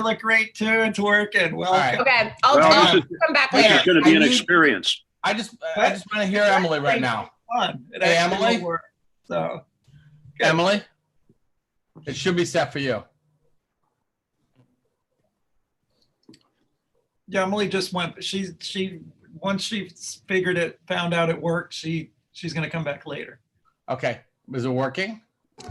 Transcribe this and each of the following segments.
look great too. It's working. Welcome. right. Okay, I'll come back This later. is going to be an experience. I just want to hear Emily right now. Fun. It Hey, actually Emily? will work. So, good. Emily, it should be set for you. Yeah, Emily just went. She once she figured it, found out it worked. She's going to come back later. Okay, is it working?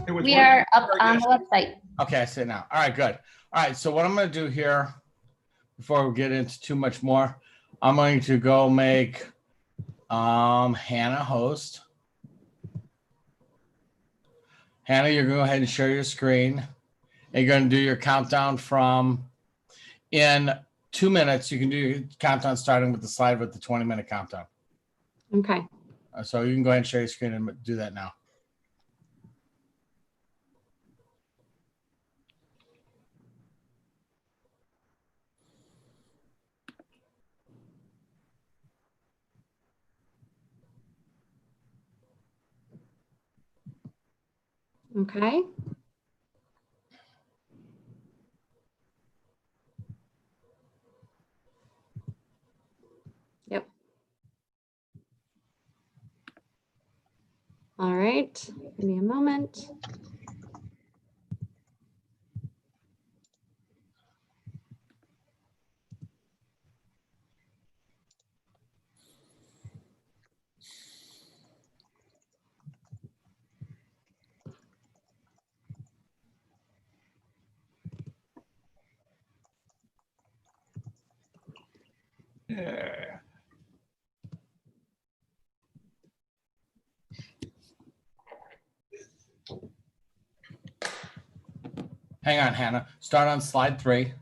It was We working are up before on the website. Okay, I see it now. All right, good. All right, so what I'm going to do here, before we get into too much more, I'm going to go make Hannah host. Hannah, you're going to go ahead and share your screen. And you're going to do your countdown from in 2 minutes. You can do your countdown starting with the slide with the 20-minute countdown. Okay. So you can go ahead and share your screen and do that now. Okay. Yep. All right. Give me a moment. Yeah. Hang on, Hannah. Start on slide 3.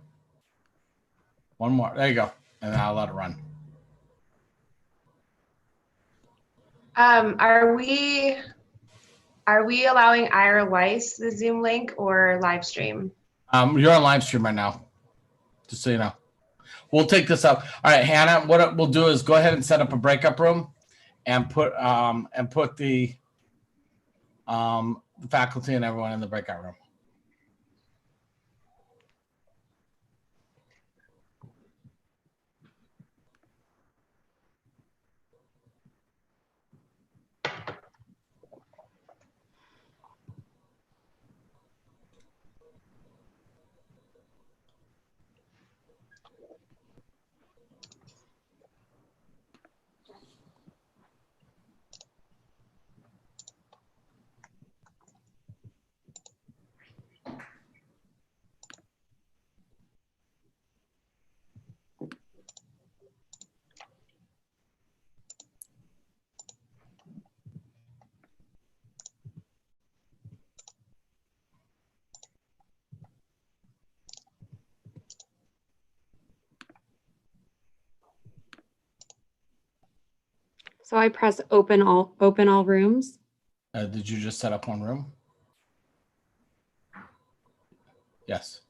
One more. There you go. And then I'll let it run. Are we allowing Ira Weiss the Zoom link or live stream? You're on live stream right now, just so you know. We'll take this up. All right, Hannah, what we'll do is go ahead and set up a breakup room and put the faculty and everyone in the breakout room. So I press open all rooms. Did you just set up one room? Yes.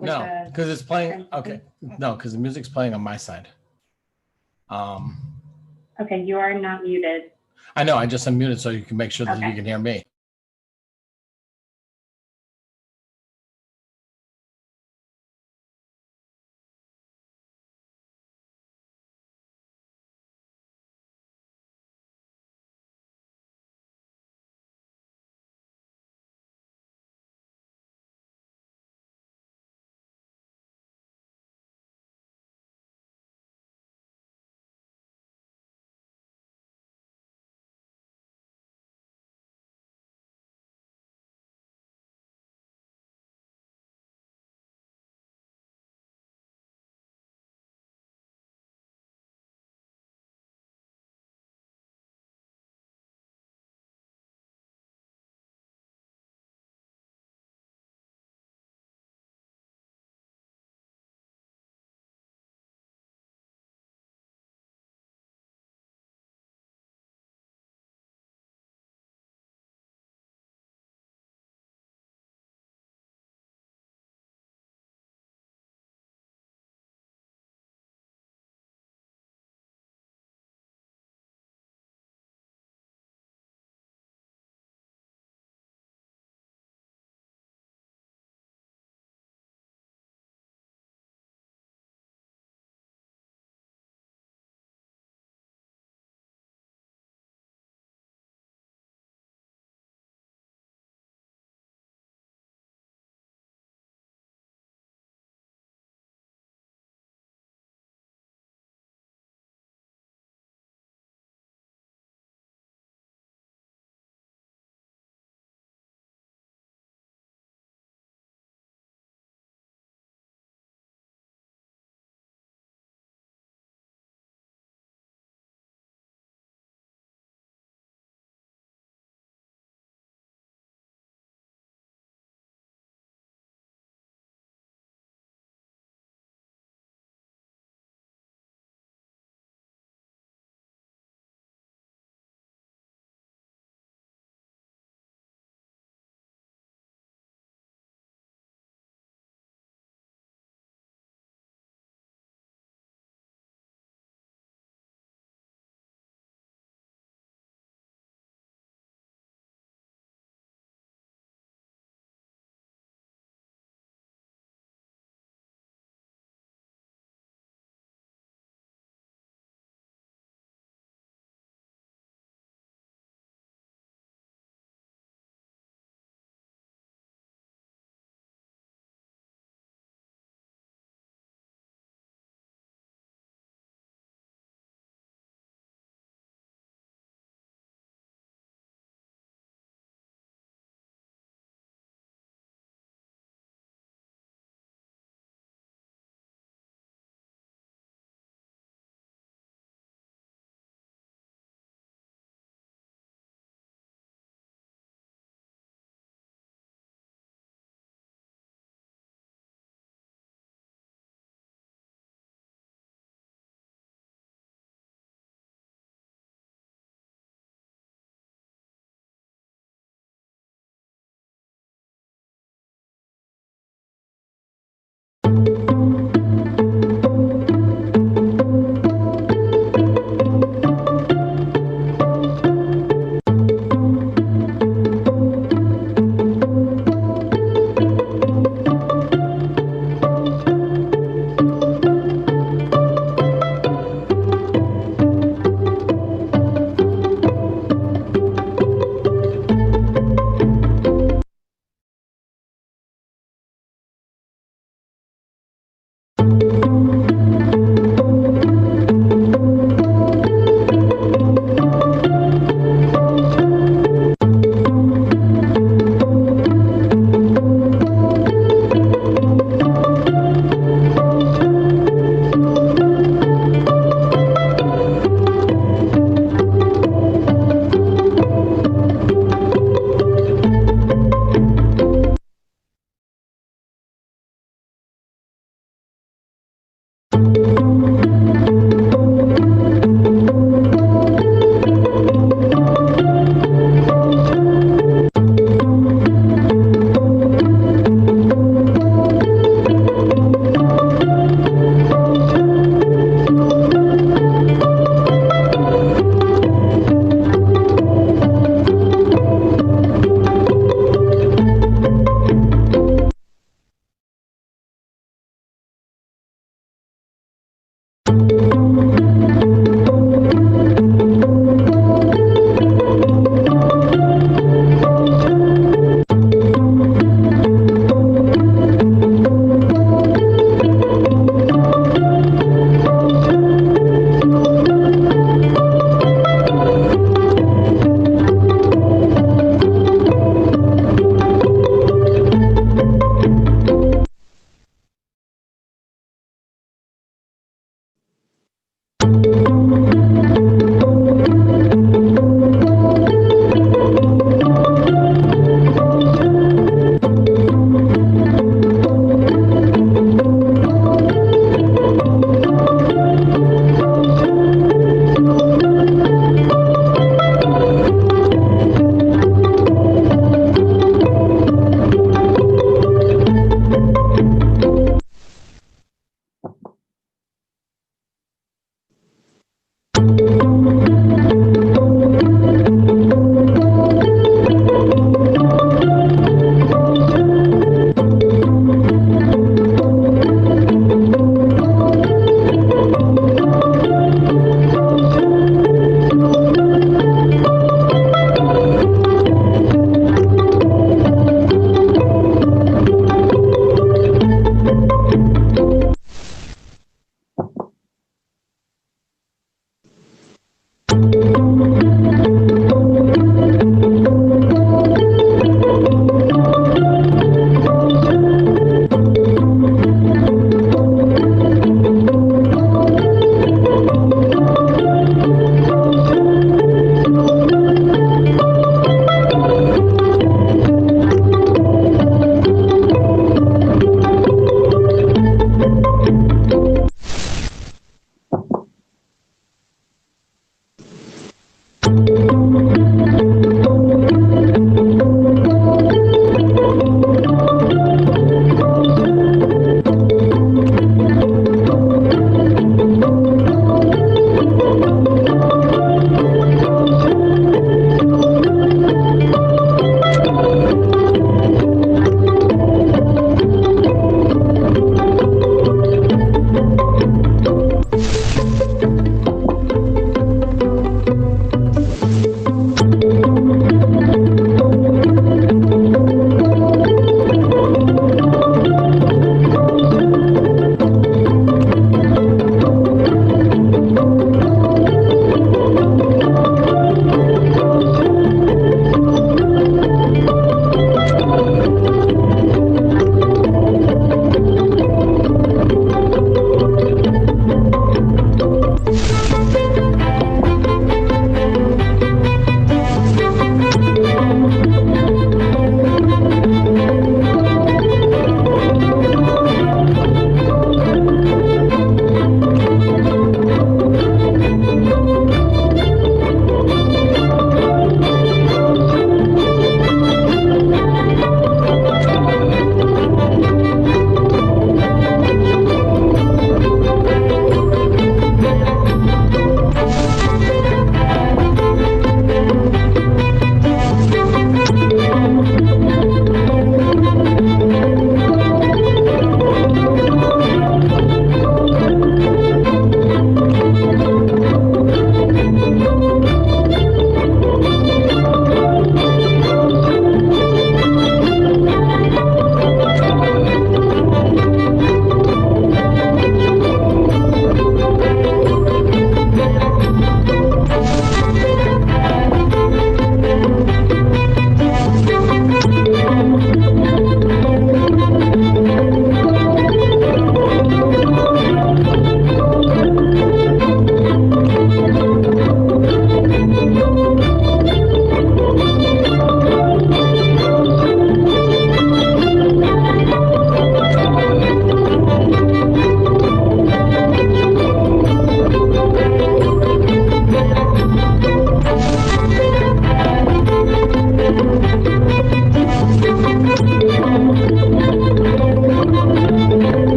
No, because it's playing. Okay. No, because the music's playing on my side. Okay, you are not muted. I know. I just unmuted so you can make sure that you Okay. can hear me.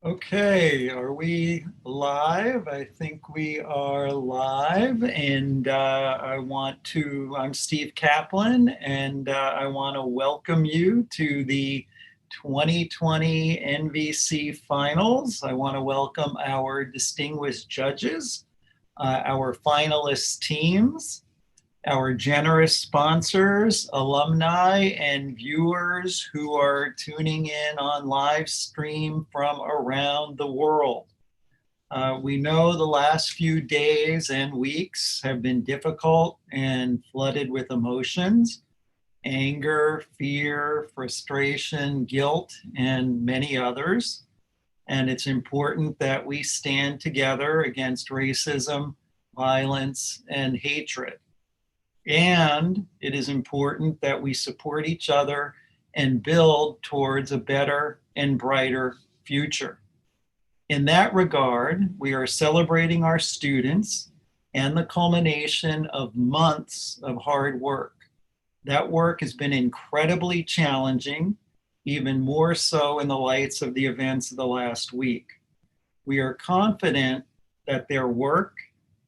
Okay, are we live? I think we are live, and I'm Steve Kaplan, and I want to welcome you to the 2020 NVC Finals. I want to welcome our distinguished judges, our finalist teams, our generous sponsors, alumni, and viewers who are tuning in on live stream from around the world. We know the last few days and weeks have been difficult and flooded with emotions, anger, fear, frustration, guilt, and many others. And it's important that we stand together against racism, violence, and hatred. And it is important that we support each other and build towards a better and brighter future. In that regard, we are celebrating our students and the culmination of months of hard work. That work has been incredibly challenging, even more so in the lights of the events of the last week. We are confident that their work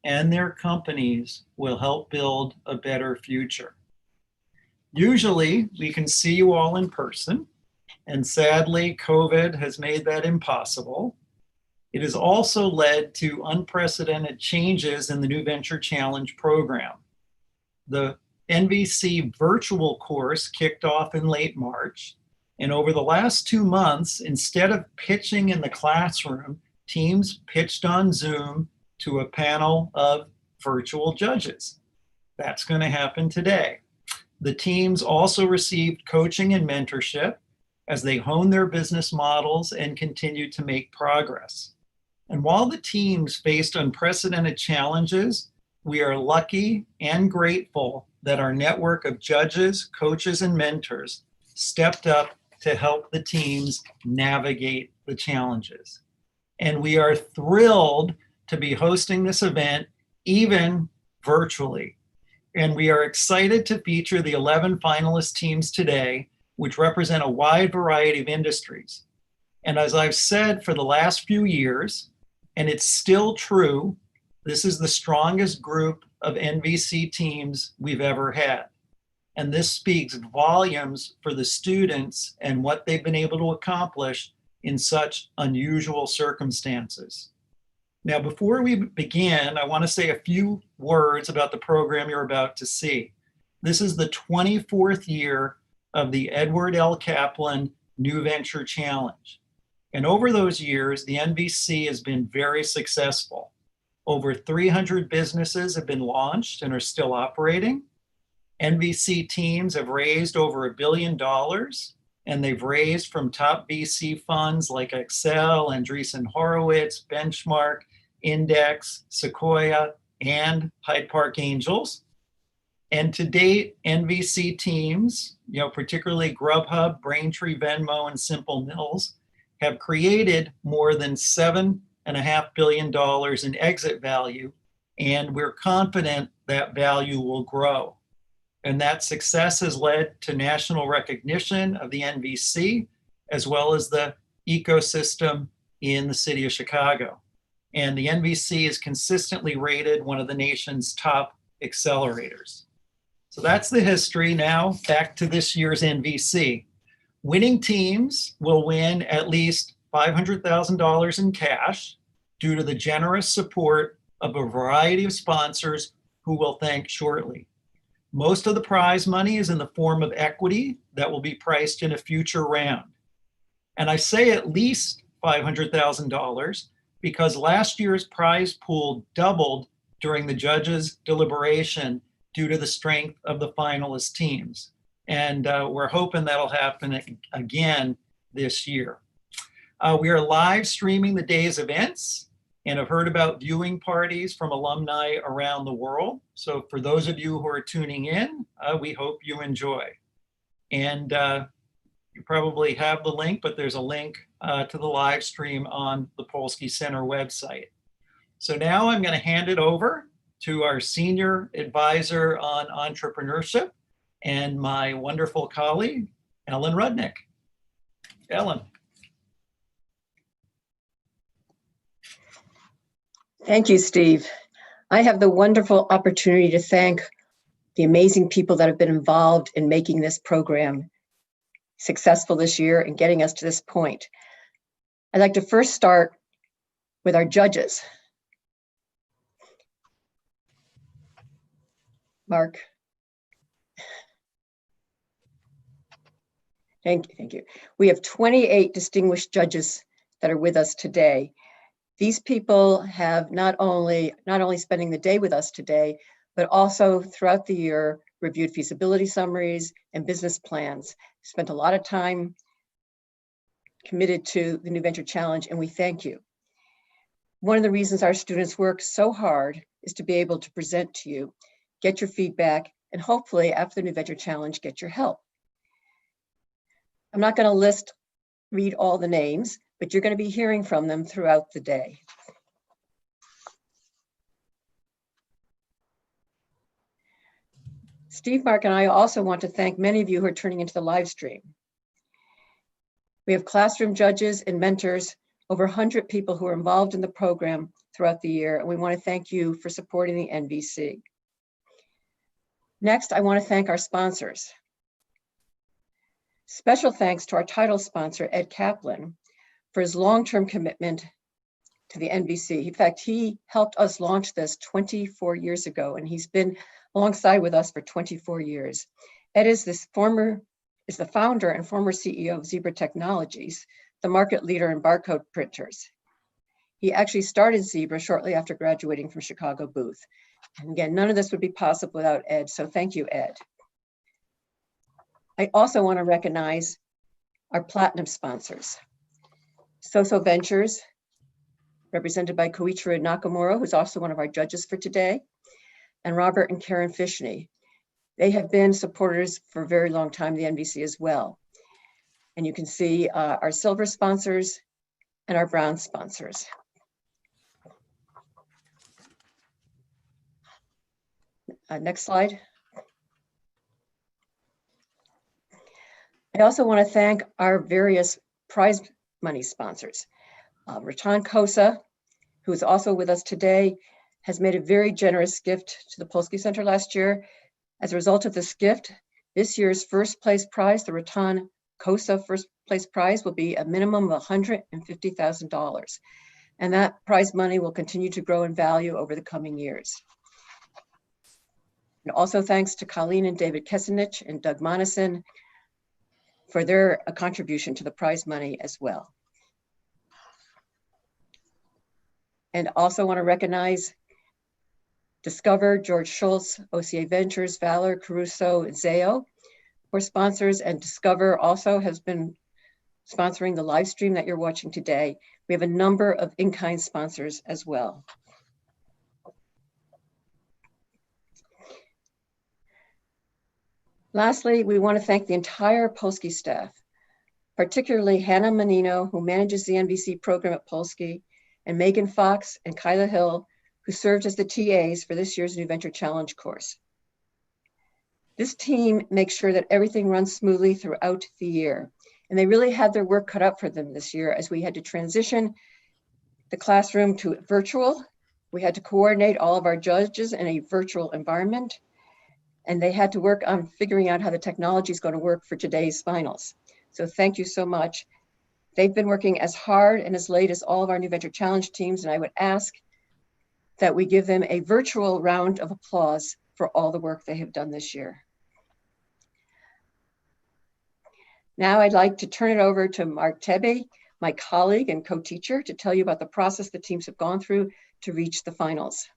and their companies will help build a better future. Usually, we can see you all in person, and sadly, COVID has made that impossible. It has also led to unprecedented changes in the New Venture Challenge program. The NVC virtual course kicked off in late March, and over the last 2 months, instead of pitching in the classroom, teams pitched on Zoom to a panel of virtual judges. That's going to happen today. The teams also received coaching and mentorship as they hone their business models and continue to make progress. And while the teams faced unprecedented challenges, we are lucky and grateful that our network of judges, coaches, and mentors stepped up to help the teams navigate the challenges. And we are thrilled to be hosting this event, even virtually. And we are excited to feature the 11 finalist teams today, which represent a wide variety of industries. And as I've said for the last few years, and it's still true, this is the strongest group of NVC teams we've ever had. And this speaks volumes for the students and what they've been able to accomplish in such unusual circumstances. Now, before we begin, I want to say a few words about the program you're about to see. This is the 24th year of the Edward L. Kaplan New Venture Challenge. And over those years, the NVC has been very successful. Over 300 businesses have been launched and are still operating. NVC teams have raised over $1 billion, and they've raised from top VC funds like Excel, Andreessen Horowitz, Benchmark, Index, Sequoia, and Hyde Park Angels. And to date, NVC teams, particularly Grubhub, Braintree, Venmo, and Simple Mills, have created more than $7.5 billion in exit value, and we're confident that value will grow. And that success has led to national recognition of the NVC, as well as the ecosystem in the city of Chicago. And the NVC is consistently rated one of the nation's top accelerators. So that's the history. Now back to this year's NVC. Winning teams will win at least $500,000 in cash due to the generous support of a variety of sponsors who we'll thank shortly. Most of the prize money is in the form of equity that will be priced in a future round. And I say at least $500,000 because last year's prize pool doubled during the judges' deliberation due to the strength of the finalist teams. And we're hoping that'll happen again this year. We are live streaming the day's events and have heard about viewing parties from alumni around the world. So for those of you who are tuning in, we hope you enjoy. And you probably have the link, but there's a link to the live stream on the Polsky Center website. So now I'm going to hand it over to our senior advisor on entrepreneurship and my wonderful colleague, Ellen Rudnick. Ellen. Thank you, Steve. I have the wonderful opportunity to thank the amazing people that have been involved in making this program successful this year and getting us to this point. I'd like to first start with our judges. Mark. Thank you. We have 28 distinguished judges that are with us today. These people have not only spending the day with us today, but also throughout the year reviewed feasibility summaries and business plans. Spent a lot of time committed to the New Venture Challenge, and we thank you. One of the reasons our students work so hard is to be able to present to you, get your feedback, and hopefully after the New Venture Challenge, get your help. I'm not going to read all the names, but you're going to be hearing from them throughout the day. Steve, Mark, and I also want to thank many of you who are turning into the live stream. We have classroom judges and mentors, over 100 people who are involved in the program throughout the year, and we want to thank you for supporting the NVC. Next, I want to thank our sponsors. Special thanks to our title sponsor, Ed Kaplan, for his long-term commitment to the NVC. In fact, he helped us launch this 24 years ago, and he's been alongside with us for 24 years. Ed is the founder and former CEO of Zebra Technologies, the market leader in barcode printers. He actually started Zebra shortly after graduating from Chicago Booth. And again, none of this would be possible without Ed, so thank you, Ed. I also want to recognize our platinum sponsors. Soso Ventures, represented by Koichiro Nakamura, who's also one of our judges for today, and Robert and Karen Fishney. They have been supporters for a very long time, the NVC as well. And you can see our silver sponsors and our bronze sponsors. Next slide. I also want to thank our various prize money sponsors. Ratan Kosa, who is also with us today, has made a very generous gift to the Polsky Center last year. As a result of this gift, this year's first place prize, the Ratan Kosa first place prize, will be a minimum of $150,000. And that prize money will continue to grow in value over the coming years. And also thanks to Colleen and David Kessenich and Doug Monison for their contribution to the prize money as well. And also want to recognize Discover, George Schultz, OCA Ventures, Valor, Caruso, and Zayo for sponsors, and Discover also has been sponsoring the live stream that you're watching today. We have a number of in-kind sponsors as well. Lastly, we want to thank the entire Polsky staff, particularly Hannah Menino, who manages the NVC program at Polsky, and Megan Fox and Kyla Hill, who served as the TAs for this year's New Venture Challenge course. This team makes sure that everything runs smoothly throughout the year. And they really had their work cut out for them this year as we had to transition the classroom to virtual. We had to coordinate all of our judges in a virtual environment. And they had to work on figuring out how the technology is going to work for today's finals. So thank you so much. They've been working as hard and as late as all of our New Venture Challenge teams, and I would ask that we give them a virtual round of applause for all the work they have done this year. Now I'd like to turn it over to Mark Tebe, my colleague and co-teacher, to tell you about the process the teams have gone through to reach the finals.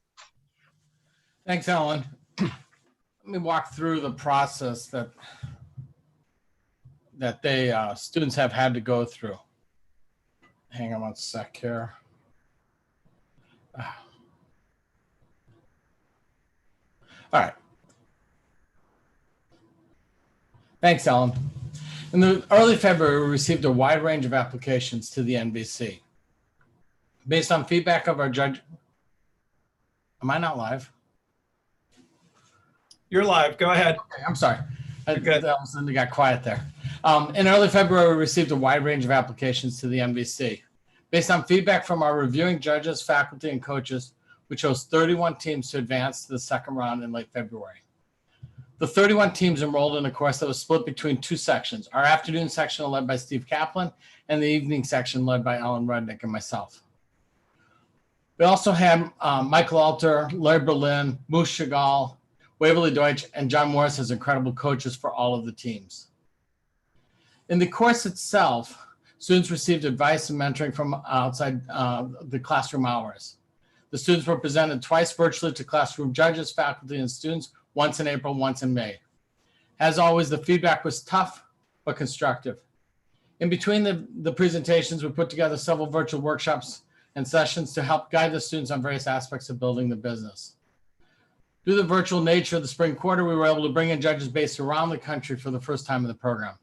Thanks, Ellen. Let me walk through the process that they students have had to go through. Hang on one sec here. All right. Thanks, Ellen. In the early February, we received a wide range of applications to the NVC. Based on feedback of our judge, am I not live? You're live. Go ahead. Okay, I'm sorry. Good. All of a sudden it got quiet there. In early February, we received a wide range of applications to the NVC. Based on feedback from our reviewing judges, faculty, and coaches, We chose 31 teams to advance to the second round in late February. The 31 teams enrolled in a course that was split between two sections, our afternoon section led by Steve Kaplan and the evening section led by Alan Rudnick and myself. We also had Michael Alter, Larry Berlin, Moose Chagall, Waverly Deutsch, and John Morris as incredible coaches for all of the teams. In the course itself, students received advice and mentoring from outside the classroom hours. The students were presented twice virtually to classroom judges, faculty, and students, once in April, once in May. As always, the feedback was tough, but constructive. In between the presentations, we put together several virtual workshops and sessions to help guide the students on various aspects of building the business. Due to the virtual nature of the spring quarter, we were able to bring in judges based around the country for the first time in the program.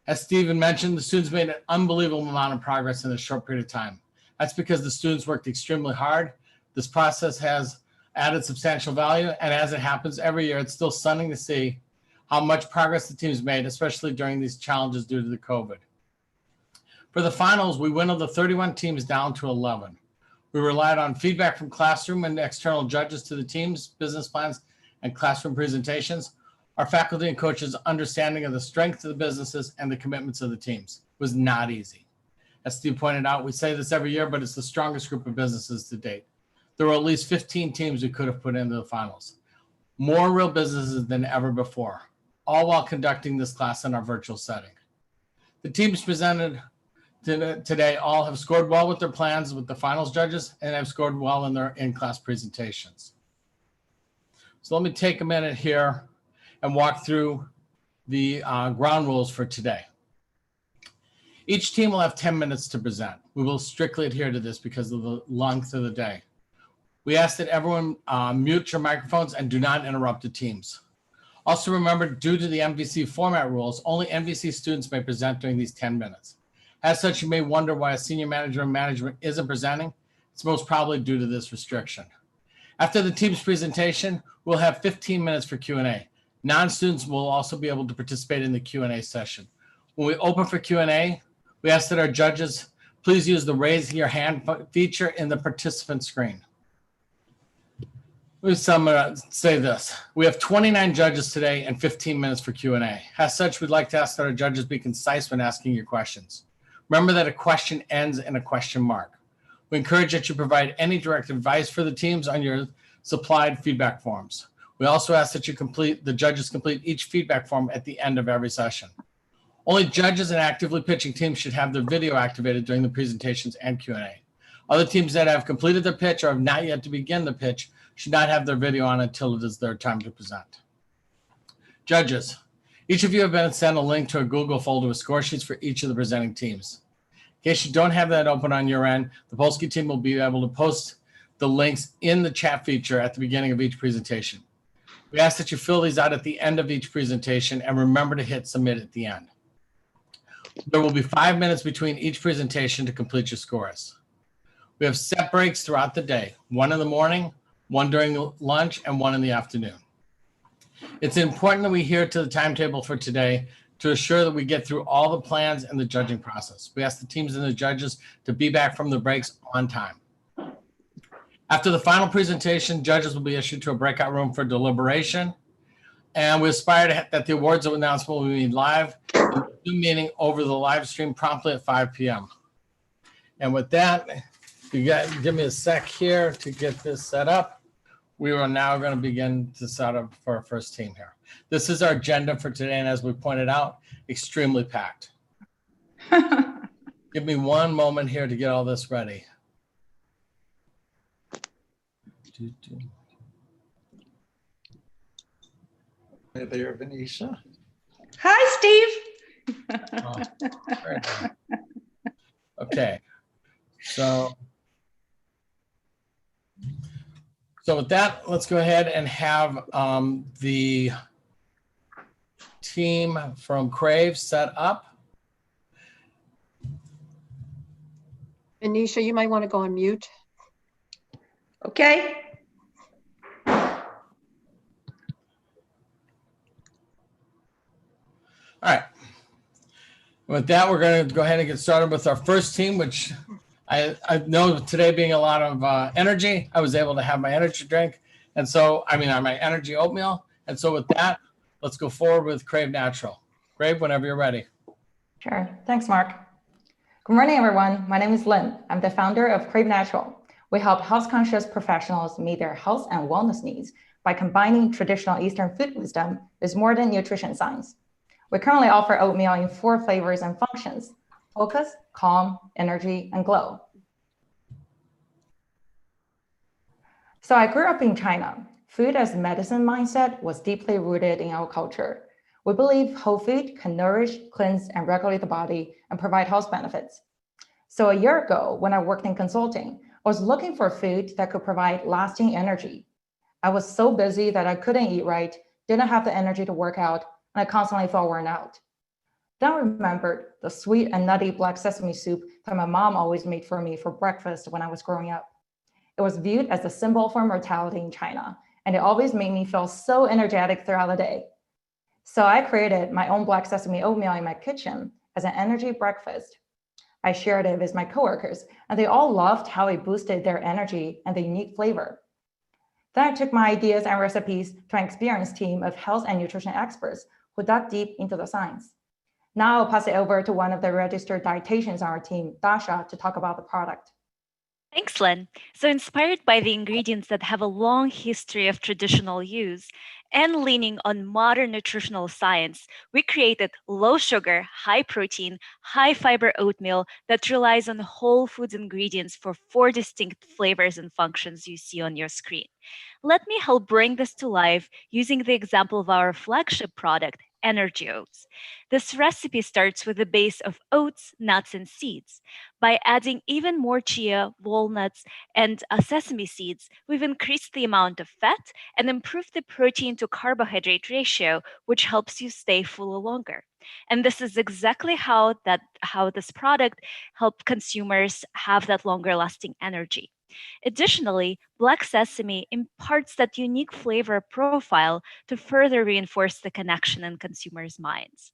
As Stephen mentioned, the students made an unbelievable amount of progress in a short period of time. That's because the students worked extremely hard. This process has added substantial value, and as it happens every year, it's still stunning to see how much progress the team's made, especially during these challenges due to the COVID. For the finals, we winnowed the 31 teams down to 11. We relied on feedback from classroom and external judges to the teams, business plans, and classroom presentations. Our faculty and coaches' understanding of the strength of the businesses and the commitments of the teams was not easy. As Steve pointed out, we say this every year, but it's the strongest group of businesses to date. There were at least 15 teams we could have put into the finals. More real businesses than ever before, all while conducting this class in our virtual setting. The teams presented today all have scored well with their plans with the finals judges and have scored well in their in-class presentations. So let me take a minute here and walk through the ground rules for today. Each team will have 10 minutes to present. We will strictly adhere to this because of the length of the day. We ask that everyone mute your microphones and do not interrupt the teams. Also remember, due to the NVC format rules, only NVC students may present during these 10 minutes. As such, you may wonder why a senior manager and management isn't presenting. It's most probably due to this restriction. After the team's presentation, we'll have 15 minutes for Q&A. Non-students will also be able to participate in the Q&A session. When we open for Q&A, we ask that our judges please use the raise your hand feature in the participant screen. I'm going to say this. We have 29 judges today and 15 minutes for Q&A. As such, we'd like to ask that our judges be concise when asking your questions. Remember that a question ends in a question mark. We encourage that you provide any direct advice for the teams on your supplied feedback forms. We also ask that the judges complete each feedback form at the end of every session. Only judges and actively pitching teams should have their video activated during the presentations and Q&A. Other teams that have completed their pitch or have not yet to begin the pitch should not have their video on until it is their time to present. Judges, each of you have been sent a link to a Google folder with score sheets for each of the presenting teams. In case you don't have that open on your end, the Polsky team will be able to post the links in the chat feature at the beginning of each presentation. We ask that you fill these out at the end of each presentation and remember to hit submit at the end. There will be 5 minutes between each presentation to complete your scores. We have set breaks throughout the day, 1 in the morning, 1 during lunch, and 1 in the afternoon. It's important that we adhere to the timetable for today to assure that we get through all the plans and the judging process. We ask the teams and the judges to be back from the breaks on time. After the final presentation, judges will be issued to a breakout room for deliberation. And we aspire that the awards announcement will be made live in the Zoom meeting over the live stream promptly at 5 p.m. And with that, give me a sec here to get this set up. We are now going to begin to set up for our first team here. This is our agenda for today, and as we pointed out, extremely packed. Give me one moment here to get all this ready. Hi there, Venetia. Hi, Steve. Oh, very good. Okay, so with that, let's go ahead and have the team from Crave set up. Anisha, you might want to go on mute. Okay. All right. With that, we're going to go ahead and get started with our first team, which I know today being a lot of energy, I was able to have my energy drink. And so, my energy oatmeal. And so with that, let's go forward with Crave Natural. Crave, whenever you're ready. Sure. Thanks, Mark. Good morning, everyone. My name is Lynn. I'm the founder of Crave Natural. We help health-conscious professionals meet their health and wellness needs by combining traditional Eastern food wisdom with modern nutrition science. We currently offer oatmeal in 4 flavors and functions: focus, calm, energy, and glow. So I grew up in China. Food as medicine mindset was deeply rooted in our culture. We believe whole food can nourish, cleanse, and regulate the body and provide health benefits. So a year ago, when I worked in consulting, I was looking for food that could provide lasting energy. I was so busy that I couldn't eat right, didn't have the energy to work out, and I constantly felt worn out. Then I remembered the sweet and nutty black sesame soup that my mom always made for me for breakfast when I was growing up. It was viewed as a symbol for mortality in China, and it always made me feel so energetic throughout the day. So I created my own black sesame oatmeal in my kitchen as an energy breakfast. I shared it with my coworkers, and they all loved how it boosted their energy and the unique flavor. Then I took my ideas and recipes to an experienced team of health and nutrition experts who dug deep into the science. Now I'll pass it over to one of the registered dietitians on our team, Dasha, to talk about the product. Thanks, Len. So inspired by the ingredients that have a long history of traditional use and leaning on modern nutritional science, we created low sugar, high protein, high fiber oatmeal that relies on whole foods ingredients for 4 distinct flavors and functions you see on your screen. Let me help bring this to life using the example of our flagship product, Energy Oats. This recipe starts with a base of oats, nuts, and seeds. By adding even more chia, walnuts, and sesame seeds, we've increased the amount of fat and improved the protein to carbohydrate ratio, which helps you stay full longer. And this is exactly how this product helps consumers have that longer lasting energy. Additionally, black sesame imparts that unique flavor profile to further reinforce the connection in consumers' minds.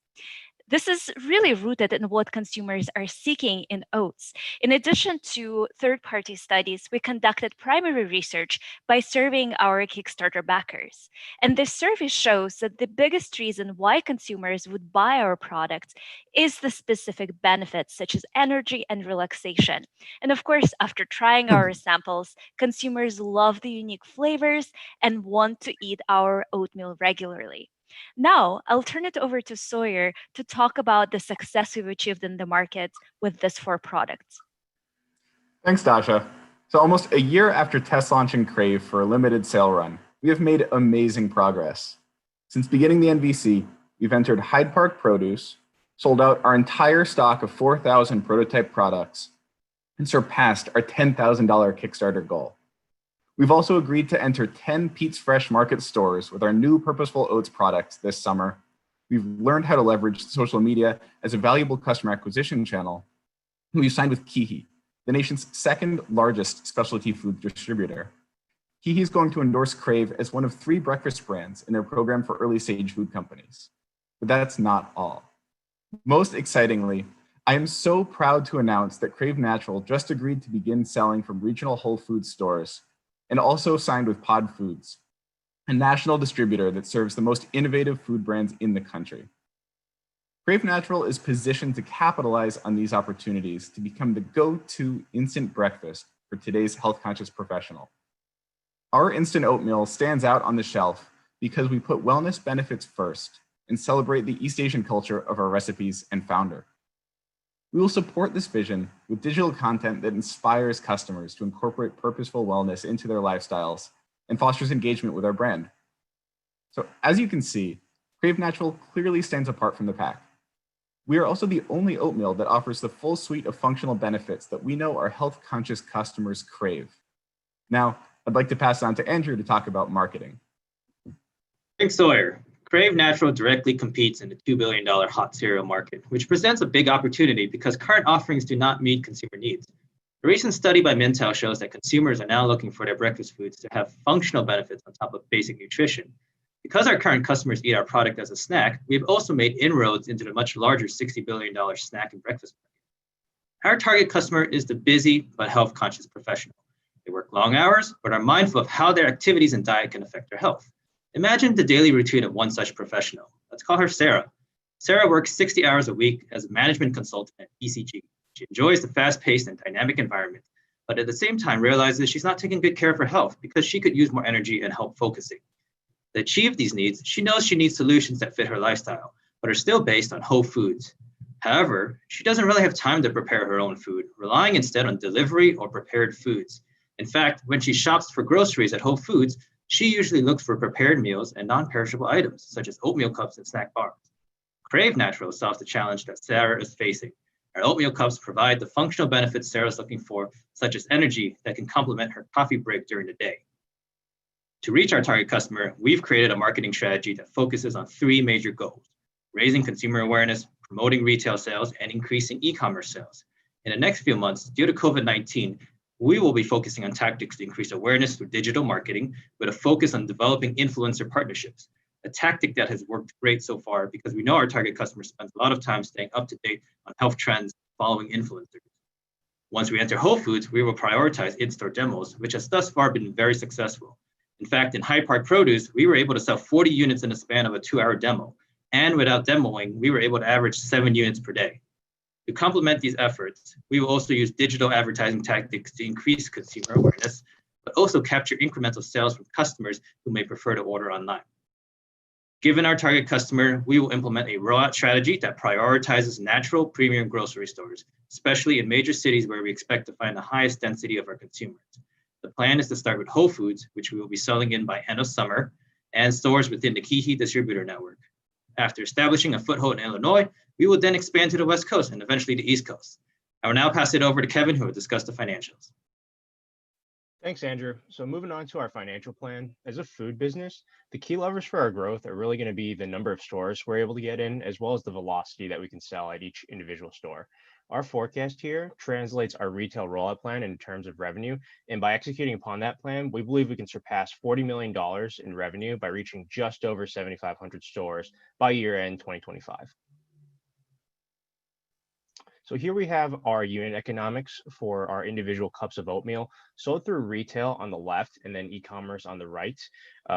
This is really rooted in what consumers are seeking in oats. In addition to third-party studies, we conducted primary research by surveying our Kickstarter backers. And this survey shows that the biggest reason why consumers would buy our products is the specific benefits such as energy and relaxation. And of course, after trying our samples, consumers love the unique flavors and want to eat our oatmeal regularly. Now, I'll turn it over to Sawyer to talk about the success we've achieved in the market with these 4 products. Thanks, Dasha. So almost a year after test launching Crave for a limited sale run, we have made amazing progress. Since beginning the NVC, we've entered Hyde Park Produce, sold out our entire stock of 4,000 prototype products, and surpassed our $10,000 Kickstarter goal. We've also agreed to enter 10 Pete's Fresh Market stores with our new Purposeful Oats products this summer. We've learned how to leverage social media as a valuable customer acquisition channel. And we've signed with Kihi, the nation's 2nd largest specialty food distributor. Kihi is going to endorse Crave as one of 3 breakfast brands in their program for early stage food companies. But that's not all. Most excitingly, I am so proud to announce that Crave Natural just agreed to begin selling from regional Whole Foods stores and also signed with Pod Foods, a national distributor that serves the most innovative food brands in the country. Crave Natural is positioned to capitalize on these opportunities to become the go-to instant breakfast for today's health-conscious professional. Our instant oatmeal stands out on the shelf because we put wellness benefits first and celebrate the East Asian culture of our recipes and founder. We will support this vision with digital content that inspires customers to incorporate purposeful wellness into their lifestyles and fosters engagement with our brand. So as you can see, Crave Natural clearly stands apart from the pack. We are also the only oatmeal that offers the full suite of functional benefits that we know our health-conscious customers crave. Now, I'd like to pass it on to Andrew to talk about marketing. Thanks, Sawyer. Crave Natural directly competes in the $2 billion hot cereal market, which presents a big opportunity because current offerings do not meet consumer needs. A recent study by Mintel shows that consumers are now looking for their breakfast foods to have functional benefits on top of basic nutrition. Because our current customers eat our product as a snack, we've also made inroads into the much larger $60 billion snack and breakfast market. Our target customer is the busy but health-conscious professional. They work long hours, but are mindful of how their activities and diet can affect their health. Imagine the daily routine of one such professional. Let's call her Sarah. Sarah works 60 hours a week as a management consultant at BCG. She enjoys the fast-paced and dynamic environment, but at the same time realizes she's not taking good care of her health because she could use more energy and help focusing. To achieve these needs, she knows she needs solutions that fit her lifestyle, but are still based on whole foods. However, she doesn't really have time to prepare her own food, relying instead on delivery or prepared foods. In fact, when she shops for groceries at Whole Foods, she usually looks for prepared meals and non-perishable items, such as oatmeal cups and snack bars. Crave Natural solves the challenge that Sarah is facing. Our oatmeal cups provide the functional benefits Sarah is looking for, such as energy that can complement her coffee break during the day. To reach our target customer, we've created a marketing strategy that focuses on 3 major goals: raising consumer awareness, promoting retail sales, and increasing e-commerce sales. In the next few months, due to COVID-19, we will be focusing on tactics to increase awareness through digital marketing with a focus on developing influencer partnerships, a tactic that has worked great so far because we know our target customer spends a lot of time staying up to date on health trends, following influencers. Once we enter Whole Foods, we will prioritize in-store demos, which has thus far been very successful. In fact, in Hyde Park Produce, we were able to sell 40 units in the span of a 2-hour demo. And without demoing, we were able to average 7 units per day. To complement these efforts, we will also use digital advertising tactics to increase consumer awareness, but also capture incremental sales from customers who may prefer to order online. Given our target customer, we will implement a rollout strategy that prioritizes natural premium grocery stores, especially in major cities where we expect to find the highest density of our consumers. The plan is to start with Whole Foods, which we will be selling in by end of summer, and stores within the KeHE distributor network. After establishing a foothold in Illinois, we will then expand to the West Coast and eventually the East Coast. I will now pass it over to Kevin, who will discuss the financials. Thanks, Andrew. So moving on to our financial plan, as a food business, the key levers for our growth are really going to be the number of stores we're able to get in, as well as the velocity that we can sell at each individual store. Our forecast here translates our retail rollout plan in terms of revenue, and by executing upon that plan, we believe we can surpass $40 million in revenue by reaching just over 7,500 stores by year end 2025. So here we have our unit economics for our individual cups of oatmeal sold through retail on the left and then e-commerce on the right.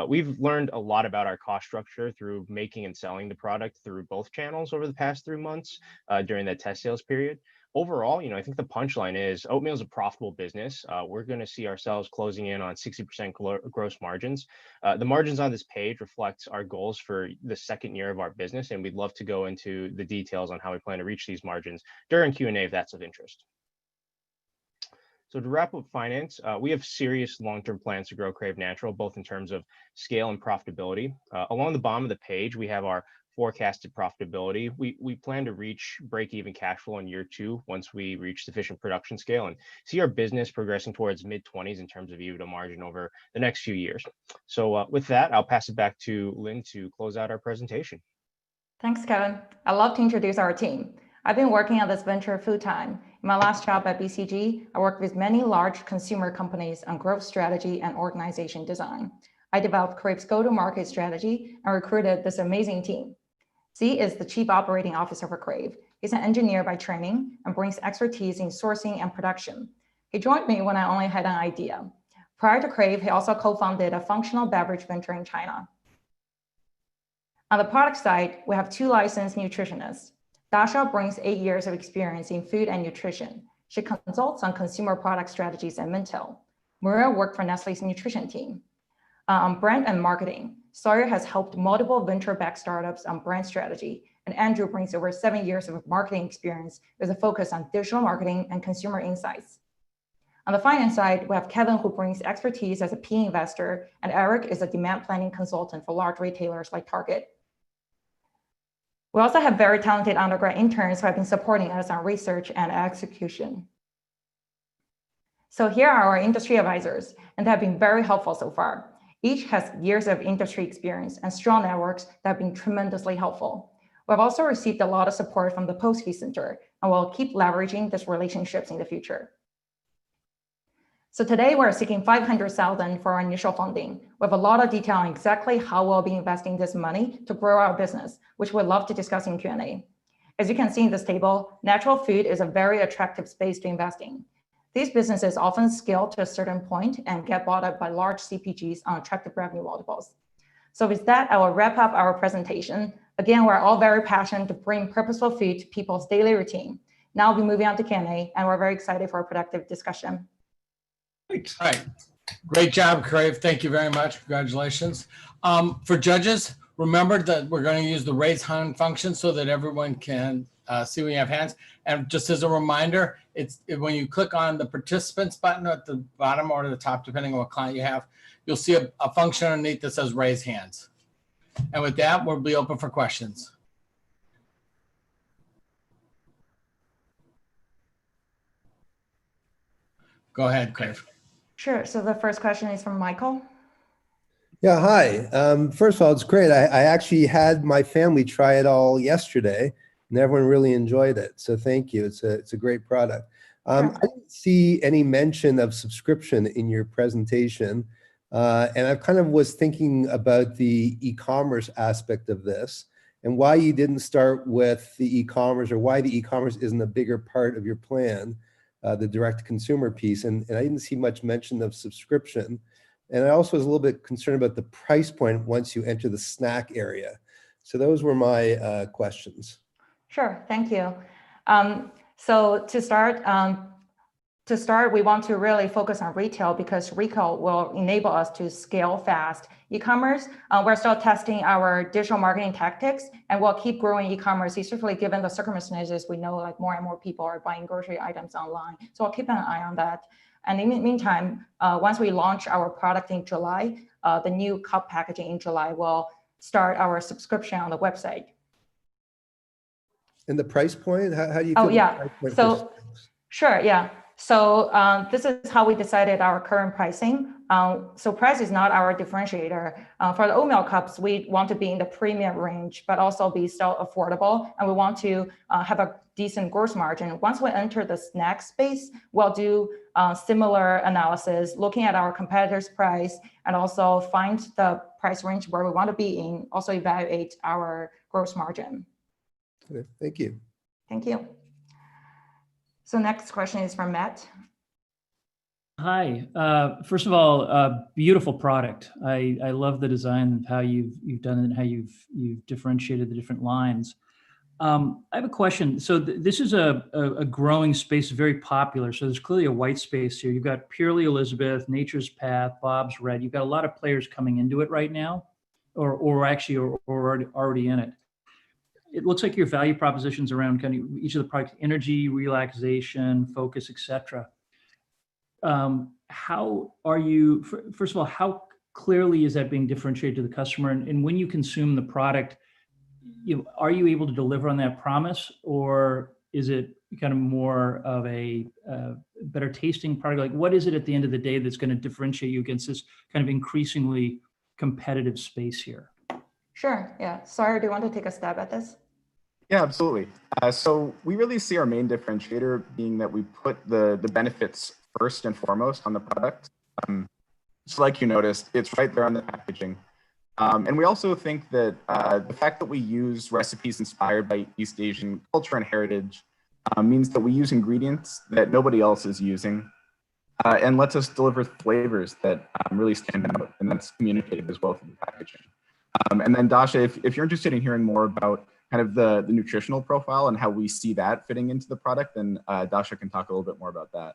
We've learned a lot about our cost structure through making and selling the product through both channels over the past 3 months during that test sales period. Overall, I think the punchline is oatmeal is a profitable business. We're going to see ourselves closing in on 60% gross margins. The margins on this page reflect our goals for the second year of our business, and we'd love to go into the details on how we plan to reach these margins during Q&A if that's of interest. So to wrap up finance, we have serious long-term plans to grow Crave Natural, both in terms of scale and profitability. Along the bottom of the page, we have our forecasted profitability. We plan to reach break-even cash flow in year 2 once we reach sufficient production scale and see our business progressing towards mid-20s in terms of EBITDA margin over the next few years. So with that, I'll pass it back to Lynn to close out our presentation. Thanks, Kevin. I'd love to introduce our team. I've been working on this venture full-time. In my last job at BCG, I worked with many large consumer companies on growth strategy and organization design. I developed Crave's go-to-market strategy and recruited this amazing team. Z is the Chief Operating Officer for Crave. He's an engineer by training and brings expertise in sourcing and production. He joined me when I only had an idea. Prior to Crave, he also co-founded a functional beverage venture in China. On the product side, we have 2 licensed nutritionists. Dasha brings 8 years of experience in food and nutrition. She consults on consumer product strategies at Mintel. Maria worked for Nestle's nutrition team. On brand and marketing, Sawyer has helped multiple venture-backed startups on brand strategy, and Andrew brings over 7 years of marketing experience with a focus on digital marketing and consumer insights. On the finance side, we have Kevin, who brings expertise as a PE investor, and Eric is a demand planning consultant for large retailers like Target. We also have very talented undergrad interns who have been supporting us on research and execution. So here are our industry advisors, and they have been very helpful so far. Each has years of industry experience and strong networks that have been tremendously helpful. We've also received a lot of support from the Polsky Center, and we'll keep leveraging these relationships in the future. So today we're seeking $500,000 for our initial funding. We have a lot of detail on exactly how we'll be investing this money to grow our business, which we'd love to discuss in Q&A. As you can see in this table, natural food is a very attractive space to invest in. These businesses often scale to a certain point and get bought up by large CPGs on attractive revenue multiples. So with that, I will wrap up our presentation. Again, we're all very passionate to bring purposeful food to people's daily routine. Now we'll be moving on to Q&A, and we're very excited for a productive discussion. Great. All right. Great job, Crave. Thank you very much. Congratulations. For judges, remember that we're going to use the raise hand function so that everyone can see when you have hands. And just as a reminder, when you click on the participants button at the bottom or the top, depending on what client you have, you'll see a function underneath that says raise hands. And with that, we'll be open for questions. Go ahead, Crave. Sure. So the first question is from Michael. Yeah, hi. First of all, it's great. I actually had my family try it all yesterday, and everyone really enjoyed it. So thank you. It's a great product. I didn't see any mention of subscription in your presentation, and I kind of was thinking about the e-commerce aspect of this and why you didn't start with the e-commerce, or why the e-commerce isn't a bigger part of your plan, the direct-to-consumer piece. And I didn't see much mention of subscription. And I also was a little bit concerned about the price point once you enter the snack area. So those were my questions. Sure, thank you. So to start, we want to really focus on retail because retail will enable us to scale fast. E-commerce, we're still testing our digital marketing tactics, and we'll keep growing e-commerce, especially given the circumstances. We know like more and more people are buying grocery items online. So I'll keep an eye on that. And in the meantime, once we launch our product in July, the new cup packaging in July will start our subscription on the website. And the price point, how do you feel? Oh, yeah. So, sure, yeah. So this is how we decided our current pricing. So price is not our differentiator. For the oatmeal cups, we want to be in the premium range, but also be still affordable. And we want to have a decent gross margin. Once we enter the snack space, we'll do similar analysis, looking at our competitors' price, and also find the price range where we want to be in, also evaluate our gross margin. Okay, thank you. Thank you. So next question is from Matt. Hi. First of all, beautiful product. I love the design of how you've done it and how you've differentiated the different lines. I have a question. So this is a growing space, very popular. So there's clearly a white space here. You've got Purely Elizabeth, Nature's Path, Bob's Red. You've got a lot of players coming into it right now, or already in it. It looks like your value propositions around kind of each of the products: energy, relaxation, focus, etc. How are you? First of all, how clearly is that being differentiated to the customer? And when you consume the product, are you able to deliver on that promise, or is it kind of more of a better tasting product? Like, what is it at the end of the day that's going to differentiate you against this kind of increasingly competitive space here? Sure. Yeah. Sawyer, do you want to take a stab at this? Yeah, absolutely. So we really see our main differentiator being that we put the benefits first and foremost on the product. So like you noticed, it's right there on the packaging. And we also think that the fact that we use recipes inspired by East Asian culture and heritage means that we use ingredients that nobody else is using, and lets us deliver flavors that really stand out, and that's communicated as well through the packaging. And then Dasha, if you're interested in hearing more about kind of the nutritional profile and how we see that fitting into the product, then Dasha can talk a little bit more about that.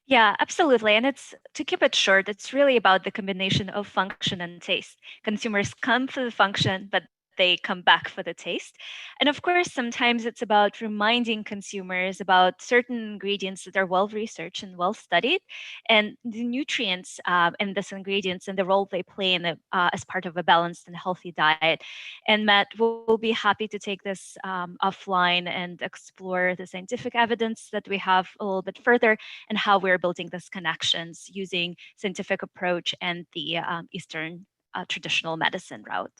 Yeah, absolutely. And to keep it short, it's really about the combination of function and taste. Consumers come for the function, but they come back for the taste. And of course, sometimes it's about reminding consumers about certain ingredients that are well-researched and well-studied, and the nutrients in these ingredients and the role they play in as part of a balanced and healthy diet. And Matt will be happy to take this offline and explore the scientific evidence that we have a little bit further, and how we're building these connections using scientific approach and the Eastern traditional medicine route.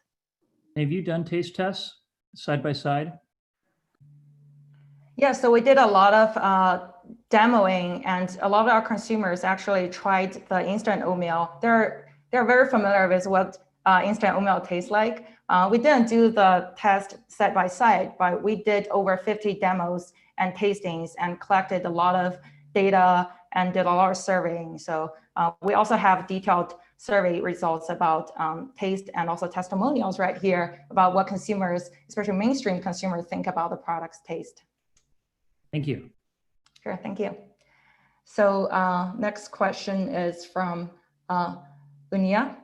Have you done taste tests side by side? Yeah, so we did a lot of demoing, and a lot of our consumers actually tried the instant oatmeal. They're very familiar with what instant oatmeal tastes like. We didn't do the test side by side, but we did over 50 demos and tastings and collected a lot of data and did a lot of surveying. So we also have detailed survey results about taste and also testimonials right here about what consumers, especially mainstream consumers, think about the product's taste. Thank you. Sure, thank you. So next question is from Unia.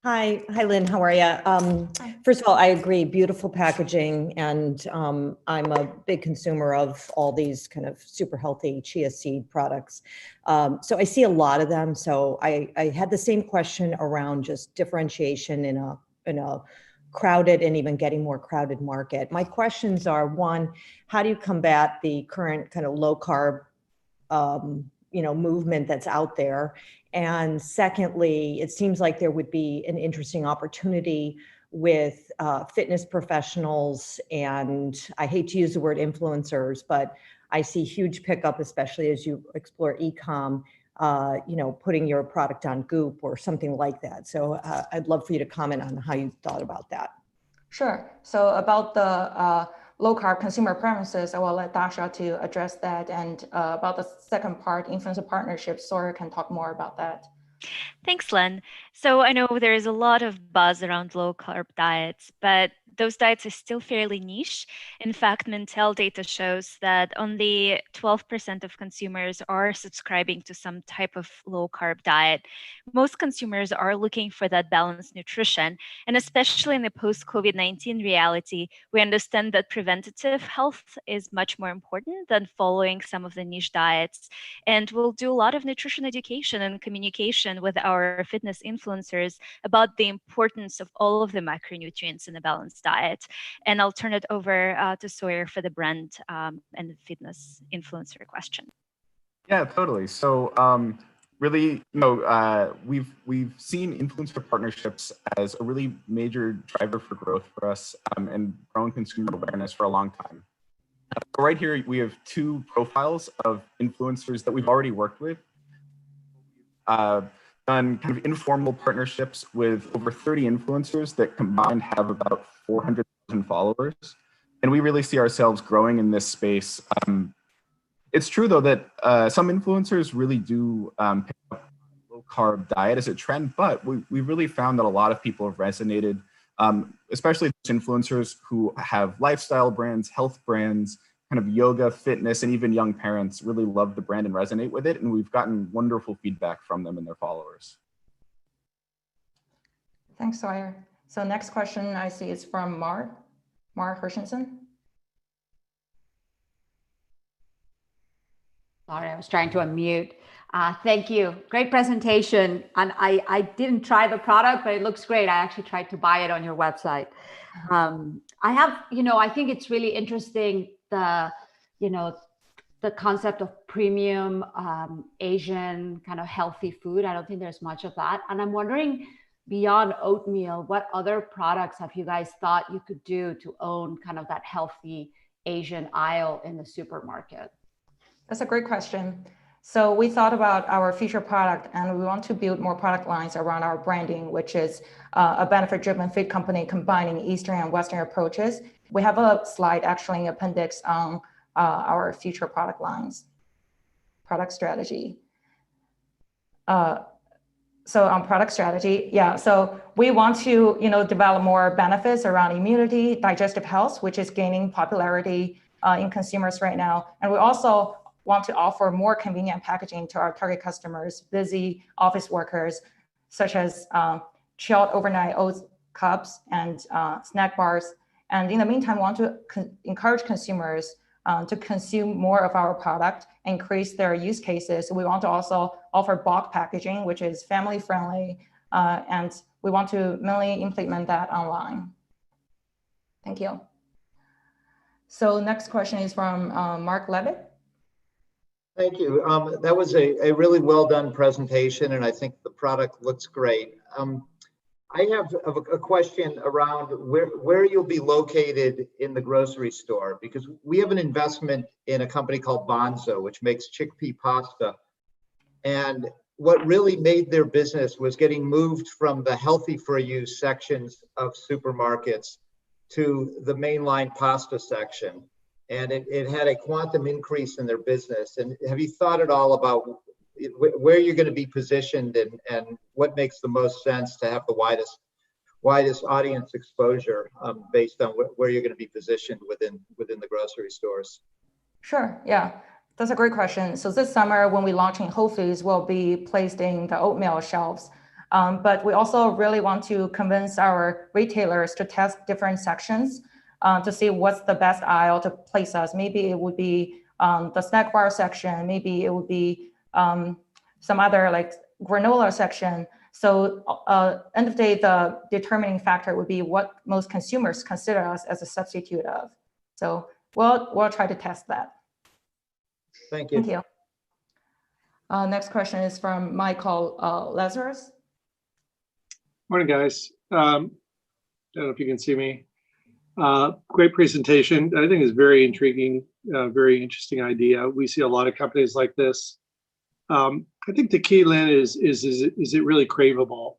Hi, Lynn, how are you? First of all, I agree, beautiful packaging, and I'm a big consumer of all these kind of super healthy chia seed products. So I see a lot of them. So I had the same question around just differentiation in a crowded and even getting more crowded market. My questions are, one, how do you combat the current kind of low carb movement that's out there? And secondly, it seems like there would be an interesting opportunity with fitness professionals, and I hate to use the word influencers, but I see huge pickup, especially as you explore e-com, putting your product on Goop or something like that. So I'd love for you to comment on how you thought about that. Sure. So about the low carb consumer preferences, I will let Dasha to address that. And about the second part, influencer partnerships, Sawyer can talk more about that. Thanks, Len. So I know there is a lot of buzz around low carb diets, but those diets are still fairly niche. In fact, Mintel data shows that only 12% of consumers are subscribing to some type of low carb diet. Most consumers are looking for that balanced nutrition. And especially in the post-COVID-19 reality, we understand that preventative health is much more important than following some of the niche diets. And we'll do a lot of nutrition education and communication with our fitness influencers about the importance of all of the macronutrients in a balanced diet. And I'll turn it over to Sawyer for the brand and the fitness influencer question. Yeah, totally. So really, we've seen influencer partnerships as a really major driver for growth for us and growing consumer awareness for a long time. So right here, we have two profiles of influencers that we've already worked with. Done kind of informal partnerships with over 30 influencers that combined have about 400,000 followers. And we really see ourselves growing in this space. It's true, though, that some influencers really do pick up low carb diet as a trend, but we really found that a lot of people have resonated, especially influencers who have lifestyle brands, health brands, kind of yoga, fitness, and even young parents really love the brand and resonate with it. And we've gotten wonderful feedback from them and their followers. Thanks, Sawyer. So next question I see is from Mar Hershenson. Sorry, I was trying to unmute. Thank you. Great presentation. And I didn't try the product, but it looks great. I actually tried to buy it on your website. I think it's really interesting, the concept of premium Asian kind of healthy food. I don't think there's much of that. And I'm wondering, beyond oatmeal, what other products have you guys thought you could do to own kind of that healthy Asian aisle in the supermarket? That's a great question. So we thought about our future product, and we want to build more product lines around our branding, which is a benefit-driven food company combining Eastern and Western approaches. We have a slide actually in appendix on our future product lines, product strategy. So on product strategy, so we want to develop more benefits around immunity, digestive health, which is gaining popularity in consumers right now. And we also want to offer more convenient packaging to our target customers, busy office workers, such as chilled overnight oats cups and snack bars. And in the meantime, we want to encourage consumers to consume more of our product, increase their use cases. We want to also offer bulk packaging, which is family friendly, and we want to mainly implement that online. Thank you. So next question is from Mark Levitt. Thank you. That was a really well done presentation, and I think the product looks great. I have a question around where you'll be located in the grocery store, because we have an investment in a company called Bonzo, which makes chickpea pasta. And what really made their business was getting moved from the healthy for you sections of supermarkets to the mainline pasta section. And it had a quantum increase in their business. And have you thought at all about where you're going to be positioned and what makes the most sense to have the widest audience exposure based on where you're going to be positioned within the grocery stores? Sure, yeah, that's a great question. So this summer when we launch in Whole Foods, we'll be placed in the oatmeal shelves. But we also really want to convince our retailers to test different sections to see what's the best aisle to place us. Maybe it would be the snack bar section, maybe it would be some other like granola section. So end of the day, the determining factor would be what most consumers consider us as a substitute of. So we'll try to test that. Thank you. Thank you. Next question is from Michael Lazarus. Morning, guys. I don't know if you can see me. Great presentation. I think it's very intriguing, very interesting idea. We see a lot of companies like this. I think the key, Lynn, is it really craveable?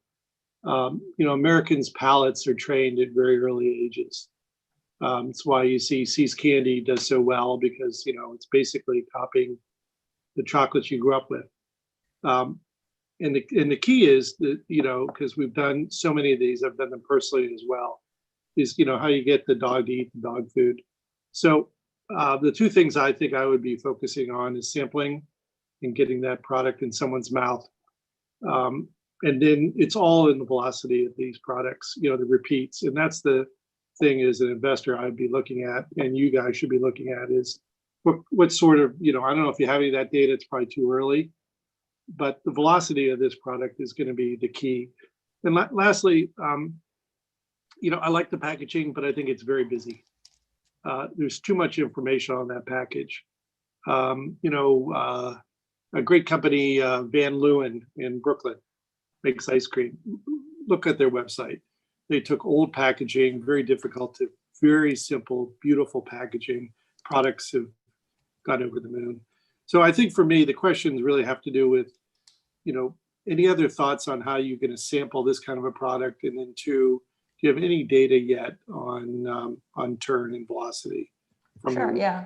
Americans' palates are trained at very early ages. It's why you see See's Candy does so well, because it's basically copying the chocolates you grew up with. And the key is that, because we've done so many of these, I've done them personally as well, is, how you get the dog to eat the dog food. So the two things I think I would be focusing on is sampling and getting that product in someone's mouth. And then it's all in the velocity of these products, the repeats. And that's the thing as an investor I'd be looking at, and you guys should be looking at, is what sort of, I don't know if you have any of that data, it's probably too early, but the velocity of this product is going to be the key. And lastly, I like the packaging, but I think it's very busy. There's too much information on that package. A great company, Van Leeuwen in Brooklyn, makes ice cream. Look at their website. They took old packaging, very difficult to very simple, beautiful packaging. Products have gone over the moon. So I think for me, the questions really have to do with, any other thoughts on how you're going to sample this kind of a product? And then two, do you have any data yet on turn and velocity? Sure, yeah.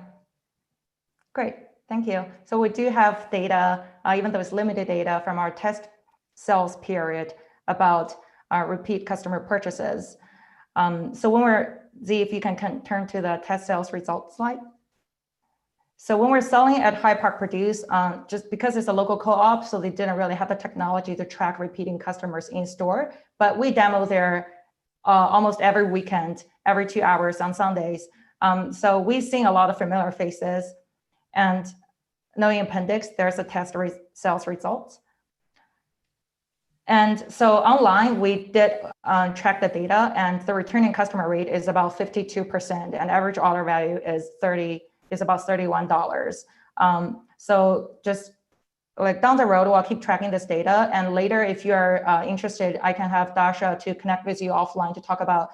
Great, thank you. So we do have data, even though it's limited data from our test sales period about repeat customer purchases. So when we're, Z, if you can turn to the test sales results slide. So when we're selling at Hyde Park Produce, just because it's a local co-op, so they didn't really have the technology to track repeating customers in store, but we demo there almost every weekend, every 2 hours on Sundays. So we've seen a lot of familiar faces, and knowing appendix, there's a test sales results. And so online, we did track the data, and the returning customer rate is about 52%, and average order value is about $31. So just like down the road, we'll keep tracking this data. And later, if you're interested, I can have Dasha to connect with you offline to talk about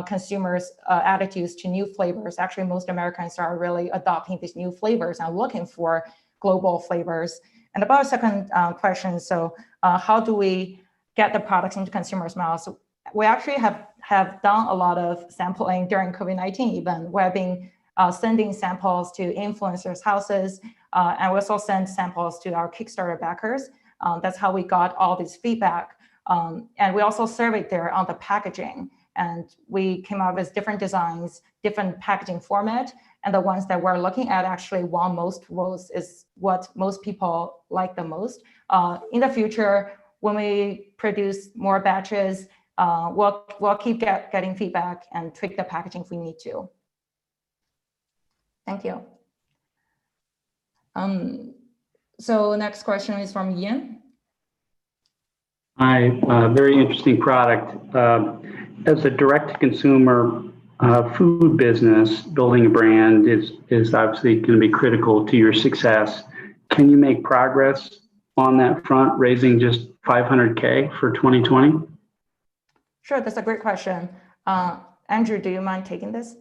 consumers' attitudes to new flavors. Actually, most Americans are really adopting these new flavors and looking for global flavors. And about a second question, so how do we get the products into consumers' mouths? We actually have done a lot of sampling during COVID-19 even. We've been sending samples to influencers' houses, and we also send samples to our Kickstarter backers. That's how we got all this feedback. And we also surveyed there on the packaging, and we came up with different designs, different packaging format, and the ones that we're looking at actually won most votes is what most people like the most. In the future, when we produce more batches, we'll keep getting feedback and tweak the packaging if we need to. Thank you. So next question is from Ian. Hi, very interesting product. As a direct-to-consumer food business, building a brand is obviously going to be critical to your success. Can you make progress on that front, raising just $500K for 2020? Sure, that's a great question. Andrew, do you mind taking this?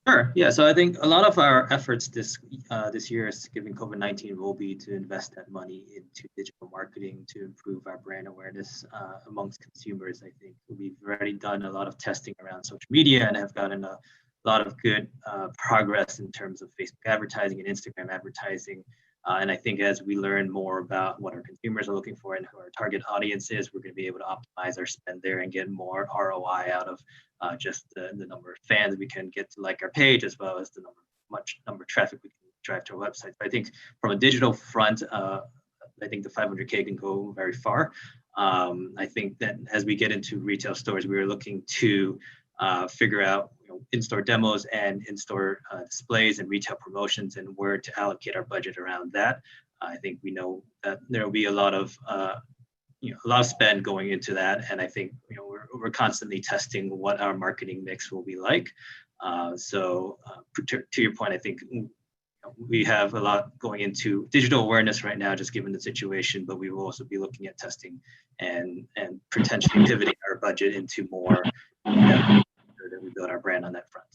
Sure. Yeah. So I think a lot of our efforts this year, given COVID-19, will be to invest that money into digital marketing to improve our brand awareness amongst consumers. I think we've already done a lot of testing around social media and have gotten a lot of good progress in terms of Facebook advertising and Instagram advertising. And I think as we learn more about what our consumers are looking for and who our target audience is, we're going to be able to optimize our spend there and get more ROI out of just the number of fans we can get to like our page, as well as the number of traffic we can drive to our website. I think from a digital front, I think the 500K can go very far. I think that as we get into retail stores, we are looking to figure out in-store demos and in-store displays and retail promotions and where to allocate our budget around that. I think we know that there will be a lot of a lot of spend going into that, and I think we're constantly testing what our marketing mix will be like. So to your point, I think we have a lot going into digital awareness right now, just given the situation, but we will also be looking at testing and potentially pivoting our budget into more that we build our brand on that front.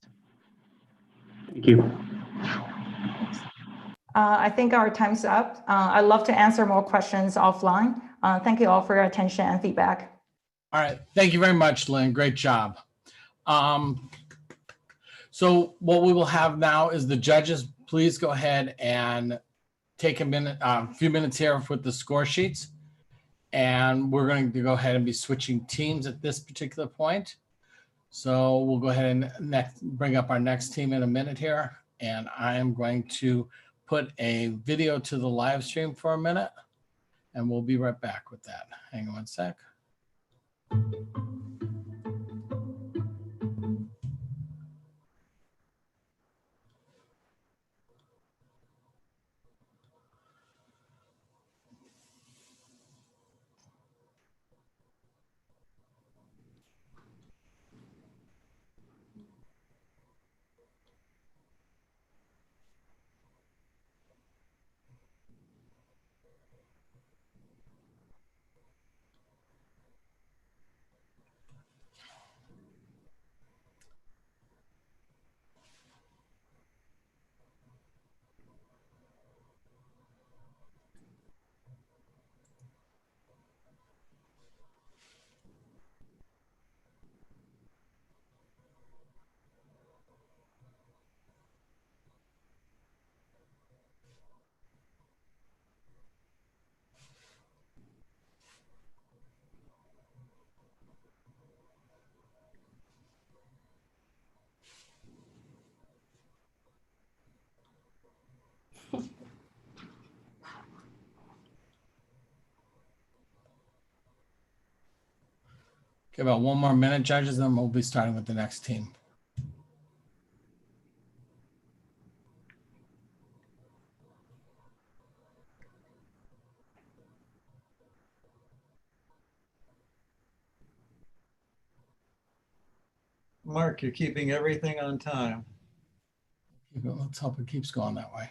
Thank you. I think our time's up. I'd love to answer more questions offline. Thank you all for your attention and feedback. All right. Thank you very much, Lynn. Great job. So what we will have now is the judges, please go ahead and take a few minutes here with the score sheets. And we're going to go ahead and be switching teams at this particular point. So we'll go ahead and bring up our next team in a minute here. And I am going to put a video to the live stream for a minute. And we'll be right back with that. Hang on one sec. Give about one more minute, judges, then we'll be starting with the next team. Mark, you're keeping everything on time. Let's hope it keeps going that way.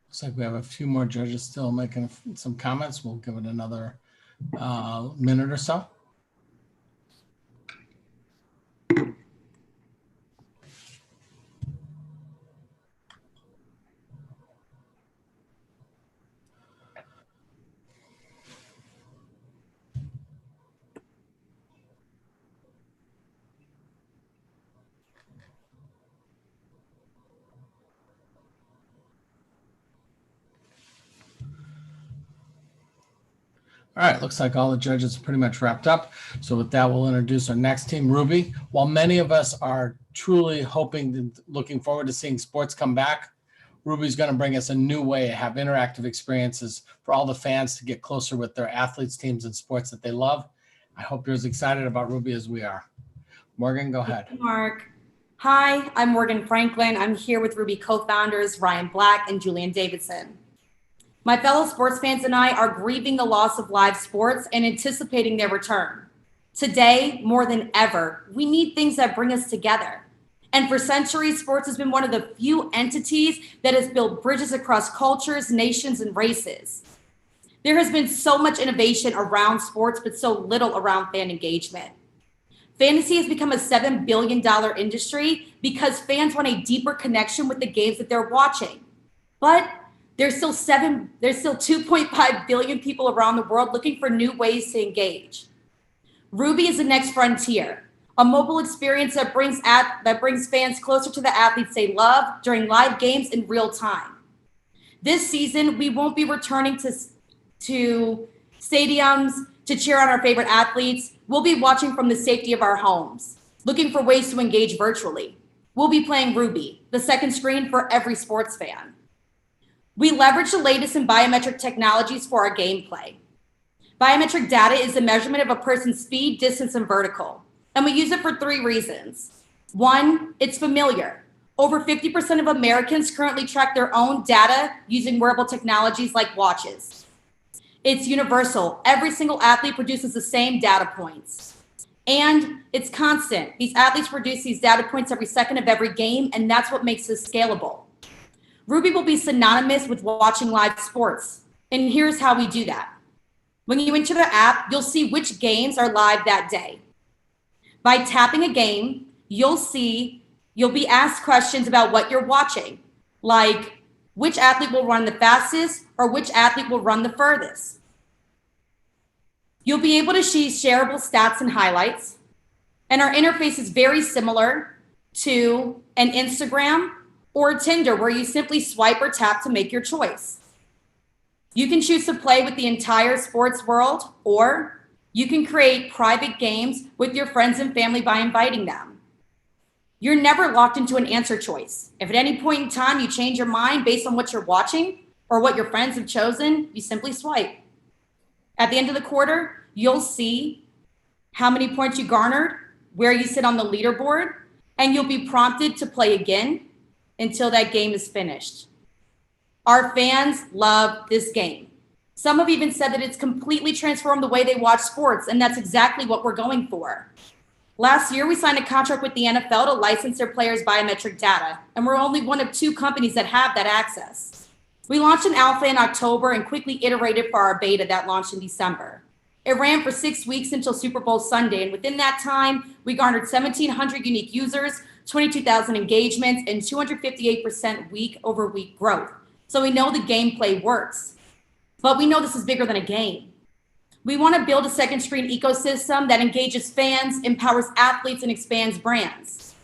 Looks like we have a few more judges still making some comments. We'll give it another minute or so. All right, looks like all the judges are pretty much wrapped up. So with that, we'll introduce our next team, Ruby. While many of us are truly hoping and looking forward to seeing sports come back, Ruby's going to bring us a new way to have interactive experiences for all the fans to get closer with their athletes, teams, and sports that they love. I hope you're as excited about Ruby as we are. Morgan, go ahead. Thank you, Mark. Hi, I'm Morgan Franklin. I'm here with Ruby co-founders Ryan Black and Julian Davidson. My fellow sports fans and I are grieving the loss of live sports and anticipating their return. Today, more than ever, we need things that bring us together. And for centuries, sports has been one of the few entities that has built bridges across cultures, nations, and races. There has been so much innovation around sports, but so little around fan engagement. Fantasy has become a $7 billion industry because fans want a deeper connection with the games that they're watching. But there's still 2.5 billion people around the world looking for new ways to engage. Ruby is the next frontier, a mobile experience that brings fans closer to the athletes they love during live games in real time. This season, we won't be returning to stadiums to cheer on our favorite athletes. We'll be watching from the safety of our homes, looking for ways to engage virtually. We'll be playing Ruby, the second screen for every sports fan. We leverage the latest in biometric technologies for our gameplay. Biometric data is the measurement of a person's speed, distance, and vertical. And we use it for 3 reasons. 1, it's familiar. Over 50% of Americans currently track their own data using wearable technologies like watches. It's universal. Every single athlete produces the same data points. And it's constant. These athletes produce these data points every second of every game, and that's what makes this scalable. Ruby will be synonymous with watching live sports. And here's how we do that. When you enter the app, you'll see which games are live that day. By tapping a game, you'll be asked questions about what you're watching, like which athlete will run the fastest or which athlete will run the furthest. You'll be able to see shareable stats and highlights. And our interface is very similar to an Instagram or Tinder, where you simply swipe or tap to make your choice. You can choose to play with the entire sports world, or you can create private games with your friends and family by inviting them. You're never locked into an answer choice. If at any point in time you change your mind based on what you're watching or what your friends have chosen, you simply swipe. At the end of the quarter, you'll see how many points you garnered, where you sit on the leaderboard, and you'll be prompted to play again until that game is finished. Our fans love this game. Some have even said that it's completely transformed the way they watch sports, and that's exactly what we're going for. Last year, we signed a contract with the NFL to license their players' biometric data, and we're only one of 2 companies that have that access. We launched an alpha in October and quickly iterated for our beta that launched in December. It ran for 6 weeks until Super Bowl Sunday, and within that time, we garnered 1,700 unique users, 22,000 engagements, and 258% week-over-week growth. So we know the gameplay works, but we know this is bigger than a game. We want to build a second screen ecosystem that engages fans, empowers athletes, and expands brands.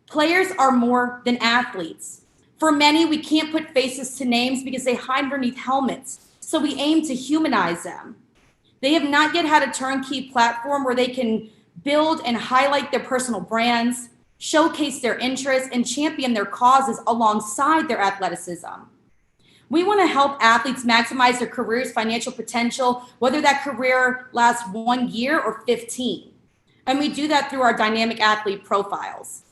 Players are more than athletes. For many, we can't put faces to names because they hide underneath helmets, so we aim to humanize them. They have not yet had a turnkey platform where they can build and highlight their personal brands, showcase their interests, and champion their causes alongside their athleticism. We want to help athletes maximize their career's financial potential, whether that career lasts 1 year or 15. And we do that through our dynamic athlete profiles.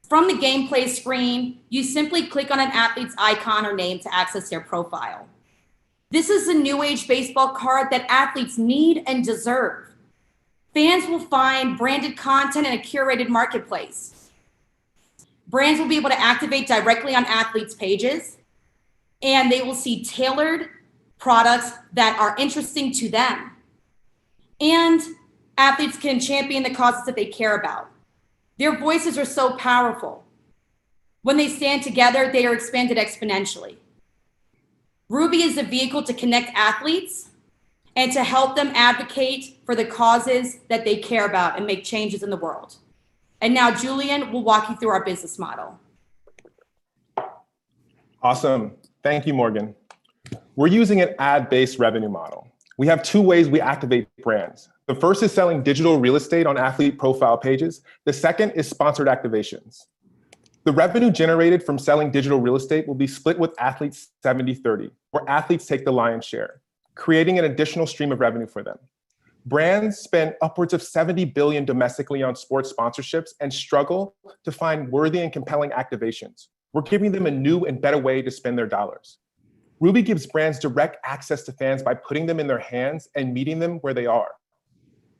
From the gameplay screen, you simply click on an athlete's icon or name to access their profile. This is the new age baseball card that athletes need and deserve. Fans will find branded content in a curated marketplace. Brands will be able to activate directly on athletes' pages, and they will see tailored products that are interesting to them. And athletes can champion the causes that they care about. Their voices are so powerful. When they stand together, they are expanded exponentially. Ruby is the vehicle to connect athletes and to help them advocate for the causes that they care about and make changes in the world. And now Julian will walk you through our business model. Awesome. Thank you, Morgan. We're using an ad-based revenue model. We have 2 ways we activate brands. The first is selling digital real estate on athlete profile pages. The second is sponsored activations. The revenue generated from selling digital real estate will be split with athletes 70-30, where athletes take the lion's share, creating an additional stream of revenue for them. Brands spend upwards of $70 billion domestically on sports sponsorships and struggle to find worthy and compelling activations. We're giving them a new and better way to spend their dollars. Ruby gives brands direct access to fans by putting them in their hands and meeting them where they are.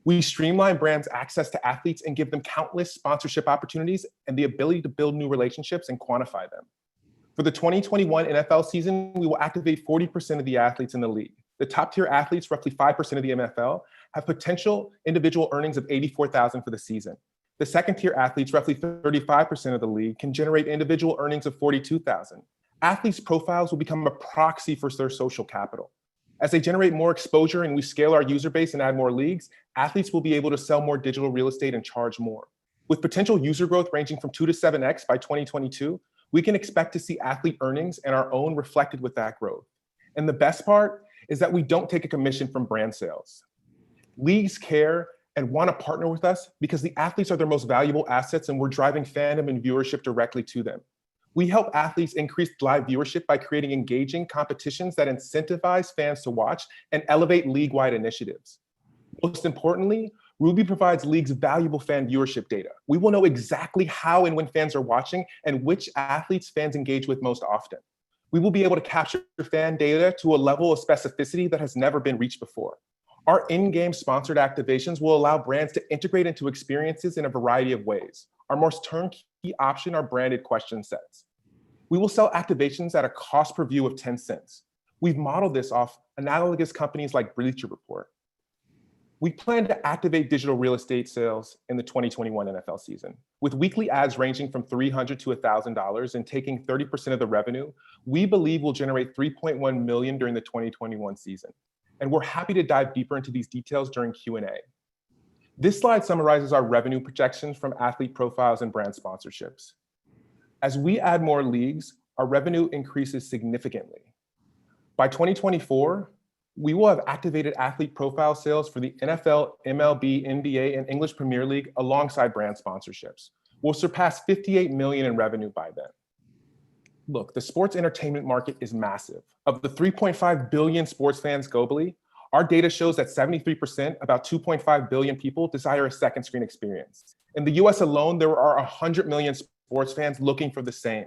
We streamline brands' access to athletes and give them countless sponsorship opportunities and the ability to build new relationships and quantify them. For the 2021 NFL season, we will activate 40% of the athletes in the league. The top tier athletes, roughly 5% of the NFL, have potential individual earnings of $84,000 for the season. The second tier athletes, roughly 35% of the league, can generate individual earnings of $42,000. Athletes' profiles will become a proxy for their social capital. As they generate more exposure and we scale our user base and add more leagues, athletes will be able to sell more digital real estate and charge more. With potential user growth ranging from 2 to 7x by 2022, we can expect to see athlete earnings and our own reflected with that growth. And the best part is that we don't take a commission from brand sales. Leagues care and want to partner with us because the athletes are their most valuable assets and we're driving fandom and viewership directly to them. We help athletes increase live viewership by creating engaging competitions that incentivize fans to watch and elevate league-wide initiatives. Most importantly, Ruby provides leagues valuable fan viewership data. We will know exactly how and when fans are watching and which athletes fans engage with most often. We will be able to capture fan data to a level of specificity that has never been reached before. Our in-game sponsored activations will allow brands to integrate into experiences in a variety of ways. Our most turnkey option are branded question sets. We will sell activations at a cost per view of 10 cents. We've modeled this off analogous companies like Bleacher Report. We plan to activate digital real estate sales in the 2021 NFL season. With weekly ads ranging from $300 to $1,000 and taking 30% of the revenue, we believe we'll generate $3.1 million during the 2021 season. And we're happy to dive deeper into these details during Q&A. This slide summarizes our revenue projections from athlete profiles and brand sponsorships. As we add more leagues, our revenue increases significantly. By 2024, we will have activated athlete profile sales for the NFL, MLB, NBA, and English Premier League alongside brand sponsorships. We'll surpass $58 million in revenue by then. Look, the sports entertainment market is massive. Of the 3.5 billion sports fans globally, our data shows that 73%, about 2.5 billion people, desire a second screen experience. In the US alone, there are 100 million sports fans looking for the same.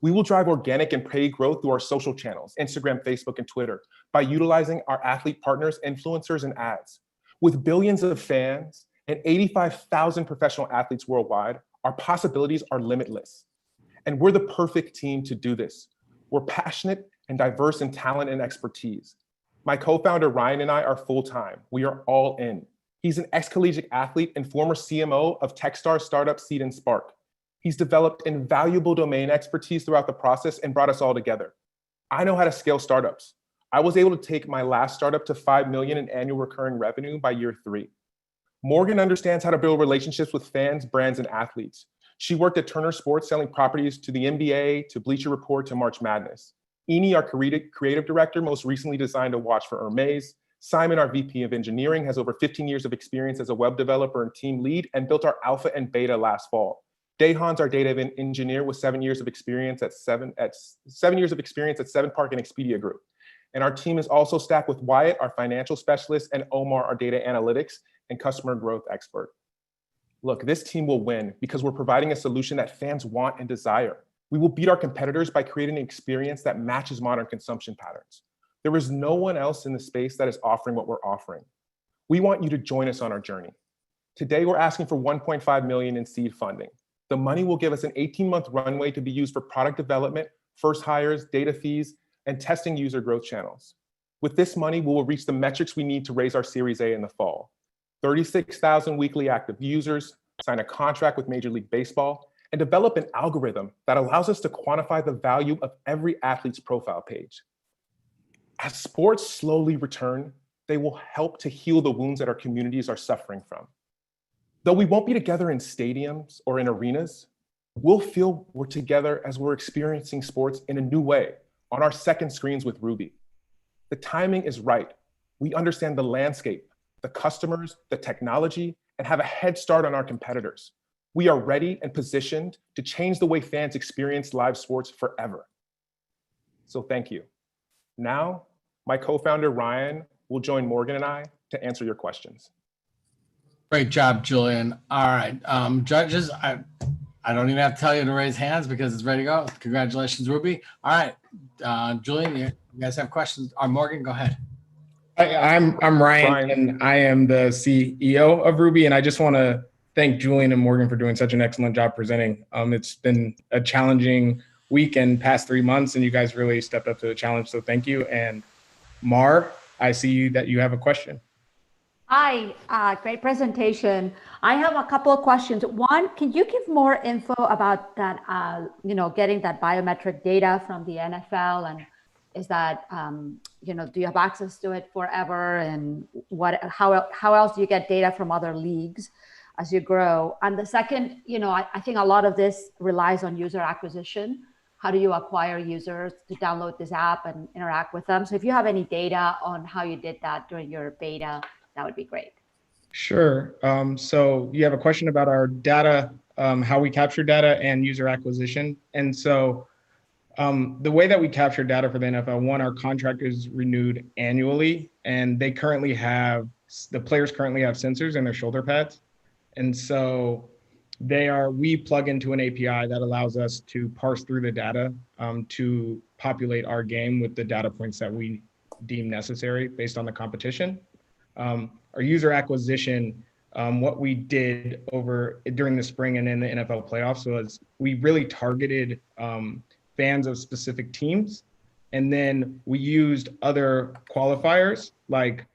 We will drive organic and paid growth through our social channels, Instagram, Facebook, and Twitter, by utilizing our athlete partners, influencers, and ads. With billions of fans and 85,000 professional athletes worldwide, our possibilities are limitless. And we're the perfect team to do this. We're passionate and diverse in talent and expertise. My co-founder Ryan and I are full-time. We are all in. He's an ex-collegiate athlete and former CMO of Techstars startup Seed and Spark. He's developed invaluable domain expertise throughout the process and brought us all together. I know how to scale startups. I was able to take my last startup to 5 million in annual recurring revenue by year 3. Morgan understands how to build relationships with fans, brands, and athletes. She worked at Turner Sports selling properties to the NBA, to Bleacher Report, to March Madness. Eni, our creative director, most recently designed a watch for Hermes. Simon, our VP of engineering, has over 15 years of experience as a web developer and team lead and built our alpha and beta last fall. Dehan's our data engineer with 7 years of experience at 7 Park and Expedia Group. And our team is also stacked with Wyatt, our financial specialist, and Omar, our data analytics and customer growth expert. Look, this team will win because we're providing a solution that fans want and desire. We will beat our competitors by creating an experience that matches modern consumption patterns. There is no one else in the space that is offering what we're offering. We want you to join us on our journey. Today, we're asking for $1.5 million in seed funding. The money will give us an 18-month runway to be used for product development, first hires, data fees, and testing user growth channels. With this money, we will reach the metrics we need to raise our Series A in the fall. 36,000 weekly active users, sign a contract with Major League Baseball, and develop an algorithm that allows us to quantify the value of every athlete's profile page. As sports slowly return, they will help to heal the wounds that our communities are suffering from. Though we won't be together in stadiums or in arenas, we'll feel we're together as we're experiencing sports in a new way on our second screens with Ruby. The timing is right. We understand the landscape, the customers, the technology, and have a head start on our competitors. We are ready and positioned to change the way fans experience live sports forever. So thank you. Now, my co-founder Ryan will join Morgan and I to answer your questions. Great job, Julian. All right, judges, I don't even have to tell you to raise hands because it's ready to go. Congratulations, Ruby. All right, Julian, you guys have questions? Morgan, go ahead. I'm Ryan, and I am the CEO of Ruby. And I just want to thank Julian and Morgan for doing such an excellent job presenting. It's been a challenging week and past 3 months, and you guys really stepped up to the challenge. So thank you. And Mar, I see that you have a question. Hi, great presentation. I have a couple of questions. One, can you give more info about that, getting that biometric data from the NFL, and is that, do you have access to it forever, and how else do you get data from other leagues as you grow? And the second, I think a lot of this relies on user acquisition. How do you acquire users to download this app and interact with them? So if you have any data on how you did that during your beta, that would be great. Sure. So you have a question about our data, how we capture data and user acquisition. And so the way that we capture data for the NFL, one, our contract is renewed annually, and the players currently have sensors in their shoulder pads. And so we plug into an API that allows us to parse through the data to populate our game with the data points that we deem necessary based on the competition. Our user acquisition, what we did during the spring and in the NFL playoffs was we really targeted fans of specific teams, and then we used other qualifiers like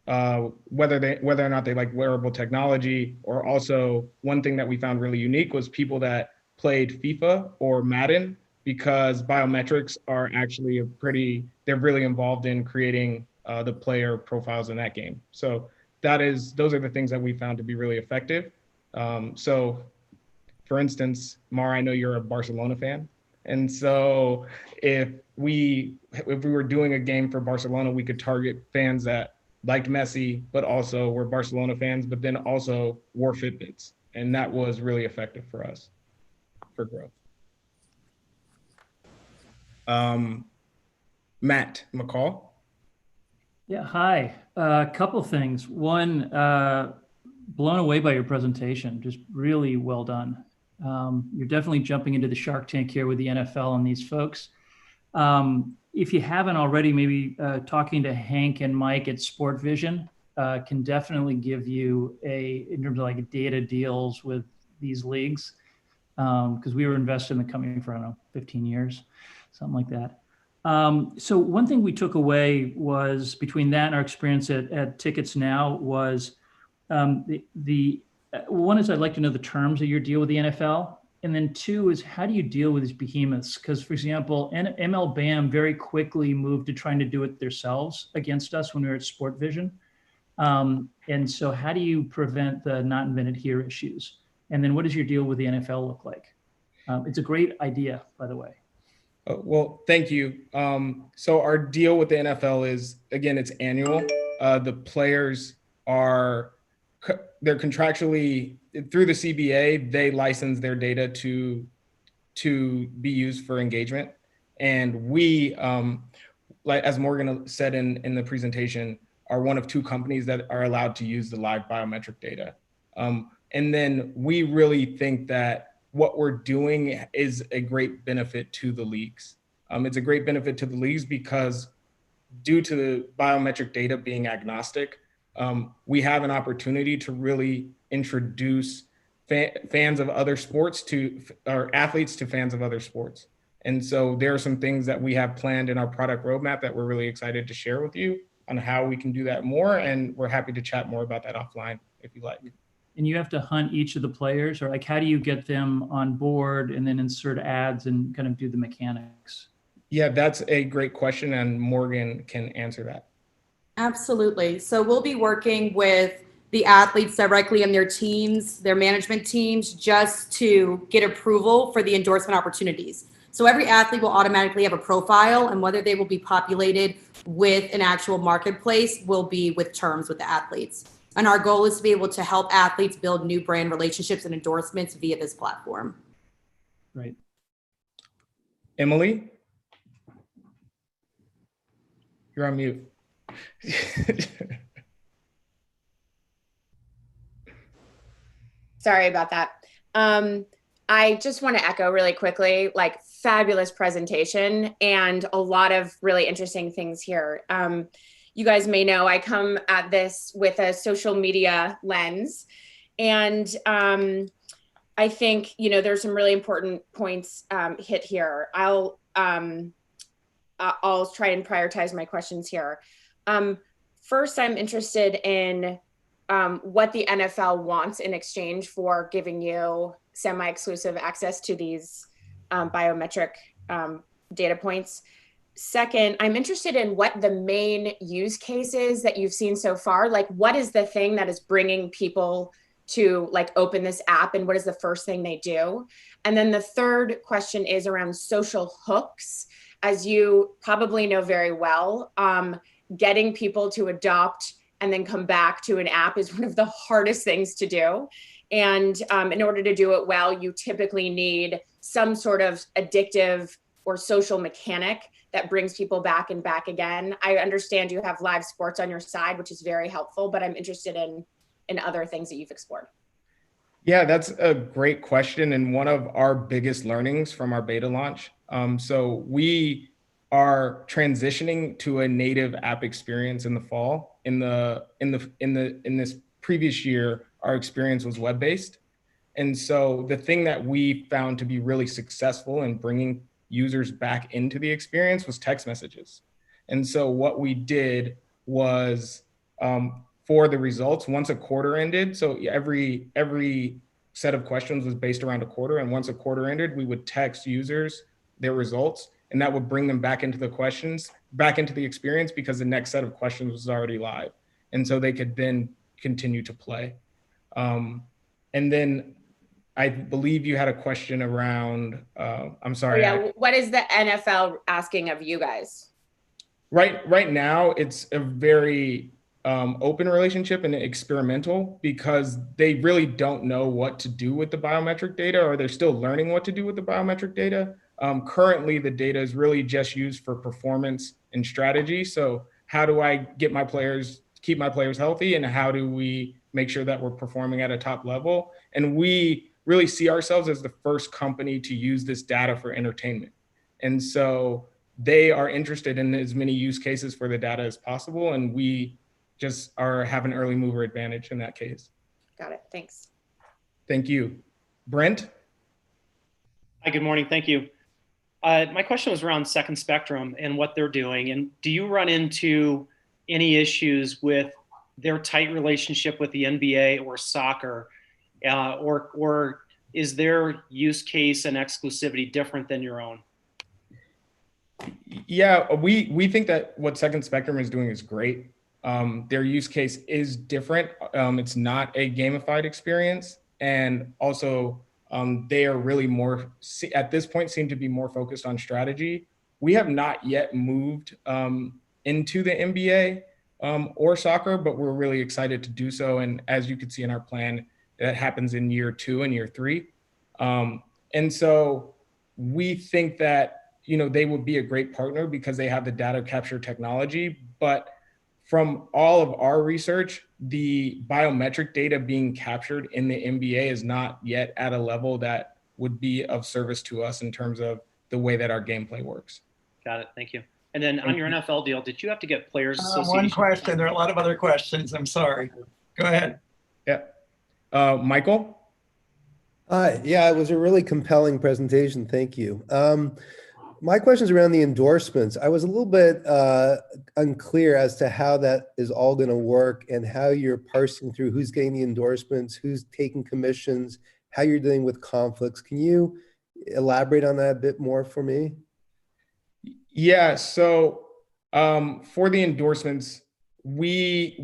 whether or not they like wearable technology, or also one thing that we found really unique was people that played FIFA or Madden, because biometrics are actually they're really involved in creating the player profiles in that game. So those are the things that we found to be really effective. So for instance, Mar, I know you're a Barcelona fan. And so if we were doing a game for Barcelona, we could target fans that liked Messi, but also were Barcelona fans, but then also wore Fitbits. And that was really effective for us for growth. Matt McCall. Yeah, hi. A couple things. One, blown away by your presentation, just really well done. You're definitely jumping into the Shark Tank here with the NFL and these folks. If you haven't already, maybe talking to Hank and Mike at Sport Vision can definitely give you in terms of like data deals with these leagues, because we were invested in the company for, I don't know, 15 years, something like that. So one thing we took away was, between that and our experience at Tickets Now, was one is I'd like to know the terms of your deal with the NFL. And then two is, how do you deal with these behemoths? Because, for example, ML BAM very quickly moved to trying to do it themselves against us when we were at Sport Vision. And so how do you prevent the not invented here issues? And then what does your deal with the NFL look like? It's a great idea, by the way. Well, thank you. So our deal with the NFL is, again, it's annual. The players they're contractually, through the CBA, they license their data to be used for engagement. And we, like as Morgan said in the presentation, are one of two companies that are allowed to use the live biometric data. And then we really think that what we're doing is a great benefit to the leagues. It's a great benefit to the leagues because, due to the biometric data being agnostic, we have an opportunity to really introduce fans of other sports or athletes to fans of other sports. And so there are some things that we have planned in our product roadmap that we're really excited to share with you on how we can do that more. And we're happy to chat more about that offline if you like. And you have to hunt each of the players, or like, how do you get them on board and then insert ads and kind of do the mechanics? Yeah, that's a great question, and Morgan can answer that. Absolutely. So we'll be working with the athletes directly and their teams, their management teams, just to get approval for the endorsement opportunities. So every athlete will automatically have a profile, and whether they will be populated with an actual marketplace will be with terms with the athletes. And our goal is to be able to help athletes build new brand relationships and endorsements via this platform. Right. Emily? You're on mute. Sorry about that. I just want to echo really quickly, like, fabulous presentation and a lot of really interesting things here. you guys may know, I come at this with a social media lens. And I think, there's some really important points hit here. I'll try and prioritize my questions here. First, I'm interested in what the NFL wants in exchange for giving you semi-exclusive access to these biometric data points. Second, I'm interested in what the main use cases that you've seen so far. Like, what is the thing that is bringing people to open this app, and what is the first thing they do? And then the third question is around social hooks. As you probably know very well, getting people to adopt and then come back to an app is one of the hardest things to do. And in order to do it well, you typically need some sort of addictive or social mechanic that brings people back and back again. I understand you have live sports on your side, which is very helpful, but I'm interested in other things that you've explored. Yeah, that's a great question, and one of our biggest learnings from our beta launch. So we are transitioning to a native app experience in the fall. In this previous year, our experience was web-based. And so the thing that we found to be really successful in bringing users back into the experience was text messages. And so what we did was for the results, once a quarter ended, so every set of questions was based around a quarter, and once a quarter ended, we would text users their results, and that would bring them back into the experience, because the next set of questions was already live. And so they could then continue to play. And then I believe you had a question around, I'm sorry. What is the NFL asking of you guys? Right now, it's a very open relationship and experimental, because they really don't know what to do with the biometric data, or they're still learning what to do with the biometric data. Currently, the data is really just used for performance and strategy. So how do I keep my players healthy, and how do we make sure that we're performing at a top level? And we really see ourselves as the first company to use this data for entertainment. And so they are interested in as many use cases for the data as possible, and we just have an early mover advantage in that case. Got it. Thanks. Thank you. Brent? Hi, good morning. Thank you. My question was around Second Spectrum and what they're doing. And do you run into any issues with their tight relationship with the NBA or soccer? Or is their use case and exclusivity different than your own? Yeah, we think that what Second Spectrum is doing is great. Their use case is different. It's not a gamified experience. And also, they are really more, at this point, seem to be more focused on strategy. We have not yet moved into the NBA or soccer, but we're really excited to do so. And as you can see in our plan, that happens in year 2 and year 3. And so we think that, they would be a great partner because they have the data capture technology. But from all of our research, the biometric data being captured in the NBA is not yet at a level that would be of service to us in terms of the way that our gameplay works. Got it. Thank you. And then on your NFL deal, did you have to get players association? One question. There are a lot of other questions. I'm sorry. Go ahead. Yeah. Michael? Hi. Yeah, it was a really compelling presentation. Thank you. My question is around the endorsements. I was a little bit unclear as to how that is all going to work and how you're parsing through who's getting the endorsements, who's taking commissions, how you're dealing with conflicts. Can you elaborate on that a bit more for me? Yeah, so for the endorsements, we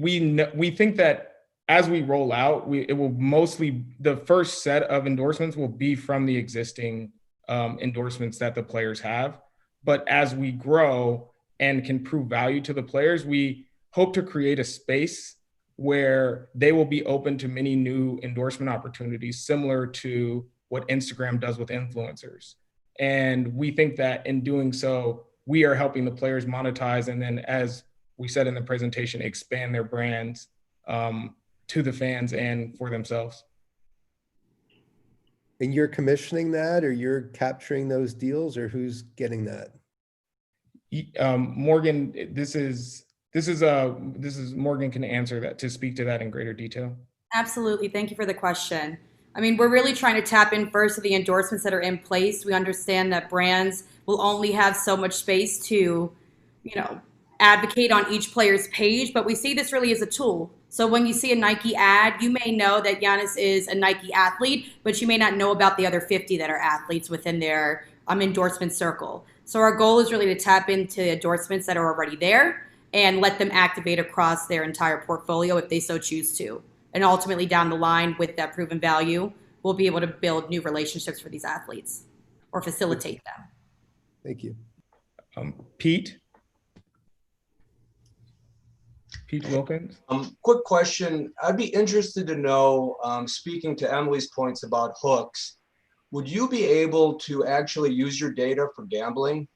think that as we roll out, it will mostly, the first set of endorsements will be from the existing endorsements that the players have. But as we grow and can prove value to the players, we hope to create a space where they will be open to many new endorsement opportunities, similar to what Instagram does with influencers. And we think that in doing so, we are helping the players monetize, and then, as we said in the presentation, expand their brands to the fans and for themselves. And you're commissioning that, or you're capturing those deals, or who's getting that? Morgan, this is this is Morgan can answer that, to speak to that in greater detail. Absolutely. Thank you for the question. I mean, we're really trying to tap in first to the endorsements that are in place. We understand that brands will only have so much space to, advocate on each player's page, but we see this really as a tool. So when you see a Nike ad, you may know that Giannis is a Nike athlete, but you may not know about the other 50 that are athletes within their endorsement circle. So our goal is really to tap into endorsements that are already there and let them activate across their entire portfolio if they so choose to. And ultimately down the line with that proven value, we'll be able to build new relationships for these athletes or facilitate them. Thank you. Pete Wilkins. Quick question. I'd be interested to know, speaking to Emily's points about hooks, would you be able to actually use your data for gambling?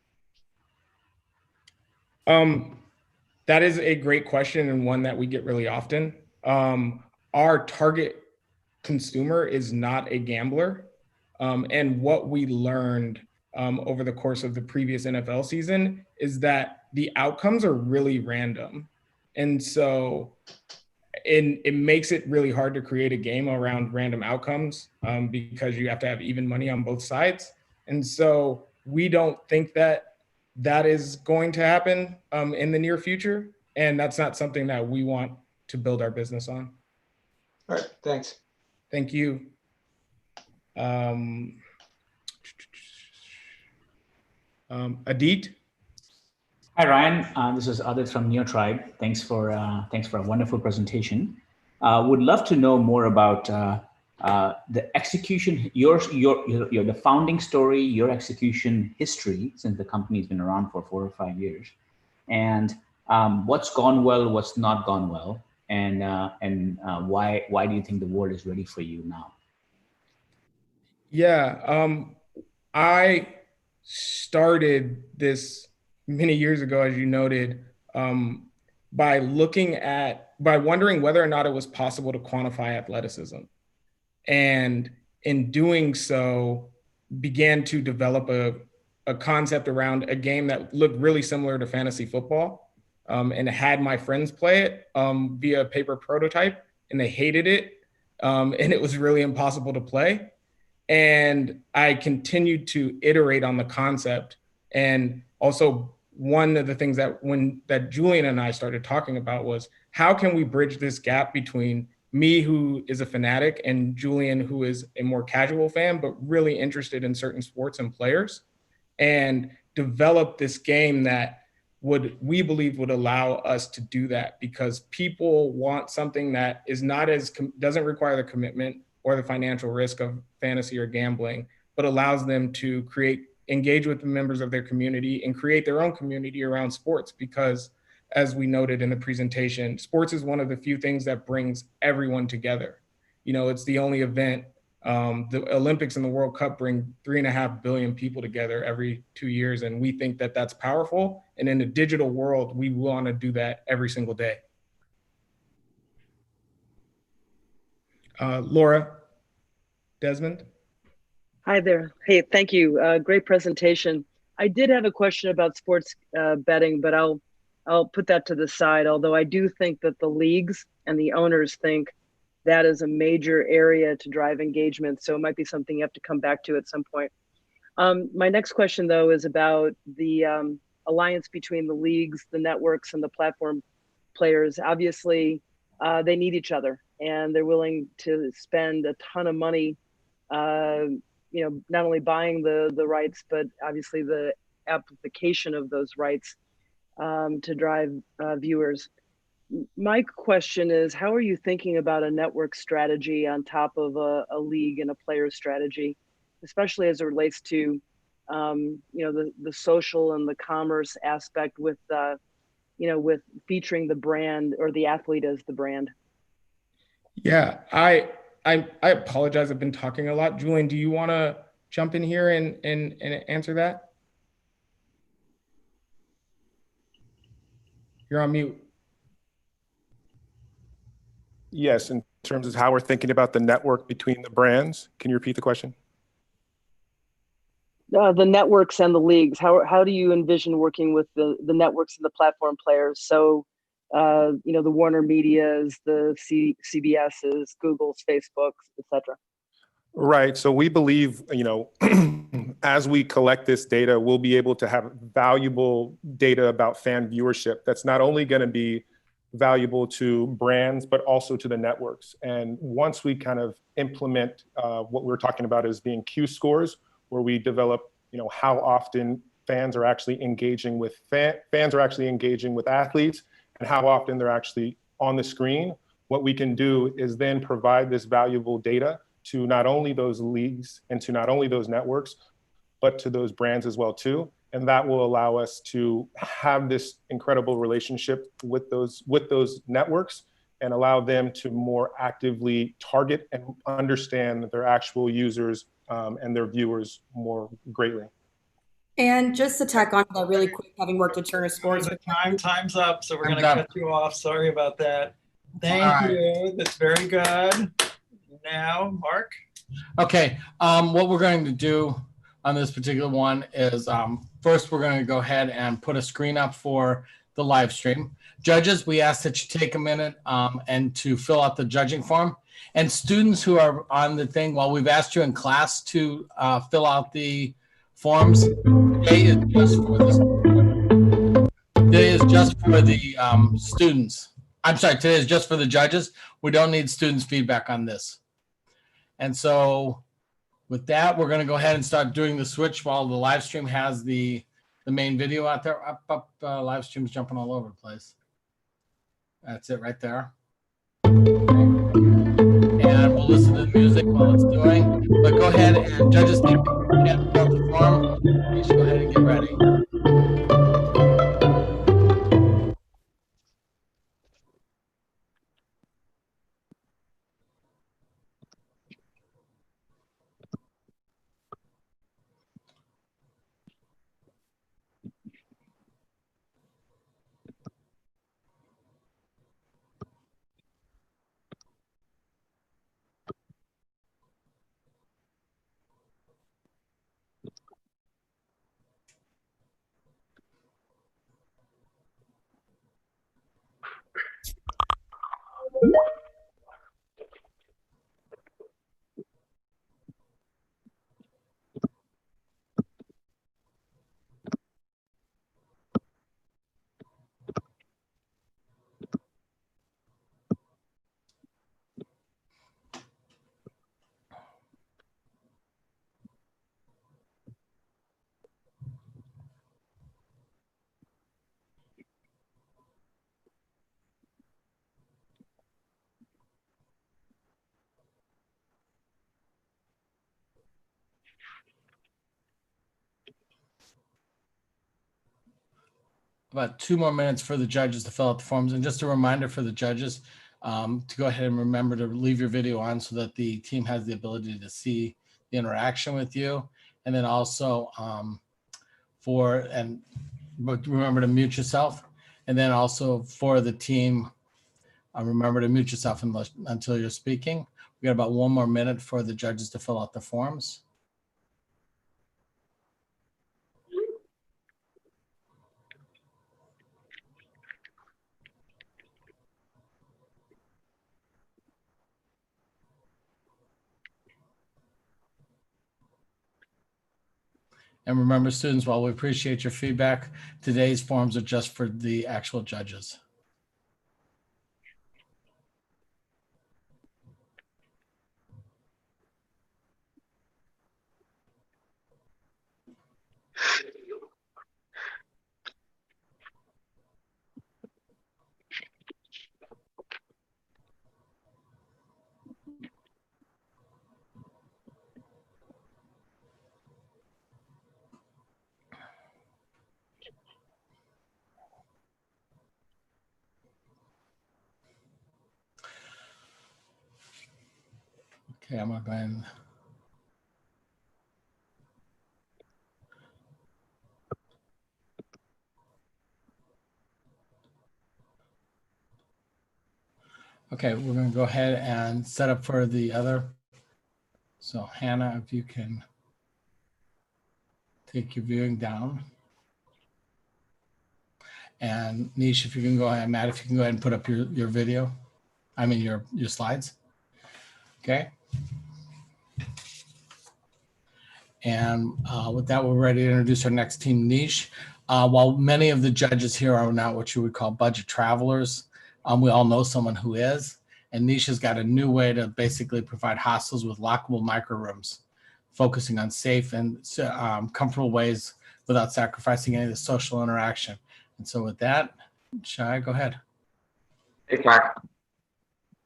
That is a great question, and one that we get really often. Our target consumer is not a gambler. And what we learned over the course of the previous NFL season is that the outcomes are really random. And so it makes it really hard to create a game around random outcomes because you have to have even money on both sides. And so we don't think that that is going to happen in the near future. And that's not something that we want to build our business on. All right, thanks. Thank you. Adit. Hi, Ryan. This is Adit from NeoTribe. Thanks for a wonderful presentation. Would love to know more about the execution, the founding story, your execution history since the company's been around for 4 or 5 years, and what's gone well, what's not gone well, and why do you think the world is ready for you now? Yeah, I started this many years ago, as you noted, by wondering whether or not it was possible to quantify athleticism. And in doing so, began to develop a concept around a game that looked really similar to fantasy football, and had my friends play it via paper prototype, and they hated it, and it was really impossible to play. And I continued to iterate on the concept. And also one of the things that Julian and I started talking about was, how can we bridge this gap between me, who is a fanatic, and Julian, who is a more casual fan, but really interested in certain sports and players, and develop this game that we believe would allow us to do that, because people want something that is doesn't require the commitment or the financial risk of fantasy or gambling, but allows them to engage with the members of their community and create their own community around sports. Because as we noted in the presentation, sports is one of the few things that brings everyone together. It's the only event. The Olympics and the World Cup bring 3.5 billion people together every 2 years. And we think that that's powerful. And in a digital world, we want to do that every single day. Laura Desmond. Hi there. Hey, thank you. Great presentation. I did have a question about sports betting, but I'll put that to the side. Although I do think that the leagues and the owners think that is a major area to drive engagement. So it might be something you have to come back to at some point. My next question, though, is about the alliance between the leagues, the networks, and the platform players. Obviously, they need each other, and they're willing to spend a ton of money, not only buying the rights, but obviously the amplification of those rights to drive viewers. My question is, how are you thinking about a network strategy on top of a league and a player strategy, especially as it relates to the social and the commerce aspect with with featuring the brand or the athlete as the brand? Yeah, I apologize. I've been talking a lot. Julian, do you want to jump in here and answer that? You're on mute. Yes, in terms of how we're thinking about the network between the brands. Can you repeat the question? The networks and the leagues. How do you envision working with the networks and the platform players? So the Warner Medias, the CBSs, Google's, Facebooks, etc. Right. So we believe, as we collect this data, we'll be able to have valuable data about fan viewership that's not only going to be valuable to brands, but also to the networks. And once we kind of implement what we're talking about as being Q scores, where we develop, how often fans are actually engaging with athletes and how often they're actually on the screen, what we can do is then provide this valuable data to not only those leagues and to not only those networks, but to those brands as well too. And that will allow us to have this incredible relationship with those networks and allow them to more actively target and understand their actual users and their viewers more greatly. And just to tack on to that really quick, having worked at Turner Sports. Time's up, so we're going to cut you off. Sorry about that. Thank you. That's very good. Now, Mark. Okay, what we're going to do on this particular one is first we're going to go ahead and put a screen up for the live stream. Judges, we ask that you take a minute and to fill out the judging form. And students who are on the thing, while we've asked you in class to fill out the forms, today is just for the students. I'm sorry, today is just for the judges. We don't need students' feedback on this. And so with that, we're going to go ahead and start doing the switch while the live stream has the main video out there. Live stream's jumping all over the place. That's it right there. Okay. And we'll listen to the music while it's doing. But go ahead and judges, take the form. Please go ahead and get ready. About 2 more minutes for the judges to fill out the forms. And just a reminder for the judges to go ahead and remember to leave your video on so that the team has the ability to see the interaction with you. And then also remember to mute yourself. And then also for the team, remember to mute yourself until you're speaking. We got about 1 more minute for the judges to fill out the forms. And remember, students, while we appreciate your feedback, today's forms are just for the actual judges. Okay, I'm going to go ahead and okay, we're going to go ahead and set up for the other. So Hannah, if you can take your viewing down. And Nish, if you can go ahead, Matt, if you can go ahead and put up your video, I mean your slides. Okay. And with that, we're ready to introduce our next team, Niche. While many of the judges here are not what you would call budget travelers, we all know someone who is. And Niche has got a new way to basically provide hostels with lockable micro rooms, focusing on safe and comfortable ways without sacrificing any of the social interaction. And so with that, Shai, go ahead. Thanks, Mark.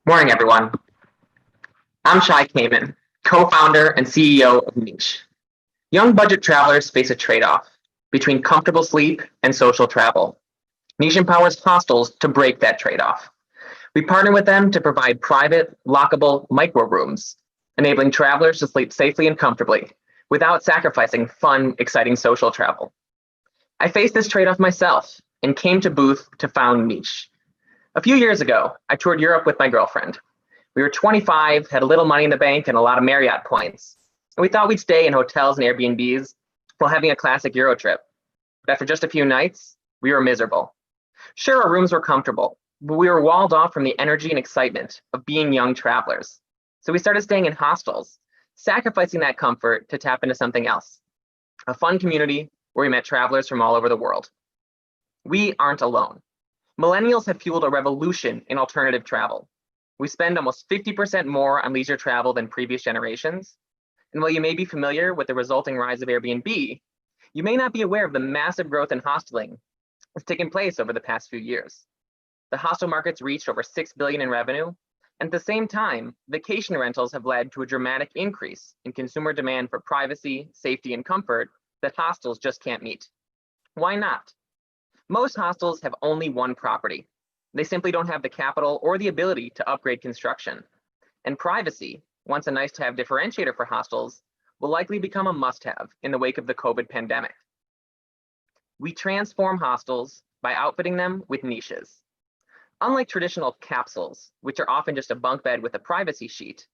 Morning, everyone. I'm Shai Kamen, co-founder and CEO of Niche. Young budget travelers face a trade-off between comfortable sleep and social travel. Niche empowers hostels to break that trade-off. We partner with them to provide private, lockable micro rooms, enabling travelers to sleep safely and comfortably without sacrificing fun, exciting social travel. I faced this trade-off myself and came to Booth to found Niche. A few years ago, I toured Europe with my girlfriend. We were 25, had a little money in the bank and a lot of Marriott points. And we thought we'd stay in hotels and Airbnbs while having a classic Euro trip. But after just a few nights, we were miserable. Sure, our rooms were comfortable, but we were walled off from the energy and excitement of being young travelers. So we started staying in hostels, sacrificing that comfort to tap into something else, a fun community where we met travelers from all over the world. We aren't alone. Millennials have fueled a revolution in alternative travel. We spend almost 50% more on leisure travel than previous generations. And while you may be familiar with the resulting rise of Airbnb, you may not be aware of the massive growth in hosteling that's taken place over the past few years. The hostel market's reached over $6 billion in revenue, and at the same time, vacation rentals have led to a dramatic increase in consumer demand for privacy, safety, and comfort that hostels just can't meet. Why not? Most hostels have only one property. They simply don't have the capital or the ability to upgrade construction. And privacy, once a nice-to-have differentiator for hostels, will likely become a must-have in the wake of the COVID pandemic. We transform hostels by outfitting them with niches. Unlike traditional capsules, which are often just a bunk bed with a privacy sheet,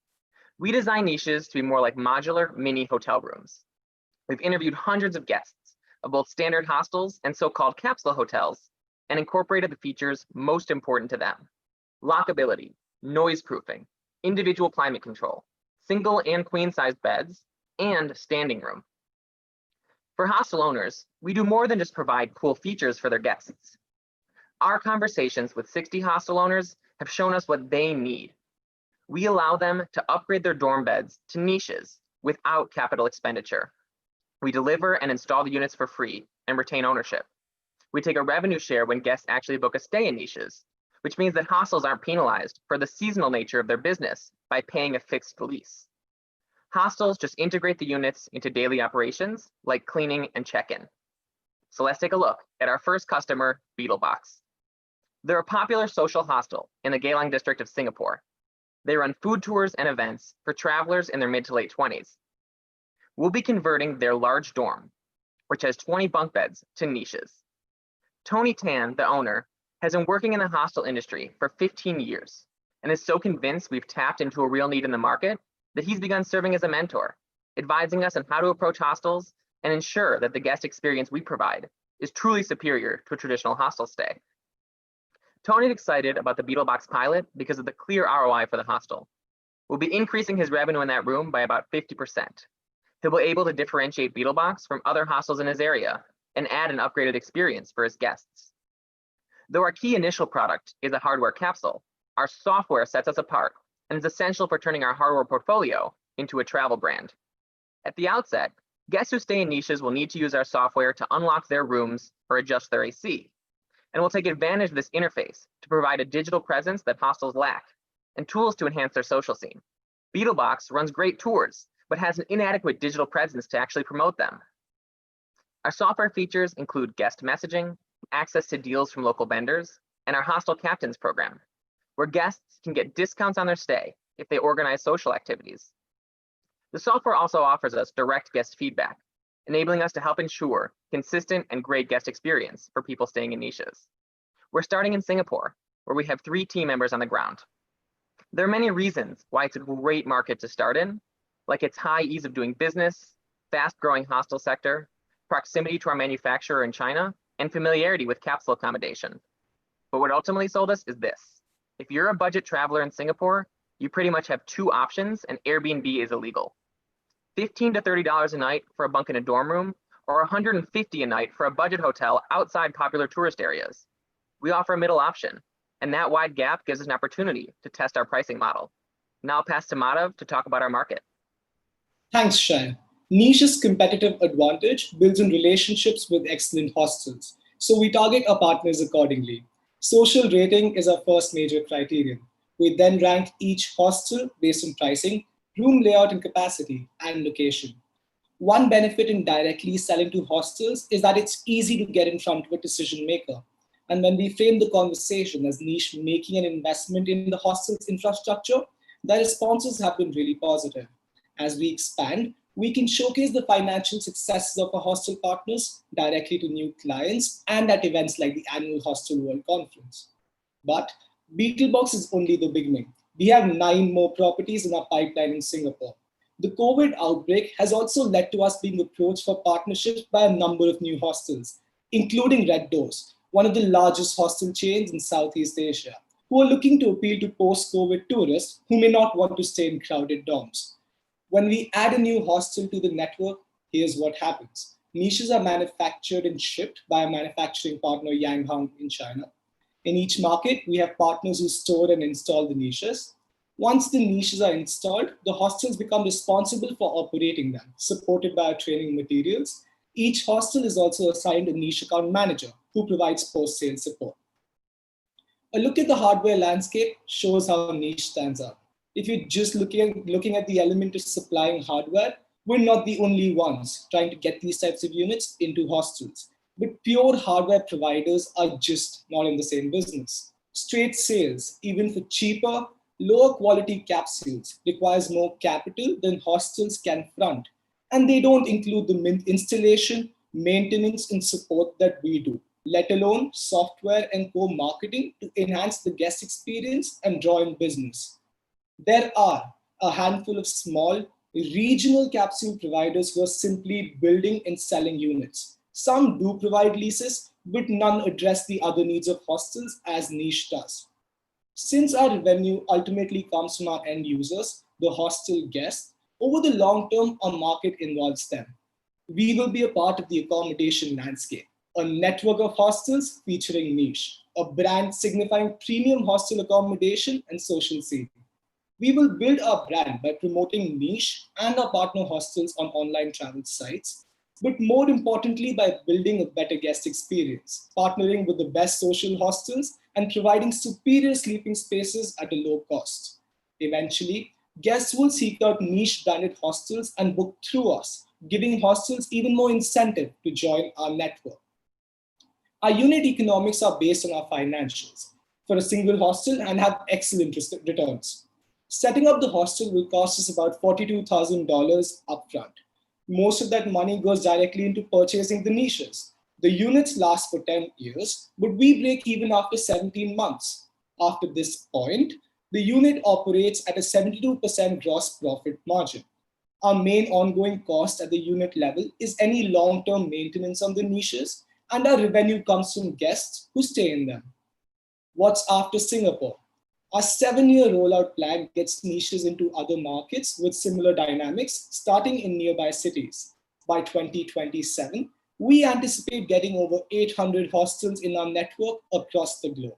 we design niches to be more like modular mini hotel rooms. We've interviewed hundreds of guests of both standard hostels and so-called capsule hotels and incorporated the features most important to them: lockability, noise proofing, individual climate control, single and queen-sized beds, and standing room. For hostel owners, we do more than just provide cool features for their guests. Our conversations with 60 hostel owners have shown us what they need. We allow them to upgrade their dorm beds to niches without capital expenditure. We deliver and install the units for free and retain ownership. We take a revenue share when guests actually book a stay in niches, which means that hostels aren't penalized for the seasonal nature of their business by paying a fixed lease. Hostels just integrate the units into daily operations like cleaning and check-in. So let's take a look at our first customer, Beetlebox. They're a popular social hostel in the Geylang district of Singapore. They run food tours and events for travelers in their mid to late 20s. We'll be converting their large dorm, which has 20 bunk beds, to niches. Tony Tan, the owner, has been working in the hostel industry for 15 years and is so convinced we've tapped into a real need in the market that he's begun serving as a mentor, advising us on how to approach hostels and ensure that the guest experience we provide is truly superior to a traditional hostel stay. Tony's excited about the Beetlebox pilot because of the clear ROI for the hostel. We'll be increasing his revenue in that room by about 50%. He'll be able to differentiate Beetlebox from other hostels in his area and add an upgraded experience for his guests. Though our key initial product is a hardware capsule, our software sets us apart and is essential for turning our hardware portfolio into a travel brand. At the outset, guests who stay in niches will need to use our software to unlock their rooms or adjust their AC. And we'll take advantage of this interface to provide a digital presence that hostels lack and tools to enhance their social scene. Beetlebox runs great tours, but has an inadequate digital presence to actually promote them. Our software features include guest messaging, access to deals from local vendors, and our Hostel Captains program, where guests can get discounts on their stay if they organize social activities. The software also offers us direct guest feedback, enabling us to help ensure consistent and great guest experience for people staying in niches. We're starting in Singapore, where we have 3 team members on the ground. There are many reasons why it's a great market to start in, like its high ease of doing business, fast-growing hostel sector, proximity to our manufacturer in China, and familiarity with capsule accommodation. But what ultimately sold us is this. If you're a budget traveler in Singapore, you pretty much have two options and Airbnb is illegal. $15 to $30 a night for a bunk in a dorm room, or $150 a night for a budget hotel outside popular tourist areas. We offer a middle option, and that wide gap gives us an opportunity to test our pricing model. Now I'll pass to Madhav to talk about our market. Thanks, Shai. Niche's competitive advantage builds on relationships with excellent hostels, so we target our partners accordingly. Social rating is our first major criterion. We then rank each hostel based on pricing, room layout and capacity, and location. One benefit in directly selling to hostels is that it's easy to get in front of a decision maker. And when we frame the conversation as Niche making an investment in the hostel's infrastructure, the responses have been really positive. As we expand, we can showcase the financial successes of our hostel partners directly to new clients and at events like the annual Hostel World Conference. But Beetlebox is only the beginning. We have 9 more properties in our pipeline in Singapore. The COVID outbreak has also led to us being approached for partnerships by a number of new hostels, including Red Doors, one of the largest hostel chains in Southeast Asia, who are looking to appeal to post-COVID tourists who may not want to stay in crowded dorms. When we add a new hostel to the network, here's what happens. Niches are manufactured and shipped by a manufacturing partner, Yanghang, in China. In each market, we have partners who store and install the niches. Once the niches are installed, the hostels become responsible for operating them, supported by our training materials. Each hostel is also assigned a niche account manager who provides post-sale support. A look at the hardware landscape shows how Niche stands out. If you're just looking at the element of supplying hardware, we're not the only ones trying to get these types of units into hostels. But pure hardware providers are just not in the same business. Straight sales, even for cheaper, lower quality capsules, requires more capital than hostels can front. And they don't include the installation, maintenance, and support that we do, let alone software and co-marketing to enhance the guest experience and draw in business. There are a handful of small, regional capsule providers who are simply building and selling units. Some do provide leases, but none address the other needs of hostels as Niche does. Since our revenue ultimately comes from our end users, the hostel guests, over the long term, our market involves them. We will be a part of the accommodation landscape, a network of hostels featuring Niche, a brand signifying premium hostel accommodation and social scene. We will build our brand by promoting Niche and our partner hostels on online travel sites, but more importantly by building a better guest experience, partnering with the best social hostels and providing superior sleeping spaces at a low cost. Eventually, guests will seek out Niche branded hostels and book through us, giving hostels even more incentive to join our network. Our unit economics are based on our financials for a single hostel and have excellent returns. Setting up the hostel will cost us about $42,000 upfront. Most of that money goes directly into purchasing the niches. The units last for 10 years, but we break even after 17 months. After this point, the unit operates at a 72% gross profit margin. Our main ongoing cost at the unit level is any long-term maintenance on the niches, and our revenue comes from guests who stay in them. What's after Singapore? Our 7-year rollout plan gets niches into other markets with similar dynamics, starting in nearby cities. By 2027, we anticipate getting over 800 hostels in our network across the globe.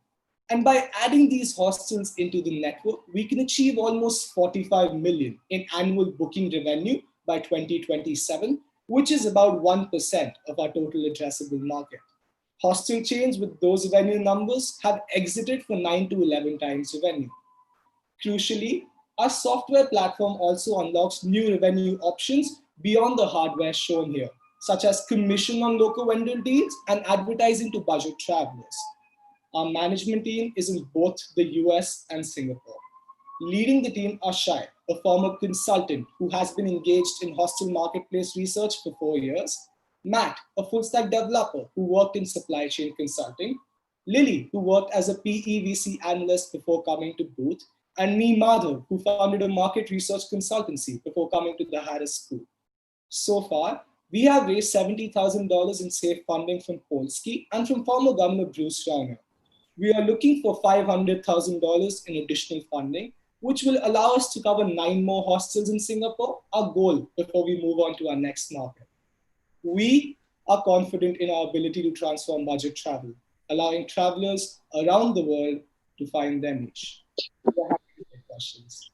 And by adding these hostels into the network, we can achieve almost 45 million in annual booking revenue by 2027, which is about 1% of our total addressable market. Hostel chains with those revenue numbers have exited for 9 to 11 times revenue. Crucially, our software platform also unlocks new revenue options beyond the hardware shown here, such as commission on local vendor deals and advertising to budget travelers. Our management team is in both the US and Singapore. Leading the team are Shai, a former consultant who has been engaged in hostel marketplace research for 4 years, Matt, a full-stack developer who worked in supply chain consulting, Lily, who worked as a PEVC analyst before coming to Booth, and me, Madhav, who founded a market research consultancy before coming to the Harris School. So far, We have raised $70,000 in SAFE funding from Polsky and from former Governor Bruce Rauner. We are looking for $500,000 in additional funding, which will allow us to cover 9 more hostels in Singapore, our goal before we move on to our next market. We are confident in our ability to transform budget travel, allowing travelers around the world to find their niche. We're happy to take questions.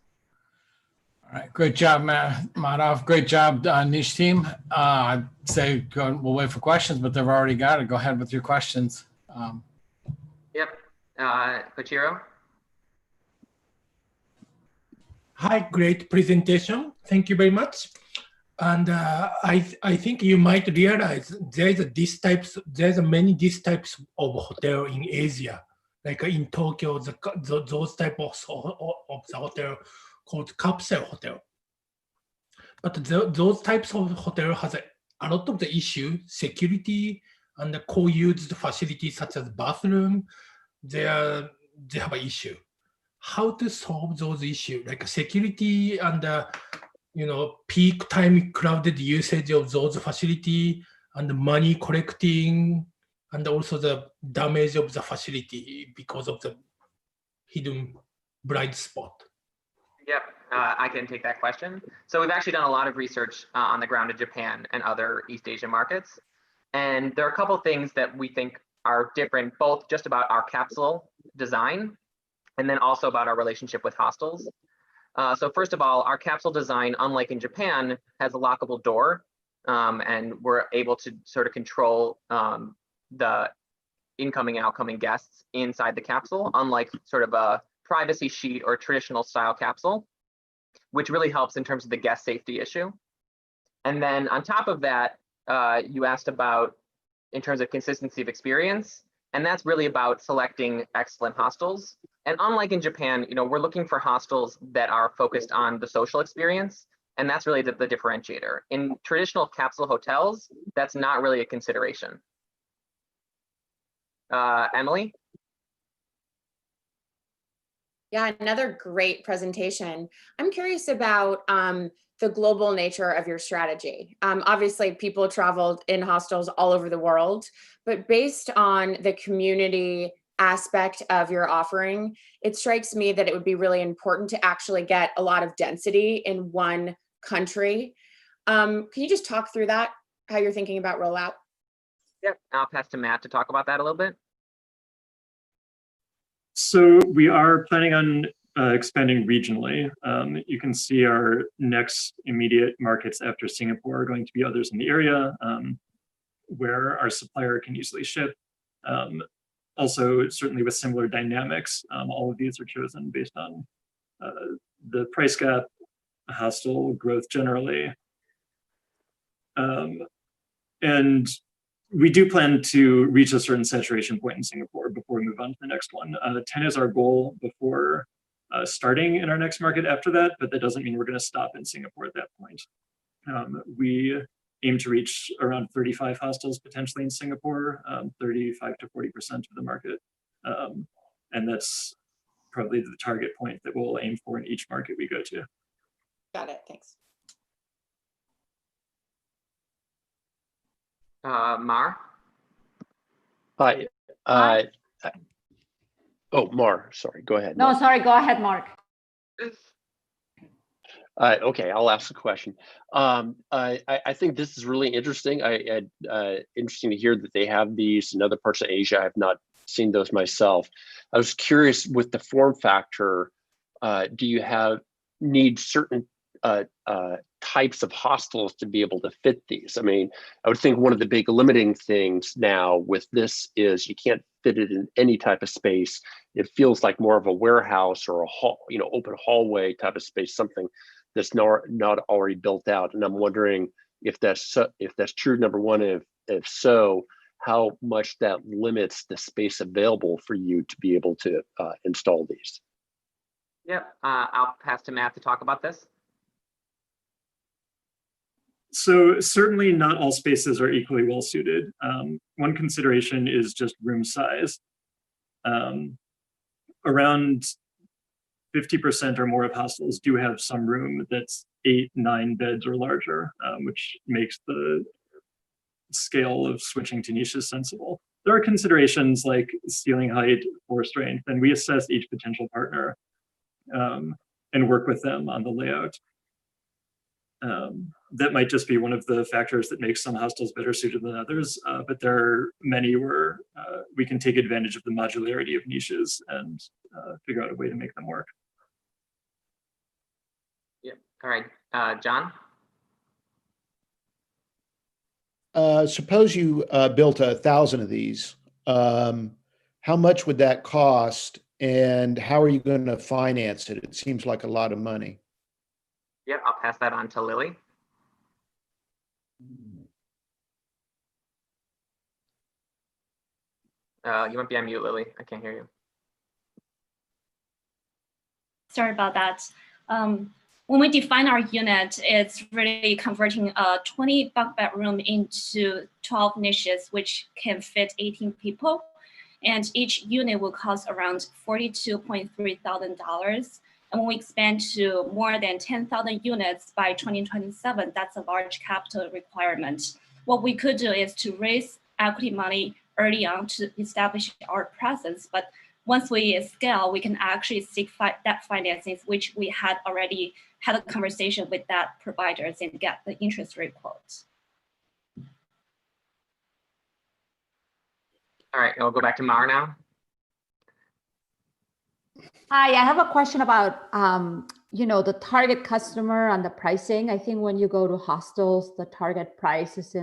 All right, great job, Madhav. Great job, niche team. I'd say we'll wait for questions, but they've already got it. Go ahead with your questions. Yep, Kochiro. Hi, great presentation. Thank you very much. And I think you might realize there's many these types of hotel in Asia, like in Tokyo, those type of the hotel called capsule hotel. But those types of hotel has a lot of the issue, security and the co-used facilities such as bathroom, they have an issue. How to solve those issues, like security and peak time crowded usage of those facility and the money collecting, and also the damage of the facility because of the hidden blind spot. Yep, I can take that question. So we've actually done a lot of research on the ground in Japan and other East Asian markets. And there are a couple of things that we think are different, both just about our capsule design and then also about our relationship with hostels. So first of all, our capsule design, unlike in Japan, has a lockable door, and we're able to sort of control the incoming and outgoing guests inside the capsule, unlike sort of a privacy sheet or traditional style capsule, which really helps in terms of the guest safety issue. And then on top of that, you asked about in terms of consistency of experience, and that's really about selecting excellent hostels. And unlike in Japan, we're looking for hostels that are focused on the social experience, and that's really the differentiator. In traditional capsule hotels, that's not really a consideration. Emily? Yeah, another great presentation. I'm curious about the global nature of your strategy. Obviously, people traveled in hostels all over the world, but based on the community aspect of your offering, it strikes me that it would be really important to actually get a lot of density in one country. Can you just talk through that, how you're thinking about rollout? Yep, I'll pass to Matt to talk about that a little bit. So we are planning on expanding regionally. You can see our next immediate markets after Singapore are going to be others in the area where our supplier can easily ship. Also, certainly with similar dynamics, all of these are chosen based on the price gap, hostel growth generally. And we do plan to reach a certain saturation point in Singapore before we move on to the next one. 10 is our goal before starting in our next market after that, but that doesn't mean we're going to stop in Singapore at that point. We aim to reach around 35 hostels potentially in Singapore, 35 to 40% of the market. And that's probably the target point that we'll aim for in each market we go to. Got it, thanks. Mar? Hi. Oh, Mar, sorry, go ahead. No, sorry, go ahead, Mark. Okay, I'll ask the question. I think this is really interesting. Interesting to hear that they have these in other parts of Asia. I have not seen those myself. I was curious with the form factor, do you need certain types of hostels to be able to fit these? I mean, I would think one of the big limiting things now with this is you can't fit it in any type of space. It feels like more of a warehouse or a hall, open hallway type of space, something that's not already built out. And I'm wondering if that's true, number one, if so, how much that limits the space available for you to be able to install these. Yep, I'll pass to Matt to talk about this. So certainly not all spaces are equally well suited. One consideration is just room size. Around 50% or more of hostels do have some room that's 8, 9 beds or larger, which makes the scale of switching to niche is sensible. There are considerations like ceiling height, floor strength, and we assess each potential partner and work with them on the layout. That might just be one of the factors that makes some hostels better suited than others, but there are many where we can take advantage of the modularity of niches and figure out a way to make them work. Yep. All right, John. Suppose you built 1,000 of these. How much would that cost, and how are you going to finance it? It seems like a lot of money. Yep, I'll pass that on to Lily. You might be on mute, Lily. I can't hear you. Sorry about that. When we define our unit, it's really converting a 20 bunk bedroom into 12 niches, which can fit 18 people. And each unit will cost around $42.3 thousand. And when we expand to more than 10,000 units by 2027, that's a large capital requirement. What we could do is to raise equity money early on to establish our presence. But once we scale, we can actually seek debt financing, which we had already had a conversation with debt providers and get the interest rate quotes. All right, I'll go back to Mara now. Hi, I have a question about the target customer and the pricing. I think when you go to hostels, the target price is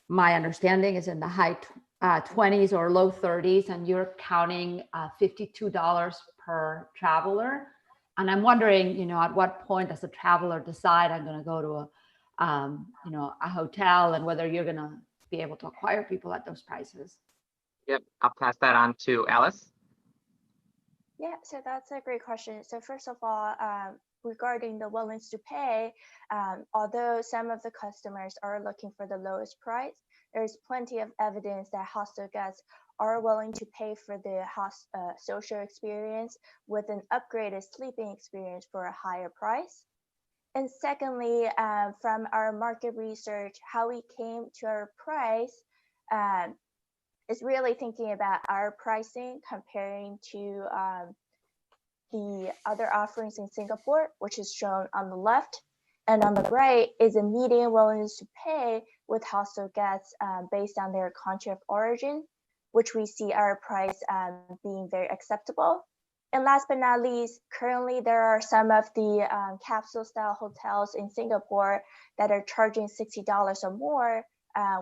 my understanding is in the high 20s or low 30s, and you're counting $52 per traveler. And I'm wondering, at what point does the traveler decide I'm going to go to a hotel, and whether you're going to be able to acquire people at those prices? Yep, I'll pass that on to Alice. Yeah, so that's a great question. So first of all, regarding the willingness to pay, although some of the customers are looking for the lowest price, there's plenty of evidence that hostel guests are willing to pay for the social experience with an upgraded sleeping experience for a higher price. And secondly, from our market research, how we came to our price is really thinking about our pricing comparing to the other offerings in Singapore, which is shown on the left. And on the right is a median willingness to pay with hostel guests based on their country of origin, which we see our price being very acceptable. And last but not least, currently there are some of the capsule style hotels in Singapore that are charging $60 or more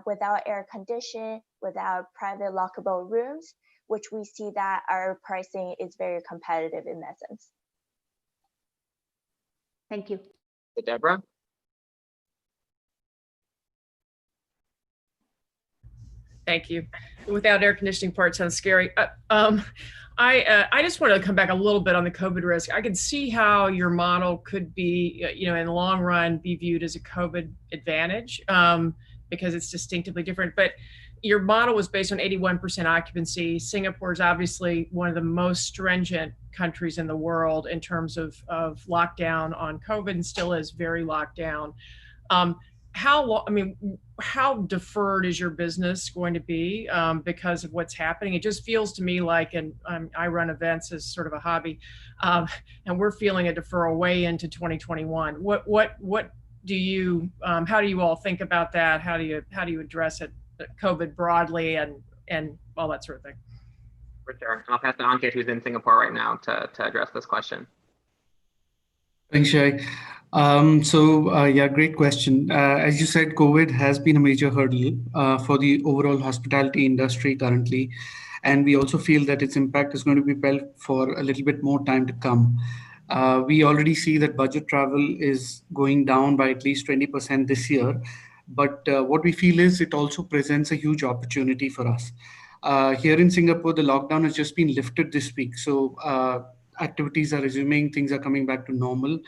without air conditioning, without private lockable rooms, which we see that our pricing is very competitive in that sense. Thank you. Deborah. Thank you. Without air conditioning part sounds scary. I just wanted to come back a little bit on the COVID risk. I can see how your model could be, in the long run, be viewed as a COVID advantage because it's distinctively different. But your model was based on 81% occupancy. Singapore is obviously one of the most stringent countries in the world in terms of lockdown on COVID, and still is very locked down. How deferred is your business going to be because of what's happening? It just feels to me like, and I run events as sort of a hobby, and we're feeling a deferral way into 2021. What do you, how do you all think about that? How do you address it, COVID broadly and all that sort of thing? For sure. I'll pass it on to who's in Singapore right now to address this question. Thanks, Shay. Yeah, great question. As you said, COVID has been a major hurdle for the overall hospitality industry currently. And we also feel that its impact is going to be felt for a little bit more time to come. We already see that budget travel is going down by at least 20% this year. But what we feel is it also presents a huge opportunity for us. Here in Singapore, the lockdown has just been lifted this week. So activities are resuming, things are coming back to normal.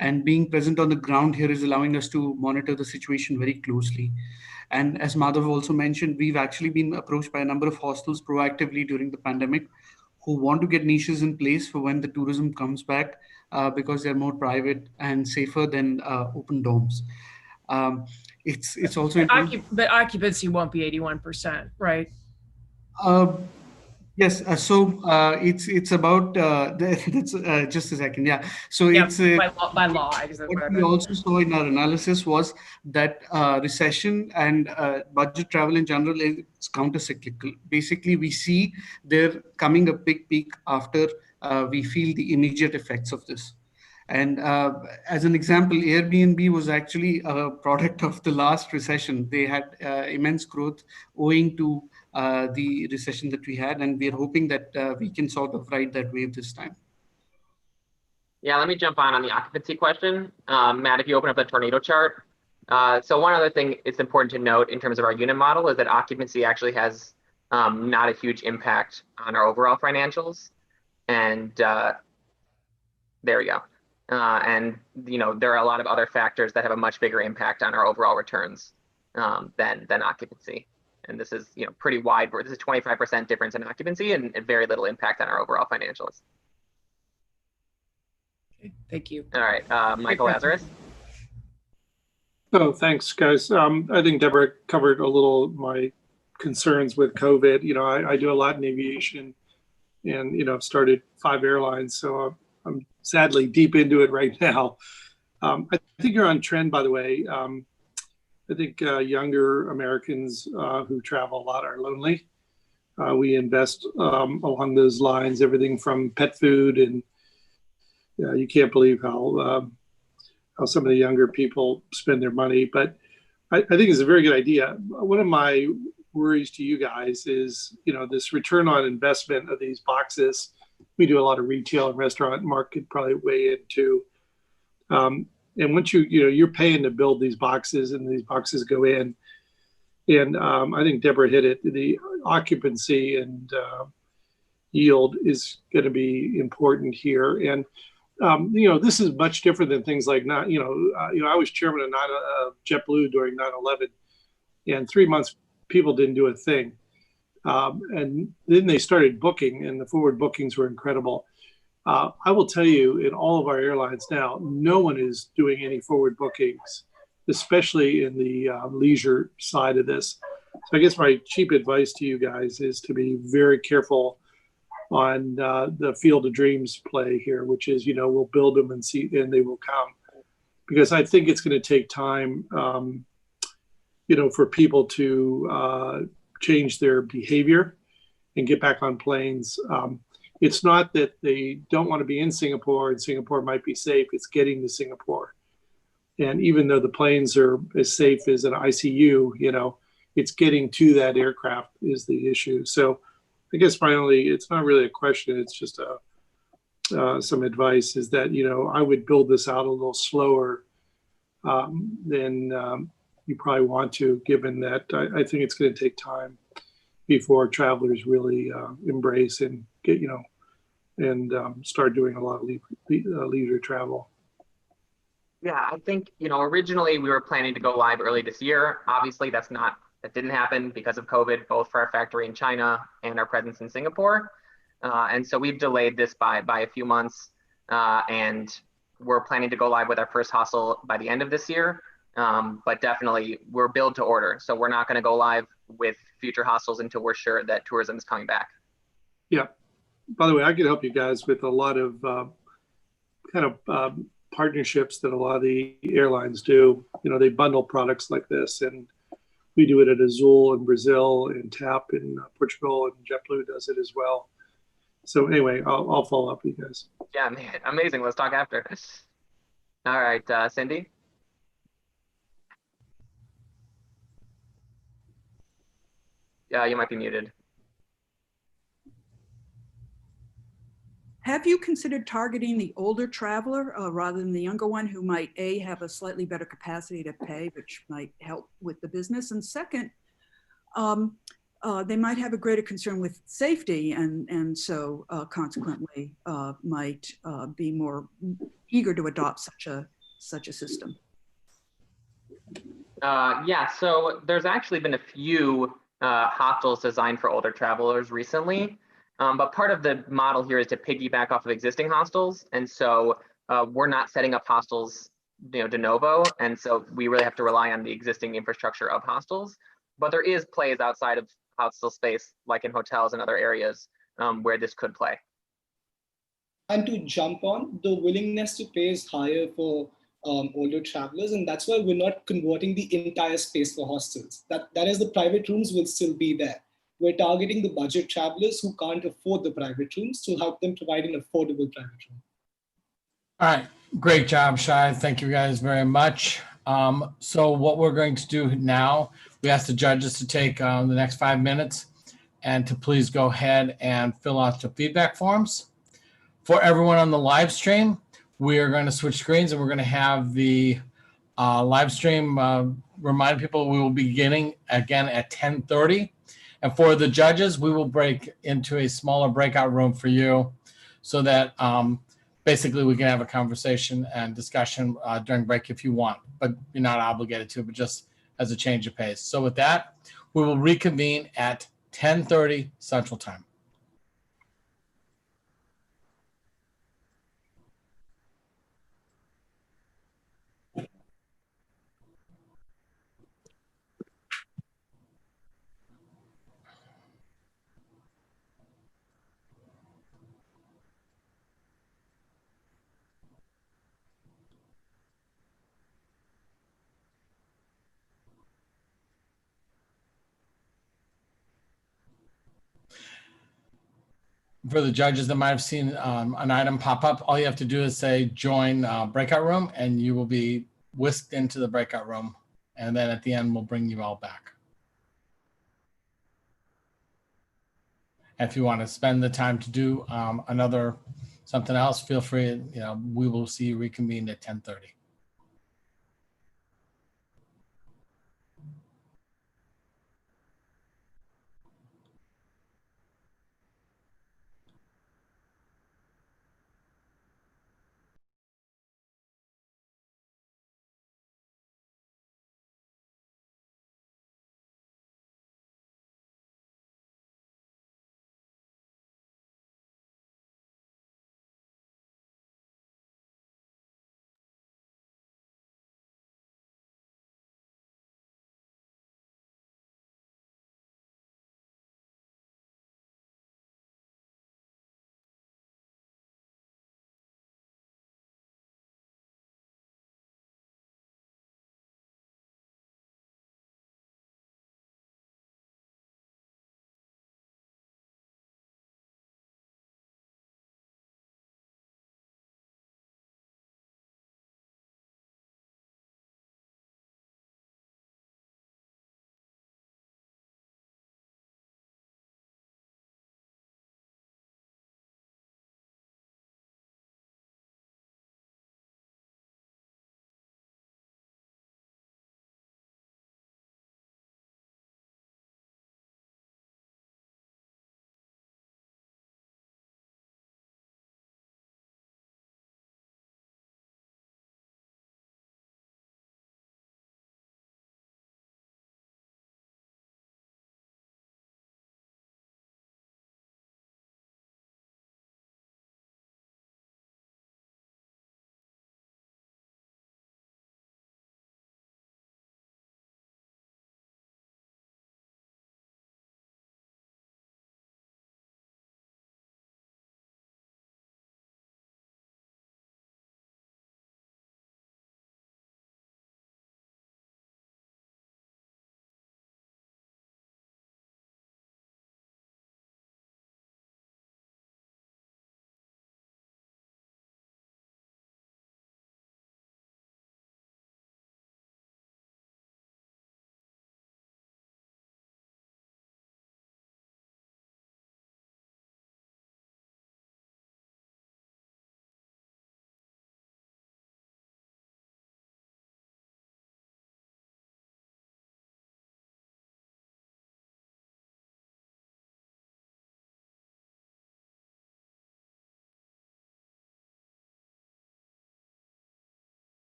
And being present on the ground here is allowing us to monitor the situation very closely. And as Madhav also mentioned, we've actually been approached by a number of hostels proactively during the pandemic who want to get niches in place for when the tourism comes back because they're more private and safer than open domes. it's also But occupancy won't be 81%, right? Yes, it's about that's just a second. Yeah, so Yeah, it's by law. I guess that's what what I we meant. also saw in our analysis was that recession and budget travel in general is counter-cyclical. Basically, we see there coming a big peak after we feel the immediate effects of this. And as an example, Airbnb was actually a product of the last recession. They had immense growth owing to the recession that we had, and we're hoping that we can sort of ride that wave this time. Yeah, let me jump on the occupancy question. Matt, if you open up the tornado chart. So one other thing it's important to note in terms of our unit model is that occupancy actually has not a huge impact on our overall financials. And there we go. And there are a lot of other factors that have a much bigger impact on our overall returns than occupancy. And this is pretty wide. This is 25% difference in occupancy and very little impact on our overall financials. Thank you. All right, Michael Lazarus. Oh, thanks, guys. I think Deborah covered a little my concerns with COVID. I do a lot in aviation, and I've started 5 airlines, so I'm sadly deep into it right now. I think you're on trend, by the way. I think younger Americans who travel a lot are lonely. We invest along those lines, everything from pet food, and you can't believe how some of the younger people spend their money. But I think it's a very good idea. One of my worries to you guys is, this return on investment of these boxes. We do a lot of retail and restaurant. Mark could probably weigh in too. And once you're paying to build these boxes, and these boxes go in, and I think Deborah hit it. The occupancy and yield is going to be important here. And this is much different than things like I was chairman of JetBlue during 9/11, and 3 months people didn't do a thing, and then they started booking, and the forward bookings were incredible. I will tell you, in all of our airlines now, no one is doing any forward bookings, especially in the leisure side of this. So I guess my cheap advice to you guys is to be very careful on the Field of Dreams play here, which is, we'll build them and see, and they will come. Because I think it's going to take time, for people to change their behavior and get back on planes. It's not that they don't want to be in Singapore and Singapore might be safe, it's getting to Singapore. And even though the planes are as safe as an ICU, it's getting to that aircraft is the issue. So I guess finally, it's not really a question, it's just some advice is that, I would build this out a little slower than you probably want to, given that I think it's going to take time before travelers really embrace and get, and start doing a lot of leisure travel. Yeah, I think, originally we were planning to go live early this year. Obviously, that didn't happen because of COVID, both for our factory in China and our presence in Singapore. And so we've delayed this by a few months, and we're planning to go live with our first hostel by the end of this year. But definitely we're build to order. So we're not going to go live with future hostels until we're sure that tourism is coming back. Yeah. By the way, I could help you guys with a lot of partnerships that a lot of the airlines do. They bundle products like this, and we do it at Azul in Brazil and TAP in Portugal, and JetBlue does it as well. So anyway, I'll follow up with you guys. Yeah, man, amazing. Let's talk after. All right, Cindy. Yeah, you might be muted. Have you considered targeting the older traveler rather than the younger one who might have a slightly better capacity to pay, which might help with the business? And second, they might have a greater concern with safety, and so consequently might be more eager to adopt such a system. Yeah, so there's actually been a few hostels designed for older travelers recently. But part of the model here is to piggyback off of existing hostels. And so we're not setting up hostels de novo, and so we really have to rely on the existing infrastructure of hostels. But there is plays outside of hostel space, like in hotels and other areas, where this could play. And to jump on, the willingness to pay is higher for older travelers, and that's why we're not converting the entire space for hostels. That is, the private rooms will still be there. We're targeting the budget travelers who can't afford the private rooms to help them provide an affordable private room. All right, great job, Shai. Thank you guys very much. So what we're going to do now, we ask the judges to take the next 5 minutes and to please go ahead and fill out the feedback forms. For everyone on the live stream, we are going to switch screens and we're going to have the live stream remind people we will be beginning again at 10:30. And for the judges, we will break into a smaller breakout room for you so that basically we can have a conversation and discussion during break if you want, but you're not obligated to, but just as a change of pace. So with that, we will reconvene at 10:30 Central Time. For the judges that might have seen an item pop up, all you have to do is say join breakout room and you will be whisked into the breakout room. And then at the end, we'll bring you all back. If you want to spend the time to do something else, feel free. We will see you reconvene at 10:30.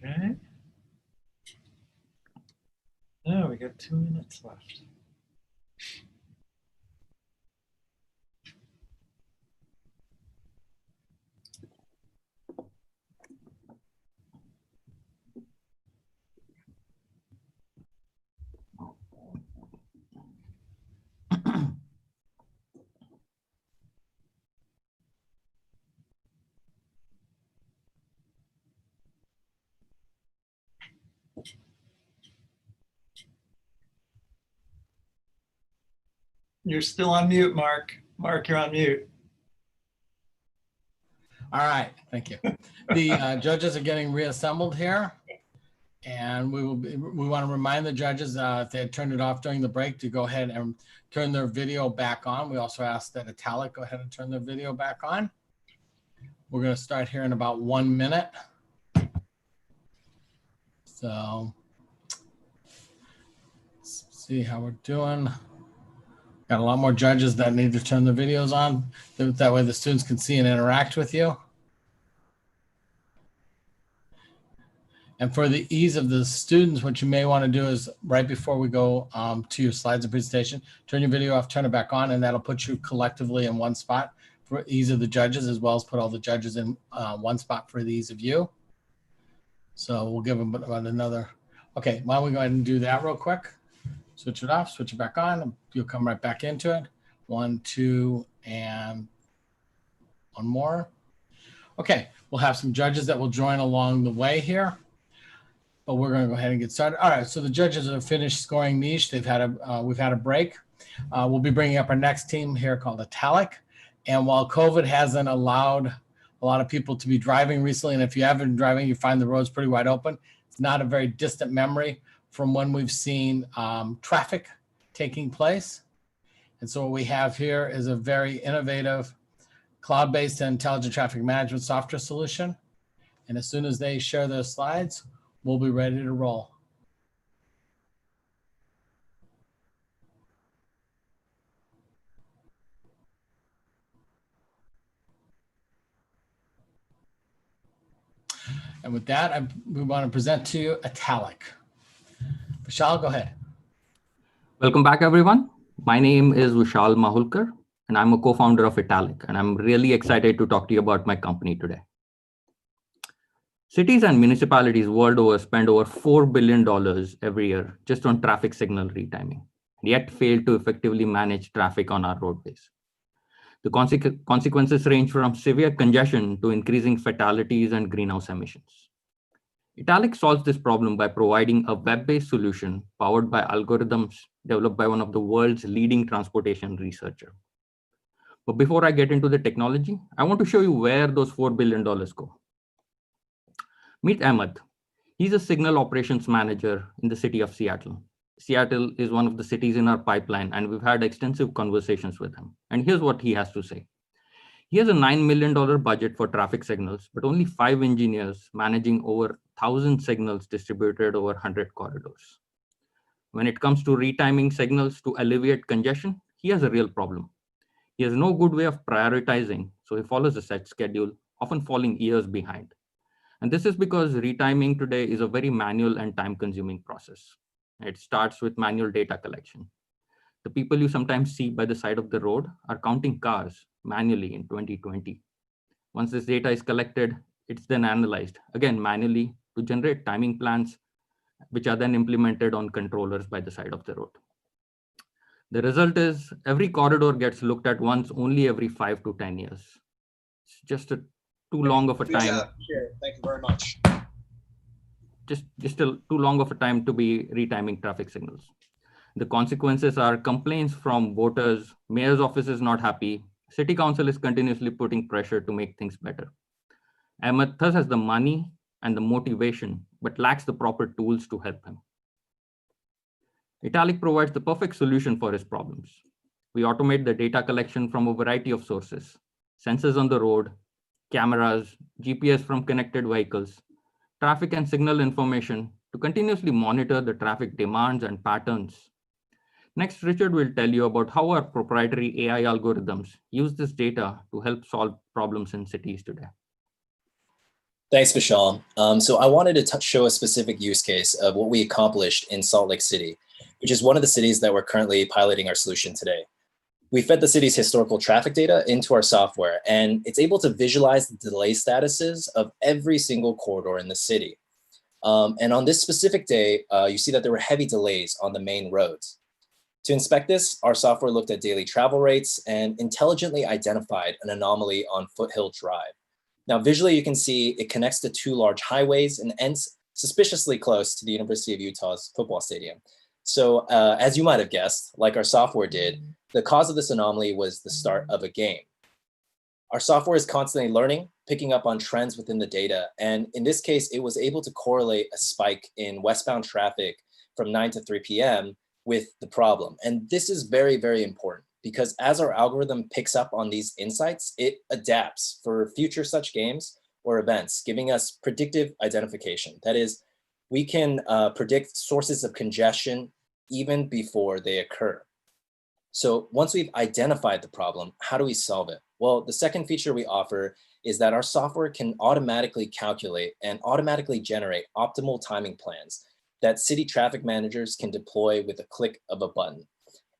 Okay. Oh, we got 2 minutes left. You're still on mute, Mark. Mark, you're on mute. All right, thank you. The judges are getting reassembled here. And we want to remind the judges if they had turned it off during the break to go ahead and turn their video back on. We also ask that Italic go ahead and turn their video back on. We're going to start here in about 1 minute. So let's see how we're doing. Got a lot more judges that need to turn their videos on. That way the students can see and interact with you. And for the ease of the students, what you may want to do is right before we go to your slides and presentation, turn your video off, turn it back on, and that'll put you collectively in one spot for ease of the judges, as well as put all the judges in one spot for the ease of you. So we'll give them about another. Okay, why don't we go ahead and do that real quick? Switch it off, switch it back on. You'll come right back into it. 1, 2, and one more. Okay, we'll have some judges that will join along the way here. But we're going to go ahead and get started. All right, so the judges have finished scoring niche. We've had a break. We'll be bringing up our next team here called Italic. And while COVID hasn't allowed a lot of people to be driving recently, and if you have been driving, you find the roads pretty wide open. It's not a very distant memory from when we've seen traffic taking place. And so what we have here is a very innovative cloud-based and intelligent traffic management software solution. And as soon as they share their slides, we'll be ready to roll. And with that, we want to present to you Italic. Vishal, go ahead. Welcome back, everyone. My name is Vishal Mahulkar, and I'm a co-founder of Italic, and I'm really excited to talk to you about my company today. Cities and municipalities world over spend over $4 billion every year just on traffic signal retiming, yet fail to effectively manage traffic on our roadways. The consequences range from severe congestion to increasing fatalities and greenhouse emissions. Italic solves this problem by providing a web-based solution powered by algorithms developed by one of the world's leading transportation researchers. But before I get into the technology, I want to show you where those $4 billion go. Meet Ahmed. He's a signal operations manager in the city of Seattle. Seattle is one of the cities in our pipeline, and we've had extensive conversations with him. And here's what he has to say. He has a $9 million budget for traffic signals, but only 5 engineers managing over 1,000 signals distributed over 100 corridors. When it comes to retiming signals to alleviate congestion, he has a real problem. He has no good way of prioritizing, so he follows a set schedule, often falling years behind. And this is because retiming today is a very manual and time-consuming process. It starts with manual data collection. The people you sometimes see by the side of the road are counting cars manually in 2020. Once this data is collected, it's then analyzed, again manually, to generate timing plans, which are then implemented on controllers by the side of the road. The result is every corridor gets looked at once only every 5 to 10 years. It's just too long of a time. Chair. Thank you very much. Just too long of a time to be retiming traffic signals. The consequences are complaints from voters, mayor's office is not happy, city council is continuously putting pressure to make things better. Ahmed thus has the money and the motivation, but lacks the proper tools to help him. Italic provides the perfect solution for his problems. We automate the data collection from a variety of sources: sensors on the road, cameras, GPS from connected vehicles, traffic and signal information to continuously monitor the traffic demands and patterns. Next, Richard will tell you about how our proprietary AI algorithms use this data to help solve problems in cities today. Thanks, Vishal. So I wanted to show a specific use case of what we accomplished in Salt Lake City, which is one of the cities that we're currently piloting our solution today. We fed the city's historical traffic data into our software, and it's able to visualize the delay statuses of every single corridor in the city. And on this specific day, you see that there were heavy delays on the main roads. To inspect this, our software looked at daily travel rates and intelligently identified an anomaly on Foothill Drive. Now, visually, you can see it connects to two large highways and ends suspiciously close to the University of Utah's football stadium. So as you might have guessed, like our software did, the cause of this anomaly was the start of a game. Our software is constantly learning, picking up on trends within the data. And in this case, it was able to correlate a spike in westbound traffic from 9 to 3 p.m. with the problem. And this is very, very important because as our algorithm picks up on these insights, it adapts for future such games or events, giving us predictive identification. That is, we can predict sources of congestion even before they occur. So once we've identified the problem, how do we solve it? Well, the second feature we offer is that our software can automatically calculate and automatically generate optimal timing plans that city traffic managers can deploy with a click of a button.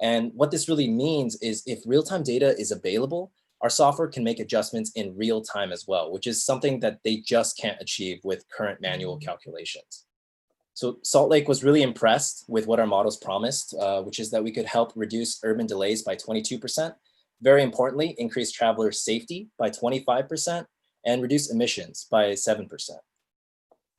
And what this really means is if real-time data is available, our software can make adjustments in real time as well, which is something that they just can't achieve with current manual calculations. So Salt Lake was really impressed with what our models promised, which is that we could help reduce urban delays by 22%. Very importantly, increase traveler safety by 25% and reduce emissions by 7%.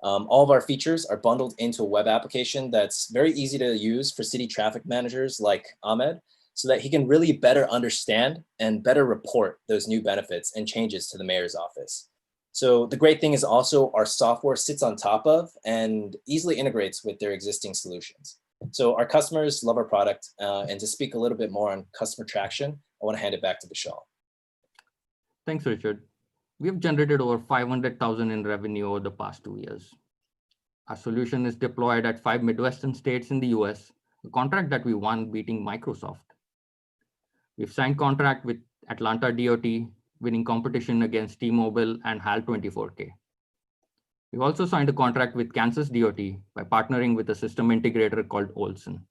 All of our features are bundled into a web application that's very easy to use for city traffic managers like Ahmed, so that he can really better understand and better report those new benefits and changes to the mayor's office. So the great thing is also our software sits on top of and easily integrates with their existing solutions. So our customers love our product. And to speak a little bit more on customer traction, I want to hand it back to Vishal. Thanks, Richard. We have generated over 500,000 in revenue over the past 2 years. Our solution is deployed at 5 Midwestern states in the US, a contract that we won beating Microsoft. We've signed contract with Atlanta DOT, winning competition against T-Mobile and HAL 24K. We've also signed a contract with Kansas DOT by partnering with a system integrator called Olson.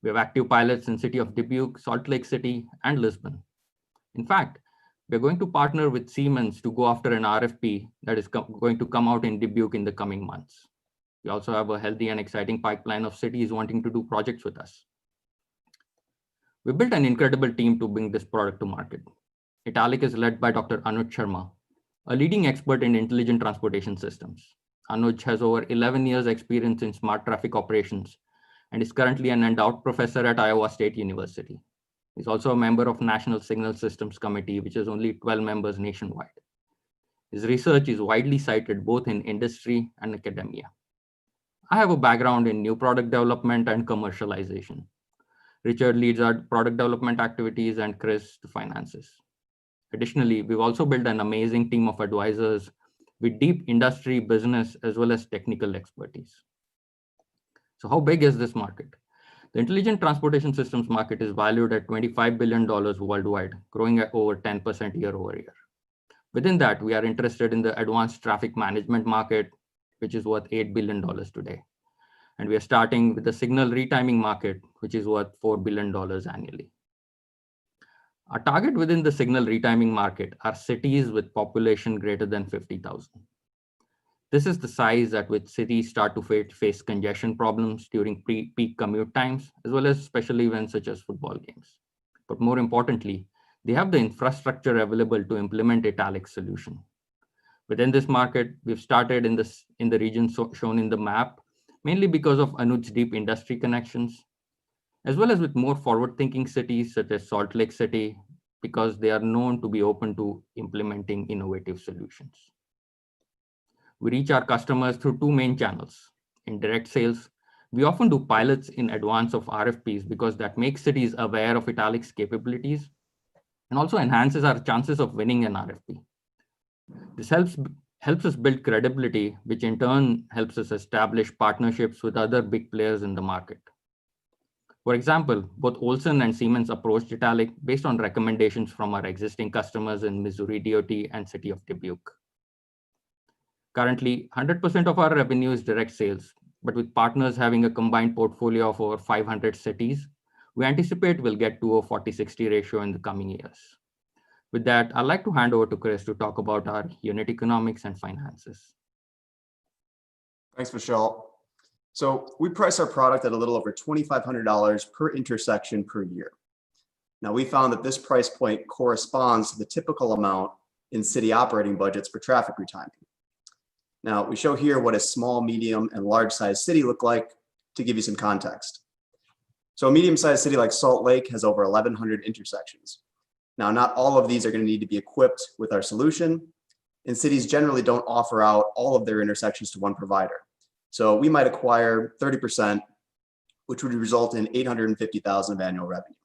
We have active pilots in city of Dubuque, Salt Lake City, and Lisbon. In fact, we're going to partner with Siemens to go after an RFP that is going to come out in Dubuque in the coming months. We also have a healthy and exciting pipeline of cities wanting to do projects with us. We built an incredible team to bring this product to market. Italic is led by Dr. Anuj Sharma, a leading expert in intelligent transportation systems. Anuj has over 11 years experience in smart traffic operations and is currently an endowed professor at Iowa State University. He's also a member of National Signal Systems Committee, which has only 12 members nationwide. His research is widely cited both in industry and academia. I have a background in new product development and commercialization. Richard leads our product development activities and Chris the finances. Additionally, we've also built an amazing team of advisors with deep industry, business, as well as technical expertise. So how big is this market? The intelligent transportation systems market is valued at $25 billion worldwide, growing at over 10% year over year. Within that, we are interested in the advanced traffic management market, which is worth $8 billion today. And we are starting with the signal retiming market, which is worth $4 billion annually. Our target within the signal retiming market are cities with population greater than 50,000. This is the size at which cities start to face congestion problems during peak commute times, as well as special events such as football games. But more importantly, they have the infrastructure available to implement Italic's solution. Within this market, we've started in the region shown in the map, mainly because of Anuj's deep industry connections, as well as with more forward-thinking cities such as Salt Lake City, because they are known to be open to implementing innovative solutions. We reach our customers through two main channels. In direct sales, we often do pilots in advance of RFPs because that makes cities aware of Italic's capabilities and also enhances our chances of winning an RFP. This helps us build credibility, which in turn helps us establish partnerships with other big players in the market. For example, both Olsen and Siemens approached Italic based on recommendations from our existing customers in Missouri DOT and City of Dubuque. Currently, 100% of our revenue is direct sales, but with partners having a combined portfolio of over 500 cities, we anticipate we'll get to a 40-60 ratio in the coming years. With that, I'd like to hand over to Chris to talk about our unit economics and finances. Thanks, Vishal. So we price our product at a little over $2,500 per intersection per year. Now, we found that this price point corresponds to the typical amount in city operating budgets for traffic retiming. Now, we show here what a small, medium, and large-sized city look like to give you some context. So a medium-sized city like Salt Lake has over 1,100 intersections. Now, not all of these are going to need to be equipped with our solution, and cities generally don't offer out all of their intersections to one provider. So we might acquire 30%, which would result in $850,000 of annual revenue.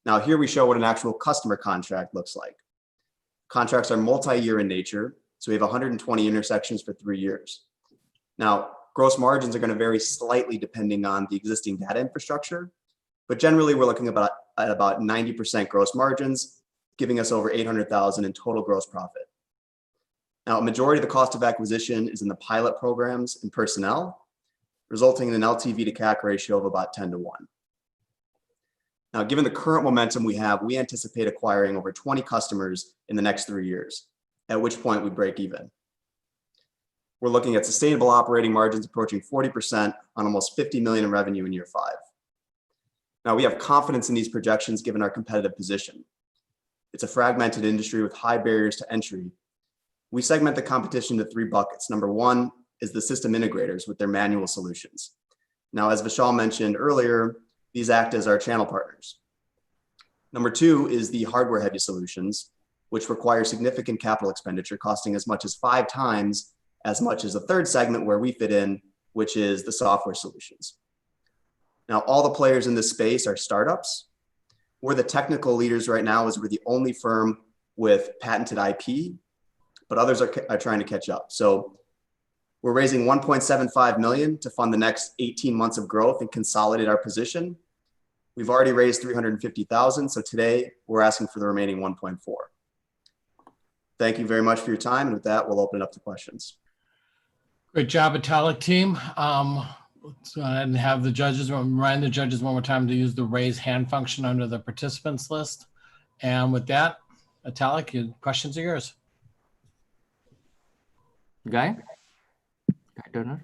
Now, here we show what an actual customer contract looks like. Contracts are multi-year in nature, so we have 120 intersections for 3 years. Now, gross margins are going to vary slightly depending on the existing data infrastructure, but generally we're looking at about 90% gross margins, giving us over $800,000 in total gross profit. Now, a majority of the cost of acquisition is in the pilot programs and personnel, resulting in an LTV to CAC ratio of about 10-1. Now, given the current momentum we have, we anticipate acquiring over 20 customers in the next 3 years, at which point we break even. We're looking at sustainable operating margins approaching 40% on almost $50 million in revenue in year 5. Now, we have confidence in these projections given our competitive position. It's a fragmented industry with high barriers to entry. We segment the competition to 3 buckets. Number 1 is the system integrators with their manual solutions. Now, as Vishal mentioned earlier, these act as our channel partners. Number 2 is the hardware-heavy solutions, which require significant capital expenditure, costing as much as 5 times as much as the third segment where we fit in, which is the software solutions. Now, all the players in this space are startups. We're the technical leaders right now as we're the only firm with patented IP, but others are trying to catch up. So we're raising $1.75 million to fund the next 18 months of growth and consolidate our position. We've already raised $350,000, so today we're asking for the remaining 1.4. Thank you very much for your time, and with that, we'll open it up to questions. Great job, Italic team. Let's go ahead and have the judges, remind the judges one more time to use the raise hand function under the participants list. And with that, Italic, your questions are yours. Guy Turner.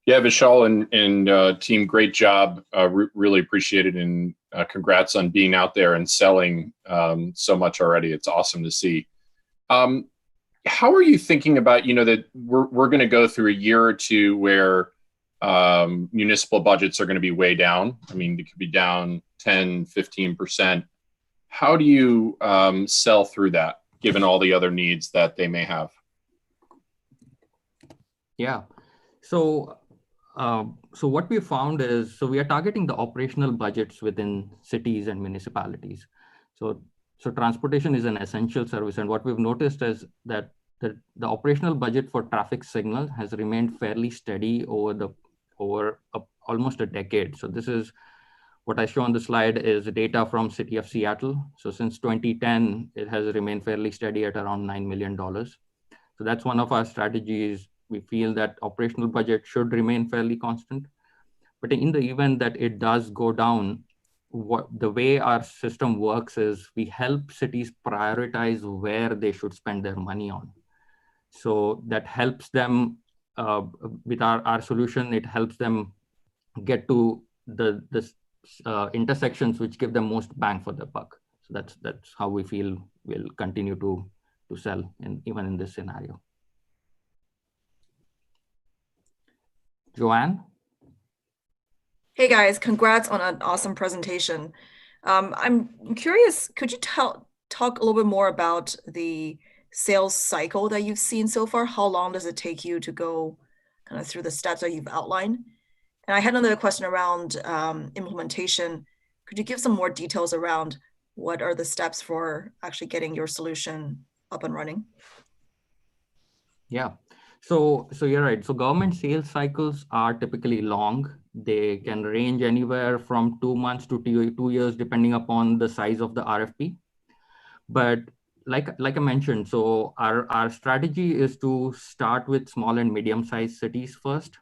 Yeah, Vishal and team, great job. Really appreciate it, and congrats on being out there and selling so much already. It's awesome to see. How are you thinking about, that we're going to go through a year or two where municipal budgets are going to be way down? I mean, it could be down 10, 15%. How do you sell through that, given all the other needs that they may have? Yeah. So what we found is, we are targeting the operational budgets within cities and municipalities. So transportation is an essential service. And what we've noticed is that the operational budget for traffic signal has remained fairly steady over almost a decade. So this is what I show on the slide is data from City of Seattle. So since 2010, it has remained fairly steady at around $9 million. So that's one of our strategies. We feel that operational budget should remain fairly constant. But in the event that it does go down, the way our system works is we help cities prioritize where they should spend their money on. So that helps them with our solution. It helps them get to the intersections which give them most bang for the buck. So that's how we feel we'll continue to sell even in this scenario. Joanne? Hey guys, congrats on an awesome presentation. I'm curious, could you talk a little bit more about the sales cycle that you've seen so far? How long does it take you to go kind of through the steps that you've outlined? And I had another question around implementation. Could you give some more details around what are the steps for actually getting your solution up and running? Yeah. So you're right. So government sales cycles are typically long. They can range anywhere from 2 months to 2 years, depending upon the size of the RFP. But like I mentioned, so our strategy is to start with small and medium-sized cities first.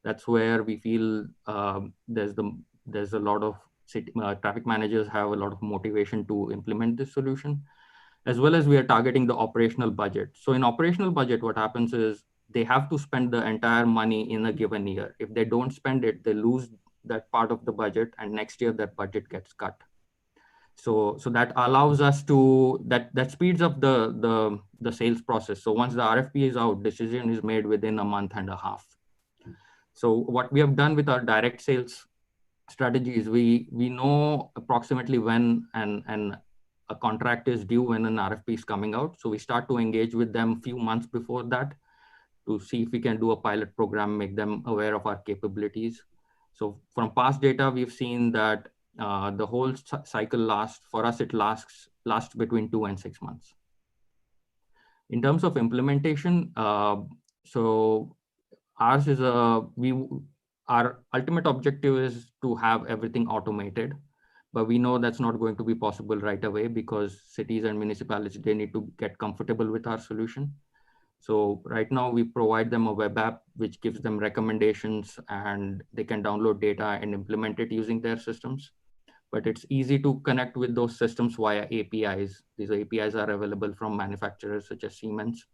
That's where we feel there's a lot of traffic managers have a lot of motivation to implement this solution, as well as we are targeting the operational budget. So in operational budget, what happens is they have to spend the entire money in a given year. If they don't spend it, they lose that part of the budget, and next year that budget gets cut. So that allows us to, that speeds up the sales process. So once the RFP is out, decision is made within a month and a half. So what we have done with our direct sales strategy is we know approximately when and a contract is due, when an RFP is coming out. So we start to engage with them a few months before that to see if we can do a pilot program, make them aware of our capabilities. So from past data, we've seen that the whole cycle lasts between 2 and 6 months. In terms of implementation, so ours is our ultimate objective is to have everything automated, but we know that's not going to be possible right away because cities and municipalities, they need to get comfortable with our solution. So right now we provide them a web app which gives them recommendations and they can download data and implement it using their systems. But it's easy to connect with those systems via APIs. These APIs are available from manufacturers such as Siemens,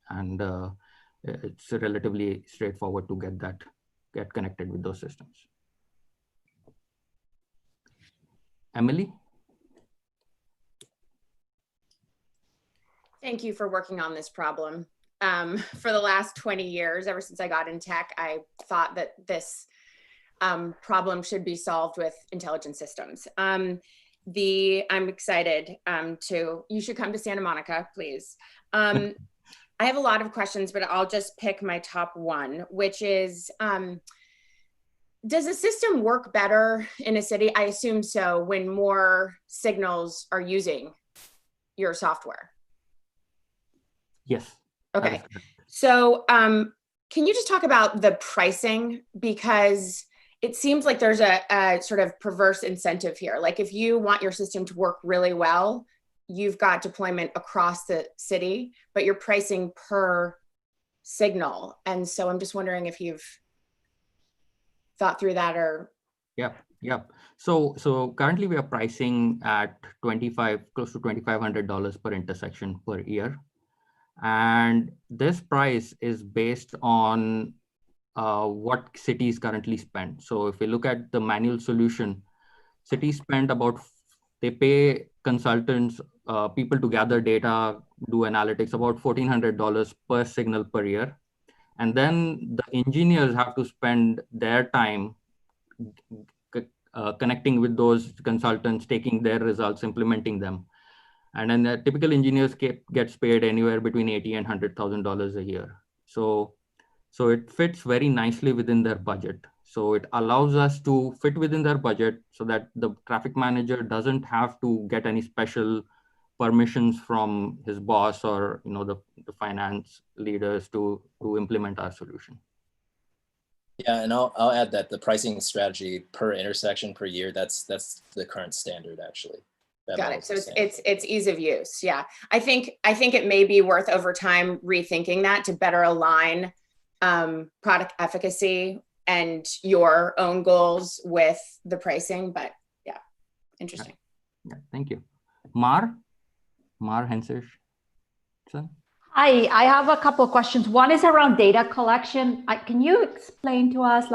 and it's relatively straightforward to get connected with those systems. Emily? Thank you for working on this problem. For the last 20 years, ever since I got in tech, I thought that this problem should be solved with intelligent systems. I'm excited you should come to Santa Monica, please. I have a lot of questions, but I'll just pick my top one, which is, does the system work better in a city? I assume so, when more signals are using your software. Yes. Okay. So can you just talk about the pricing? Because it seems like there's a sort of perverse incentive here. Like if you want your system to work really well, you've got deployment across the city, but you're pricing per signal. And so I'm just wondering if you've thought through that or. Yeah. So currently we are pricing at close to $2,500 per intersection per year. And this price is based on what cities currently spend. So if we look at the manual solution, cities spend they pay consultants, people to gather data, do analytics, about $1,400 per signal per year. And then the engineers have to spend their time connecting with those consultants, taking their results, implementing them. And then the typical engineers gets paid anywhere between $80,000 and $100,000 a year. So it fits very nicely within their budget. So it allows us to fit within their budget so that the traffic manager doesn't have to get any special permissions from his boss or the finance leaders to implement our solution. Yeah, and I'll add that the pricing strategy per intersection per year, that's the current standard actually. Got it. So it's ease of use. Yeah. I think it may be worth over time rethinking that to better align product efficacy and your own goals with the pricing, but yeah, interesting. Yeah, thank you. Mar Hensish. Hi, I have a couple of questions. One is around data collection. Can you explain to us,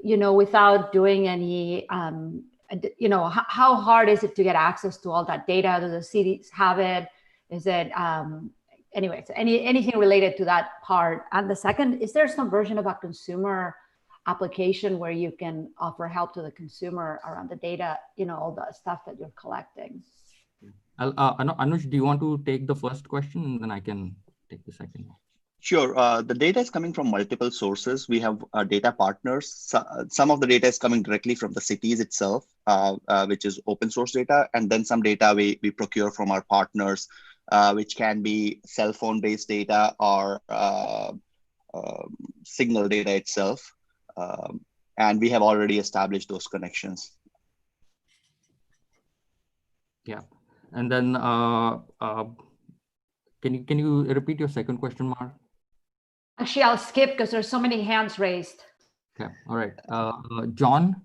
without doing any, how hard is it to get access to all that data? Do the cities have it? Is it, anyways, anything related to that part? And the second, is there some version of a consumer application where you can offer help to the consumer around the data, all the stuff that you're collecting. Anuj, do you want to take the first question and then I can take the second one? Sure. The data is coming from multiple sources. We have data partners. Some of the data is coming directly from the cities itself, which is open source data. And then some data we procure from our partners, which can be cell phone based data or signal data itself. And we have already established those connections. Yeah. And then can you repeat your second question, Mar? Actually, I'll skip because there's so many hands raised. Okay. All right. John?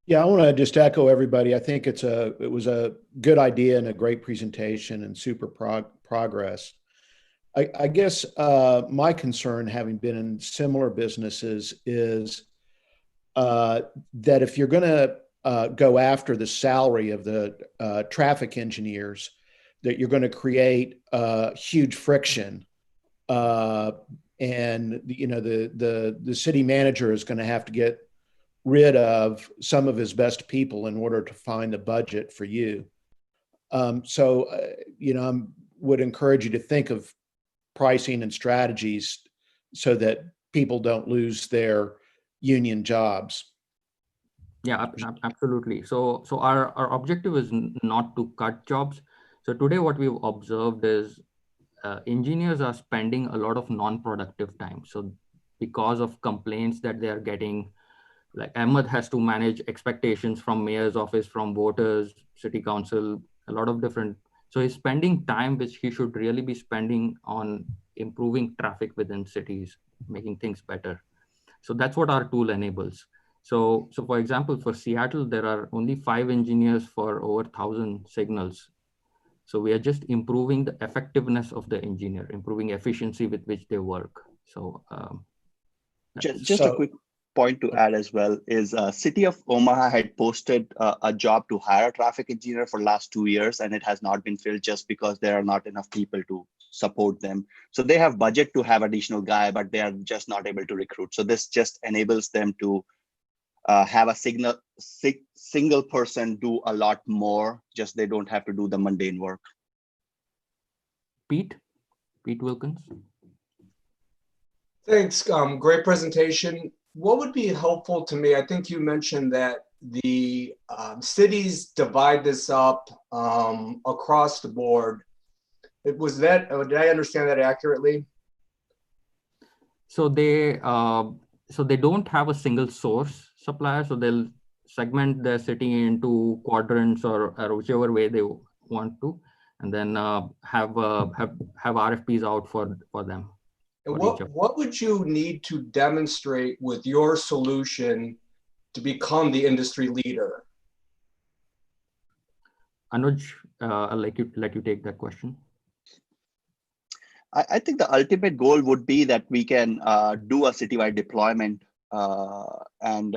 Yeah, I want to just echo everybody. I think it was a good idea and a great presentation and super progress. I guess my concern, having been in similar businesses, is that if you're going to go after the salary of the traffic engineers, that you're going to create huge friction, and the city manager is going to have to get rid of some of his best people in order to find the budget for you. So I would encourage you to think of pricing and strategies so that people don't lose their union jobs. Yeah, absolutely. So our objective is not to cut jobs. So today what we've observed is engineers are spending a lot of non-productive time. So because of complaints that they are getting, like Ahmed has to manage expectations from mayor's office, from voters, city council, a lot of different. So he's spending time which he should really be spending on improving traffic within cities, making things better. So that's what our tool enables. So for example, for Seattle, there are only 5 engineers for over 1,000 signals. So we are just improving the effectiveness of the engineer, improving efficiency with which they work. So just a quick point to add as well is City of Omaha had posted a job to hire a traffic engineer for last 2 years, and it has not been filled just because there are not enough people to support them. So they have budget to have additional guy, but they are just not able to recruit. So this just enables them to have a single person do a lot more, just they don't have to do the mundane work. Pete Wilkins. Thanks. Great presentation. What would be helpful to me, I think you mentioned that the cities divide this up across the board. Did I understand that accurately? So they don't have a single source supplier. So they'll segment their city into quadrants or whichever way they want to, and then have RFPs out for them. And what would you need to demonstrate with your solution to become the industry leader? Anuj, I'll let you take that question. I think the ultimate goal would be that we can do a citywide deployment and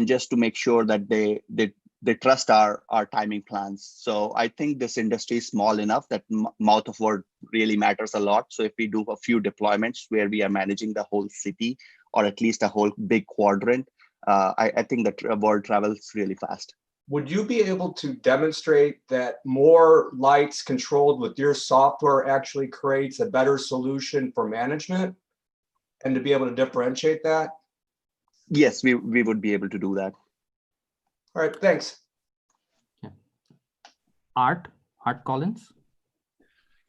just to make sure that they trust our timing plans. So I think this industry is small enough that mouth of word really matters a lot. So if we do a few deployments where we are managing the whole city or at least a whole big quadrant, I think that word travels really fast. Would you be able to demonstrate that more lights controlled with your software actually creates a better solution for management, and to be able to differentiate that? Yes, we would be able to do that. All right, thanks. Yeah. Art Collins.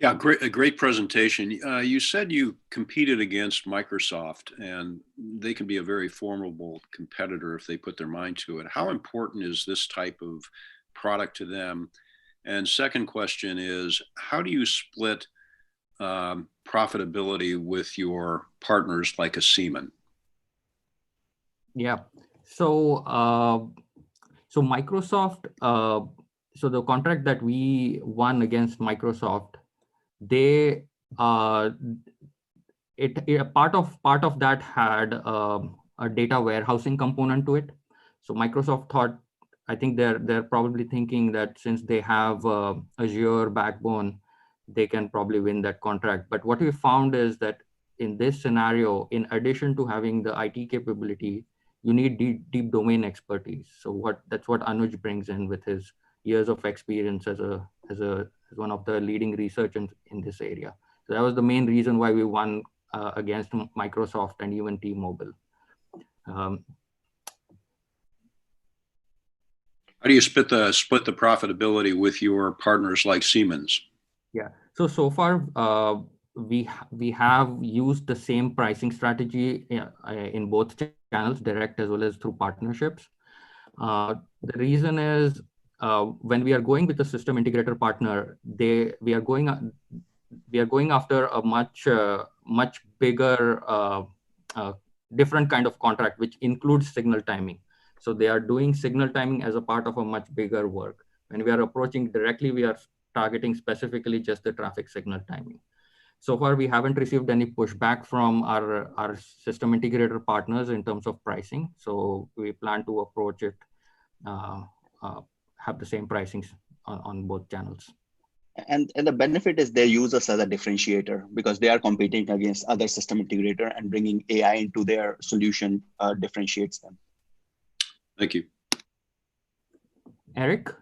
Yeah, a great presentation. You said you competed against Microsoft, and they can be a very formidable competitor if they put their mind to it. How important is this type of product to them? And second question is, how do you split profitability with your partners like a Siemens? Yeah. So Microsoft. So the contract that we won against Microsoft, they part of that had a data warehousing component to it. So Microsoft thought, I think they're probably thinking that since they have Azure backbone, they can probably win that contract. But what we found is that in this scenario, in addition to having the IT capability, you need deep domain expertise. So that's what Anuj brings in with his years of experience as one of the leading researchers in this area. So that was the main reason why we won against Microsoft and even T-Mobile. How do you split the profitability with your partners like Siemens? Yeah. So far, we have used the same pricing strategy in both channels, direct as well as through partnerships. The reason is when we are going with a system integrator partner, we are going after a much bigger, different kind of contract, which includes signal timing. So they are doing signal timing as a part of a much bigger work. When we are approaching directly, we are targeting specifically just the traffic signal timing. So far, we haven't received any pushback from our system integrator partners in terms of pricing. So we plan to approach it, have the same pricings on both channels. And the benefit is they use us as a differentiator because they are competing against other system integrator, and bringing AI into their solution differentiates them. Thank you. Eric?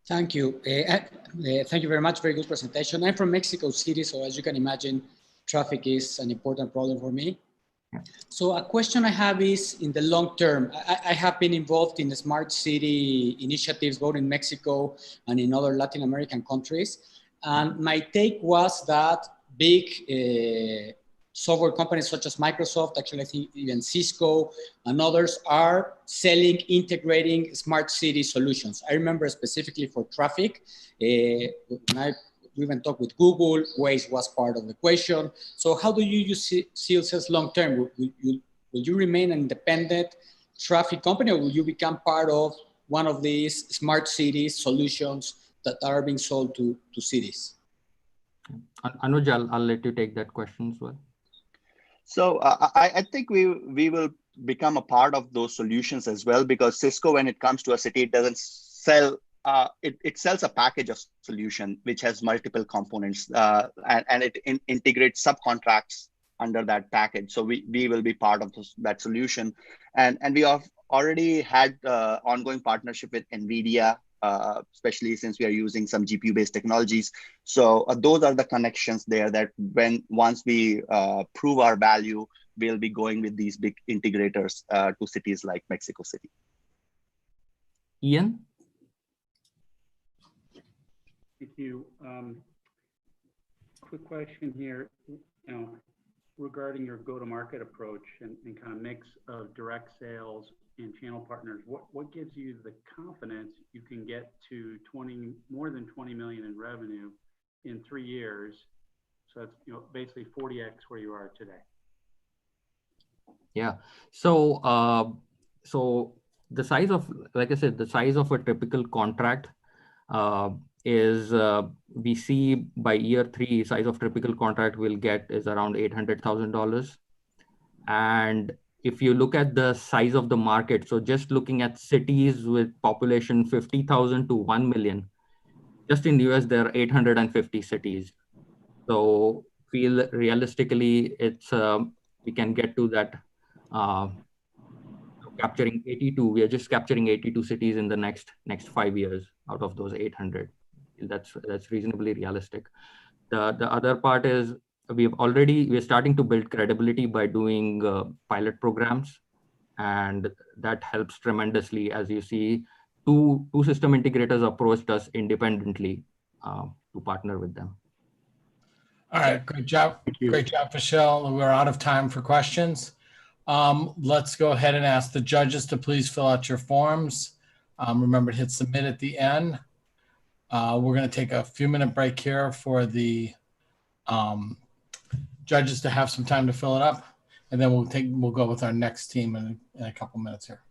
Thank you. Thank you very much. Very good presentation. I'm from Mexico City, so as you can imagine, traffic is an important problem for me. So a question I have is, in the long term, I have been involved in the smart city initiatives, both in Mexico and in other Latin American countries. And my take was that big software companies such as Microsoft, actually I think even Cisco and others, are selling, integrating smart city solutions. I remember specifically for traffic, we even talked with Google, Waze was part of the equation. So how do you use CLSS long term? Will you remain an independent traffic company, or will you become part of one of these smart city solutions that are being sold to cities? Anuj, I'll let you take that question as well. So I think we will become a part of those solutions as well, because Cisco, when it comes to a city, it doesn't sell, it sells a package of solution which has multiple components, and it integrates subcontracts under that package. So we will be part of that solution. And we have already had ongoing partnership with NVIDIA, especially since we are using some GPU-based technologies. So those are the connections there that once we prove our value, we'll be going with these big integrators to cities like Mexico City. Ian? Thank you. Quick question here, regarding your go-to-market approach and kind of mix of direct sales and channel partners. What gives you the confidence you can get to more than 20 million in revenue in 3 years? So that's basically 40x where you are today. Yeah. So the size of, like I said, the size of a typical contract is we see by year 3, size of typical contract we'll get is around $800,000. And if you look at the size of the market, so just looking at cities with population 50,000 to 1 million, just in the US, there are 850 cities. So feel realistically, it's we can get to that capturing 82. We are just capturing 82 cities in the next 5 years out of those 800. That's reasonably realistic. The other part is we're starting to build credibility by doing pilot programs, and that helps tremendously. As you see, two system integrators approached us independently to partner with them. All right, great job. Great job, Michelle. We're out of time for questions. Let's go ahead and ask the judges to please fill out your forms. Remember to hit submit at the end. We're going to take a few-minute break here for the judges to have some time to fill it up, and then we'll go with our next team in a couple minutes here.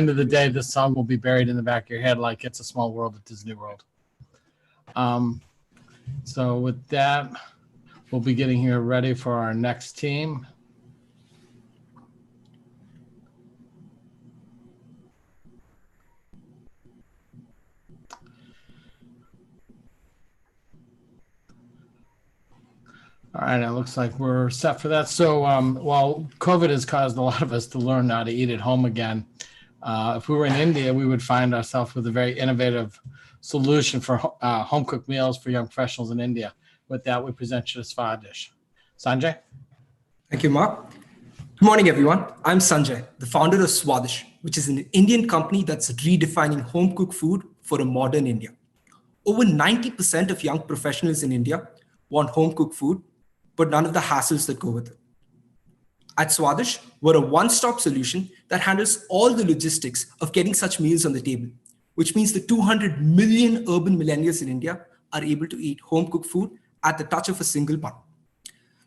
end of the day, this song will be buried in the back of your head like It's a Small World at Disney World. So with that, we'll be getting here ready for our next team. All right, it looks like we're set for that. So while COVID has caused a lot of us to learn how to eat at home again, if we were in India, we would find ourselves with a very innovative solution for home-cooked meals for young professionals in India. With that, we present you the Swadesh. Sanjay? Thank you, Mark. Good morning, everyone. I'm Sanjay, the founder of Swadesh, which is an Indian company that's redefining home-cooked food for a modern India. Over 90% of young professionals in India want home-cooked food, but none of the hassles that go with it. At Swadesh, we're a one-stop solution that handles all the logistics of getting such meals on the table, which means the 200 million urban millennials in India are able to eat home-cooked food at the touch of a single button.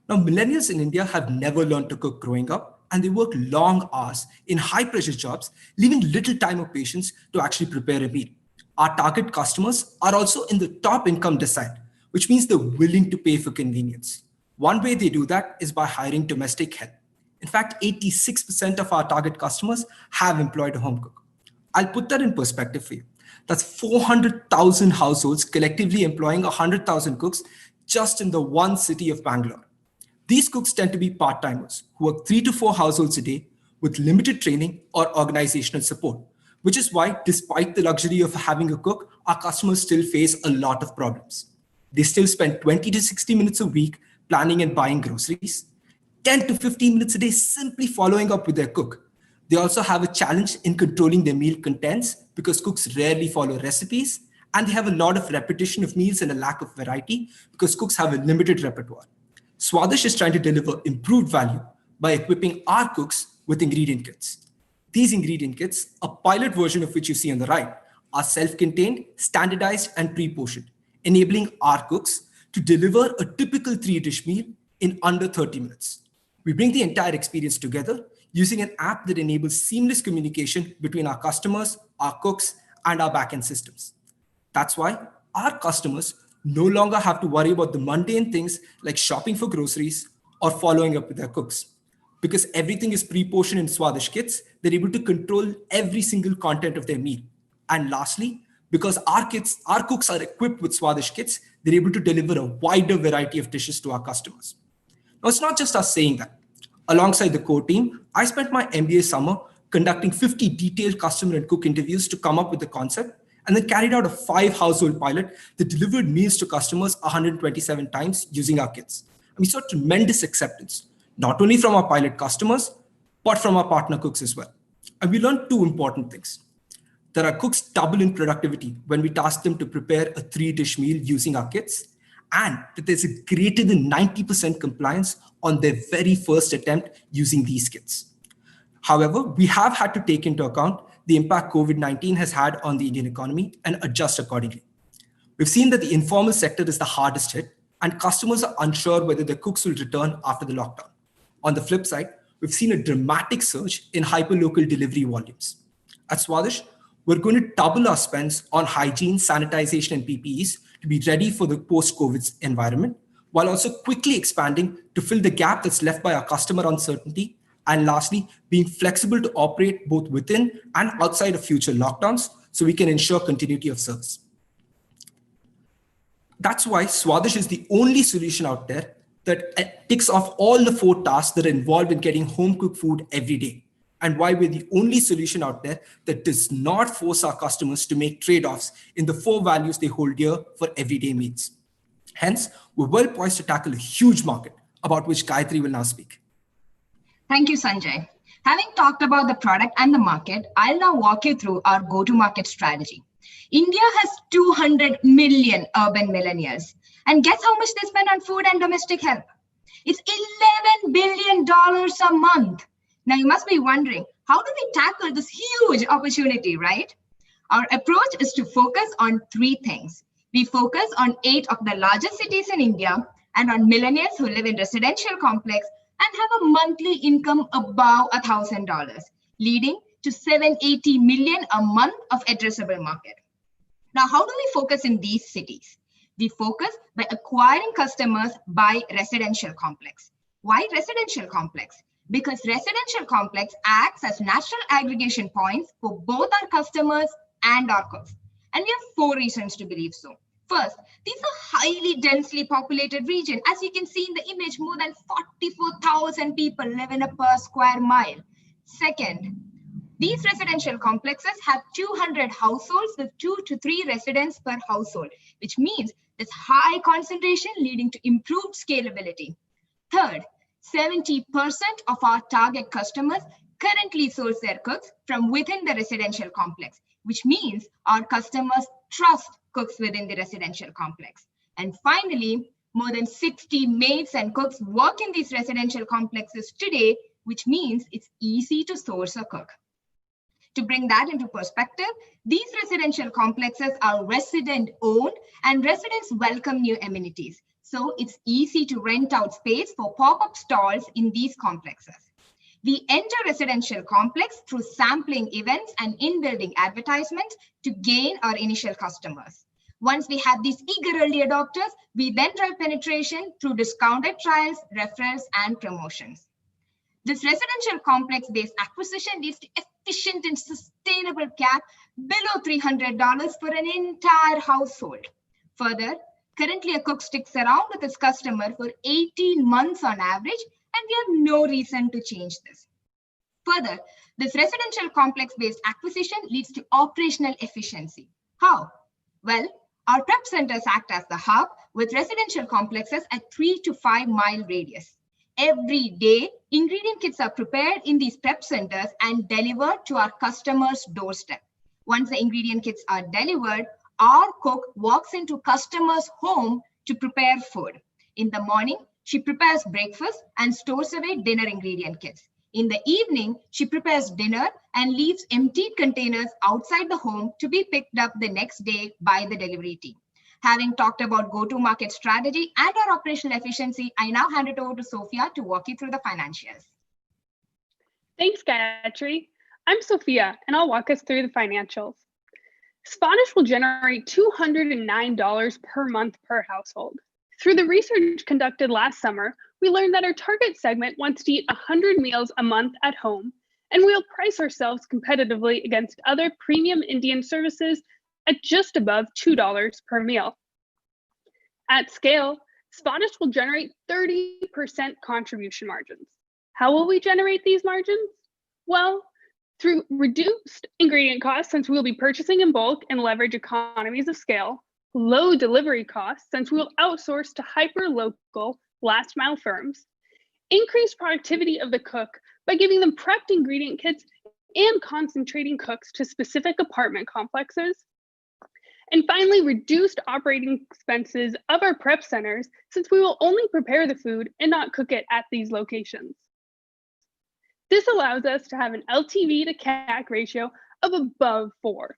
Now, millennials in India have never learned to cook growing up, and they work long hours in high-pressure jobs, leaving little time or patience to actually prepare a meal. Our target customers are also in the top income decile, which means they're willing to pay for convenience. One way they do that is by hiring domestic help. In fact, 86% of our target customers have employed a home cook. I'll put that in perspective for you. That's 400,000 households collectively employing 100,000 cooks just in the one city of Bangalore. These cooks tend to be part-timers who work 3 to 4 households a day with limited training or organizational support, which is why, despite the luxury of having a cook, our customers still face a lot of problems. They still spend 20 to 60 minutes a week planning and buying groceries, 10 to 15 minutes a day simply following up with their cook. They also have a challenge in controlling their meal contents because cooks rarely follow recipes, and they have a lot of repetition of meals and a lack of variety because cooks have a limited repertoire. Swadesh is trying to deliver improved value by equipping our cooks with ingredient kits. These ingredient kits, a pilot version of which you see on the right, are self-contained, standardized, and pre-portioned, enabling our cooks to deliver a typical 3-dish meal in under 30 minutes. We bring the entire experience together using an app that enables seamless communication between our customers, our cooks, and our backend systems. That's why our customers no longer have to worry about the mundane things like shopping for groceries or following up with their cooks. Because everything is pre-portioned in Swadesh kits, they're able to control every single content of their meal. And lastly, because our cooks are equipped with Swadesh kits, they're able to deliver a wider variety of dishes to our customers. Now, it's not just us saying that. Alongside the core team, I spent my MBA summer conducting 50 detailed customer and cook interviews to come up with the concept, and then carried out a 5-household pilot that delivered meals to customers 127 times using our kits. And we saw tremendous acceptance, not only from our pilot customers, but from our partner cooks as well. And we learned 2 important things. That our cooks double in productivity when we task them to prepare a 3-dish meal using our kits, and that there's a greater than 90% compliance on their very first attempt using these kits. However, we have had to take into account the impact COVID-19 has had on the Indian economy and adjust accordingly. We've seen that the informal sector is the hardest hit, and customers are unsure whether their cooks will return after the lockdown. On the flip side, we've seen a dramatic surge in hyperlocal delivery volumes. At Swadesh, we're going to double our spends on hygiene, sanitization, and PPEs to be ready for the post-COVID environment, while also quickly expanding to fill the gap that's left by our customer uncertainty, and lastly, being flexible to operate both within and outside of future lockdowns so we can ensure continuity of service. That's why Swadesh is the only solution out there that ticks off all the 4 tasks that are involved in getting home-cooked food every day, and why we're the only solution out there that does not force our customers to make trade-offs in the 4 values they hold dear for everyday meals. Hence, we're well poised to tackle a huge market about which Gayatri will now speak. Thank you, Sanjay. Having talked about the product and the market, I'll now walk you through our go-to-market strategy. India has 200 million urban millennials. And guess how much they spend on food and domestic help? It's $11 billion a month. Now you must be wondering, how do we tackle this huge opportunity, right? Our approach is to focus on 3 things. We focus on 8 of the largest cities in India and on millennials who live in residential complex and have a monthly income above $1,000, leading to 780 million a month of addressable market. Now, how do we focus in these cities? We focus by acquiring customers by residential complex. Why residential complex? Because residential complex acts as natural aggregation points for both our customers and our cooks. And we have 4 reasons to believe so. First, these are highly densely populated region. As you can see in the image, more than 44,000 people live in a per square mile. Second, these residential complexes have 200 households with 2 to 3 residents per household, which means there's high concentration leading to improved scalability. Third, 70% of our target customers currently source their cooks from within the residential complex, which means our customers trust cooks within the residential complex. And finally, more than 60 maids and cooks work in these residential complexes today, which means it's easy to source a cook. To bring that into perspective, these residential complexes are resident owned and residents welcome new amenities. So it's easy to rent out space for pop-up stalls in these complexes. We enter residential complex through sampling events and in-building advertisements to gain our initial customers. Once we have these eager early adopters, we then drive penetration through discounted trials, referrals, and promotions. This residential complex-based acquisition leads to efficient and sustainable CAC below $300 for an entire household. Further, currently a cook sticks around with his customer for 18 months on average, and we have no reason to change this. Further, this residential complex-based acquisition leads to operational efficiency. How? Well, our prep centers act as the hub with residential complexes at 3 to 5 mile radius. Every day, ingredient kits are prepared in these prep centers and delivered to our customers' doorstep. Once the ingredient kits are delivered, our cook walks into customers' home to prepare food. In the morning, she prepares breakfast and stores away dinner ingredient kits. In the evening, she prepares dinner and leaves emptied containers outside the home to be picked up the next day by the delivery team. Having talked about go-to-market strategy and our operational efficiency, I now hand it over to Sophia to walk you through the financials. Thanks, Gayatri. I'm Sophia, and I'll walk us through the financials. Spanish will generate $209 per month per household. Through the research conducted last summer, we learned that our target segment wants to eat 100 meals a month at home, and we'll price ourselves competitively against other premium Indian services at just above $2 per meal. At scale, Spanish will generate 30% contribution margins. How will we generate these margins? Well, through reduced ingredient costs, since we'll be purchasing in bulk and leverage economies of scale, low delivery costs, since we'll outsource to hyper-local last mile firms, increased productivity of the cook by giving them prepped ingredient kits and concentrating cooks to specific apartment complexes, and finally, reduced operating expenses of our prep centers, since we will only prepare the food and not cook it at these locations. This allows us to have an LTV to CAC ratio of above 4.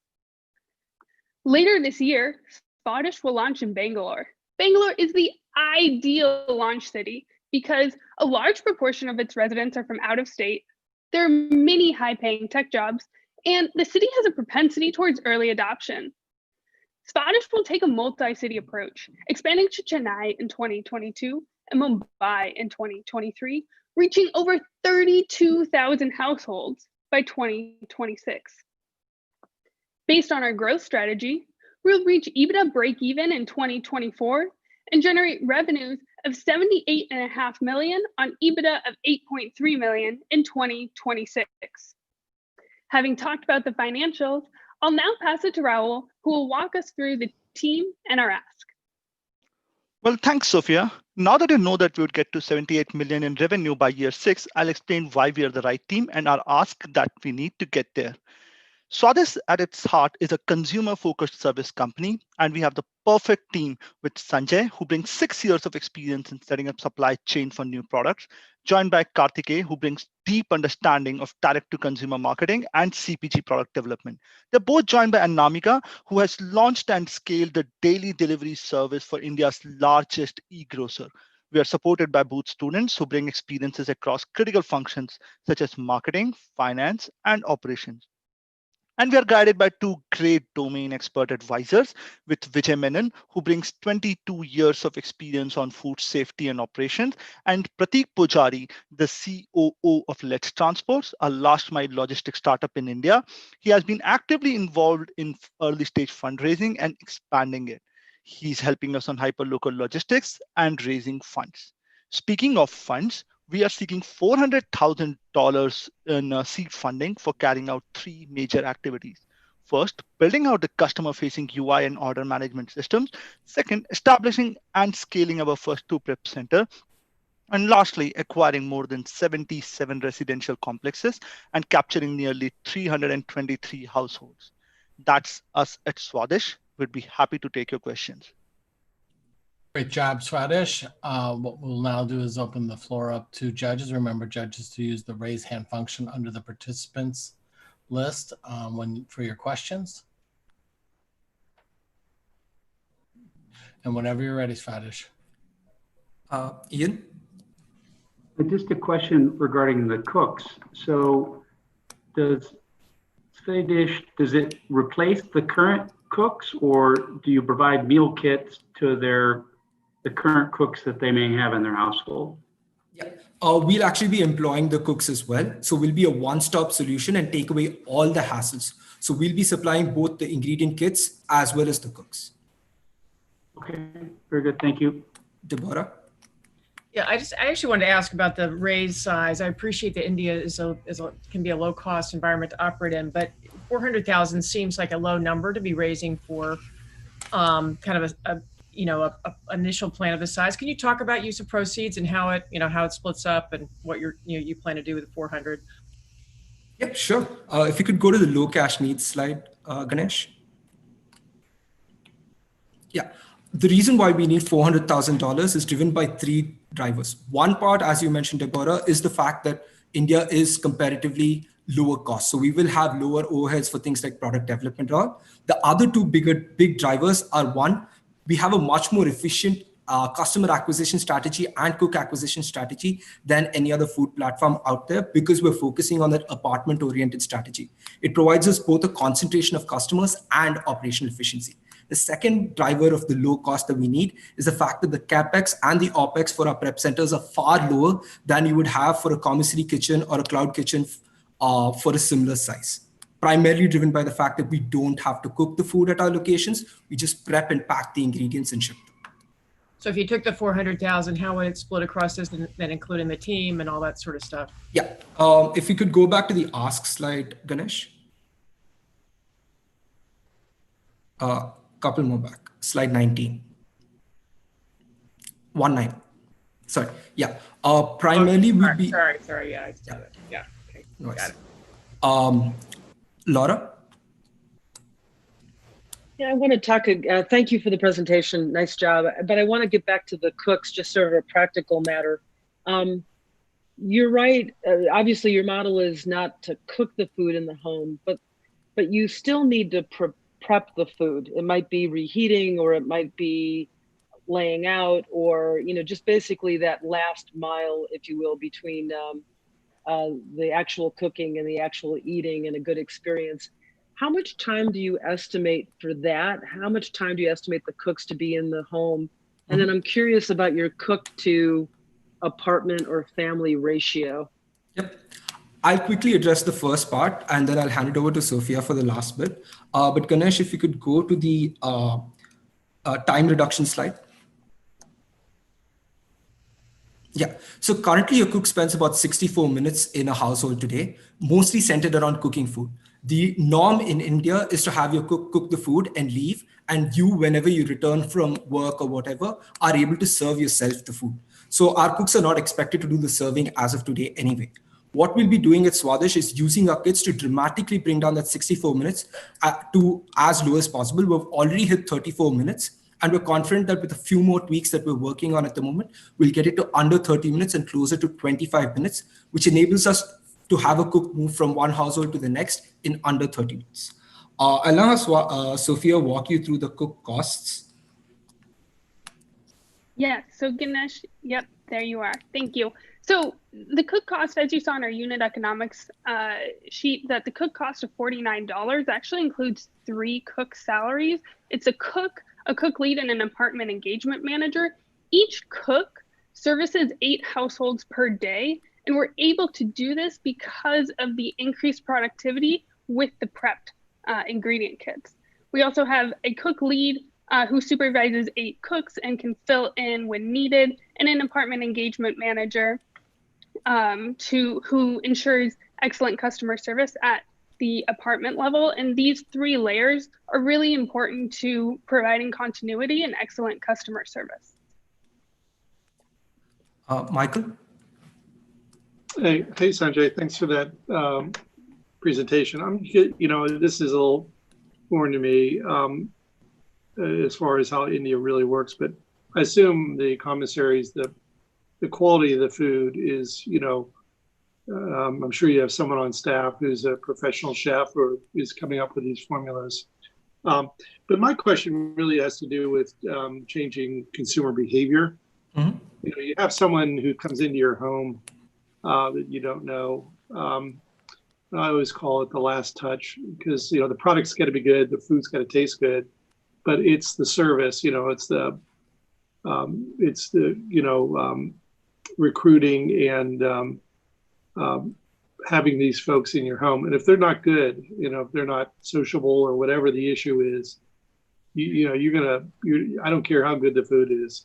Later this year, Spanish will launch in Bangalore. Bangalore is the ideal launch city because a large proportion of its residents are from out of state. There are many high-paying tech jobs, and the city has a propensity towards early adoption. Spanish will take a multi-city approach, expanding to Chennai in 2022 and Mumbai in 2023, reaching over 32,000 households by 2026. Based on our growth strategy, we'll reach EBITDA break-even in 2024 and generate revenues of $78.5 million on EBITDA of $8.3 million in 2026. Having talked about the financials, I'll now pass it to Raul, who will walk us through the team and our ask. Well, thanks, Sophia. Now that you know that we would get to 78 million in revenue by year 6, I'll explain why we are the right team and our ask that we need to get there. Swadesh at its heart is a consumer-focused service company, and we have the perfect team with Sanjay, who brings 6 years of experience in setting up supply chain for new products, joined by Karthikeya, who brings deep understanding of direct-to-consumer marketing and CPG product development. They're both joined by Anamika, who has launched and scaled the daily delivery service for India's largest e-grocer. We are supported by both students who bring experiences across critical functions such as marketing, finance, and operations. And we are guided by two great domain expert advisors with Vijay Menon, who brings 22 years of experience on food safety and operations, and Prateek Pujari, the COO of Let's Transports, a last mile logistics startup in India. He has been actively involved in early stage fundraising and expanding it. He's helping us on hyperlocal logistics and raising funds. Speaking of funds, we are seeking $400,000 in seed funding for carrying out three major activities. First, building out the customer-facing UI and order management systems. Second, establishing and scaling our first 2 prep center. And lastly, acquiring more than 77 residential complexes and capturing nearly 323 households. That's us at Swadesh. We'd be happy to take your questions. Great job, Swadesh. What we'll now do is open the floor up to judges. Remember, judges, to use the raise hand function under the participants list for your questions. And whenever you're ready, Swadesh. Ian? Just a question regarding the cooks. So does Swadesh, does it replace the current cooks, or do you provide meal kits to the current cooks that they may have in their household? Yeah, we'll actually be employing the cooks as well. So we'll be a one-stop solution and take away all the hassles. So we'll be supplying both the ingredient kits as well as the cooks. Okay, very good. Thank you. Deborah? Yeah, I actually wanted to ask about the raise size. I appreciate that India can be a low-cost environment to operate in, but 400,000 seems like a low number to be raising for kind of a initial plan of this size. Can you talk about use of proceeds and how it splits up and what you plan to do with the 400? Yep, sure. If you could go to the low cash needs slide, Ganesh. Yeah, the reason why we need $400,000 is driven by 3 drivers. One part, as you mentioned, Deborah, is the fact that India is comparatively lower cost. So we will have lower overheads for things like product development. The other 2 big drivers are, one, we have a much more efficient customer acquisition strategy and cook acquisition strategy than any other food platform out there, because we're focusing on that apartment oriented strategy. It provides us both a concentration of customers and operational efficiency. The second driver of the low cost that we need is the fact that the CapEx and the OpEx for our prep centers are far lower than you would have for a commissary kitchen or a cloud kitchen for a similar size. Primarily driven by the fact that we don't have to cook the food at our locations. We just prep and pack the ingredients and ship them. So if you took the 400,000, how would it split across this, and including the team and all that sort of stuff? Yeah, if we could go back to the ask slide, Ganesh. Couple more back, slide 19. 19. Sorry, yeah. Primarily would be. Sorry, yeah, I got it. Yeah, okay, nice. Got it. Laura? Yeah, I want to talk, thank you for the presentation, nice job. But I want to get back to the cooks, just sort of a practical matter. You're right, obviously your model is not to cook the food in the home, but you still need to prep the food. It might be reheating, or it might be laying out, or just basically that last mile, if you will, between the actual cooking and the actual eating and a good experience. How much time do you estimate for that? How much time do you estimate the cooks to be in the home? And then I'm curious about your cook to apartment or family ratio. Yep. I'll quickly address the first part, and then I'll hand it over to Sophia for the last bit. But Ganesh, if you could go to the time reduction slide. Yeah, so currently your cook spends about 64 minutes in a household today, mostly centered around cooking food. The norm in India is to have your cook the food and leave, and you, whenever you return from work or whatever, are able to serve yourself the food. So our cooks are not expected to do the serving as of today anyway. What we'll be doing at Swadesh is using our kits to dramatically bring down that 64 minutes to as low as possible. We've already hit 34 minutes. And we're confident that with a few more tweaks that we're working on at the moment, we'll get it to under 30 minutes and closer to 25 minutes, which enables us to have a cook move from one household to the next in under 30 minutes. I'll now have Sophia walk you through the cook costs. Yeah, so Ganesh, yep, there you are. Thank you. So the cook cost, as you saw in our unit economics sheet, that the cook cost of $49 actually includes 3 cook salaries. It's a cook lead, and an apartment engagement manager. Each cook services 8 households per day, and we're able to do this because of the increased productivity with the prepped ingredient kits. We also have a cook lead who supervises 8 cooks and can fill in when needed, and an apartment engagement manager who ensures excellent customer service at the apartment level. And these 3 layers are really important to providing continuity and excellent customer service. Michael? Hey, Sanjay, thanks for that presentation. This is a little foreign to me. As far as how India really works, but I assume the commissaries, the quality of the food is, I'm sure you have someone on staff who's a professional chef or is coming up with these formulas. But my question really has to do with changing consumer behavior. Mm-hmm. You have someone who comes into your home that you don't know. I always call it the last touch, because the product's got to be good, the food's got to taste good. But it's the service, it's the recruiting and having these folks in your home. And if they're not good, if they're not sociable or whatever the issue is, I don't care how good the food is,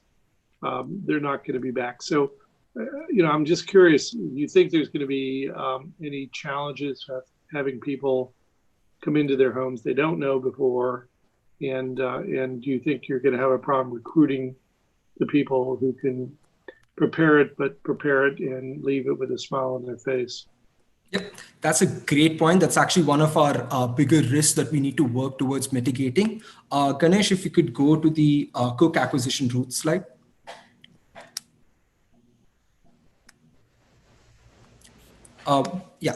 they're not going to be back. So, I'm just curious, do you think there's going to be any challenges of having people come into their homes they don't know before? And do you think you're going to have a problem recruiting the people who can prepare it and leave it with a smile on their face? Yep, that's a great point. That's actually one of our bigger risks that we need to work towards mitigating. Ganesh, if you could go to the cook acquisition route slide.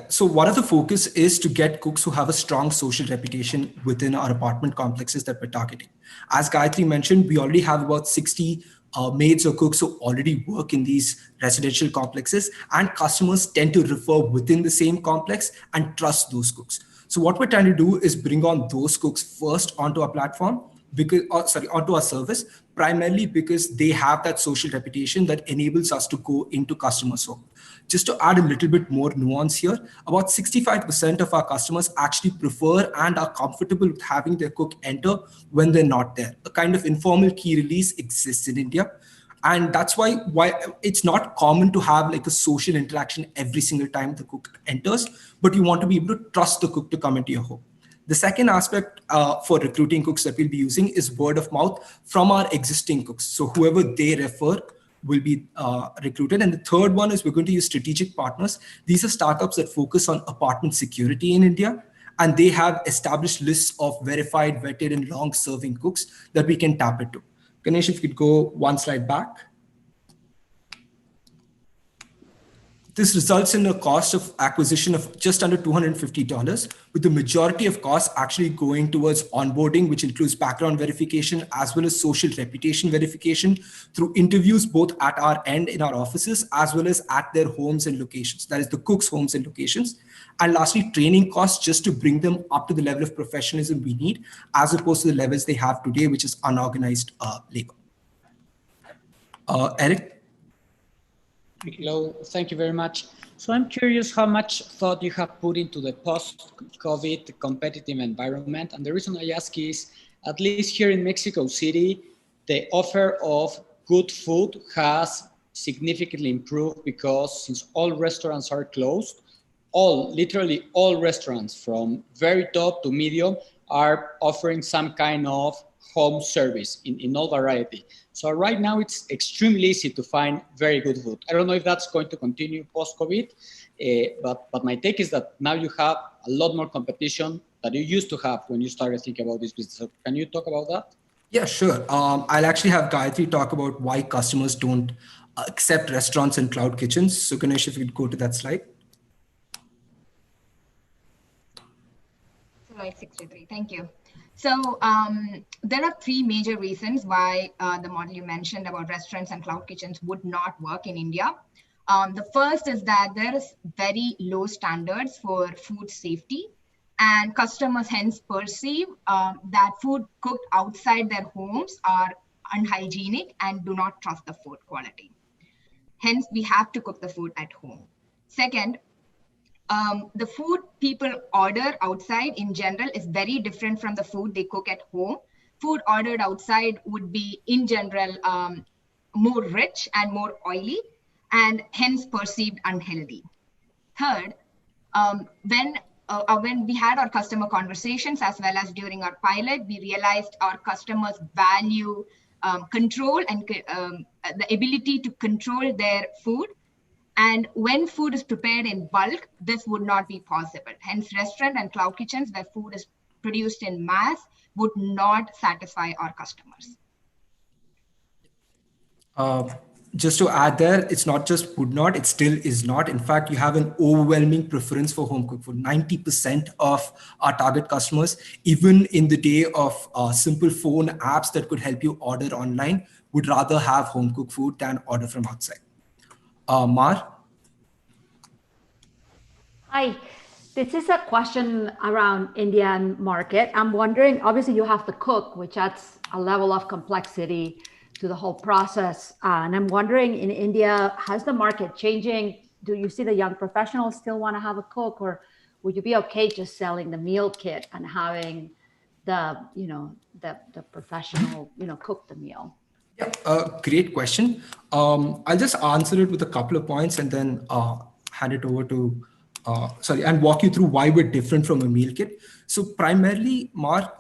So one of the focus is to get cooks who have a strong social reputation within our apartment complexes that we're targeting. As Gayatri mentioned, we already have about 60 maids or cooks who already work in these residential complexes, and customers tend to refer within the same complex and trust those cooks. So what we're trying to do is bring on those cooks first onto our platform, onto our service, primarily because they have that social reputation that enables us to go into customers' home. Just to add a little bit more nuance here, about 65% of our customers actually prefer and are comfortable with having their cook enter when they're not there. A kind of informal key release exists in India. And that's why it's not common to have like a social interaction every single time the cook enters, but you want to be able to trust the cook to come into your home. The second aspect for recruiting cooks that we'll be using is word of mouth from our existing cooks. So whoever they refer will be recruited. And the third one is we're going to use strategic partners. These are startups that focus on apartment security in India, and they have established lists of verified, vetted, and long-serving cooks that we can tap into. Ganesh, if you could go one slide back. This results in a cost of acquisition of just under $250, with the majority of costs actually going towards onboarding, which includes background verification as well as social reputation verification through interviews both at our end in our offices as well as at their homes and locations. That is the cooks' homes and locations. And lastly, training costs just to bring them up to the level of professionalism we need, as opposed to the levels they have today, which is unorganized labor. Eric? Hello, thank you very much. So I'm curious how much thought you have put into the post-COVID competitive environment. And the reason I ask is, at least here in Mexico City, the offer of good food has significantly improved, because since all restaurants are closed, literally all restaurants from very top to medium are offering some kind of home service in all variety. So right now it's extremely easy to find very good food. I don't know if that's going to continue post-COVID, but my take is that now you have a lot more competition that you used to have when you started thinking about this business. So can you talk about that? Yeah, sure. I'll actually have Gayatri talk about why customers don't accept restaurants and cloud kitchens. So Ganesh, if you could go to that slide. Slide 63, thank you. So there are three major reasons why the model you mentioned about restaurants and cloud kitchens would not work in India. The first is that there is very low standards for food safety, and customers hence perceive that food cooked outside their homes are unhygienic and do not trust the food quality. Hence, we have to cook the food at home. Second, the food people order outside in general is very different from the food they cook at home. Food ordered outside would be in general more rich and more oily and hence perceived unhealthy. Third, when we had our customer conversations as well as during our pilot, we realized our customers value control and the ability to control their food. And when food is prepared in bulk, this would not be possible. Hence, restaurant and cloud kitchens where food is produced in mass would not satisfy our customers. Just to add there, it's not just would not, it still is not. In fact, you have an overwhelming preference for home cooked food. 90% of our target customers, even in the day of simple phone apps that could help you order online, would rather have home cooked food than order from outside. Mar? Hi, this is a question around Indian market. I'm wondering, obviously you have to cook, which adds a level of complexity to the whole process. And I'm wondering, in India, how's the market changing? Do you see the young professionals still want to have a cook, or would you be okay just selling the meal kit and having the, the professional, cook the meal? Yeah, great question. I'll just answer it with a couple of points and then hand it over to, and walk you through why we're different from a meal kit. So primarily, Mark,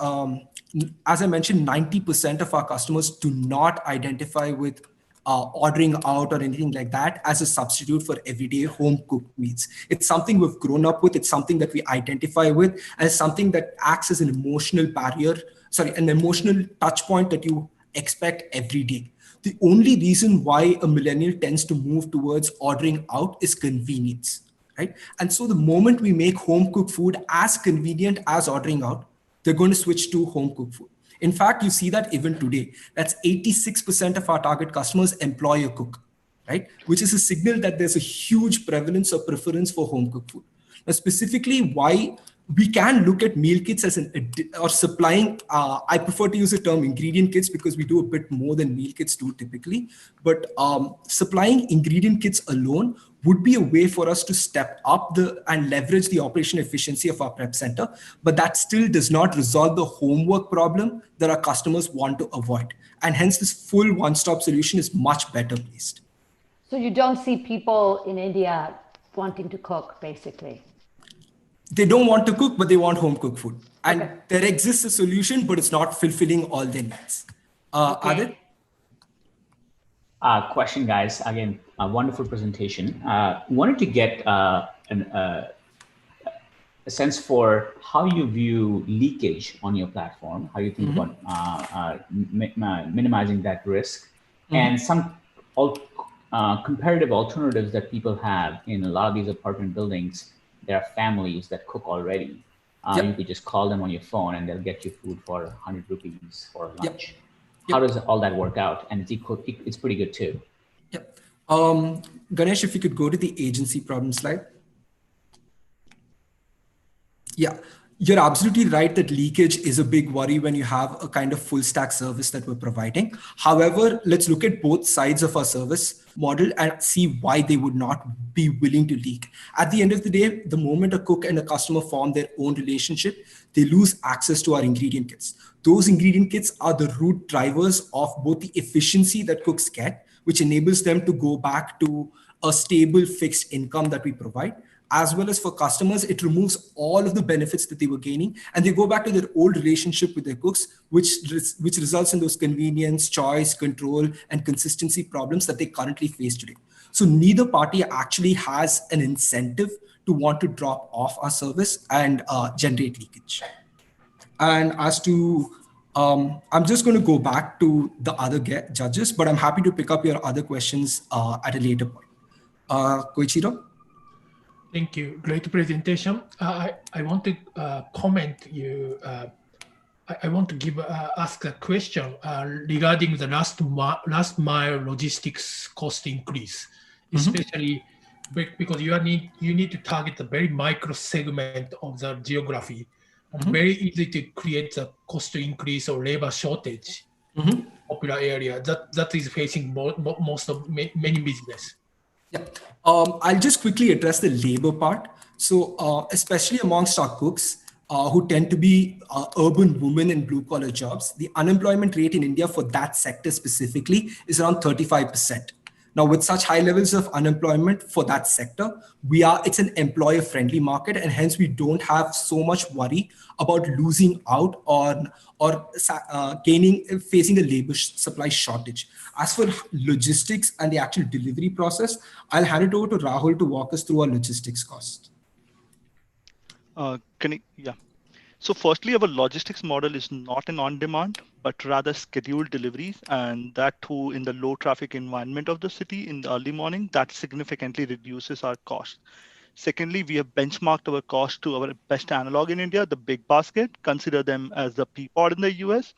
as I mentioned, 90% of our customers do not identify with ordering out or anything like that as a substitute for everyday home cooked meals. It's something we've grown up with. It's something that we identify with as something that acts as an emotional barrier, an emotional touch point that you expect every day. The only reason why a millennial tends to move towards ordering out is convenience, right? And so the moment we make home cooked food as convenient as ordering out, they're going to switch to home cooked food. In fact, you see that even today, that's 86% of our target customers employ a cook, right? Which is a signal that there's a huge prevalence or preference for home cooked food. Now, specifically why we can look at meal kits as or supplying, I prefer to use the term ingredient kits because we do a bit more than meal kits do typically, but supplying ingredient kits alone would be a way for us to step up and leverage the operation efficiency of our prep center, but that still does not resolve the homework problem that our customers want to avoid. And hence this full one-stop solution is much better placed. So you don't see people in India wanting to cook, basically? They don't want to cook, but they want home cooked food. And there exists a solution, but it's not fulfilling all their needs. Adit? Question, guys. Again, a wonderful presentation. Wanted to get a sense for how you view leakage on your platform, how you think about minimizing that risk, and some comparative alternatives that people have in a lot of these apartment buildings. There are families that cook already. You could just call them on your phone and they'll get you food for 100 rupees for lunch. How does all that work out? And it's pretty good too. Ganesh, if you could go to the agency problem slide. Yeah, you're absolutely right that leakage is a big worry when you have a kind of full stack service that we're providing. However, let's look at both sides of our service model and see why they would not be willing to leak. At the end of the day, the moment a cook and a customer form their own relationship, they lose access to our ingredient kits. Those ingredient kits are the root drivers of both the efficiency that cooks get, which enables them to go back to a stable fixed income that we provide, as well as for customers, it removes all of the benefits that they were gaining and they go back to their old relationship with their cooks, which results in those convenience, choice, control, and consistency problems that they currently face today. So neither party actually has an incentive to want to drop off our service and generate leakage. And as to, I'm just going to go back to the other judges, but I'm happy to pick up your other questions at a later point. Koichiro? Thank you. Great presentation. I want to comment you I want to ask a question regarding the last mile logistics cost increase, especially because you need to target the very micro segment of the geography. Very easy to create the cost increase or labor shortage. Popular area that is facing most of many business. Yeah, I'll just quickly address the labor part. So especially amongst our cooks who tend to be urban women in blue collar jobs, the unemployment rate in India for that sector specifically is around 35%. Now, with such high levels of unemployment for that sector, it's an employer friendly market, and hence we don't have so much worry about losing out on or facing a labor supply shortage. As for logistics and the actual delivery process, I'll hand it over to Rahul to walk us through our logistics cost. Yeah. So firstly, our logistics model is not an on-demand, but rather scheduled deliveries, and that too in the low traffic environment of the city in the early morning, that significantly reduces our cost. Secondly, we have benchmarked our cost to our best analog in India, the Big Basket. Consider them as the Peapod in the US,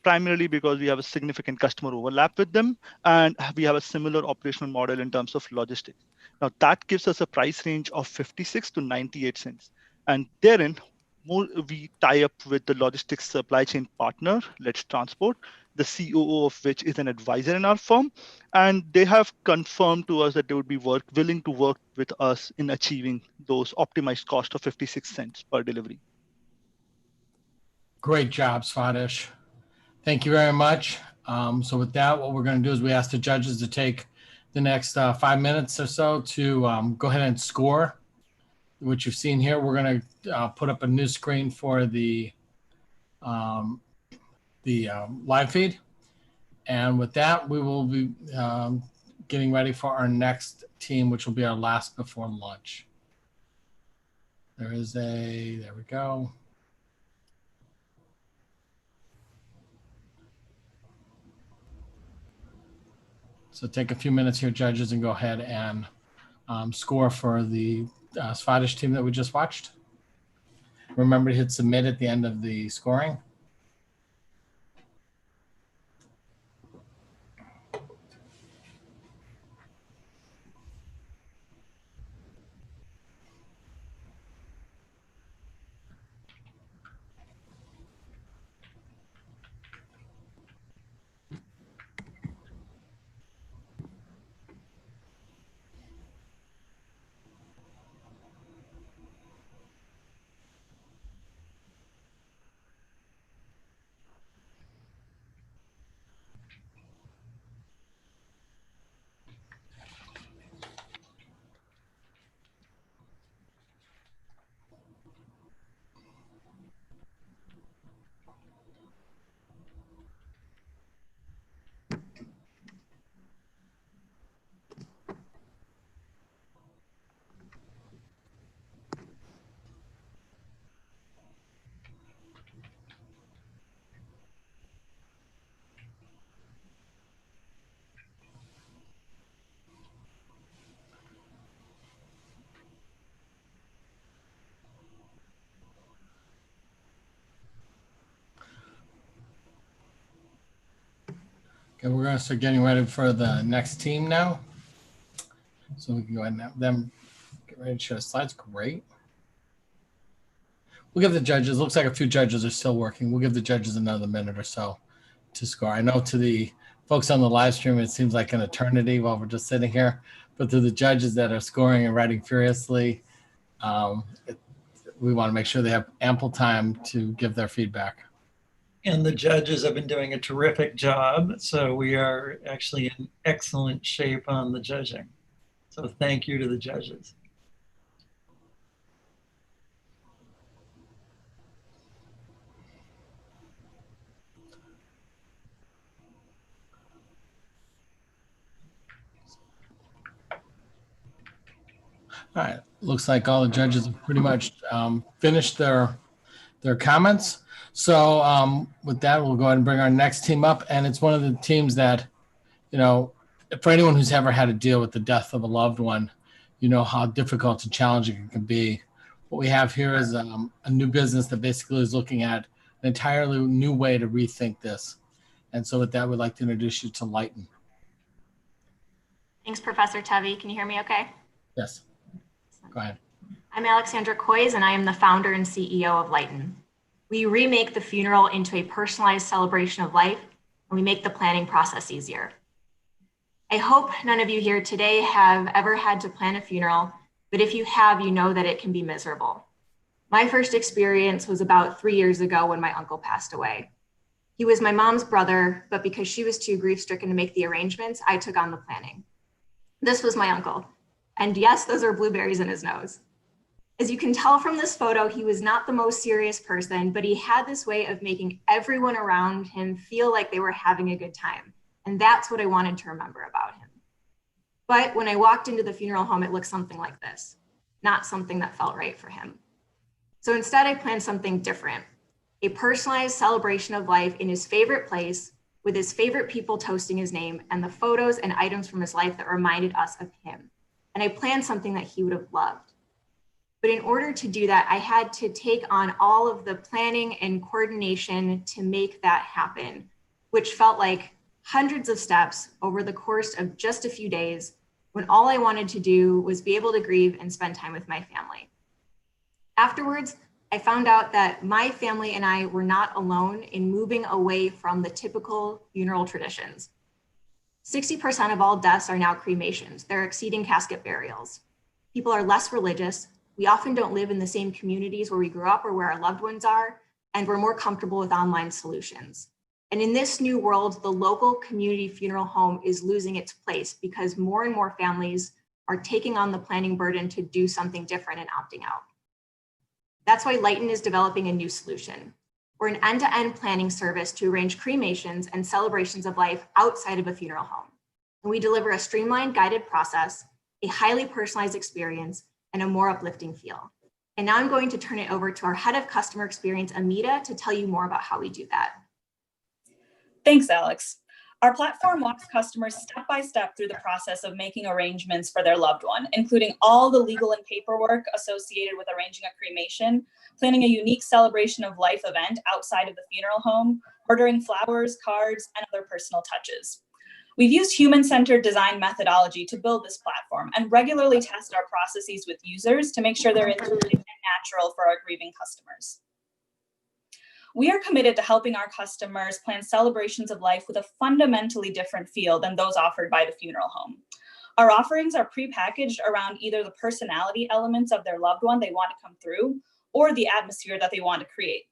primarily because we have a significant customer overlap with them, and we have a similar operational model in terms of logistics. Now that gives us a price range of 56 to 98 cents. And therein, we tie up with the logistics supply chain partner, Let's Transport, the COO of which is an advisor in our firm. And they have confirmed to us that they would be willing to work with us in achieving those optimized cost of 56 cents per delivery. Great job, Swadesh. Thank you very much. So with that, what we're going to do is we ask the judges to take the next 5 minutes or so to go ahead and score. What you've seen here, we're going to put up a new screen for the live feed. And with that, we will be getting ready for our next team, which will be our last before lunch. There we go. So take a few minutes here, judges, and go ahead and score for the Scottish team that we just watched. Remember to hit submit at the end of the scoring. Okay, we're going to start getting ready for the next team now. So we can go ahead and have them get ready to share the slides. Great. We'll give the judges, looks like a few judges are still working. We'll give the judges another minute or so to score. I know to the folks on the live stream, it seems like an eternity while we're just sitting here, but to the judges that are scoring and writing furiously, we want to make sure they have ample time to give their feedback. And the judges have been doing a terrific job. So we are actually in excellent shape on the judging. So thank you to the judges. All right, looks like all the judges have pretty much finished their comments. So with that, we'll go ahead and bring our next team up. And it's one of the teams that, you know, for anyone who's ever had to deal with the death of a loved one, you know how difficult and challenging it can be. What we have here is a new business that basically is looking at an entirely new way to rethink this. And so with that, we'd like to introduce you to Lighten. Thanks, Professor Tevi. Can you hear me okay? Yes. Go ahead. I'm Alexandra Coys, and I am the founder and CEO of Lighten. We remake the funeral into a personalized celebration of life, and we make the planning process easier. I hope none of you here today have ever had to plan a funeral, but if you have, you know that it can be miserable. My first experience was about 3 years ago when my uncle passed away. He was my mom's brother, but because she was too grief-stricken to make the arrangements, I took on the planning. This was my uncle. And yes, those are blueberries in his nose. As you can tell from this photo, he was not the most serious person, but he had this way of making everyone around him feel like they were having a good time. And that's what I wanted to remember about him. But when I walked into the funeral home, it looked something like this, not something that felt right for him. So instead, I planned something different, a personalized celebration of life in his favorite place, with his favorite people toasting his name and the photos and items from his life that reminded us of him. And I planned something that he would have loved. But in order to do that, I had to take on all of the planning and coordination to make that happen, which felt like hundreds of steps over the course of just a few days, when all I wanted to do was be able to grieve and spend time with my family. Afterwards, I found out that my family and I were not alone in moving away from the typical funeral traditions. 60% of all deaths are now cremations. They're exceeding casket burials. People are less religious. We often don't live in the same communities where we grew up or where our loved ones are, and we're more comfortable with online solutions. And in this new world, the local community funeral home is losing its place because more and more families are taking on the planning burden to do something different and opting out. That's why Lighten is developing a new solution. We're an end-to-end planning service to arrange cremations and celebrations of life outside of a funeral home. And we deliver a streamlined guided process, a highly personalized experience, and a more uplifting feel. And now I'm going to turn it over to our head of customer experience, Amita, to tell you more about how we do that. Thanks, Alex. Our platform walks customers step by step through the process of making arrangements for their loved one, including all the legal and paperwork associated with arranging a cremation, planning a unique celebration of life event outside of the funeral home, ordering flowers, cards, and other personal touches. We've used human-centered design methodology to build this platform and regularly test our processes with users to make sure they're intuitive and natural for our grieving customers. We are committed to helping our customers plan celebrations of life with a fundamentally different feel than those offered by the funeral home. Our offerings are prepackaged around either the personality elements of their loved one they want to come through or the atmosphere that they want to create.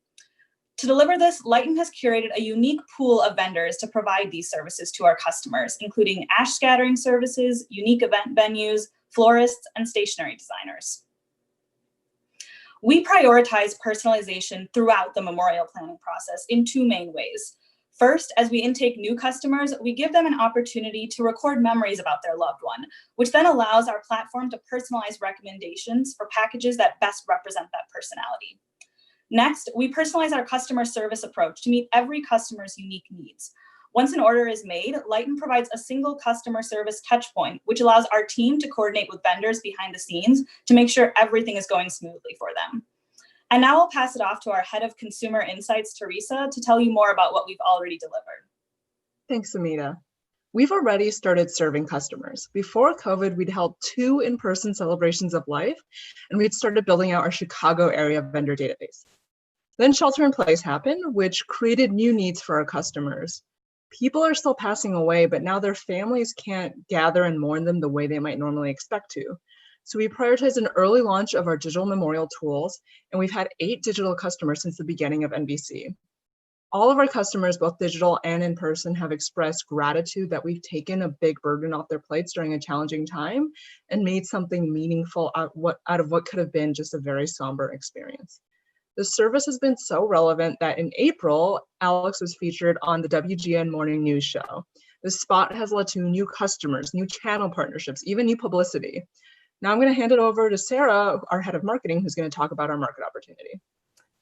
To deliver this, Lighten has curated a unique pool of vendors to provide these services to our customers, including ash scattering services, unique event venues, florists, and stationery designers. We prioritize personalization throughout the memorial planning process in two main ways. First, as we intake new customers, we give them an opportunity to record memories about their loved one, which then allows our platform to personalize recommendations for packages that best represent that personality. Next, we personalize our customer service approach to meet every customer's unique needs. Once an order is made, Lighten provides a single customer service touchpoint, which allows our team to coordinate with vendors behind the scenes to make sure everything is going smoothly for them. And now I'll pass it off to our head of consumer insights, Teresa, to tell you more about what we've already delivered. Thanks, Amita. We've already started serving customers. Before COVID, we'd held 2 in-person celebrations of life, and we'd started building out our Chicago area vendor database. Then shelter in place happened, which created new needs for our customers. People are still passing away, but now their families can't gather and mourn them the way they might normally expect to. So we prioritized an early launch of our digital memorial tools, and we've had 8 digital customers since the beginning of NVC. All of our customers, both digital and in person, have expressed gratitude that we've taken a big burden off their plates during a challenging time and made something meaningful out of what could have been just a very somber experience. The service has been so relevant that in April, Alex was featured on the WGN Morning News Show. This spot has led to new customers, new channel partnerships, even new publicity. Now I'm going to hand it over to Sarah, our head of marketing, who's going to talk about our market opportunity.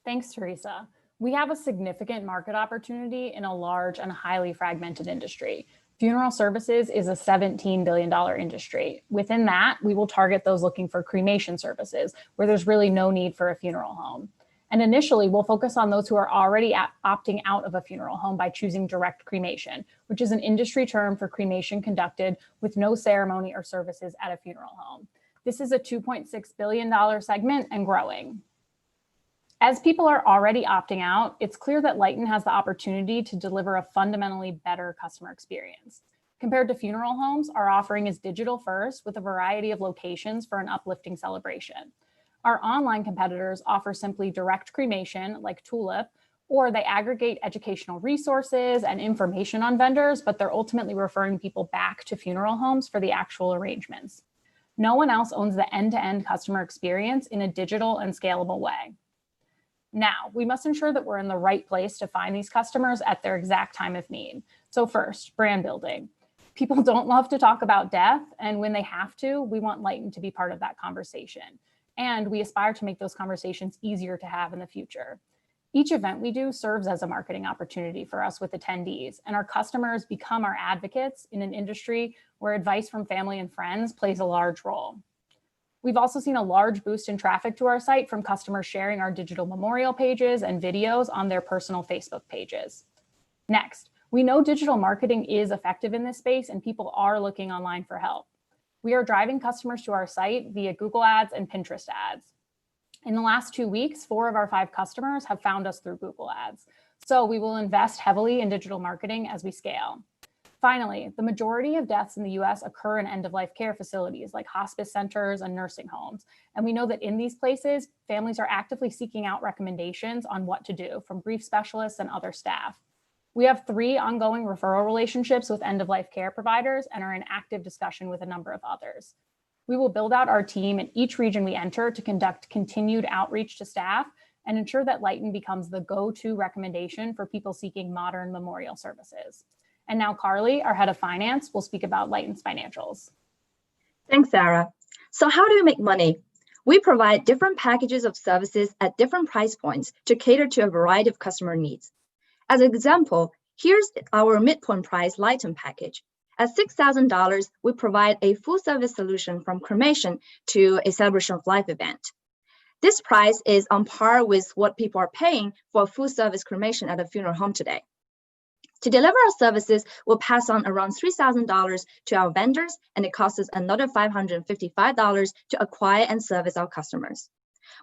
Thanks, Teresa. We have a significant market opportunity in a large and highly fragmented industry. Funeral services is a $17 billion industry. Within that, we will target those looking for cremation services, where there's really no need for a funeral home. And initially, we'll focus on those who are already opting out of a funeral home by choosing direct cremation, which is an industry term for cremation conducted with no ceremony or services at a funeral home. This is a $2.6 billion segment and growing. As people are already opting out, it's clear that Lighten has the opportunity to deliver a fundamentally better customer experience. Compared to funeral homes, our offering is digital first with a variety of locations for an uplifting celebration. Our online competitors offer simply direct cremation like Tulip, or they aggregate educational resources and information on vendors, but they're ultimately referring people back to funeral homes for the actual arrangements. No one else owns the end-to-end customer experience in a digital and scalable way. Now, we must ensure that we're in the right place to find these customers at their exact time of need. So first, brand building. People don't love to talk about death, and when they have to, we want Lighten to be part of that conversation. And we aspire to make those conversations easier to have in the future. Each event we do serves as a marketing opportunity for us with attendees, and our customers become our advocates in an industry where advice from family and friends plays a large role. We've also seen a large boost in traffic to our site from customers sharing our digital memorial pages and videos on their personal Facebook pages. Next, we know digital marketing is effective in this space and people are looking online for help. We are driving customers to our site via Google Ads and Pinterest ads. In the last 2 weeks, 4 of our 5 customers have found us through Google Ads. So we will invest heavily in digital marketing as we scale. Finally, the majority of deaths in the US occur in end-of-life care facilities like hospice centers and nursing homes. And we know that in these places, families are actively seeking out recommendations on what to do from grief specialists and other staff. We have 3 ongoing referral relationships with end-of-life care providers and are in active discussion with a number of others. We will build out our team in each region we enter to conduct continued outreach to staff and ensure that Lighten becomes the go-to recommendation for people seeking modern memorial services. And now Carly, our head of finance, will speak about Lighten's financials. Thanks, Sarah. So how do we make money? We provide different packages of services at different price points to cater to a variety of customer needs. As an example, here's our midpoint price Lighten package. At $6,000, we provide a full service solution from cremation to a celebration of life event. This price is on par with what people are paying for a full service cremation at a funeral home today. To deliver our services, we'll pass on around $3,000 to our vendors, and it costs us another $555 to acquire and service our customers.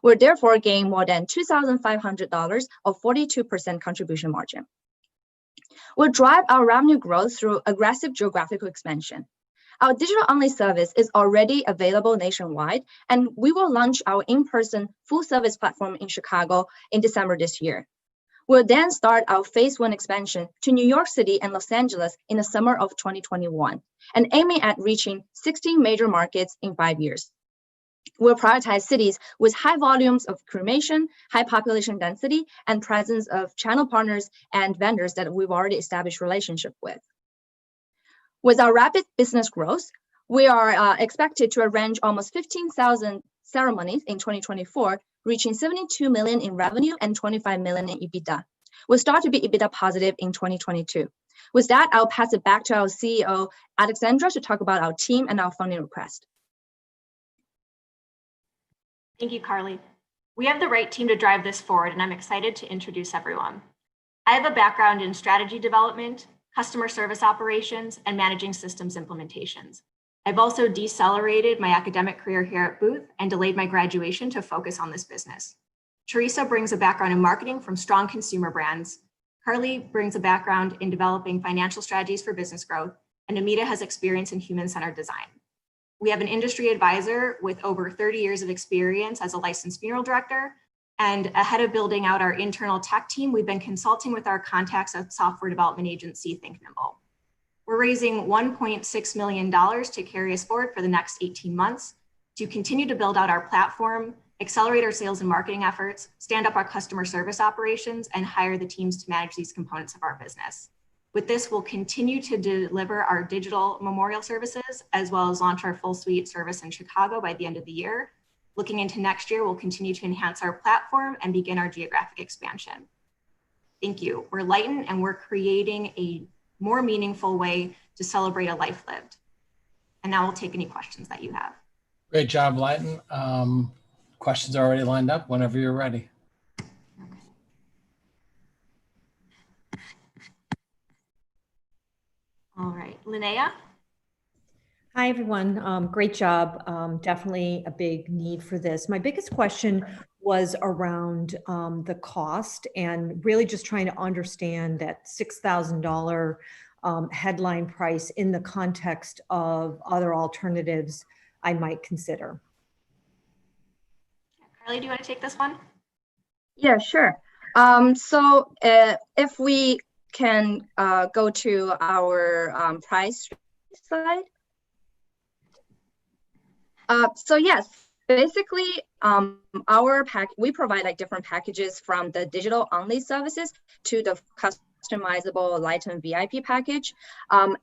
We're therefore gaining more than $2,500 or 42% contribution margin. We'll drive our revenue growth through aggressive geographical expansion. Our digital-only service is already available nationwide, and we will launch our in-person full-service platform in Chicago in December this year. We'll then start our phase 1 expansion to New York City and Los Angeles in the summer of 2021, and aiming at reaching 16 major markets in 5 years. We'll prioritize cities with high volumes of cremation, high population density, and presence of channel partners and vendors that we've already established relationship with. With our rapid business growth, we are expected to arrange almost 15,000 ceremonies in 2024, reaching $72 million in revenue and $25 million in EBITDA. We'll start to be EBITDA positive in 2022. With that, I'll pass it back to our CEO, Alexandra, to talk about our team and our funding request. Thank you, Carly. We have the right team to drive this forward, and I'm excited to introduce everyone. I have a background in strategy development, customer service operations, and managing systems implementations. I've also decelerated my academic career here at Booth and delayed my graduation to focus on this business. Teresa brings a background in marketing from strong consumer brands. Carly brings a background in developing financial strategies for business growth, and Amita has experience in human-centered design. We have an industry advisor with over 30 years of experience as a licensed funeral director, and ahead of building out our internal tech team, we've been consulting with our contacts at software development agency Think Nimble. We're raising $1.6 million to carry us forward for the next 18 months to continue to build out our platform, accelerate our sales and marketing efforts, stand up our customer service operations, and hire the teams to manage these components of our business. With this, we'll continue to deliver our digital memorial services, as well as launch our full suite service in Chicago by the end of the year. Looking into next year, we'll continue to enhance our platform and begin our geographic expansion. Thank you. We're Lighten, and we're creating a more meaningful way to celebrate a life lived. And now we'll take any questions that you have. Great job, Lighten. Questions are already lined up whenever you're ready. All right, Linnea? Hi, everyone. Great job. Definitely a big need for this. My biggest question was around the cost and really just trying to understand that $6,000 headline price in the context of other alternatives I might consider. Carly, do you want to take this one? Yeah, sure. If we can go to our price slide. Yes, basically, we provide like different packages from the digital only services to the customizable Lighten VIP package.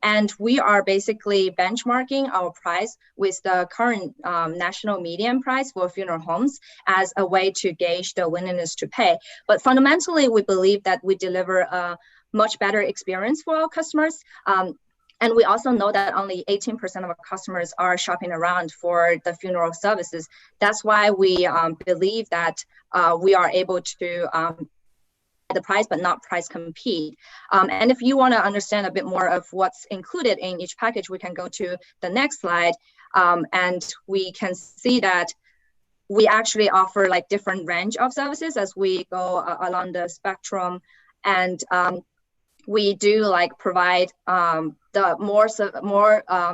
And we are basically benchmarking our price with the current national median price for funeral homes as a way to gauge the willingness to pay. But fundamentally, we believe that we deliver a much better experience for our customers. And we also know that only 18% of our customers are shopping around for the funeral services. That's why we believe that we are able to the price, but not price compete. And if you want to understand a bit more of what's included in each package, we can go to the next slide. And we can see that we actually offer like different range of services as we go along the spectrum. And we do like provide the more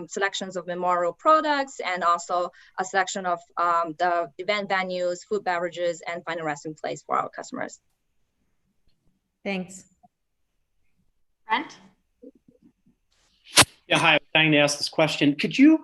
selections of memorial products and also a selection of the event venues, food, beverages, and final resting place for our customers. Thanks. Brent? Yeah, hi, I'm dying to ask this question. Could you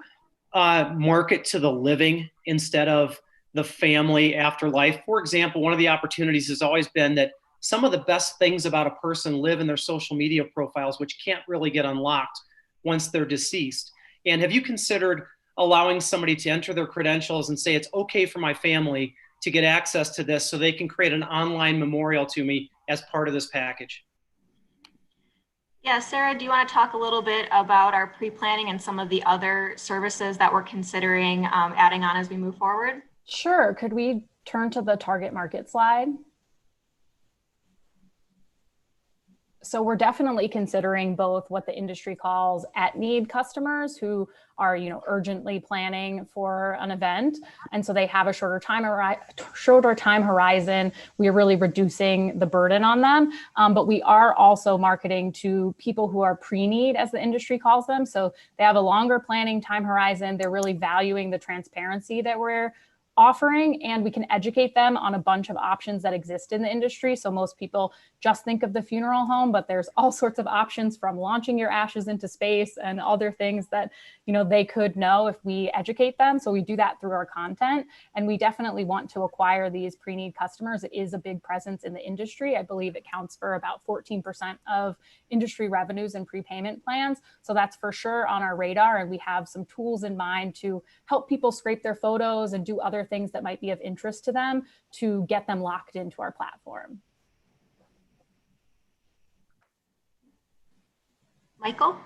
market to the living instead of the family afterlife? For example, one of the opportunities has always been that some of the best things about a person live in their social media profiles, which can't really get unlocked once they're deceased. And have you considered allowing somebody to enter their credentials and say, it's okay for my family to get access to this so they can create an online memorial to me as part of this package? Yeah, Sarah, do you want to talk a little bit about our pre-planning and some of the other services that we're considering adding on as we move forward? Sure. Could we turn to the target market slide? So we're definitely considering both what the industry calls at-need customers who are, urgently planning for an event, and so they have a shorter time horizon. We are really reducing the burden on them, but we are also marketing to people who are pre-need, as the industry calls them. So they have a longer planning time horizon. They're really valuing the transparency that we're offering, and we can educate them on a bunch of options that exist in the industry. So most people just think of the funeral home, but there's all sorts of options, from launching your ashes into space and other things that they could know if we educate them. So we do that through our content, and we definitely want to acquire these pre-need customers. It is a big presence in the industry. I believe it counts for about 14% of industry revenues and prepayment plans. So that's for sure on our radar, and we have some tools in mind to help people scrape their photos and do other things that might be of interest to them to get them locked into our platform. Michael?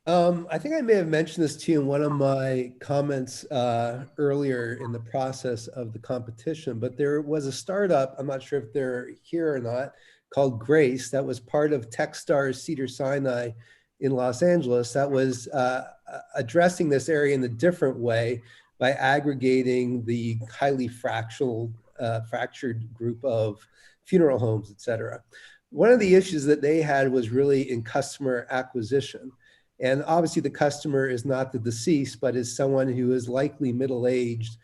I think I may have mentioned this to you in one of my comments earlier in the process of the competition, but there was a startup, I'm not sure if they're here or not, called Grace, that was part of Techstars Cedars-Sinai in Los Angeles, that was addressing this area in a different way by aggregating the highly fractured group of funeral homes, et cetera. One of the issues that they had was really in customer acquisition. And obviously the customer is not the deceased, but is someone who is likely middle-aged,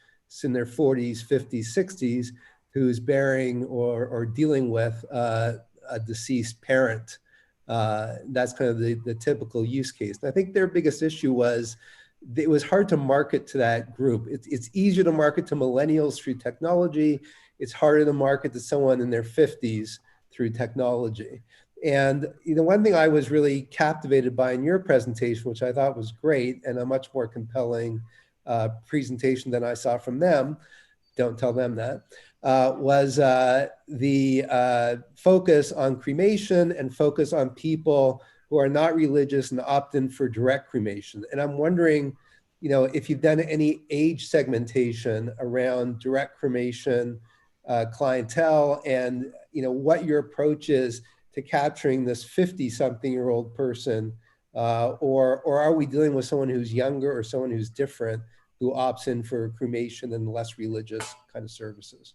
in their 40s, 50s, 60s, who's bearing or dealing with a deceased parent. That's kind of the typical use case. And I think their biggest issue was it was hard to market to that group. It's easier to market to millennials through technology. It's harder to market to someone in their 50s through technology. And one thing I was really captivated by in your presentation, which I thought was great and a much more compelling presentation than I saw from them, don't tell them that, was the focus on cremation and focus on people who are not religious and opt in for direct cremation. And I'm wondering, if you've done any age segmentation around direct cremation clientele, and what your approach is to capturing this 50-something-year-old person Or are we dealing with someone who's younger or someone who's different who opts in for cremation and less religious kind of services?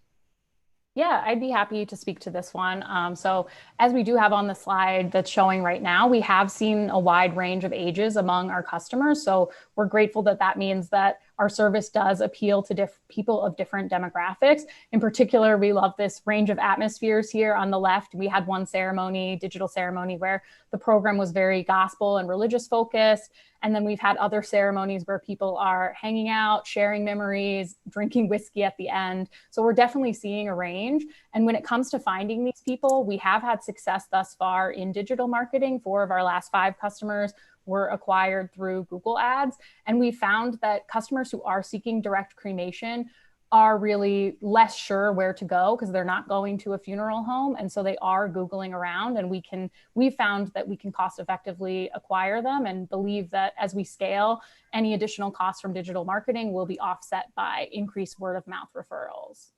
Yeah, I'd be happy to speak to this one. So as we do have on the slide that's showing right now, we have seen a wide range of ages among our customers. So we're grateful that that means that our service does appeal to people of different demographics. In particular, we love this range of atmospheres here on the left. We had one ceremony, digital ceremony, where the program was very gospel and religious focused. And then we've had other ceremonies where people are hanging out, sharing memories, drinking whiskey at the end. So we're definitely seeing a range. And when it comes to finding these people, we have had success thus far in digital marketing. 4 of our last 5 customers were acquired through Google Ads. And we found that customers who are seeking direct cremation are really less sure where to go because they're not going to a funeral home. And so they are Googling around, and we found that we can cost effectively acquire them, and believe that as we scale, any additional costs from digital marketing will be offset by increased word of mouth referrals.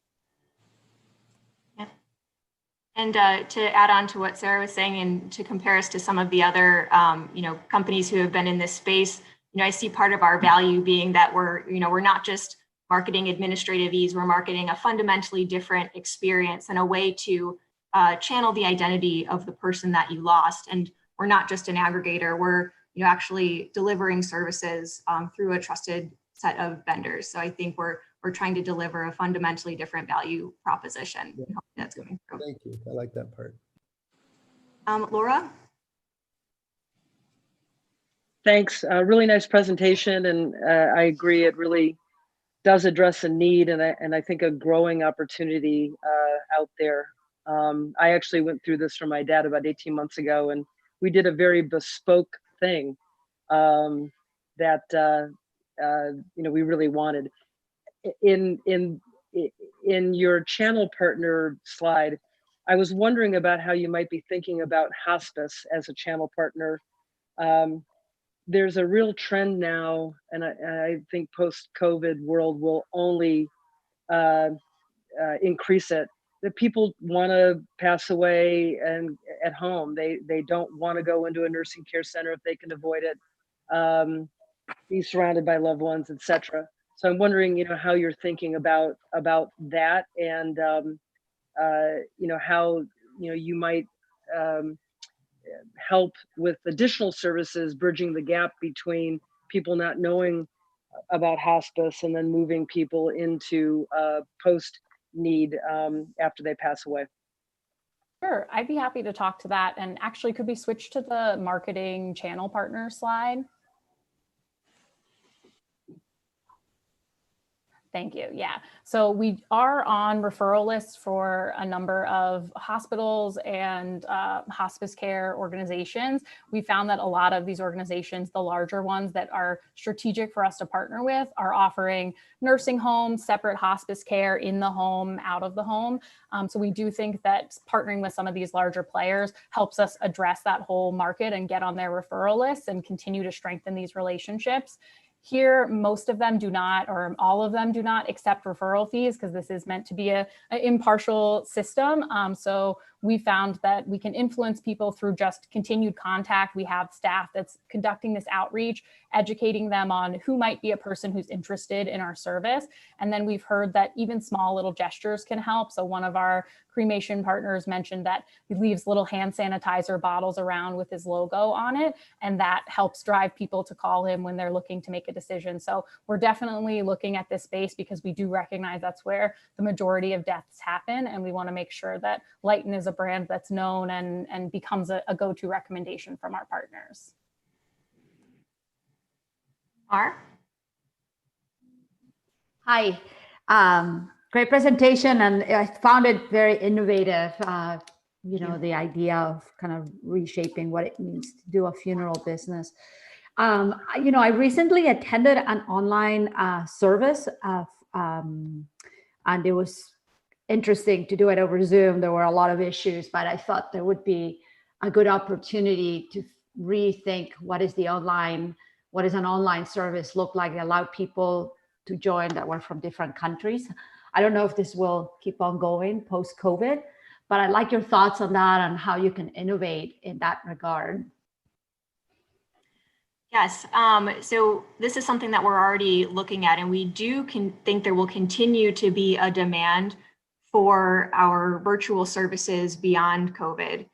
Yeah. And to add on to what Sarah was saying, and to compare us to some of the other companies who have been in this space, I see part of our value being that we're not just marketing administrative ease, we're marketing a fundamentally different experience and a way to channel the identity of the person that you lost. And we're not just an aggregator, we're actually delivering services through a trusted set of vendors. So I think we're trying to deliver a fundamentally different value proposition. Yeah. Hopefully that's coming through. Thank you. I like that part. Laura? Thanks. Really nice presentation, and I agree. It really does address a need and I think a growing opportunity out there. I actually went through this for my dad about 18 months ago, and we did a very bespoke thing that we really wanted. In your channel partner slide, I was wondering about how you might be thinking about hospice as a channel partner. There's a real trend now, and I think post-COVID world will only increase it, that people want to pass away and at home. They don't want to go into a nursing care center if they can avoid it, be surrounded by loved ones, etc. So I'm wondering, how you're thinking about that, and how you might help with additional services, bridging the gap between people not knowing about hospice and then moving people into post-need after they pass away. Sure, I'd be happy to talk to that. And actually, could we switch to the marketing channel partner slide? Thank you. Yeah. So we are on referral lists for a number of hospitals and hospice care organizations. We found that a lot of these organizations, the larger ones that are strategic for us to partner with, are offering nursing homes, separate hospice care, in the home, out of the home. So we do think that partnering with some of these larger players helps us address that whole market and get on their referral lists and continue to strengthen these relationships. Here, most of them do not, or all of them do not accept referral fees, because this is meant to be an impartial system. So we found that we can influence people through just continued contact. We have staff that's conducting this outreach, educating them on who might be a person who's interested in our service. And then we've heard that even small little gestures can help. So one of our cremation partners mentioned that he leaves little hand sanitizer bottles around with his logo on it, and that helps drive people to call him when they're looking to make a decision. So we're definitely looking at this space because we do recognize that's where the majority of deaths happen, and we want to make sure that Lighten is a brand that's known and becomes a go-to recommendation from our partners. Hi. Great presentation, and I found it very innovative. The idea of kind of reshaping what it means to do a funeral business. I recently attended an online service and it was interesting to do it over Zoom. There were a lot of issues, but I thought there would be a good opportunity to rethink what is an online service look like, allow people to join that were from different countries. I don't know if this will keep on going post-COVID, but I'd like your thoughts on that and how you can innovate in that regard. Yes, so this is something that we're already looking at, and we do think there will continue to be a demand for our virtual services beyond COVID.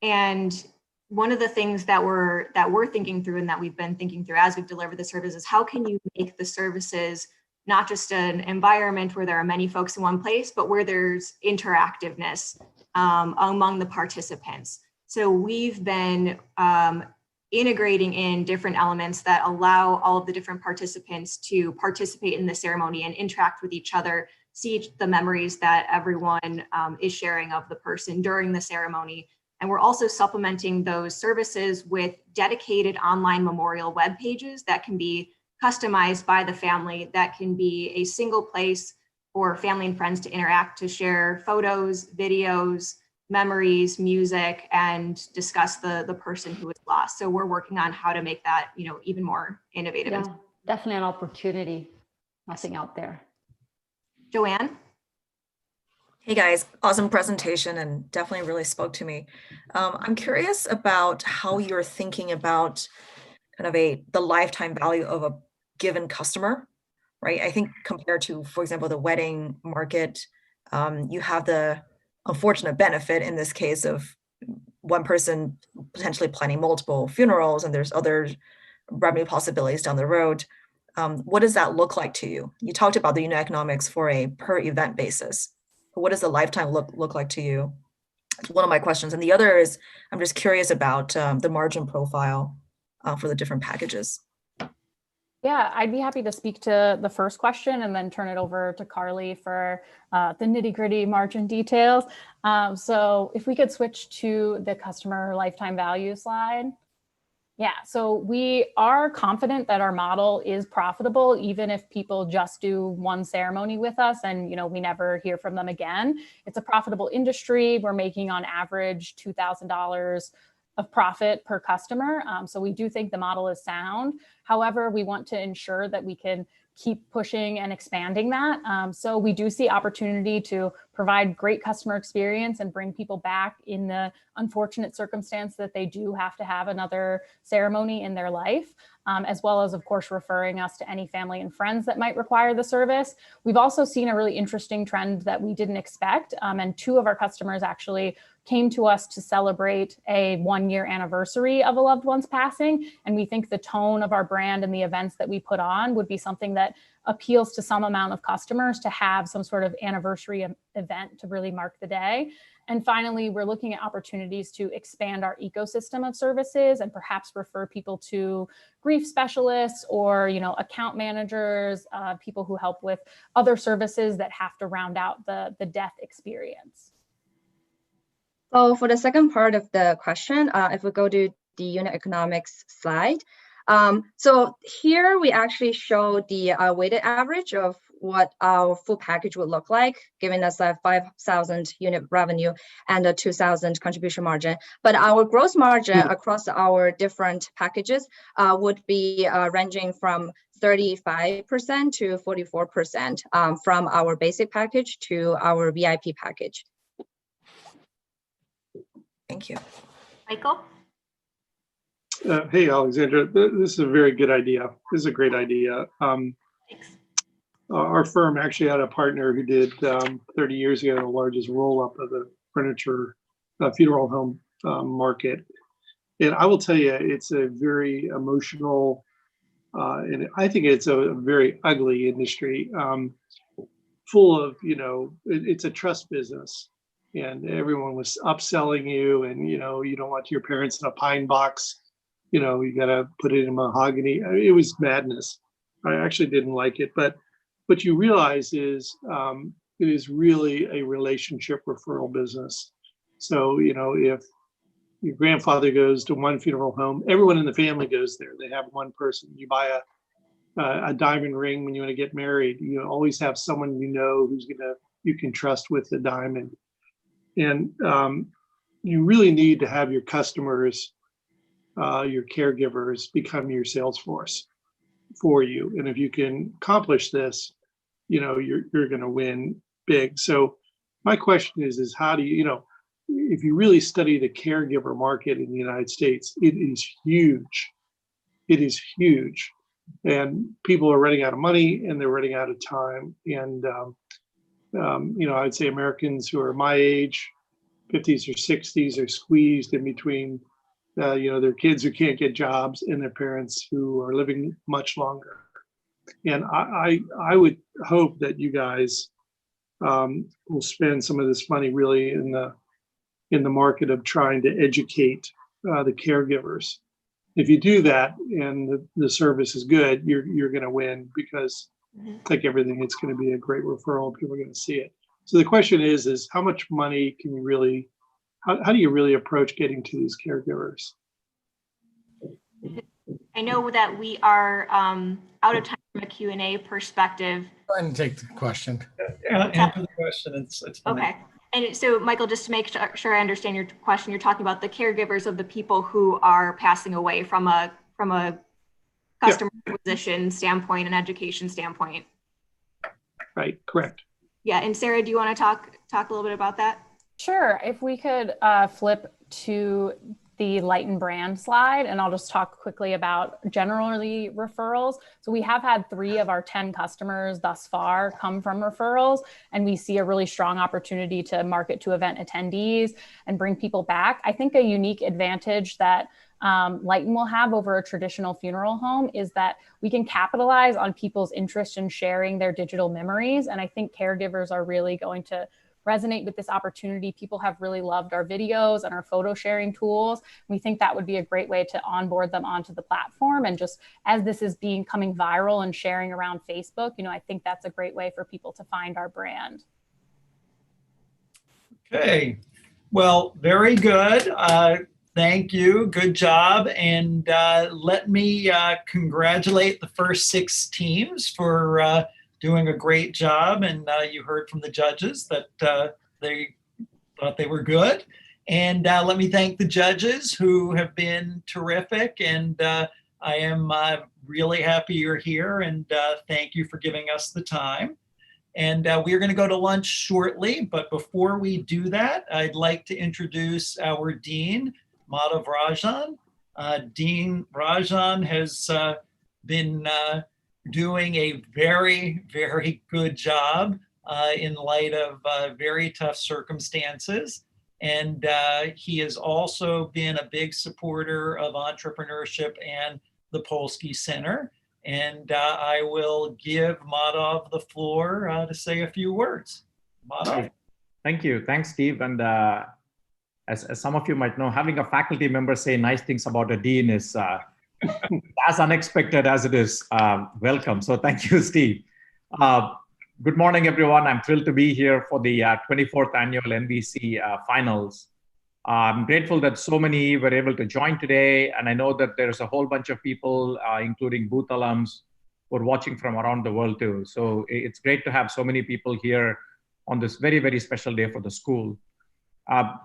And one of the things that we're thinking through and that we've been thinking through as we've delivered the services, how can you make the services not just an environment where there are many folks in one place, but where there's interactiveness among the participants. So we've been integrating in different elements that allow all of the different participants to participate in the ceremony and interact with each other, see the memories that everyone is sharing of the person during the ceremony. And we're also supplementing those services with dedicated online memorial web pages that can be customized by the family, that can be a single place for family and friends to interact, to share photos, videos, memories, music, and discuss the person who was lost. So we're working on how to make that, even more innovative. Yeah, definitely an opportunity. Nothing out there. Joanne? Hey guys, awesome presentation and definitely really spoke to me. I'm curious about how you're thinking about kind of the lifetime value of a given customer, right? I think compared to, for example, the wedding market, you have the unfortunate benefit in this case of one person potentially planning multiple funerals, and there's other revenue possibilities down the road. What does that look like to you? You talked about the unit economics for a per event basis. What does the lifetime look like to you? It's one of my questions. And the other is, I'm just curious about the margin profile for the different packages. Yeah, I'd be happy to speak to the first question and then turn it over to Carly for the nitty-gritty margin details. So if we could switch to the customer lifetime value slide. Yeah, so we are confident that our model is profitable, even if people just do one ceremony with us and we never hear from them again. It's a profitable industry. We're making on average $2,000 of profit per customer. So we do think the model is sound. However, we want to ensure that we can keep pushing and expanding that. So we do see opportunity to provide great customer experience and bring people back in the unfortunate circumstance that they do have to have another ceremony in their life, as well as, of course, referring us to any family and friends that might require the service. We've also seen a really interesting trend that we didn't expect, and two of our customers actually came to us to celebrate a 1-year anniversary of a loved one's passing. And we think the tone of our brand and the events that we put on would be something that appeals to some amount of customers to have some sort of anniversary event to really mark the day. And finally, we're looking at opportunities to expand our ecosystem of services and perhaps refer people to grief specialists or, account managers, people who help with other services that have to round out the death experience. So for the second part of the question, if we go to the unit economics slide, so here we actually show the weighted average of what our full package would look like, giving us a 5,000 unit revenue and a 2,000 contribution margin. But our gross margin across our different packages would be ranging from 35% to 44% from our basic package to our VIP package. Thank you. Michael? Hey, Alexandra, this is a very good idea. This is a great idea. Our firm actually had a partner who did 30 years ago the largest roll-up of the furniture funeral home market. And I will tell you, it's a very emotional, and I think it's a very ugly industry, full of, it's a trust business. And everyone was upselling you, and you don't want your parents in a pine box. You got to put it in mahogany. It was madness. I actually didn't like it, but what you realize is it is really a relationship referral business. So if your grandfather goes to one funeral home, everyone in the family goes there. They have one person. You buy a diamond ring when you want to get married. You always have someone who's you can trust with the diamond. And you really need to have your customers, your caregivers, become your sales force for you. And if you can accomplish this, you're going to win big. So my question is how do you, if you really study the caregiver market in the United States, it is huge. it is huge, and people are running out of money and they're running out of time. And I'd say Americans who are my age, 50s or 60s, are squeezed in between, their kids who can't get jobs and their parents who are living much longer. And I would hope that you guys will spend some of this money really in the market of trying to educate the caregivers. If you do that and the service is good, you're going to win, because like everything, it's going to be a great referral. People are going to see it. So the question is how much money can you really, how do you really approach getting to these caregivers? I know that we are out of time from a Q&A perspective. Go ahead and take the question. Answer the question. It's fine. Okay. And so, Michael, just to make sure I understand your question, you're talking about the caregivers of the people who are passing away from a customer acquisition standpoint and education standpoint. Right. Correct. Yeah. And Sarah, do you want to talk a little bit about that? Sure. If we could flip to the Lighten brand slide, and I'll just talk quickly about generally referrals. So we have had 3 of our 10 customers thus far come from referrals, and we see a really strong opportunity to market to event attendees and bring people back. I think a unique advantage that Lighten will have over a traditional funeral home is that we can capitalize on people's interest in sharing their digital memories. And I think caregivers are really going to resonate with this opportunity. People have really loved our videos and our photo sharing tools. We think that would be a great way to onboard them onto the platform. And just as this is becoming viral and sharing around Facebook, I think that's a great way for people to find our brand. Okay, well, very good. Thank you. Good job. And let me congratulate the first 6 teams for doing a great job. And you heard from the judges that they thought they were good. And let me thank the judges who have been terrific. And I am really happy you're here. And thank you for giving us the time. And we are going to go to lunch shortly. But before we do that, I'd like to introduce our Dean, Madhav Rajan. Dean Rajan has been doing a very, very good job in light of very tough circumstances. And he has also been a big supporter of entrepreneurship and the Polsky Center. And I will give Madhav the floor to say a few words. Madhav. Thank you. Thanks, Steve. And as some of you might know, having a faculty member say nice things about a dean is as unexpected as it is welcome. So thank you, Steve. Good morning, everyone. I'm thrilled to be here for the 24th annual NVC finals. I'm grateful that so many were able to join today. And I know that there's a whole bunch of people, including Booth alums, who are watching from around the world too. So it's great to have so many people here on this very, very special day for the school.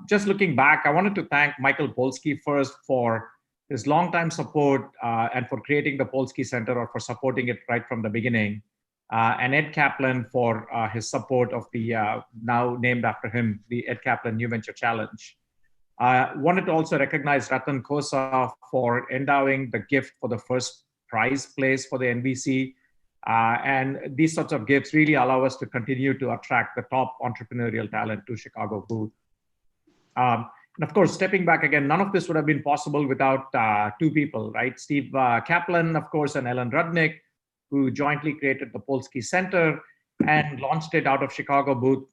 Just looking back, I wanted to thank Michael Polsky first for his longtime support and for creating the Polsky Center, or for supporting it right from the beginning. And Ed Kaplan for his support of the now named after him, the Ed Kaplan New Venture Challenge. I wanted to also recognize Ratan Kosa for endowing the gift for the first prize place for the NVC. And these sorts of gifts really allow us to continue to attract the top entrepreneurial talent to Chicago Booth. And of course, stepping back again, none of this would have been possible without 2 people, right? Steve Kaplan, of course, and Ellen Rudnick, who jointly created the Polsky Center and launched it out of Chicago Booth,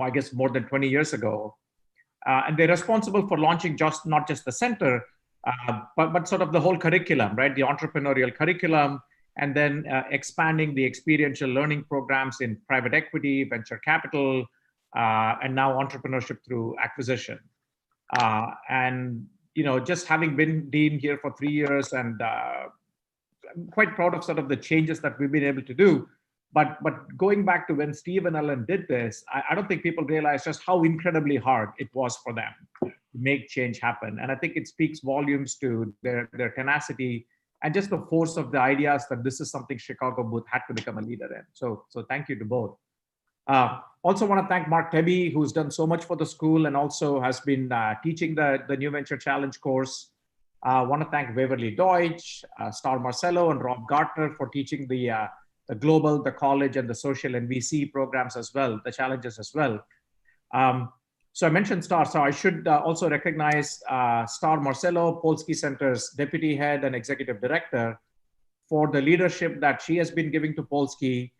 I guess, more than 20 years ago. And they're responsible for launching not just the center, but sort of the whole curriculum, right? The entrepreneurial curriculum, and then expanding the experiential learning programs in private equity, venture capital, and now entrepreneurship through acquisition. And just having been dean here for 3 years, and I'm quite proud of sort of the changes that we've been able to do. But going back to when Steve and Ellen did this, I don't think people realize just how incredibly hard it was for them to make change happen. And I think it speaks volumes to their tenacity and just the force of the ideas that this is something Chicago Booth had to become a leader in. So thank you to both. Also want to thank Mark Tebby, who's done so much for the school and also has been teaching the New Venture Challenge course. I want to thank Waverly Deutsch, Star Marcello, and Rob Gartner for teaching the global, the college, and the social NVC programs as well, the challenges as well. So I mentioned Star, so I should also recognize Star Marcello, Polsky Center's deputy head and executive director, for the leadership that she has been giving to Polsky.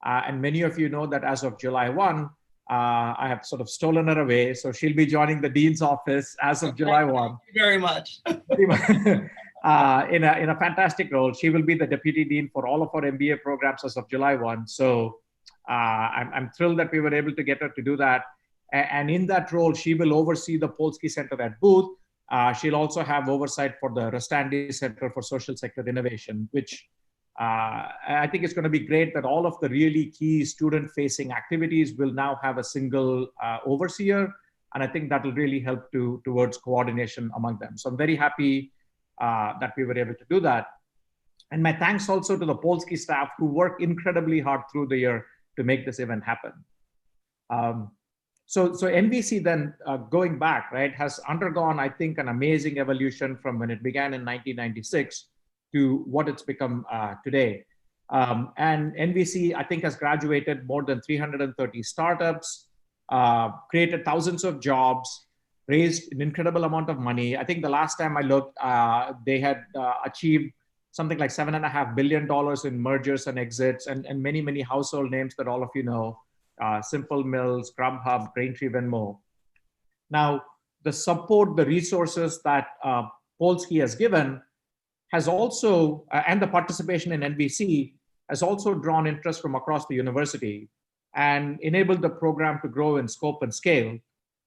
And many of you know that as of July 1, I have sort of stolen her away. So she'll be joining the dean's office as of July 1. Thank you very much. In a fantastic role. She will be the deputy dean for all of our MBA programs as of July 1. So I'm thrilled that we were able to get her to do that. And in that role, she will oversee the Polsky Center at Booth. She'll also have oversight for the Rostandi Center for Social Sector Innovation, which I think it's going to be great that all of the really key student-facing activities will now have a single overseer. And I think that will really help towards coordination among them. So I'm very happy that we were able to do that. And my thanks also to the Polsky staff who work incredibly hard through the year to make this event happen. So NVC then, going back, right, has undergone, I think, an amazing evolution from when it began in 1996 to what it's become today. And NVC, I think, has graduated more than 330 startups, created thousands of jobs, raised an incredible amount of money. I think the last time I looked, they had achieved something like $7.5 billion in mergers and exits, and many, many household names that all of you know. Simple Mills, Grubhub, Braintree, Venmo. Now, the support, the resources that Polsky has given has also, and the participation in NVC has also drawn interest from across the university and enabled the program to grow in scope and scale.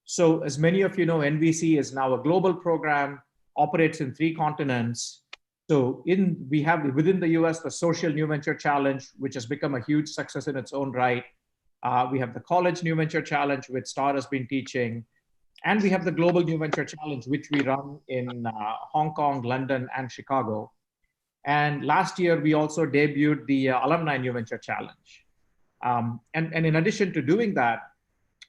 So as many of you know, NVC is now a global program, operates in 3 continents. So we have within the US, the Social New Venture Challenge, which has become a huge success in its own right. We have the College New Venture Challenge, which Star has been teaching. And we have the Global New Venture Challenge, which we run in Hong Kong, London, and Chicago. And last year, we also debuted the Alumni New Venture Challenge. And in addition to doing that,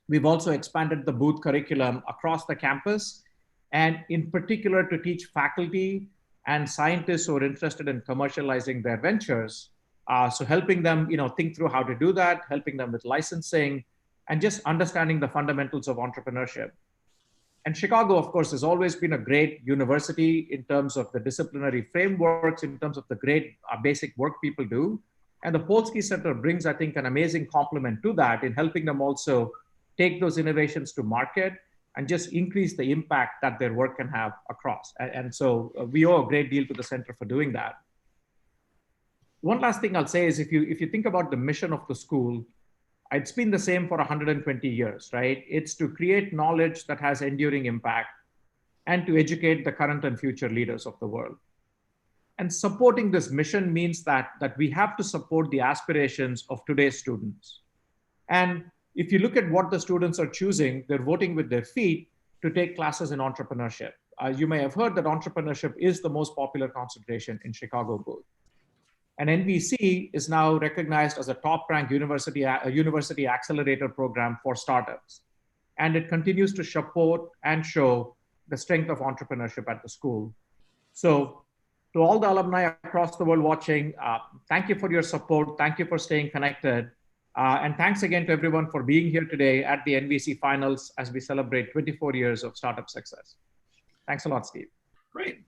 we've also expanded the Booth curriculum across the campus, and in particular to teach faculty and scientists who are interested in commercializing their ventures. So helping them, think through how to do that, helping them with licensing, and just understanding the fundamentals of entrepreneurship. And Chicago, of course, has always been a great university in terms of the disciplinary frameworks, in terms of the great basic work people do. And the Polsky Center brings, I think, an amazing complement to that in helping them also take those innovations to market and just increase the impact that their work can have across. And so we owe a great deal to the center for doing that. One last thing I'll say is if you think about the mission of the school, it's been the same for 120 years, right? It's to create knowledge that has enduring impact and to educate the current and future leaders of the world. And supporting this mission means that we have to support the aspirations of today's students. And if you look at what the students are choosing, they're voting with their feet to take classes in entrepreneurship. You may have heard that entrepreneurship is the most popular concentration in Chicago Booth. And NVC is now recognized as a top-ranked university accelerator program for startups. And it continues to support and show the strength of entrepreneurship at the school. So to all the alumni across the world watching, thank you for your support. Thank you for staying connected. And thanks again to everyone for being here today at the NVC finals as we celebrate 24 years of startup success. Thanks a lot, Steve. Great.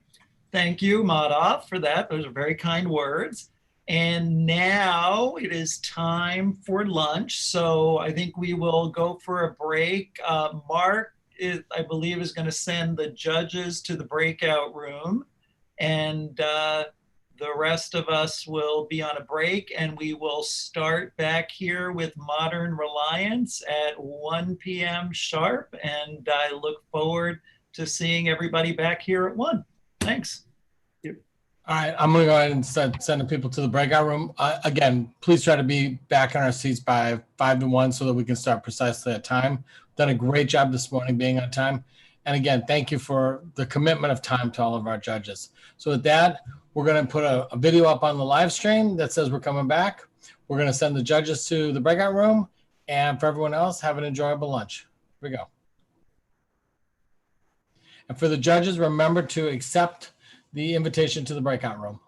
Thank you, Madhav, for that. Those are very kind words. And now it is time for lunch. So I think we will go for a break. Mark, I believe, is going to send the judges to the breakout room. And the rest of us will be on a break. And we will start back here with Modern Reliance at 1 p.m. sharp. And I look forward to seeing everybody back here at 1. Thanks. All right, I'm going to go ahead and start sending people to the breakout room. Again, please try to be back in our seats by 5 to 1 so that we can start precisely at time. Done a great job this morning being on time. And again, thank you for the commitment of time to all of our judges. So with that, we're going to put a video up on the live stream that says we're coming back. We're going to send the judges to the breakout room. And for everyone else, have an enjoyable lunch. Here we go. And for the judges, remember to accept the invitation to the breakout room.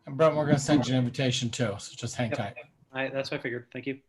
And Brent, we're going to send you an invitation too, so just hang tight. That's what I figured. Thank you.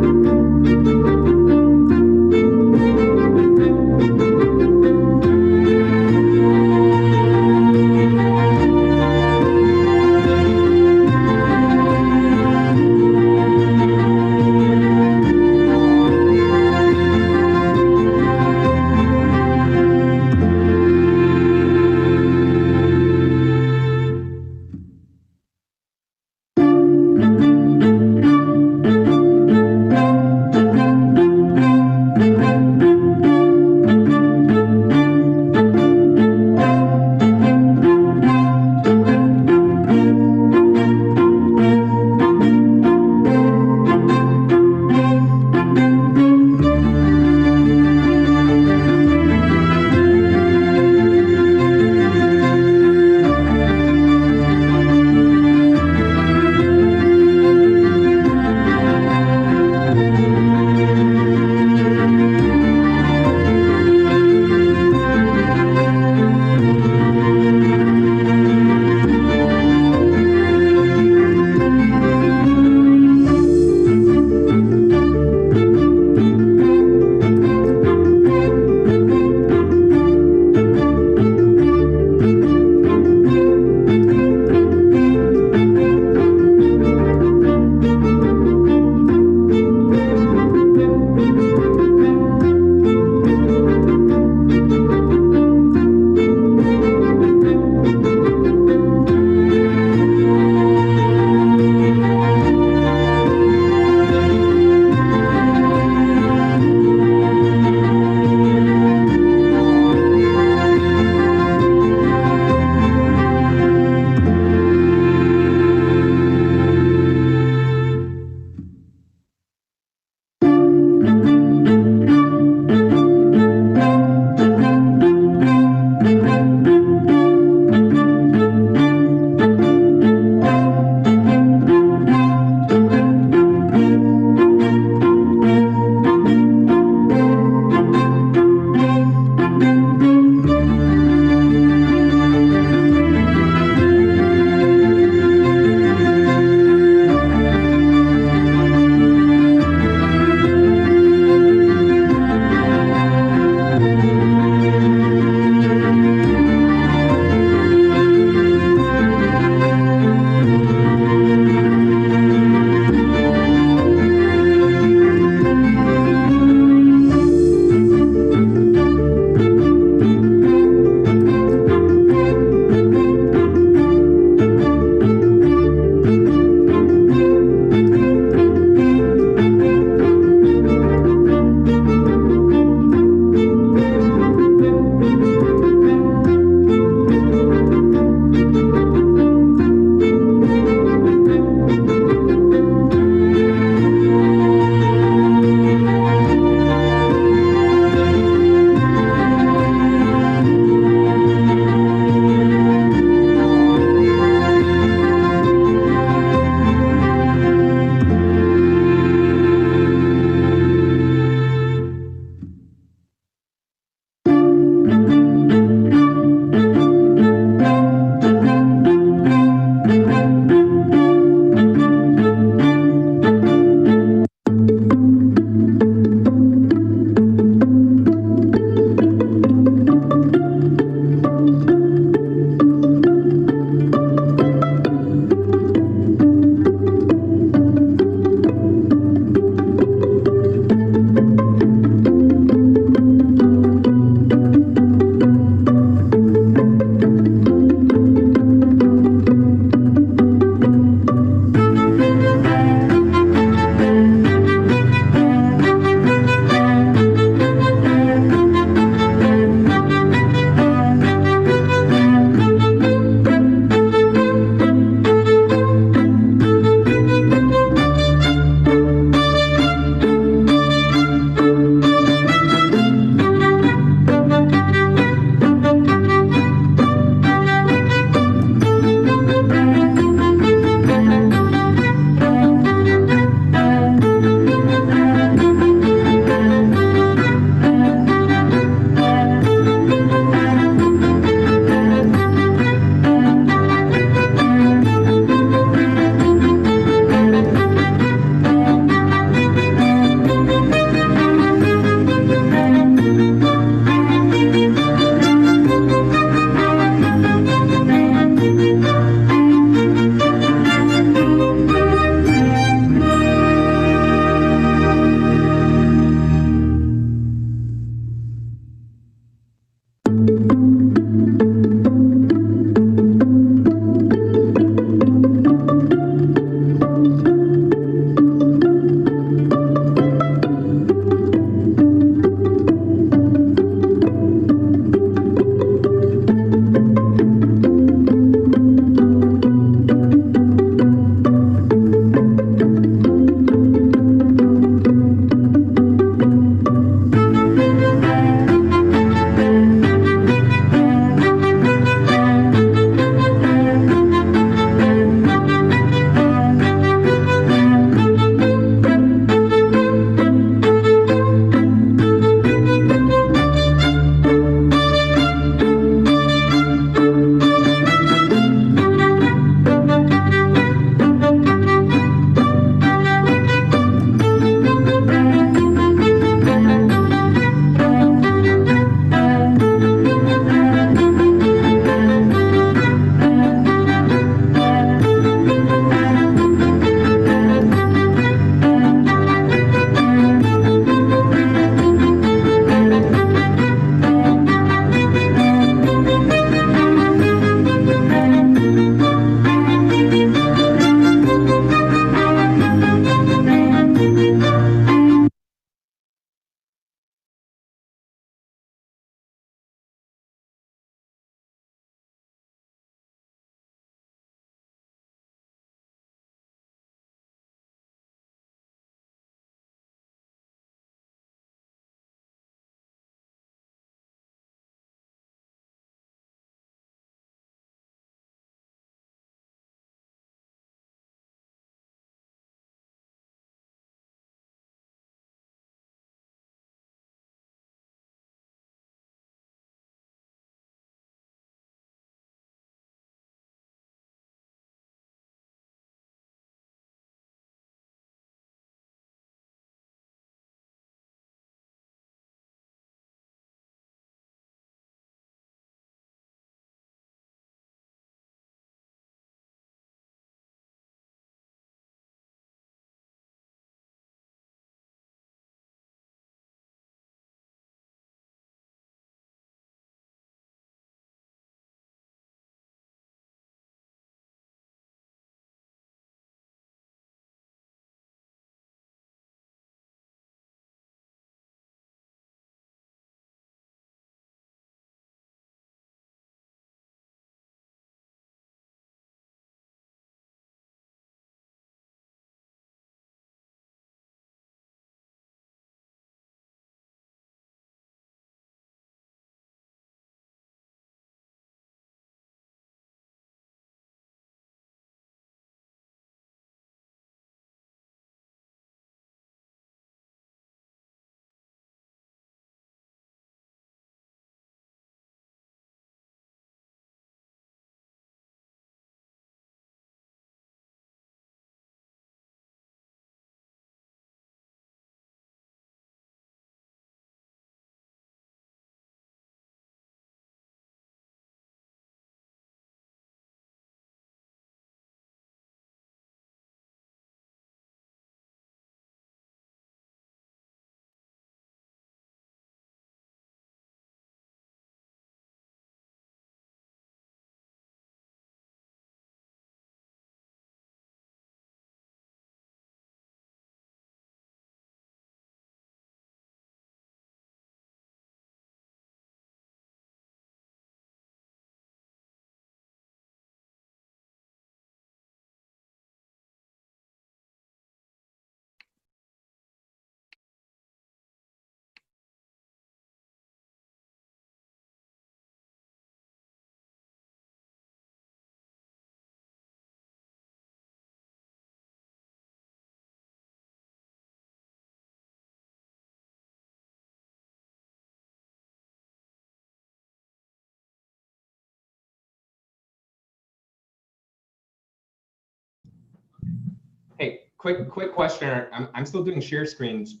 Hey, quick question. I'm still doing share screens.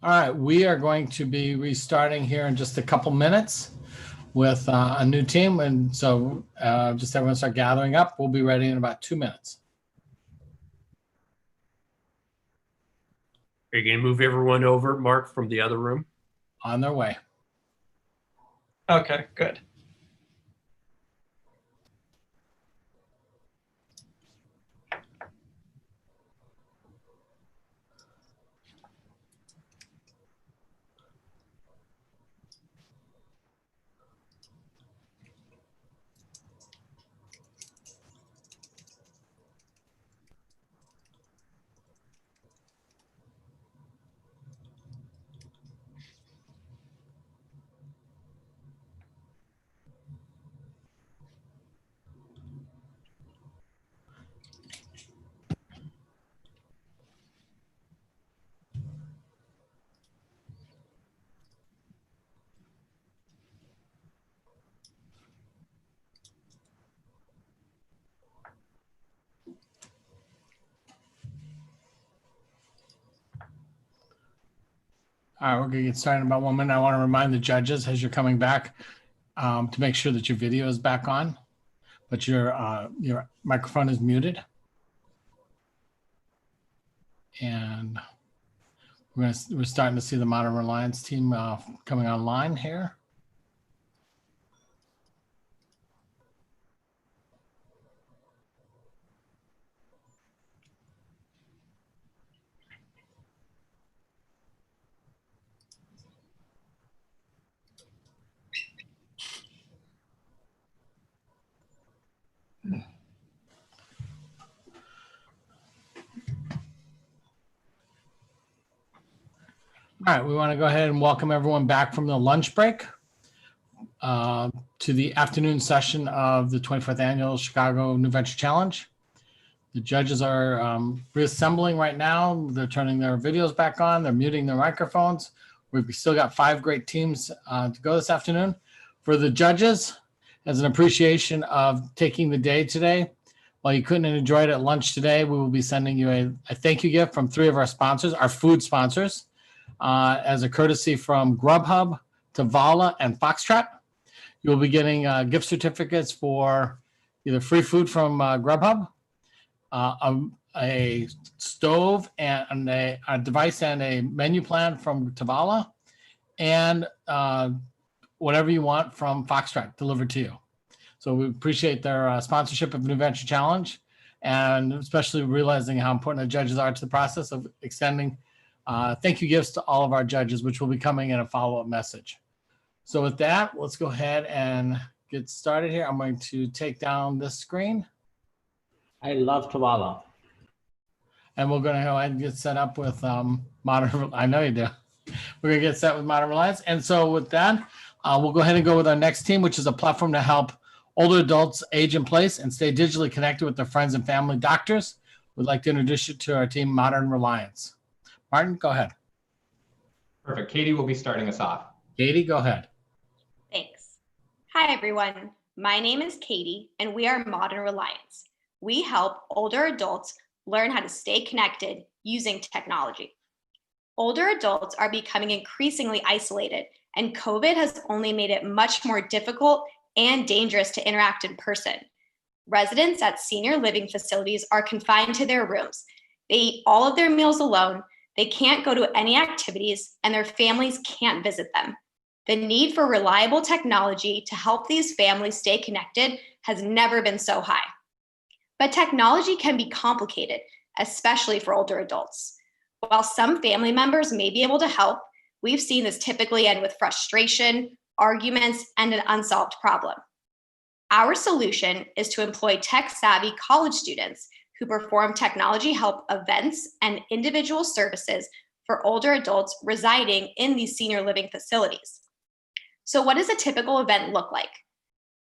All right, we are going to be restarting here in just a couple minutes with a new team. And so just everyone start gathering up. We'll be ready in about 2 minutes. Are you going to move everyone over, Mark, from the other room? On their way. Okay, good. All right, we're going to get started in about 1 minute. I want to remind the judges as you're coming back to make sure that your video is back on, but your microphone is muted. And we're starting to see the Modern Reliance team coming online here. All right, we want to go ahead and welcome everyone back from the lunch break to the afternoon session of the 24th Annual Chicago New Venture Challenge. The judges are reassembling right now. They're turning their videos back on. They're muting their microphones. We've still got 5 great teams to go this afternoon. For the judges, as an appreciation of taking the day today, while you couldn't enjoy it at lunch today, we will be sending you a thank you gift from 3 of our sponsors, our food sponsors, as a courtesy from Grubhub, Tavala, and Foxtrot. You'll be getting gift certificates for either free food from Grubhub, a stove and a device and a menu plan from Tavala, and whatever you want from Foxtrot delivered to you. So we appreciate their sponsorship of New Venture Challenge, and especially realizing how important the judges are to the process of extending thank you gifts to all of our judges, which will be coming in a follow-up message. So with that, let's go ahead and get started here. I'm going to take down this screen. I love Tavala. And we're going to go ahead and get set up with Modern. I know you do. We're going to get set with Modern Reliance. And so with that, we'll go ahead and go with our next team, which is a platform to help older adults age in place and stay digitally connected with their friends and family doctors. We'd like to introduce you to our team, Modern Reliance. Martin, go ahead. Perfect. Katie will be starting us off. Katie, go ahead. Thanks. Hi, everyone. My name is Katie, and we are Modern Reliance. We help older adults learn how to stay connected using technology. Older adults are becoming increasingly isolated, and COVID has only made it much more difficult and dangerous to interact in person. Residents at senior living facilities are confined to their rooms. They eat all of their meals alone, they can't go to any activities, and their families can't visit them. The need for reliable technology to help these families stay connected has never been so high. But technology can be complicated, especially for older adults. While some family members may be able to help, we've seen this typically end with frustration, arguments, and an unsolved problem. Our solution is to employ tech-savvy college students who perform technology help events and individual services for older adults residing in these senior living facilities. So what does a typical event look like?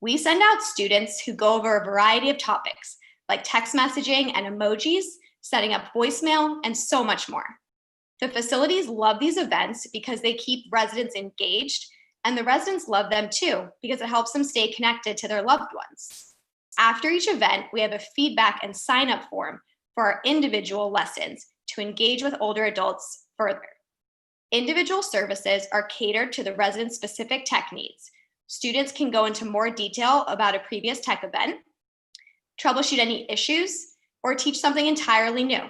We send out students who go over a variety of topics, like text messaging and emojis, setting up voicemail, and so much more. The facilities love these events because they keep residents engaged, and the residents love them too because it helps them stay connected to their loved ones. After each event, we have a feedback and sign-up form for our individual lessons to engage with older adults further. Individual services are catered to the resident's specific tech needs. Students can go into more detail about a previous tech event, troubleshoot any issues, or teach something entirely new.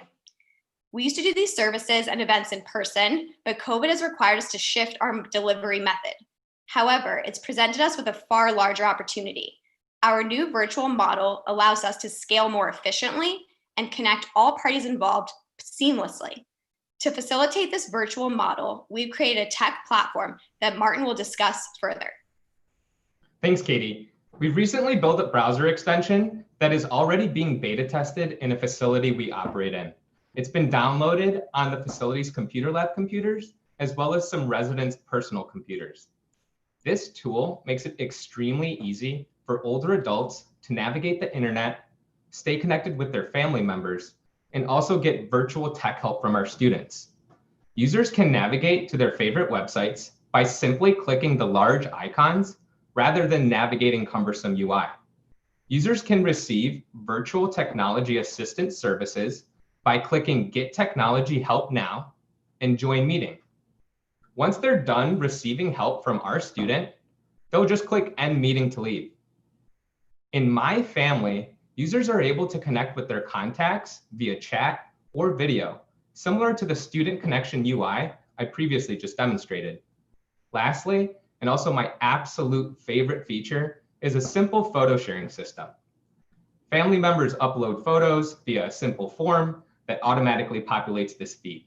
We used to do these services and events in person, but COVID has required us to shift our delivery method. However, it's presented us with a far larger opportunity. Our new virtual model allows us to scale more efficiently and connect all parties involved seamlessly. To facilitate this virtual model, we've created a tech platform that Martin will discuss further. Thanks, Katie. We've recently built a browser extension that is already being beta tested in a facility we operate in. It's been downloaded on the facility's computer lab computers, as well as some residents' personal computers. This tool makes it extremely easy for older adults to navigate the internet, stay connected with their family members, and also get virtual tech help from our students. Users can navigate to their favorite websites by simply clicking the large icons rather than navigating cumbersome UI. Users can receive virtual technology assistance services by clicking Get Technology Help Now and Join Meeting. Once they're done receiving help from our student, they'll just click End Meeting to leave. In My Family, users are able to connect with their contacts via chat or video, similar to the Student Connection UI I previously just demonstrated. Lastly, and also my absolute favorite feature, is a simple photo sharing system. Family members upload photos via a simple form that automatically populates this feed.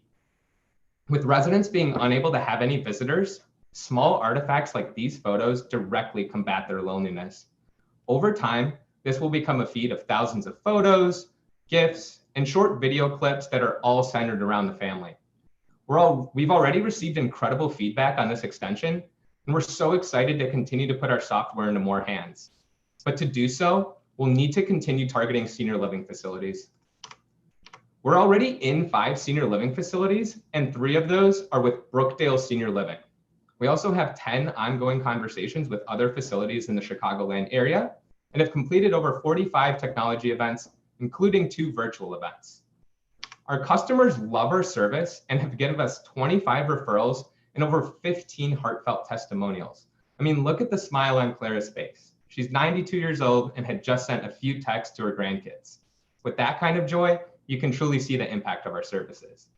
With residents being unable to have any visitors, small artifacts like these photos directly combat their loneliness. Over time, this will become a feed of thousands of photos, GIFs, and short video clips that are all centered around the family. We've already received incredible feedback on this extension, and we're so excited to continue to put our software into more hands. But to do so, we'll need to continue targeting senior living facilities. We're already in 5 senior living facilities, and 3 of those are with Brookdale Senior Living. We also have 10 ongoing conversations with other facilities in the Chicagoland area and have completed over 45 technology events, including 2 virtual events. Our customers love our service and have given us 25 referrals and over 15 heartfelt testimonials. I mean, look at the smile on Clara's face. She's 92 years old and had just sent a few texts to her grandkids. With that kind of joy, you can truly see the impact of our services.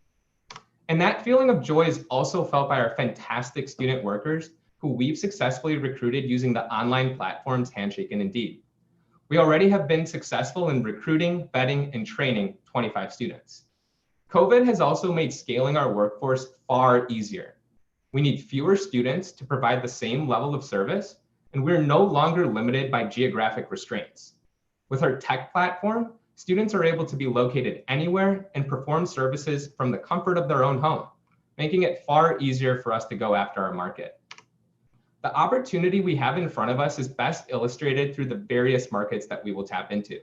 And that feeling of joy is also felt by our fantastic student workers who we've successfully recruited using the online platforms Handshake and Indeed. We already have been successful in recruiting, vetting, and training 25 students. COVID has also made scaling our workforce far easier. We need fewer students to provide the same level of service, and we're no longer limited by geographic restraints. With our tech platform, students are able to be located anywhere and perform services from the comfort of their own home, making it far easier for us to go after our market. The opportunity we have in front of us is best illustrated through the various markets that we will tap into.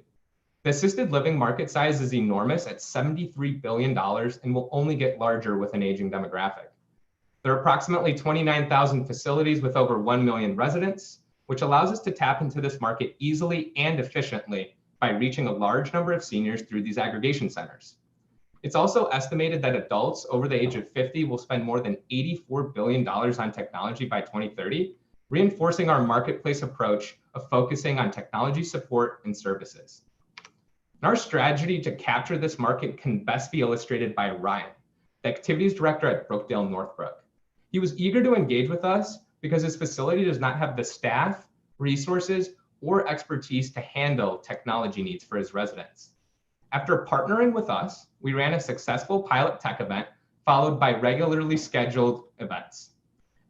The assisted living market size is enormous at $73 billion and will only get larger with an aging demographic. There are approximately 29,000 facilities with over 1 million residents, which allows us to tap into this market easily and efficiently by reaching a large number of seniors through these aggregation centers. It's also estimated that adults over the age of 50 will spend more than $84 billion on technology by 2030, reinforcing our marketplace approach of focusing on technology support and services. And our strategy to capture this market can best be illustrated by Ryan, the activities director at Brookdale Northbrook. He was eager to engage with us because his facility does not have the staff, resources, or expertise to handle technology needs for his residents. After partnering with us, we ran a successful pilot tech event followed by regularly scheduled events.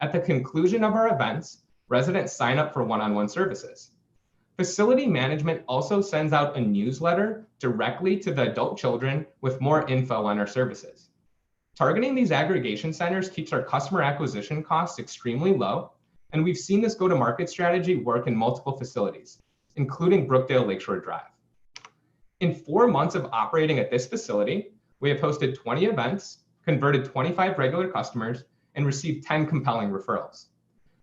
At the conclusion of our events, residents sign up for one-on-one services. Facility management also sends out a newsletter directly to the adult children with more info on our services. Targeting these aggregation centers keeps our customer acquisition costs extremely low, and we've seen this go-to-market strategy work in multiple facilities, including Brookdale Lakeshore Drive. In 4 months of operating at this facility, we have hosted 20 events, converted 25 regular customers, and received 10 compelling referrals.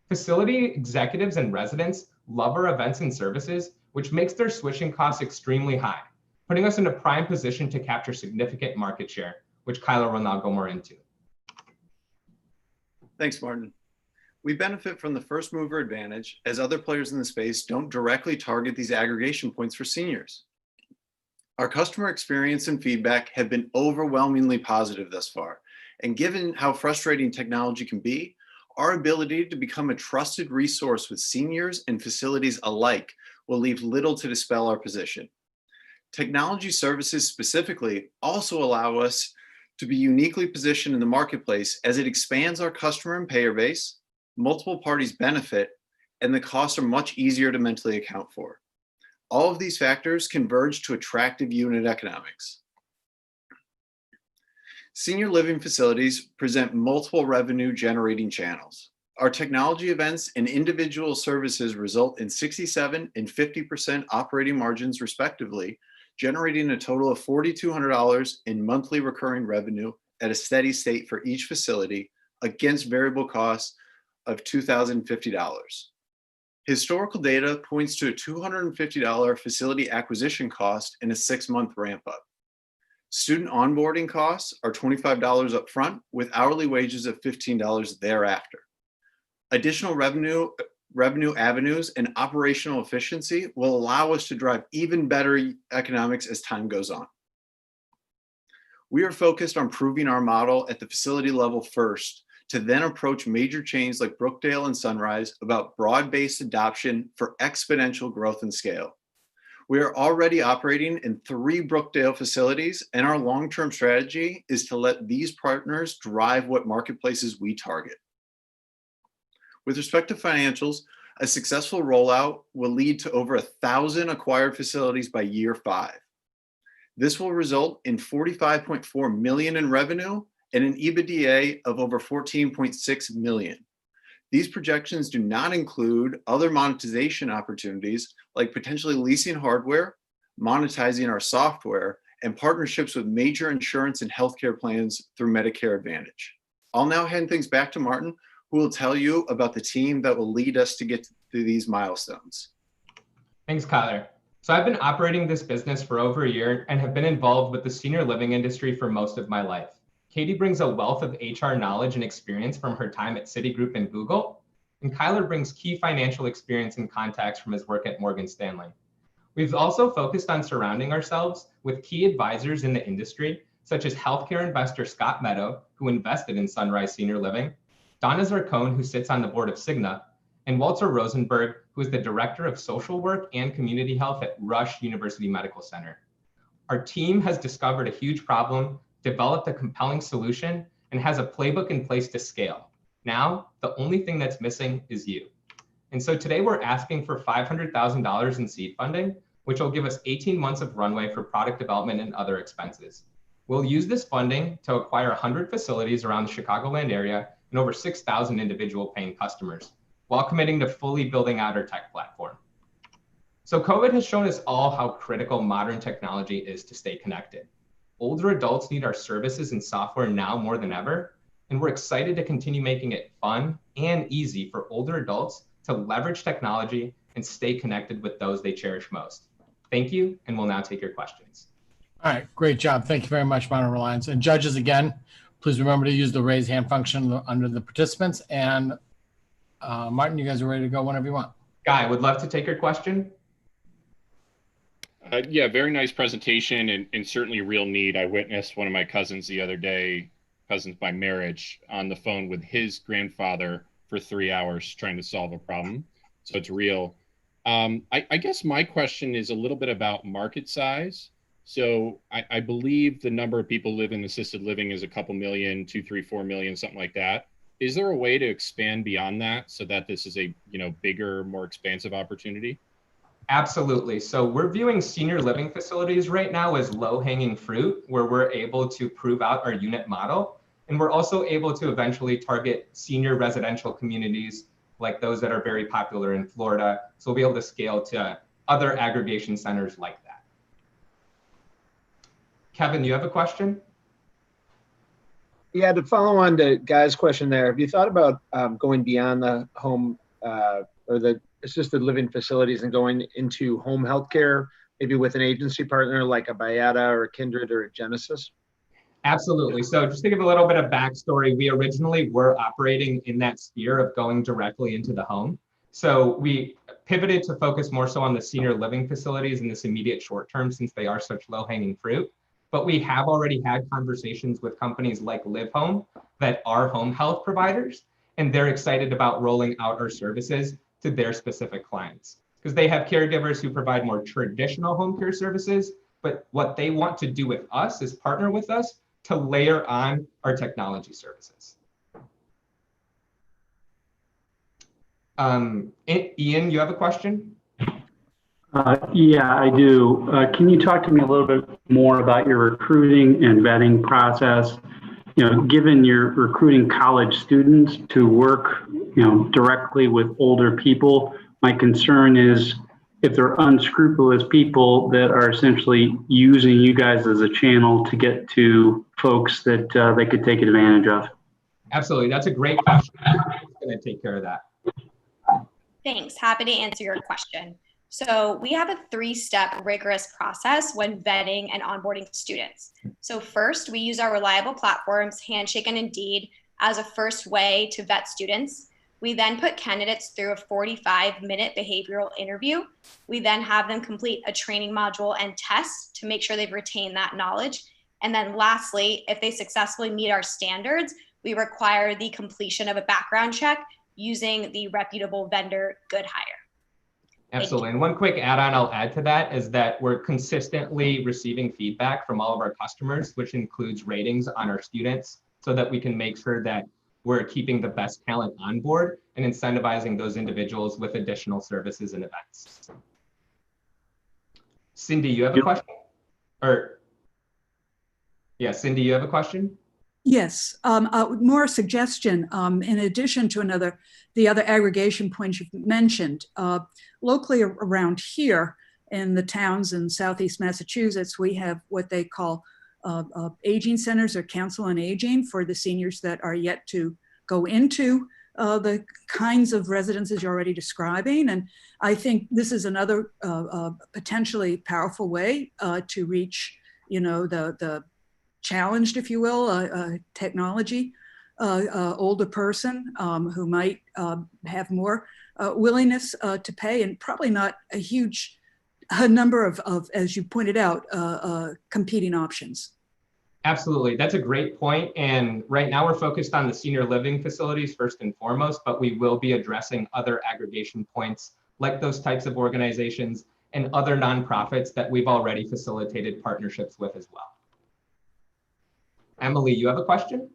Facility executives and residents love our events and services, which makes their switching costs extremely high, putting us in a prime position to capture significant market share, which Kyler will now go more into. Thanks, Martin. We benefit from the first mover advantage as other players in the space don't directly target these aggregation points for seniors. Our customer experience and feedback have been overwhelmingly positive thus far. And given how frustrating technology can be, our ability to become a trusted resource with seniors and facilities alike will leave little to dispel our position. Technology services specifically also allow us to be uniquely positioned in the marketplace as it expands our customer and payer base, multiple parties benefit, and the costs are much easier to mentally account for. All of these factors converge to attractive unit economics. Senior living facilities present multiple revenue generating channels. Our technology events and individual services result in 67% and 50% operating margins respectively, generating a total of $4,200 in monthly recurring revenue at a steady state for each facility against variable costs of $2,050. Historical data points to a $250 facility acquisition cost and a 6-month ramp up. Student onboarding costs are $25 up front with hourly wages of $15 thereafter. Additional revenue avenues and operational efficiency will allow us to drive even better economics as time goes on. We are focused on proving our model at the facility level first, to then approach major chains like Brookdale and Sunrise about broad-based adoption for exponential growth and scale. We are already operating in 3 Brookdale facilities, and our long-term strategy is to let these partners drive what marketplaces we target. With respect to financials, a successful rollout will lead to over 1,000 acquired facilities by year 5. This will result in $45.4 million in revenue and an EBITDA of over $14.6 million. These projections do not include other monetization opportunities like potentially leasing hardware, monetizing our software, and partnerships with major insurance and healthcare plans through Medicare Advantage. I'll now hand things back to Martin, who will tell you about the team that will lead us to get to these milestones. Thanks, Kyler. So I've been operating this business for over a year and have been involved with the senior living industry for most of my life. Katie brings a wealth of HR knowledge and experience from her time at Citigroup and Google, and Kyler brings key financial experience and contacts from his work at Morgan Stanley. We've also focused on surrounding ourselves with key advisors in the industry, such as healthcare investor Scott Meadow, who invested in Sunrise Senior Living, Donna Zarcone, who sits on the board of Cigna, and Walter Rosenberg, who is the Director of Social Work and Community Health at Rush University Medical Center. Our team has discovered a huge problem, developed a compelling solution, and has a playbook in place to scale. Now, the only thing that's missing is you. And so today we're asking for $500,000 in seed funding, which will give us 18 months of runway for product development and other expenses. We'll use this funding to acquire 100 facilities around the Chicagoland area and over 6,000 individual paying customers, while committing to fully building out our tech platform. So COVID has shown us all how critical modern technology is to stay connected. Older adults need our services and software now more than ever, and we're excited to continue making it fun and easy for older adults to leverage technology and stay connected with those they cherish most. Thank you, and we'll now take your questions. All right, great job. Thank you very much, Modern Reliance. And judges, again, please remember to use the raise hand function under the participants. And Martin, you guys are ready to go whenever you want. Guy, would love to take your question. Yeah, very nice presentation and certainly real need. I witnessed one of my cousins the other day, cousins by marriage, on the phone with his grandfather for 3 hours trying to solve a problem. So it's real. I guess my question is a little bit about market size. So I believe the number of people live in assisted living is a couple million, 2, 3, 4 million, something like that. Is there a way to expand beyond that so that this is a bigger, more expansive opportunity? Absolutely. So we're viewing senior living facilities right now as low-hanging fruit, where we're able to prove out our unit model. And we're also able to eventually target senior residential communities like those that are very popular in Florida. So we'll be able to scale to other aggregation centers like that. Kevin, you have a question? Yeah, to follow on to Guy's question there, have you thought about going beyond the home or the assisted living facilities and going into home healthcare, maybe with an agency partner like a Bayada or a Kindred or a Genesis? Absolutely. So just to give a little bit of backstory, we originally were operating in that sphere of going directly into the home. So we pivoted to focus more so on the senior living facilities in this immediate short term, since they are such low-hanging fruit. But we have already had conversations with companies like Live Home that are home health providers, and they're excited about rolling out our services to their specific clients, because they have caregivers who provide more traditional home care services, but what they want to do with us is partner with us to layer on our technology services. Ian, you have a question? Yeah, I do. Can you talk to me a little bit more about your recruiting and vetting process? Given you're recruiting college students to work, directly with older people, my concern is if they're unscrupulous people that are essentially using you guys as a channel to get to folks that they could take advantage of. Absolutely, that's a great question. I'm going to take care of that. Thanks, happy to answer your question. So we have a 3-step rigorous process when vetting and onboarding students. So first, we use our reliable platforms, Handshake and Indeed, as a first way to vet students. We then put candidates through a 45-minute behavioral interview. We then have them complete a training module and test to make sure they've retained that knowledge. And then lastly, if they successfully meet our standards, we require the completion of a background check using the reputable vendor Good Hire. Absolutely. And one quick add-on I'll add to that is that we're consistently receiving feedback from all of our customers, which includes ratings on our students, so that we can make sure that we're keeping the best talent on board and incentivizing those individuals with additional services and events. Cindy, you have a question? Yeah, Cindy, you have a question? Yes, more a suggestion. In addition to the other aggregation points you've mentioned, locally around here in the towns in Southeast Massachusetts, we have what they call aging centers or council on aging for the seniors that are yet to go into the kinds of residences you're already describing. And I think this is another potentially powerful way to reach, the challenged, if you will, technology, older person who might have more willingness to pay, and probably not a huge number of, as you pointed out, competing options. Absolutely, that's a great point. And right now we're focused on the senior living facilities first and foremost, but we will be addressing other aggregation points like those types of organizations and other nonprofits that we've already facilitated partnerships with as well. Emily, you have a question?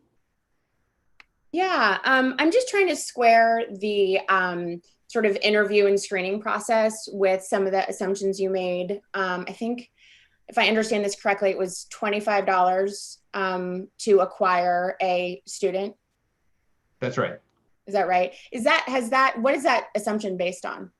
Yeah, I'm just trying to square the sort of interview and screening process with some of the assumptions you made. I think, if I understand this correctly, it was $25 to acquire a student. That's right. Is that right? What is that assumption based on?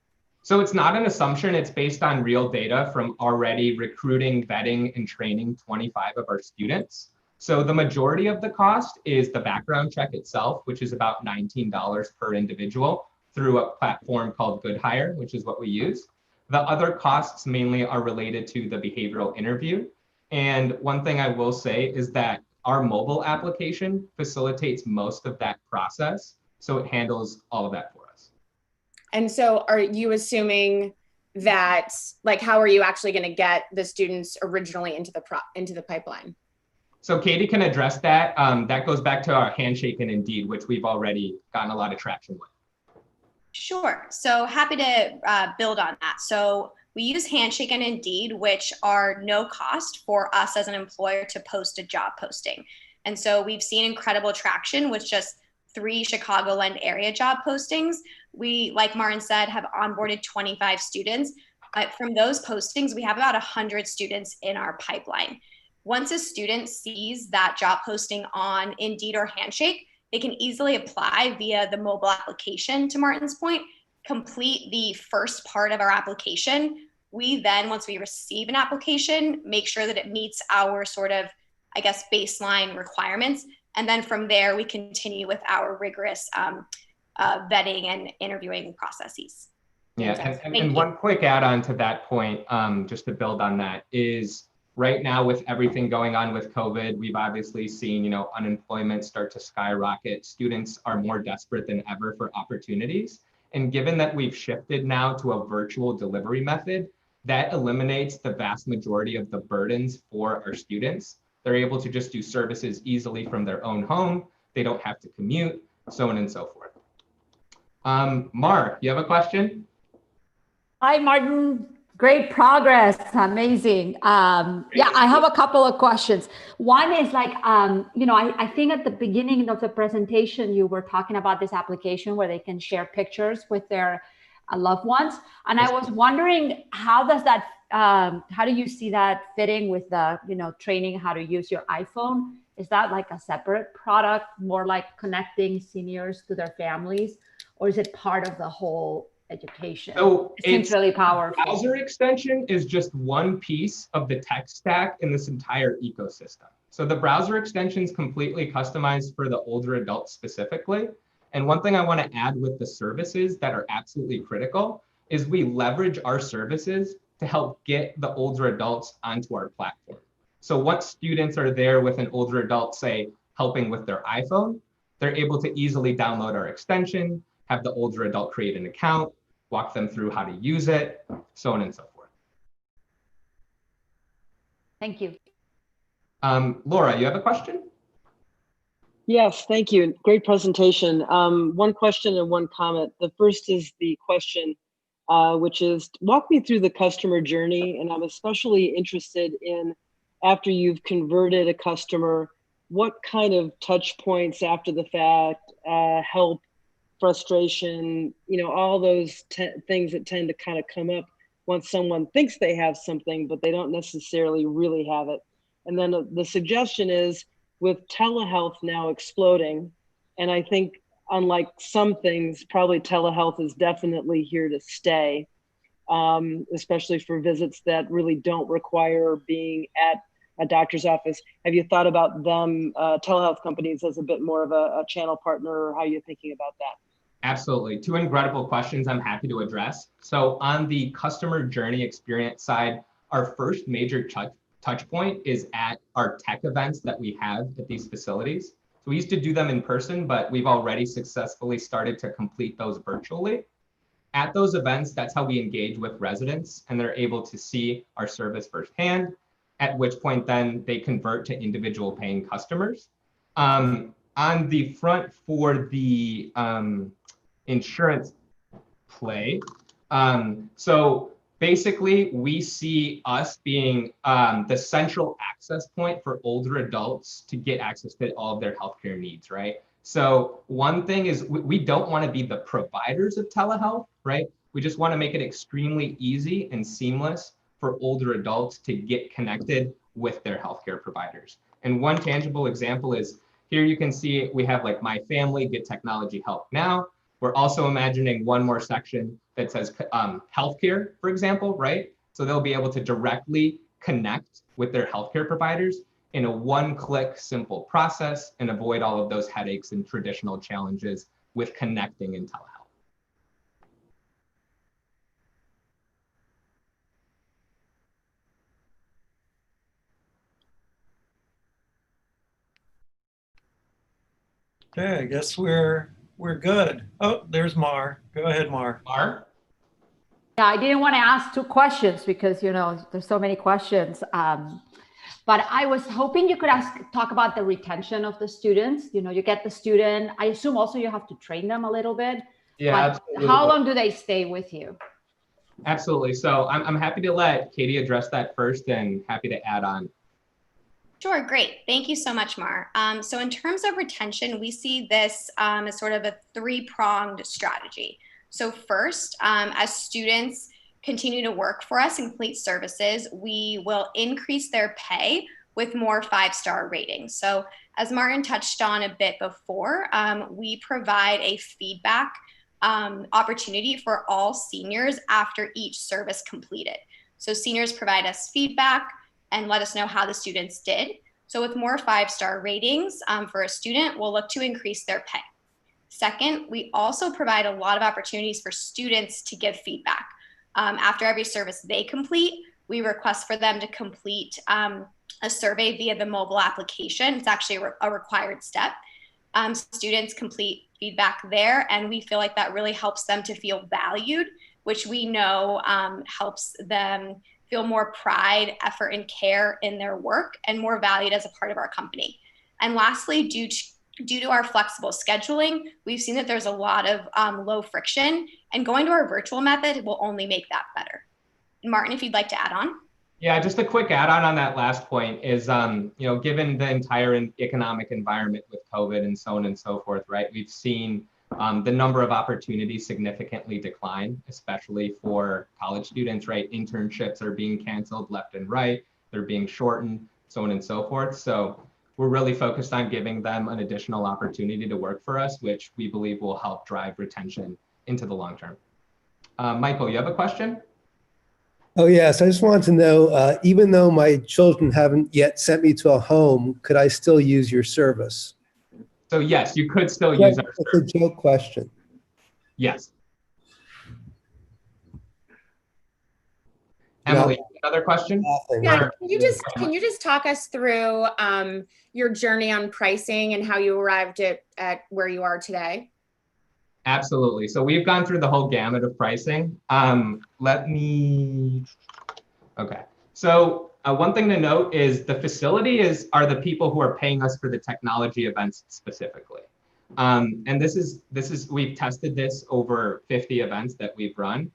So it's not an assumption, it's based on real data from already recruiting, vetting, and training 25 of our students. So the majority of the cost is the background check itself, which is about $19 per individual through a platform called Good Hire, which is what we use. The other costs mainly are related to the behavioral interview. And one thing I will say is that our mobile application facilitates most of that process. So it handles all of that for us. And so are you assuming that, like, how are you actually going to get the students originally into the pipeline? So Katie can address that. That goes back to our Handshake and Indeed, which we've already gotten a lot of traction with. Sure. So happy to build on that. So we use Handshake and Indeed, which are no cost for us as an employer to post a job posting. And so we've seen incredible traction with just 3 Chicagoland area job postings. We, like Martin said, have onboarded 25 students. But from those postings, we have about 100 students in our pipeline. Once a student sees that job posting on Indeed or Handshake, they can easily apply via the mobile application, to Martin's point, complete the first part of our application. We then, once we receive an application, make sure that it meets our sort of, I guess, baseline requirements. And then from there, we continue with our rigorous vetting and interviewing processes. Yeah, and one quick add-on to that point, just to build on that, is right now with everything going on with COVID, we've obviously seen, unemployment start to skyrocket. Students are more desperate than ever for opportunities. And given that we've shifted now to a virtual delivery method, that eliminates the vast majority of the burdens for our students. They're able to just do services easily from their own home. They don't have to commute, so on and so forth. Mark, you have a question? Hi, Martin. Great progress. Amazing. Yeah, I have a couple of questions. One is like, I think at the beginning of the presentation, you were talking about this application where they can share pictures with their loved ones. And I was wondering, how do you see that fitting with the, training how to use your iPhone? Is that like a separate product, more like connecting seniors to their families? Or is it part of the whole education? So it seems really powerful. Browser extension is just one piece of the tech stack in this entire ecosystem. So the browser extension is completely customized for the older adults specifically. And one thing I want to add with the services that are absolutely critical is we leverage our services to help get the older adults onto our platform. So once students are there with an older adult, say, helping with their iPhone, they're able to easily download our extension, have the older adult create an account, walk them through how to use it, so on and so forth. Thank you. Laura, you have a question? Yes, thank you. Great presentation. One question and one comment. The first is the question, which is, walk me through the customer journey. And I'm especially interested in, after you've converted a customer, what kind of touch points after the fact, help, frustration, all those things that tend to kind of come up once someone thinks they have something, but they don't necessarily really have it. And then the suggestion is, with telehealth now exploding, and I think unlike some things, probably telehealth is definitely here to stay, especially for visits that really don't require being at a doctor's office. Have you thought about them, telehealth companies, as a bit more of a channel partner, or how you're thinking about that? Absolutely. 2 incredible questions I'm happy to address. So on the customer journey experience side, our first major touch point is at our tech events that we have at these facilities. So we used to do them in person, but we've already successfully started to complete those virtually. At those events, that's how we engage with residents, and they're able to see our service firsthand, at which point then they convert to individual paying customers. On the front for the insurance play, so basically we see us being the central access point for older adults to get access to all of their healthcare needs, right? So one thing is we don't want to be the providers of telehealth, right? We just want to make it extremely easy and seamless for older adults to get connected with their healthcare providers. And one tangible example is, here you can see we have like My Family, Get Technology Help Now. We're also imagining one more section that says healthcare, for example, right? So they'll be able to directly connect with their healthcare providers in a one-click simple process and avoid all of those headaches and traditional challenges with connecting in telehealth. Okay, I guess we're we're good. Oh, there's Mar. Go ahead, Mar. Mar? Yeah, I didn't want to ask two questions because, you know, there's so many questions. But I was hoping you could talk about the retention of the students. You know, you get the student. I assume also you have to train them a little bit. Yeah, but absolutely. How long do they stay with you? Absolutely. So I'm happy to let Katie address that first and happy to add on. Sure, great. Thank you so much, Mar. So in terms of retention, we see this as sort of a three-pronged strategy. So first, as students continue to work for us and complete services, we will increase their pay with more 5-star ratings. So as Martin touched on a bit before, we provide a feedback opportunity for all seniors after each service completed. So seniors provide us feedback and let us know how the students did. So with more 5-star ratings for a student, we'll look to increase their pay. Second, we also provide a lot of opportunities for students to give feedback. After every service they complete, we request for them to complete a survey via the mobile application. It's actually a required step. Students complete feedback there, and we feel like that really helps them to feel valued, which we know helps them feel more pride, effort, and care in their work and more valued as a part of our company. And lastly, due to our flexible scheduling, we've seen that there's a lot of low friction, and going to our virtual method will only make that better. Martin, if you'd like to add on. Yeah, just a quick add-on on that last point is, you know, given the entire economic environment with COVID and so on and so forth, right, we've seen the number of opportunities significantly decline, especially for college students, right? Internships are being canceled left and right. They're being shortened, so on and so forth. So we're really focused on giving them an additional opportunity to work for us, which we believe will help drive retention into the long term. Michael, you have a question? Oh, yes. I just wanted to know, even though my children haven't yet sent me to a home, could I still use your service? So yes, you could still use our service. It's a joke question. Yes. Emily, another question? Yeah, can you just talk us through your journey on pricing and how you arrived at where you are today? Absolutely. So we've gone through the whole gamut of pricing. Okay. So one thing to note is the facility are the people who are paying us for the technology events specifically. And we've tested this over 50 events that we've run.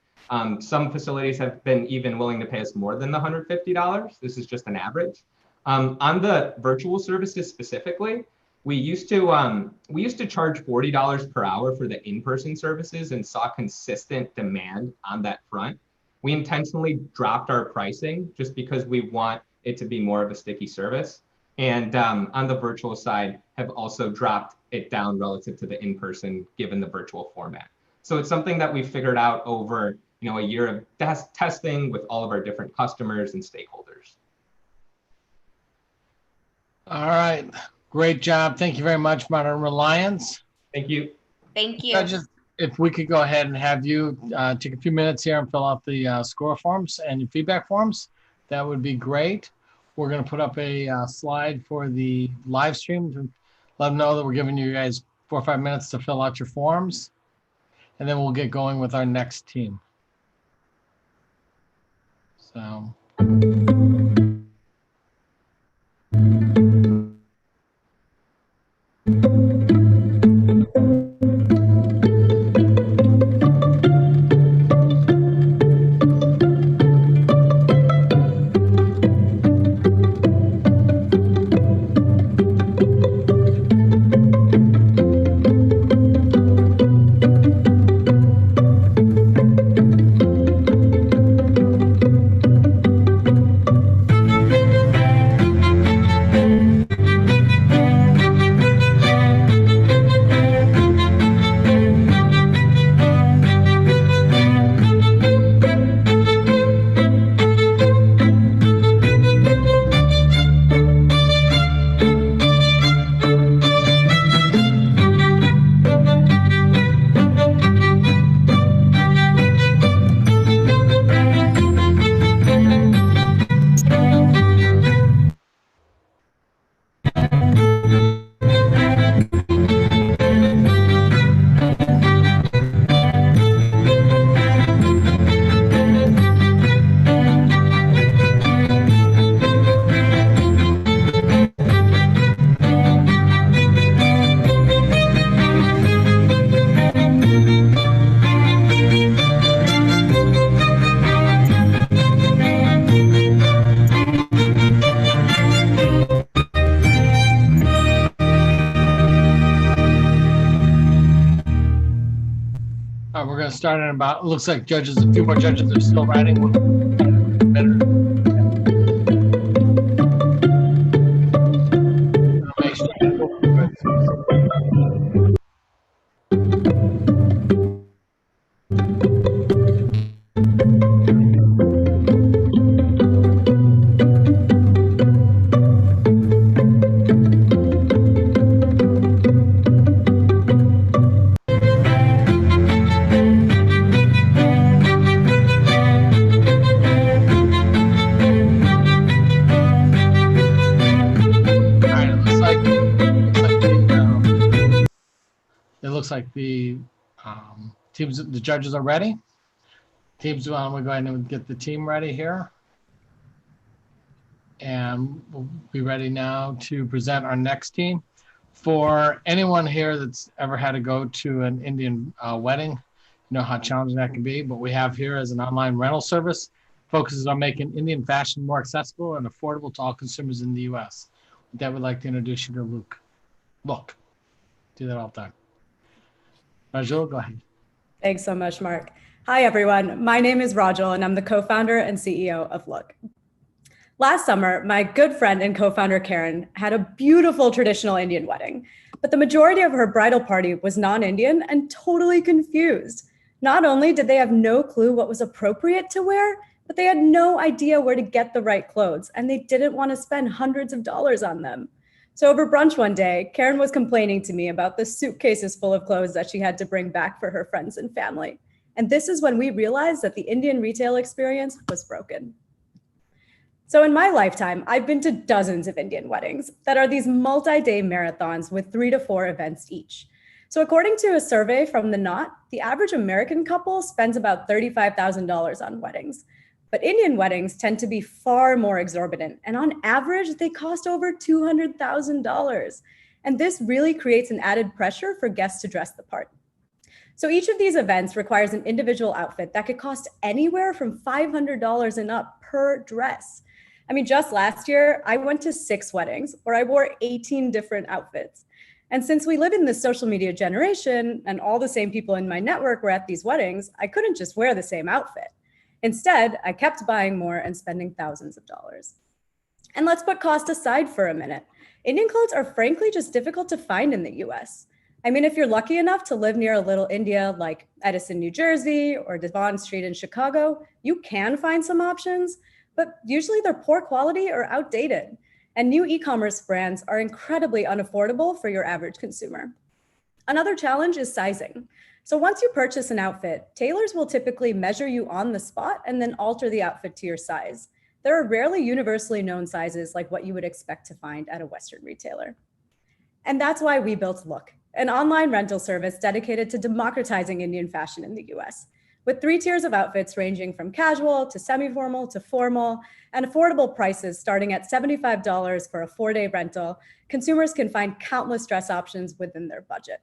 Some facilities have been even willing to pay us more than the $150. This is just an average. On the virtual services specifically, we used to charge $40 per hour for the in-person services and saw consistent demand on that front. We intentionally dropped our pricing just because we want it to be more of a sticky service. And on the virtual side, have also dropped it down relative to the in-person, given the virtual format. So it's something that we figured out over a year of testing with all of our different customers and stakeholders. All right. Great job. Thank you very much, Modern Reliance. Thank you. Thank you. Judges, if we could go ahead and have you take a few minutes here and fill out the score forms and feedback forms, that would be great. We're going to put up a slide for the live stream to let them know that we're giving you guys 4 or 5 minutes to fill out your forms, and then we'll get going with our next team. So. going to start in about, it looks like judges, a few more judges are still writing. Looks like the teams, the judges are ready. Teams, we're going to get the team ready here. And we'll be ready now to present our next team. For anyone here that's ever had to go to an Indian wedding, you know how challenging that can be. What we have here is an online rental service, focuses on making Indian fashion more accessible and affordable to all consumers in the US. With that, we'd like to introduce you to Luke. Look, do that all the time. Rajul, go ahead. Thanks so much, Mark. Hi, everyone. My name is Rajul, and I'm the co-founder and CEO of Look. Last summer, my good friend and co-founder Karen had a beautiful traditional Indian wedding, but the majority of her bridal party was non-Indian and totally confused. Not only did they have no clue what was appropriate to wear, but they had no idea where to get the right clothes, and they didn't want to spend hundreds of dollars on them. So over brunch one day, Karen was complaining to me about the suitcases full of clothes that she had to bring back for her friends and family. And this is when we realized that the Indian retail experience was broken. So in my lifetime, I've been to dozens of Indian weddings that are these multi-day marathons with 3 to 4 events each. So according to a survey from The Knot, the average American couple spends about $35,000 on weddings. But Indian weddings tend to be far more exorbitant, and on average, they cost over $200,000. And this really creates an added pressure for guests to dress the part. So each of these events requires an individual outfit that could cost anywhere from $500 and up per dress. I mean, just last year, I went to 6 weddings where I wore 18 different outfits. And since we live in the social media generation and all the same people in my network were at these weddings, I couldn't just wear the same outfit. Instead, I kept buying more and spending thousands of dollars. And let's put cost aside for a minute. Indian clothes are frankly just difficult to find in the US. I mean, if you're lucky enough to live near a little India like Edison, New Jersey, or Devon Street in Chicago, you can find some options, but usually they're poor quality or outdated. And new e-commerce brands are incredibly unaffordable for your average consumer. Another challenge is sizing. So once you purchase an outfit, tailors will typically measure you on the spot and then alter the outfit to your size. There are rarely universally known sizes like what you would expect to find at a Western retailer. And that's why we built Look, an online rental service dedicated to democratizing Indian fashion in the US. With 3 tiers of outfits ranging from casual to semi-formal to formal, and affordable prices starting at $75 for a 4-day rental, consumers can find countless dress options within their budget.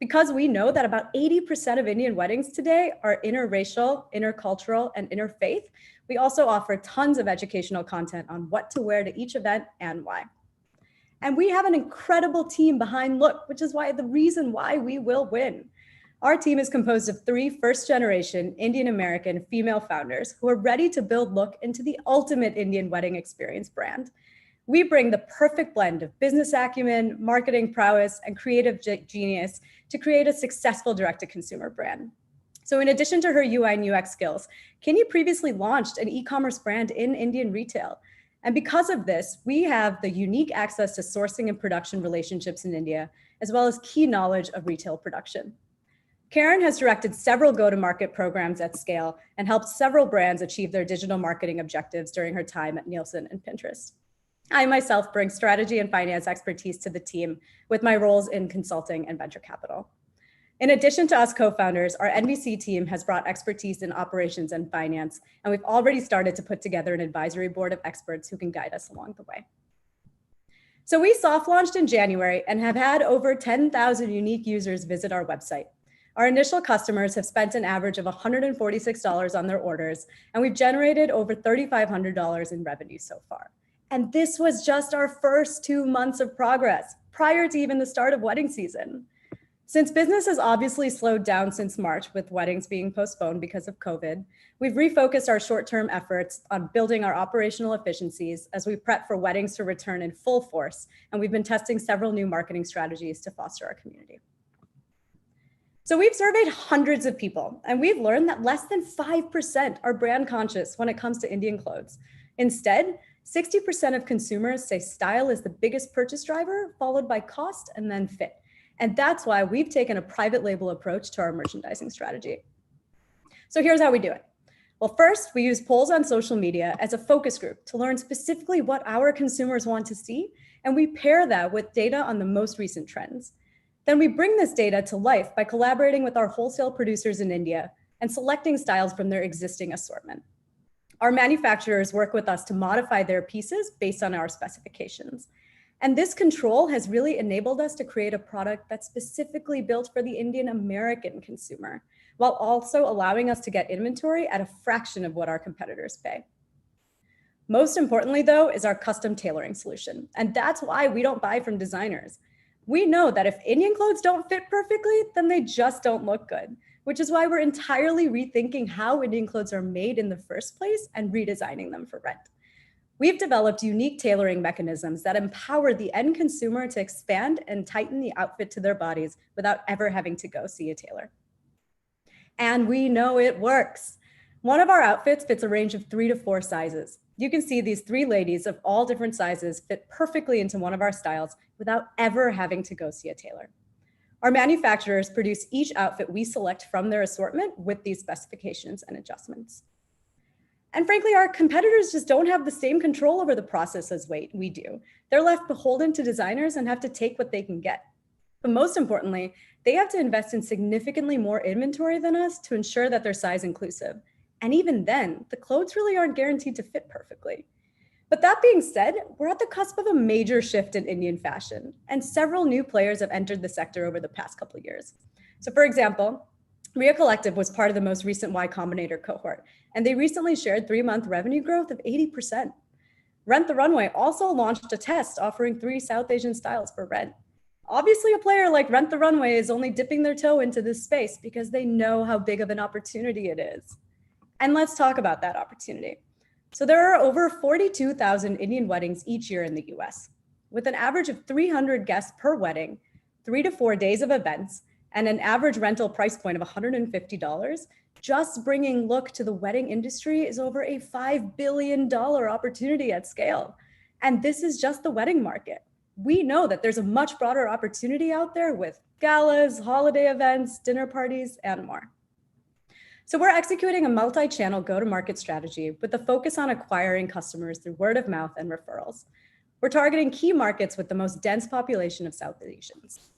Because we know that about 80% of Indian weddings today are interracial, intercultural, and interfaith, we also offer tons of educational content on what to wear to each event and why. And we have an incredible team behind Look, which is the reason why we will win. Our team is composed of 3 first-generation Indian American female founders who are ready to build Look into the ultimate Indian wedding experience brand. We bring the perfect blend of business acumen, marketing prowess, and creative genius to create a successful direct-to-consumer brand. So in addition to her UI and UX skills, Kinney previously launched an e-commerce brand in Indian retail. And because of this, we have the unique access to sourcing and production relationships in India, as well as key knowledge of retail production. Karen has directed several go-to-market programs at scale and helped several brands achieve their digital marketing objectives during her time at Nielsen and Pinterest. I myself bring strategy and finance expertise to the team with my roles in consulting and venture capital. In addition to us co-founders, our NVC team has brought expertise in operations and finance, and we've already started to put together an advisory board of experts who can guide us along the way. So we soft launched in January and have had over 10,000 unique users visit our website. Our initial customers have spent an average of $146 on their orders, and we've generated over $3,500 in revenue so far. And this was just our first 2 months of progress, prior to even the start of wedding season. Since business has obviously slowed down since March with weddings being postponed because of COVID, we've refocused our short-term efforts on building our operational efficiencies as we prep for weddings to return in full force, and we've been testing several new marketing strategies to foster our community. So we've surveyed hundreds of people, and we've learned that less than 5% are brand conscious when it comes to Indian clothes. Instead, 60% of consumers say style is the biggest purchase driver, followed by cost and then fit. And that's why we've taken a private label approach to our merchandising strategy. So here's how we do it. Well, first, we use polls on social media as a focus group to learn specifically what our consumers want to see, and we pair that with data on the most recent trends. Then we bring this data to life by collaborating with our wholesale producers in India and selecting styles from their existing assortment. Our manufacturers work with us to modify their pieces based on our specifications. And this control has really enabled us to create a product that's specifically built for the Indian American consumer, while also allowing us to get inventory at a fraction of what our competitors pay. Most importantly, though, is our custom tailoring solution. And that's why we don't buy from designers. We know that if Indian clothes don't fit perfectly, then they just don't look good, which is why we're entirely rethinking how Indian clothes are made in the first place and redesigning them for rent. We've developed unique tailoring mechanisms that empower the end consumer to expand and tighten the outfit to their bodies without ever having to go see a tailor. And we know it works. One of our outfits fits a range of 3 to 4 sizes. You can see these 3 ladies of all different sizes fit perfectly into one of our styles without ever having to go see a tailor. Our manufacturers produce each outfit we select from their assortment with these specifications and adjustments. And frankly, our competitors just don't have the same control over the process as we do. They're left beholden to designers and have to take what they can get. But most importantly, they have to invest in significantly more inventory than us to ensure that they're size inclusive. And even then, the clothes really aren't guaranteed to fit perfectly. But that being said, we're at the cusp of a major shift in Indian fashion, and several new players have entered the sector over the past couple of years. So for example, Ria Collective was part of the most recent Y Combinator cohort, and they recently shared 3-month revenue growth of 80%. Rent the Runway also launched a test offering 3 South Asian styles for rent. Obviously, a player like Rent the Runway is only dipping their toe into this space because they know how big of an opportunity it is. And let's talk about that opportunity. So there are over 42,000 Indian weddings each year in the US, with an average of 300 guests per wedding, 3 to 4 days of events, and an average rental price point of $150. Just bringing look to the wedding industry is over a $5 billion opportunity at scale. And this is just the wedding market. We know that there's a much broader opportunity out there with galas, holiday events, dinner parties, and more. So we're executing a multi-channel go-to-market strategy with a focus on acquiring customers through word of mouth and referrals. We're targeting key markets with the most dense population of South Asians.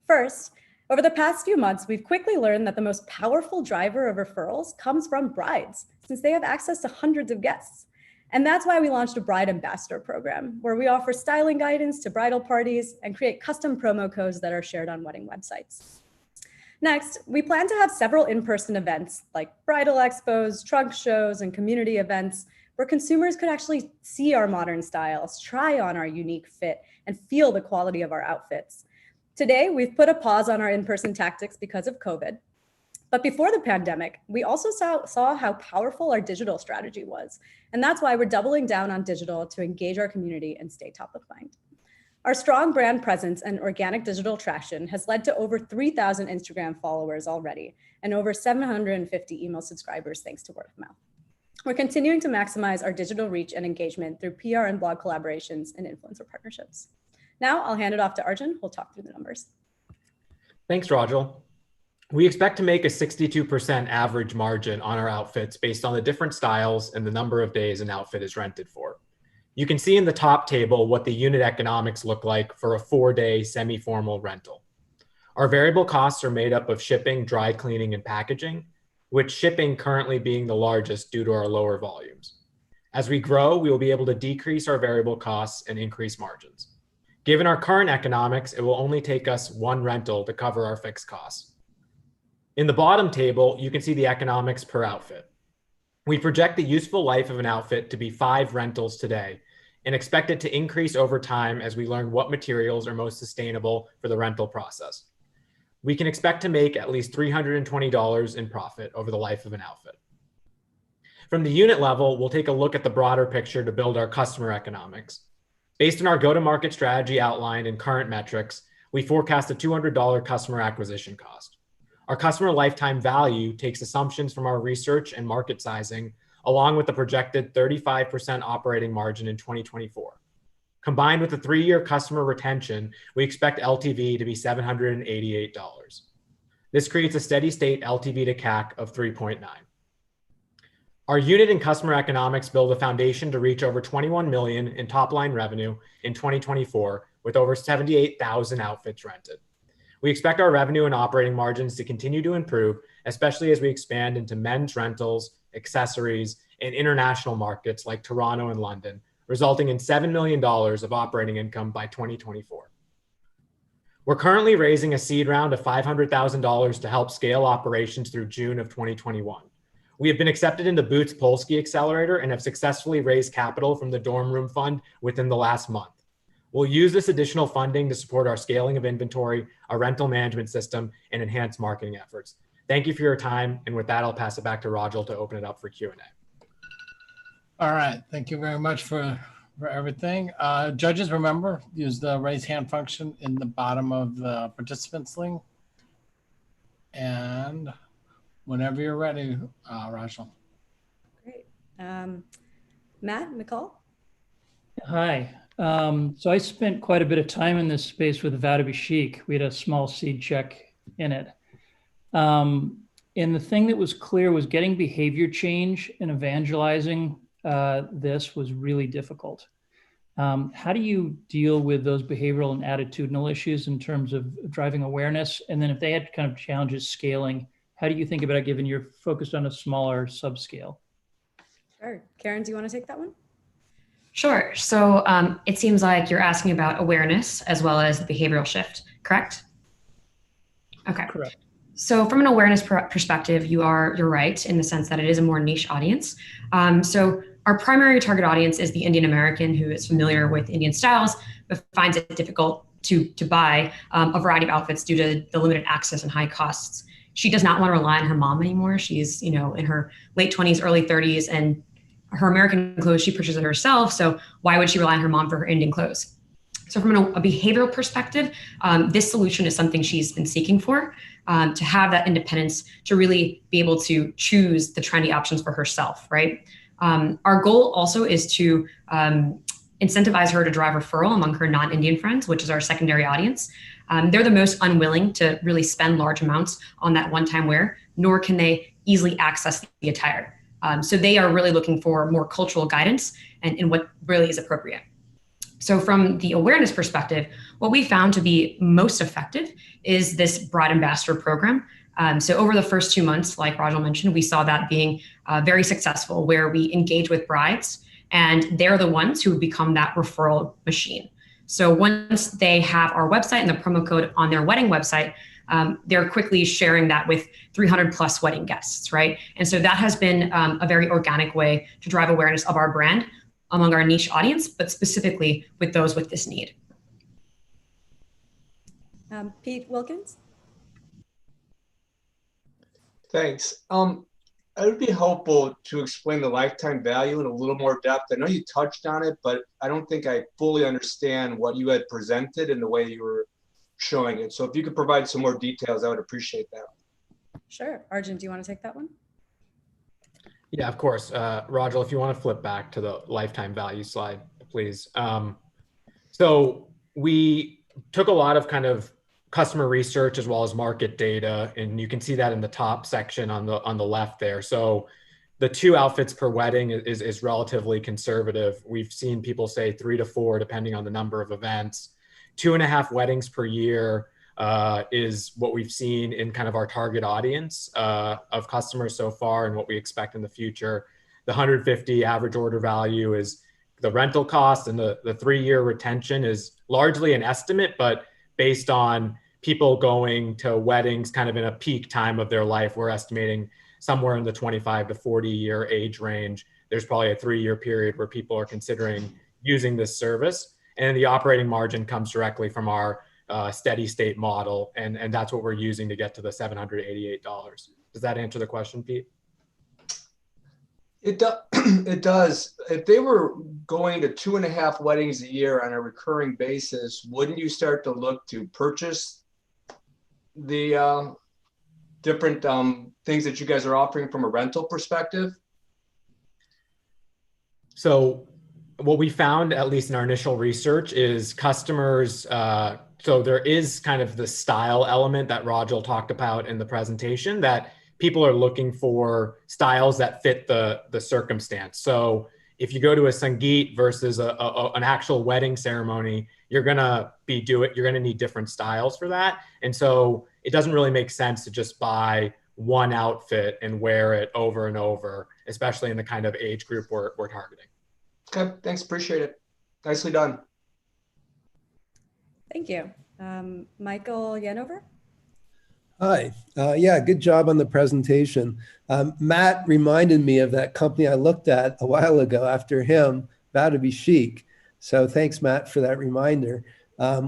First, over the past few months, we've quickly learned that the most powerful driver of referrals comes from brides, since they have access to hundreds of guests. And that's why we launched a bride ambassador program, where we offer styling guidance to bridal parties and create custom promo codes that are shared on wedding websites. Next, we plan to have several in-person events like bridal expos, trunk shows, and community events where consumers could actually see our modern styles, try on our unique fit, and feel the quality of our outfits. Today, we've put a pause on our in-person tactics because of COVID. But before the pandemic, we also saw how powerful our digital strategy was. And that's why we're doubling down on digital to engage our community and stay top of mind. Our strong brand presence and organic digital traction has led to over 3,000 Instagram followers already and over 750 email subscribers thanks to word of mouth. We're continuing to maximize our digital reach and engagement through PR and blog collaborations and influencer partnerships. Now I'll hand it off to Arjun, who'll talk through the numbers. Thanks, Rajal. We expect to make a 62% average margin on our outfits based on the different styles and the number of days an outfit is rented for. You can see in the top table what the unit economics look like for a 4-day semi-formal rental. Our variable costs are made up of shipping, dry cleaning, and packaging, with shipping currently being the largest due to our lower volumes. As we grow, we will be able to decrease our variable costs and increase margins. Given our current economics, it will only take us 1 rental to cover our fixed costs. In the bottom table, you can see the economics per outfit. We project the useful life of an outfit to be 5 rentals today and expect it to increase over time as we learn what materials are most sustainable for the rental process. we can expect to make at least $320 in profit over the life of an outfit. From the unit level, we'll take a look at the broader picture to build our customer economics. Based on our go-to-market strategy outlined in current metrics, we forecast a $200 customer acquisition cost. Our customer lifetime value takes assumptions from our research and market sizing, along with the projected 35% operating margin in 2024. Combined with the 3-year customer retention, we expect LTV to be $788. This creates a steady state LTV to CAC of 3.9. Our unit and customer economics build a foundation to reach over 21 million in top line revenue in 2024 with over 78,000 outfits rented. We expect our revenue and operating margins to continue to improve, especially as we expand into men's rentals, accessories, and international markets like Toronto and London, resulting in $7 million of operating income by 2024. We're currently raising a seed round of $500,000 to help scale operations through June of 2021. We have been accepted into Boots Polsky Accelerator and have successfully raised capital from the Dorm Room Fund within the last month. We'll use this additional funding to support our scaling of inventory, our rental management system, and enhanced marketing efforts. Thank you for your time. And with that, I'll pass it back to Rajal to open it up for Q&A. All right. Thank you very much for everything. Judges, remember, use the raise hand function in the bottom of the participants link. And whenever you're ready, Rajal. Great. Matt, McCall? Hi. So I spent quite a bit of time in this space with Vadaby Chic. We had a small seed check in it. And the thing that was clear was getting behavior change and evangelizing this was really difficult. How do you deal with those behavioral and attitudinal issues in terms of driving awareness? And then if they had kind of challenges scaling, how do you think about it given you're focused on a smaller subscale? Sure. Karen, do you want to take that one? Sure. So it seems like you're asking about awareness as well as the behavioral shift, correct? Okay. Correct. So from an awareness perspective, you're right in the sense that it is a more niche audience. So our primary target audience is the Indian American who is familiar with Indian styles, but finds it difficult to buy a variety of outfits due to the limited access and high costs. She does not want to rely on her mom anymore. She's, in her late 20s, early 30s, and her American clothes she purchases herself. So why would she rely on her mom for her Indian clothes? So from a behavioral perspective, this solution is something she's been seeking for, to have that independence to really be able to choose the trendy options for herself, right? Our goal also is to incentivize her to drive referral among her non-Indian friends, which is our secondary audience. They're the most unwilling to really spend large amounts on that one-time wear, nor can they easily access the attire. So they are really looking for more cultural guidance and what really is appropriate. So from the awareness perspective, what we found to be most effective is this Bride Ambassador program. So over the first 2 months, like Rajal mentioned, we saw that being very successful, where we engage with brides and they're the ones who become that referral machine. So once they have our website and the promo code on their wedding website, they're quickly sharing that with 300 plus wedding guests, right? And so that has been a very organic way to drive awareness of our brand among our niche audience, but specifically with those with this need. Pete Wilkins? Thanks. It would be helpful to explain the lifetime value in a little more depth. I know you touched on it, but I don't think I fully understand what you had presented and the way you were showing it. So if you could provide some more details, I would appreciate that. Sure. Arjun, do you want to take that one? Yeah, of course. Rajal, if you want to flip back to the lifetime value slide, please. So we took a lot of kind of customer research as well as market data, and you can see that in the top section on the left there. So the 2 outfits per wedding is relatively conservative. We've seen people say 3 to 4, depending on the number of events. 2.5 weddings per year is what we've seen in kind of our target audience of customers so far and what we expect in the future. The 150 average order value is the rental cost, and the 3-year retention is largely an estimate, but based on people going to weddings kind of in a peak time of their life, we're estimating somewhere in the 25 to 40 year age range. There's probably a 3-year period where people are considering using this service. And the operating margin comes directly from our steady state model. And that's what we're using to get to the $788. Does that answer the question, Pete? It does. If they were going to 2.5 weddings a year on a recurring basis, wouldn't you start to look to purchase the different things that you guys are offering from a rental perspective? So what we found, at least in our initial research, is customers, so there is kind of the style element that Rajal talked about in the presentation, that people are looking for styles that fit the circumstance. So if you go to a Sangeet versus an actual wedding ceremony, you're gonna need different styles for that. And so it doesn't really make sense to just buy one outfit and wear it over and over, especially in the kind of age group we're targeting. Okay, thanks, appreciate it. Nicely done. Thank you. Michael Yanover? Hi. Yeah, good job on the presentation. Matt reminded me of that company I looked at a while ago after him, Vow to Be Chic. So thanks, Matt, for that reminder,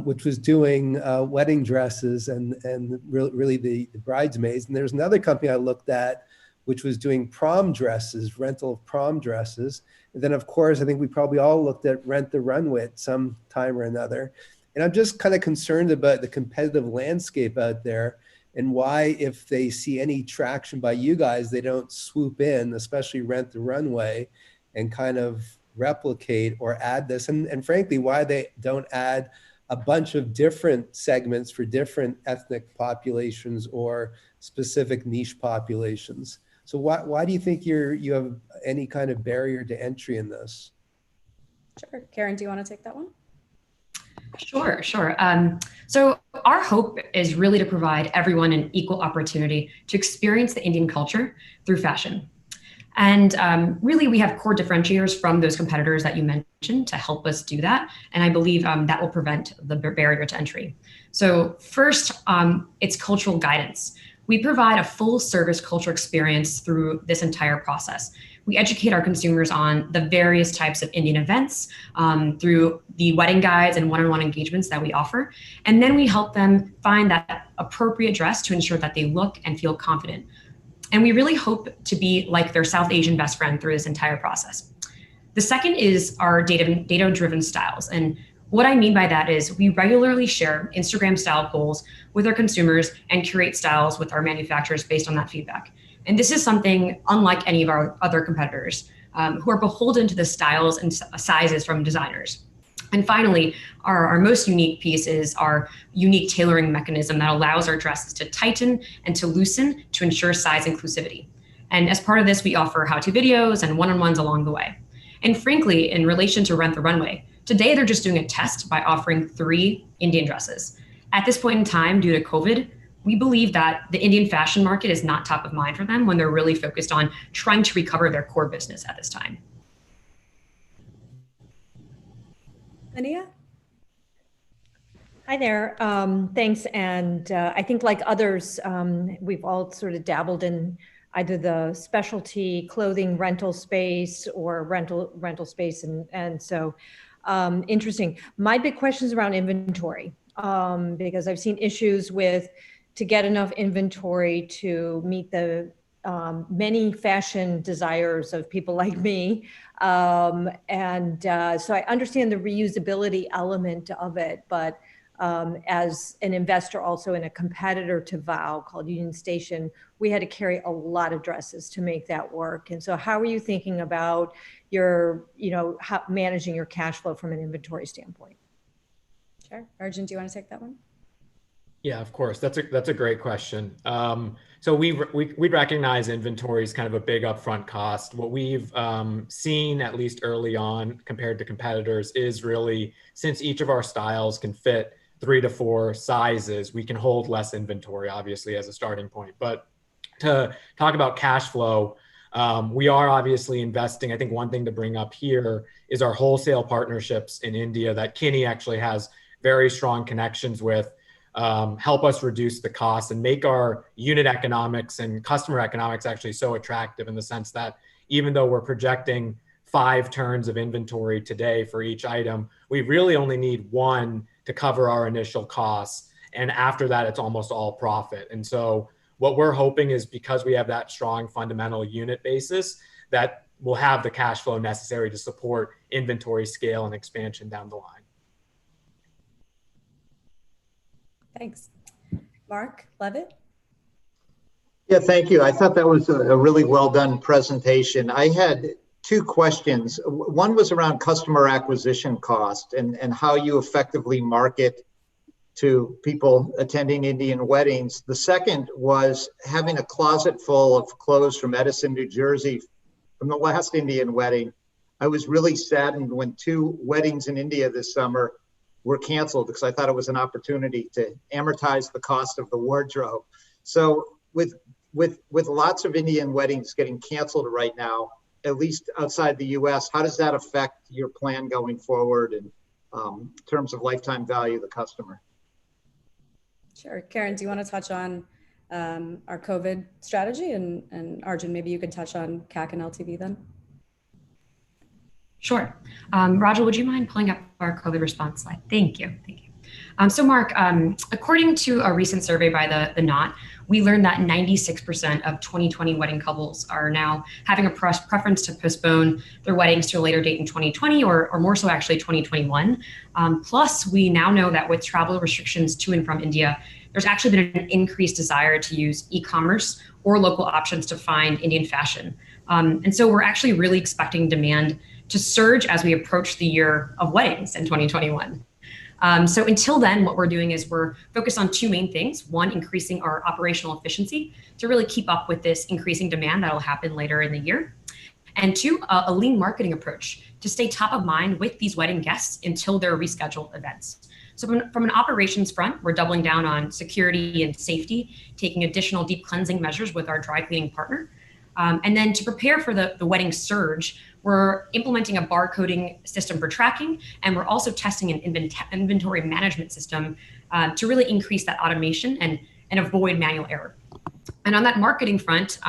which was doing wedding dresses and really the bridesmaids. And there's another company I looked at, which was doing prom dresses, rental of prom dresses. And then, of course, I think we probably all looked at Rent the Runway at some time or another. And I'm just kind of concerned about the competitive landscape out there, and why, if they see any traction by you guys, they don't swoop in, especially Rent the Runway, and kind of replicate or add this. And frankly, why they don't add a bunch of different segments for different ethnic populations or specific niche populations. So why do you think you have any kind of barrier to entry in this? Sure. Karen, do you want to take that one? Sure. So our hope is really to provide everyone an equal opportunity to experience the Indian culture through fashion. And really, we have core differentiators from those competitors that you mentioned to help us do that. And I believe that will prevent the barrier to entry. So first, it's cultural guidance. We provide a full service culture experience through this entire process. We educate our consumers on the various types of Indian events through the wedding guides and one-on-one engagements that we offer. And then we help them find that appropriate dress to ensure that they look and feel confident. And we really hope to be like their South Asian best friend through this entire process. The second is our data-driven styles. And what I mean by that is we regularly share Instagram style polls with our consumers and curate styles with our manufacturers based on that feedback. And this is something unlike any of our other competitors who are beholden to the styles and sizes from designers. And finally, our most unique piece is our unique tailoring mechanism that allows our dresses to tighten and to loosen to ensure size inclusivity. And as part of this, we offer how-to videos and one-on-ones along the way. And frankly, in relation to Rent the Runway, today they're just doing a test by offering 3 Indian dresses. At this point in time, due to COVID, we believe that the Indian fashion market is not top of mind for them when they're really focused on trying to recover their core business at this time. Ania? Hi there. Thanks. And I think like others, we've all sort of dabbled in either the specialty clothing rental space or rental space. And so interesting. My big question is around inventory because I've seen issues to get enough inventory to meet the many fashion desires of people like me. So I understand the reusability element of it, but as an investor also in a competitor to Vow called Union Station, we had to carry a lot of dresses to make that work. And so how are you thinking about managing your cash flow from an inventory standpoint? Sure. Arjun, do you want to take that one? Yeah, of course. That's a great question. So we recognize inventory is kind of a big upfront cost. What we've seen, at least early on, compared to competitors, is really since each of our styles can fit 3 to 4 sizes, we can hold less inventory, obviously, as a starting point. But to talk about cash flow, we are obviously investing. I think one thing to bring up here is our wholesale partnerships in India that Kinney actually has very strong connections with. Help us reduce the costs and make our unit economics and customer economics actually so attractive in the sense that even though we're projecting 5 turns of inventory today for each item, we really only need 1 to cover our initial costs. And after that, it's almost all profit. And so what we're hoping is, because we have that strong fundamental unit basis, that we'll have the cash flow necessary to support inventory scale and expansion down the line. Thanks. Mark Levitt? Yeah, thank you. I thought that was a really well done presentation. I had two questions. One was around customer acquisition cost and how you effectively market to people attending Indian weddings. The second was having a closet full of clothes from Edison, New Jersey from the last Indian wedding. I was really saddened when 2 weddings in India this summer were canceled, because I thought it was an opportunity to amortize the cost of the wardrobe. So with lots of Indian weddings getting canceled right now, at least outside the US, how does that affect your plan going forward in terms of lifetime value of the customer? Sure. Karen, do you want to touch on our COVID strategy? And Arjun, maybe you could touch on CAC and LTV then? Sure. Roger, would you mind pulling up our COVID response slide? Thank you. Thank you. So Mark, according to a recent survey by the Knot, we learned that 96% of 2020 wedding couples are now having a preference to postpone their weddings to a later date in 2020, or more so actually 2021. Plus, we now know that with travel restrictions to and from India, there's actually been an increased desire to use e-commerce or local options to find Indian fashion. And so we're actually really expecting demand to surge as we approach the year of weddings in 2021. So until then, what we're doing is we're focused on 2 main things. 1, increasing our operational efficiency to really keep up with this increasing demand that will happen later in the year. And 2, a lean marketing approach to stay top of mind with these wedding guests until their rescheduled events. So from an operations front, we're doubling down on security and safety, taking additional deep cleansing measures with our dry cleaning partner. And then to prepare for the wedding surge, we're implementing a barcoding system for tracking, and we're also testing an inventory management system to really increase that automation and avoid manual error. And on that marketing front,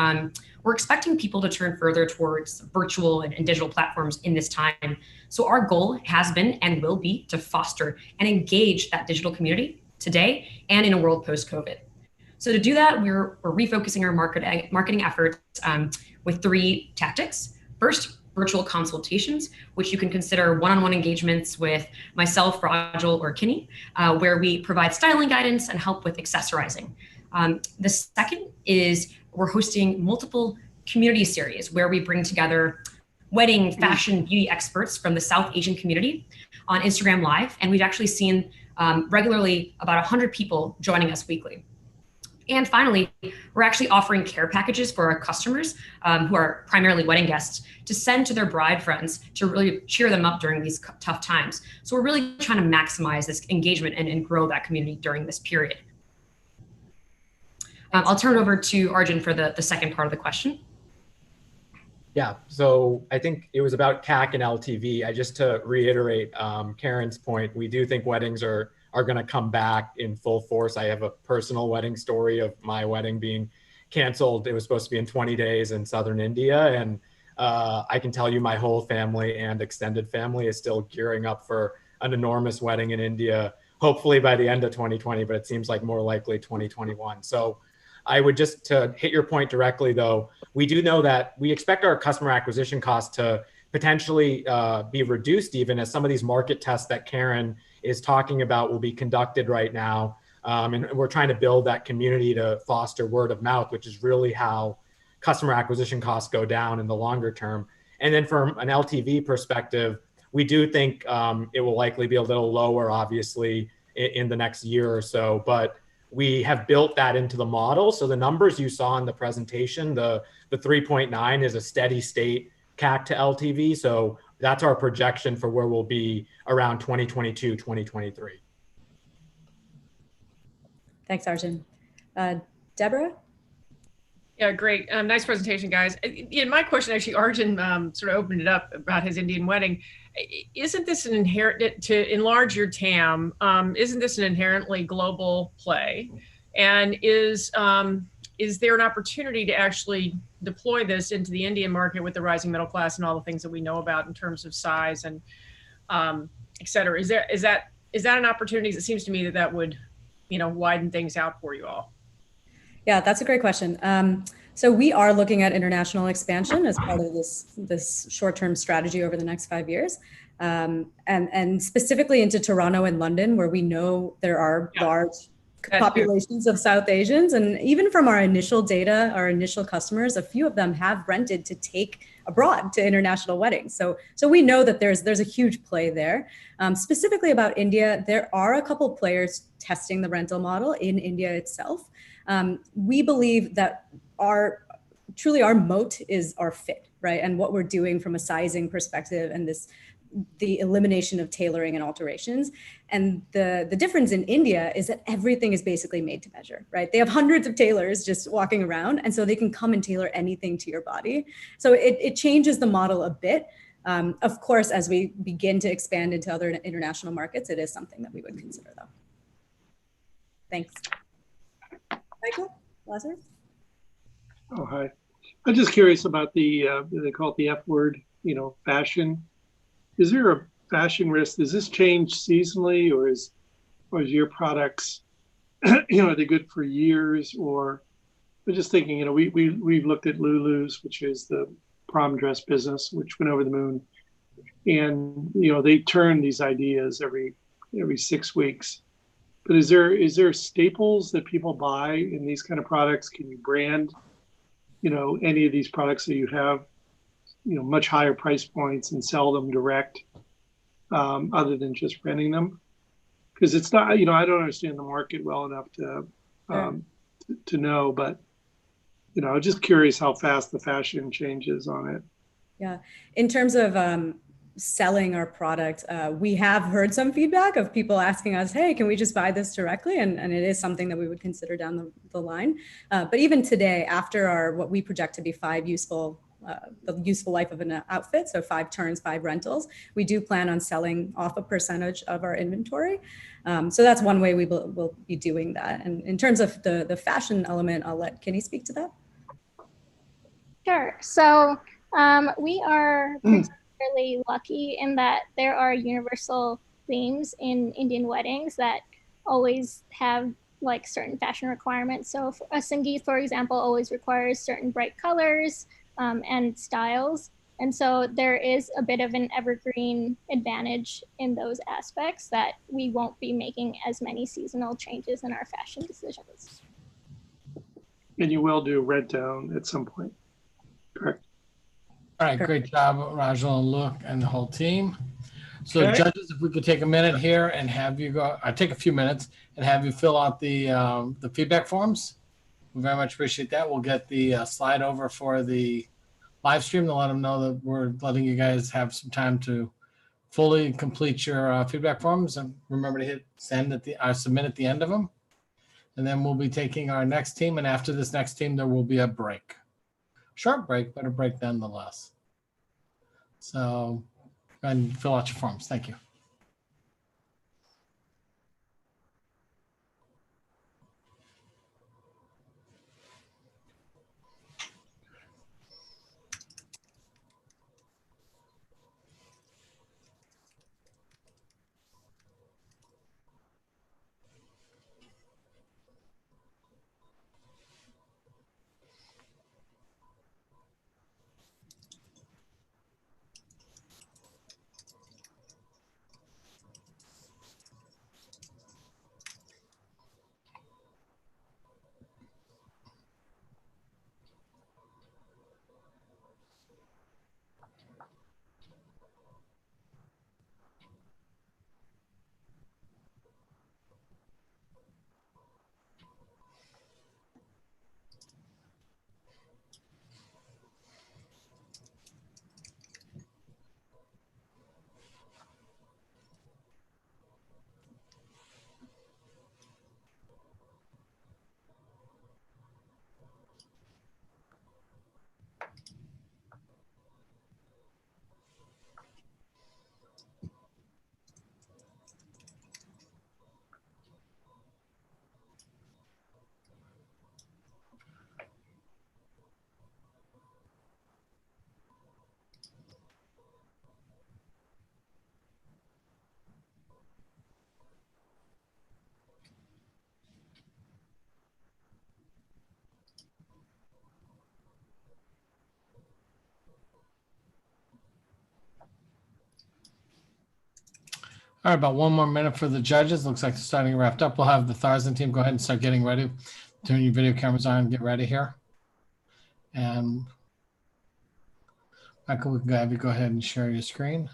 we're expecting people to turn further towards virtual and digital platforms in this time. So our goal has been and will be to foster and engage that digital community today and in a world post-COVID. So to do that, we're refocusing our marketing efforts with 3 tactics. First, virtual consultations, which you can consider one-on-one engagements with myself, Rajal, or Kinney, where we provide styling guidance and help with accessorizing. The second is we're hosting multiple community series where we bring together wedding, fashion, beauty experts from the South Asian community on Instagram Live. And we've actually seen regularly about 100 people joining us weekly. And finally, we're actually offering care packages for our customers who are primarily wedding guests to send to their bride friends to really cheer them up during these tough times. So we're really trying to maximize this engagement and grow that community during this period. I'll turn it over to Arjun for the second part of the question. Yeah, so I think it was about CAC and LTV. Just to reiterate Karen's point, we do think weddings are going to come back in full force. I have a personal wedding story of my wedding being canceled. It was supposed to be in 20 days in southern India. And I can tell you my whole family and extended family is still gearing up for an enormous wedding in India, hopefully by the end of 2020, but it seems like more likely 2021. So I would just, to hit your point directly though, we do know that we expect our customer acquisition costs to potentially be reduced even as some of these market tests that Karen is talking about will be conducted right now. And we're trying to build that community to foster word of mouth, which is really how customer acquisition costs go down in the longer term. And then from an LTV perspective, we do think it will likely be a little lower, obviously, in the next year or so, but we have built that into the model. So the numbers you saw in the presentation, the 3.9 is a steady state CAC to LTV. So that's our projection for where we'll be around 2022, 2023. Thanks, Arjun. Deborah? Yeah, great. Nice presentation, guys. In my question, actually, Arjun sort of opened it up about his Indian wedding. Isn't this an inherent, to enlarge your TAM, isn't this an inherently global play? And is there an opportunity to actually deploy this into the Indian market with the rising middle class and all the things that we know about in terms of size and et cetera? Is that is that an opportunity? It seems to me that that would, widen things out for you all. Yeah, that's a great question. So we are looking at international expansion as part of this short-term strategy over the next 5 years, and specifically into Toronto and London, where we know there are large populations of South Asians. And even from our initial data, our initial customers, a few of them have rented to take abroad to international weddings. So we know that there's a huge play there. Specifically about India, there are a couple players testing the rental model in India itself. We believe that our moat is our fit, right? And what we're doing from a sizing perspective and the elimination of tailoring and alterations. And the difference in India is that everything is basically made to measure, right? They have hundreds of tailors just walking around, and so they can come and tailor anything to your body. So it changes the model a bit. Of course, as we begin to expand into other international markets, it is something that we would consider, though. Thanks. Michael, Lazarus? Oh, hi. I'm just curious about they call it the F word, fashion. Is there a fashion risk? Does this change seasonally, or is your products, are they good for years? Or I'm just thinking, we've looked at Lulu's, which is the prom dress business, which went over the moon, and they turn these ideas every 6 weeks. But is there staples that people buy in these kind of products? Can you brand, any of these products that you have, much higher price points and sell them direct, other than just renting them? Because it's not, I don't understand the market well enough to know, but just curious how fast the fashion changes on it. Yeah, in terms of selling our product, we have heard some feedback of people asking us, hey, can we just buy this directly? And it is something that we would consider down the line. But even today, after what we project to be the useful life of an outfit, so 5 turns, 5 rentals, we do plan on selling off a percentage of our inventory. So that's one way we will be doing that. And in terms of the fashion element, I'll let Kenny speak to that. Sure. So we are particularly lucky in that there are universal themes in Indian weddings that always have like certain fashion requirements. So a Sangeet, for example, always requires certain bright colors and styles. And so there is a bit of an evergreen advantage in those aspects that we won't be making as many seasonal changes in our fashion decisions. And you will do rent down at some point, correct? All right, great job, Rajal and Luke and the whole team. So Okay. judges, if we could take a minute here and have you take a few minutes and have you fill out the feedback forms. We very much appreciate that. We'll get the slide over for the live stream to let them know that we're letting you guys have some time to fully complete your feedback forms, and remember to hit send submit at the end of them. And then we'll be taking our next team, and after this next team, there will be a break. Short break, but a break nonetheless. So go ahead and fill out your forms. Thank you. All right, about 1 more minute for the judges. Looks like they're starting to wrap up. We'll have the Tharson team go ahead and start getting ready. Turn your video cameras on and get ready here. And Michael, we can have you go ahead and share your screen.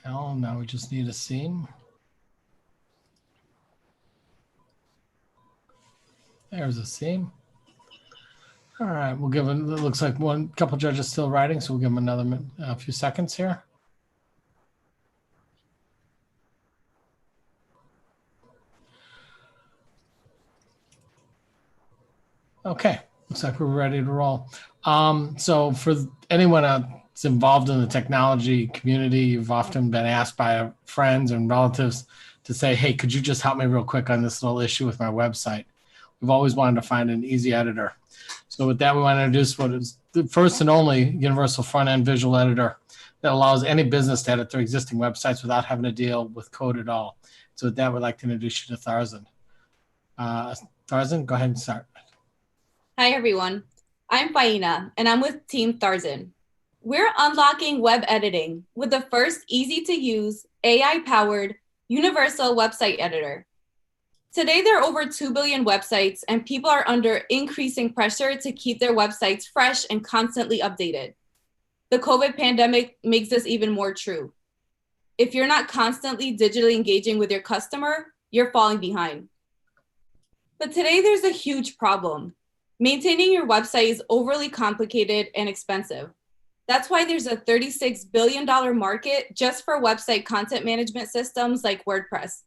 Cal, now we just need a seam. There's a seam. All right, we'll give it, it looks like one couple judges still writing, so we'll give them another a few seconds here. Okay, looks like we're ready to roll. So for anyone that's involved in the technology community, you've often been asked by friends and relatives to say, hey, could you just help me real quick on this little issue with my website? We've always wanted to find an easy editor. So with that, we want to introduce what is the first and only universal front-end visual editor that allows any business to edit their existing websites without having to deal with code at all. So with that, we'd like to introduce you to Tharson. Tharson, go ahead and start. Hi, everyone. I'm Faina, and I'm with Team Tharson. We're unlocking web editing with the first easy-to-use, AI-powered, universal website editor. Today, there are over 2 billion websites, and people are under increasing pressure to keep their websites fresh and constantly updated. The COVID pandemic makes this even more true. If you're not constantly digitally engaging with your customer, you're falling behind. But today, there's a huge problem. Maintaining your website is overly complicated and expensive. That's why there's a $36 billion market just for website content management systems like WordPress.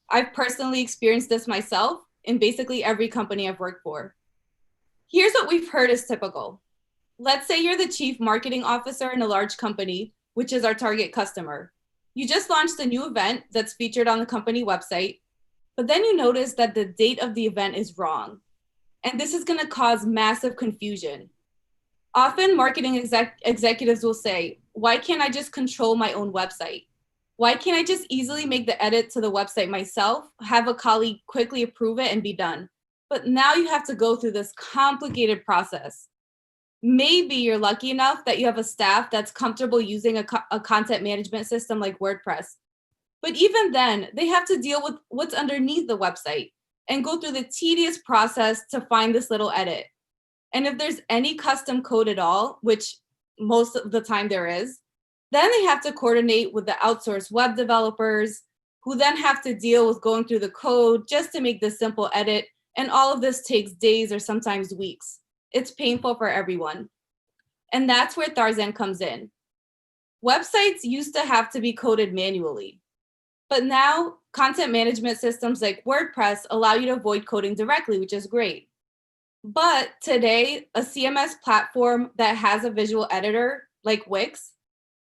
I've personally experienced this myself in basically every company I've worked for. Here's what we've heard is typical. Let's say you're the chief marketing officer in a large company, which is our target customer. You just launched a new event that's featured on the company website, but then you notice that the date of the event is wrong. And this is going to cause massive confusion. Often marketing executives will say, why can't I just control my own website? Why can't I just easily make the edit to the website myself, have a colleague quickly approve it and be done? But now you have to go through this complicated process. Maybe you're lucky enough that you have a staff that's comfortable using a content management system like WordPress. But even then, they have to deal with what's underneath the website and go through the tedious process to find this little edit. And if there's any custom code at all, which most of the time there is, then they have to coordinate with the outsourced web developers who then have to deal with going through the code just to make this simple edit. And all of this takes days or sometimes weeks. It's painful for everyone. And that's where Tharson comes in. Websites used to have to be coded manually, but now content management systems like WordPress allow you to avoid coding directly, which is great. But today, a CMS platform that has a visual editor like Wix,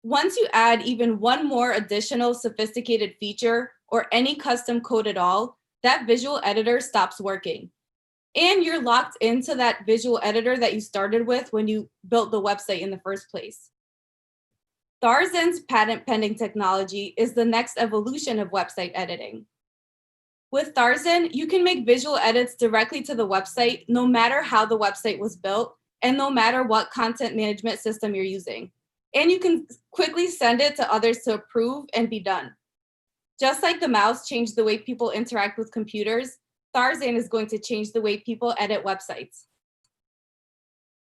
once you add even one more additional sophisticated feature or any custom code at all, that visual editor stops working. And you're locked into that visual editor that you started with when you built the website in the first place. Tharson's patent pending technology is the next evolution of website editing. With Tharson, you can make visual edits directly to the website, no matter how the website was built, and no matter what content management system you're using. And you can quickly send it to others to approve and be done. Just like the mouse changed the way people interact with computers, Tharson is going to change the way people edit websites.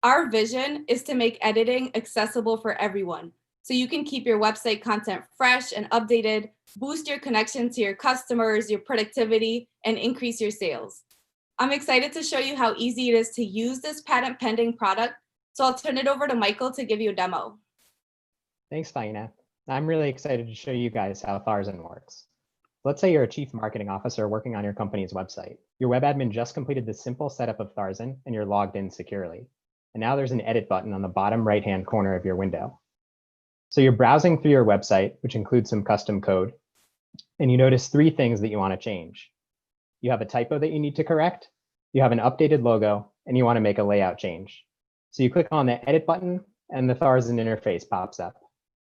Our vision is to make editing accessible for everyone, so you can keep your website content fresh and updated, boost your connection to your customers, your productivity, and increase your sales. I'm excited to show you how easy it is to use this patent pending product, so I'll turn it over to Michael to give you a demo. Thanks, Faina. I'm really excited to show you guys how Tharson works. Let's say you're a chief marketing officer working on your company's website. Your web admin just completed the simple setup of Tharson and you're logged in securely. And now there's an edit button on the bottom right-hand corner of your window. So you're browsing through your website, which includes some custom code, and you notice 3 things that you want to change. You have a typo that you need to correct, you have an updated logo, and you want to make a layout change. So you click on the edit button and the Tharson interface pops up.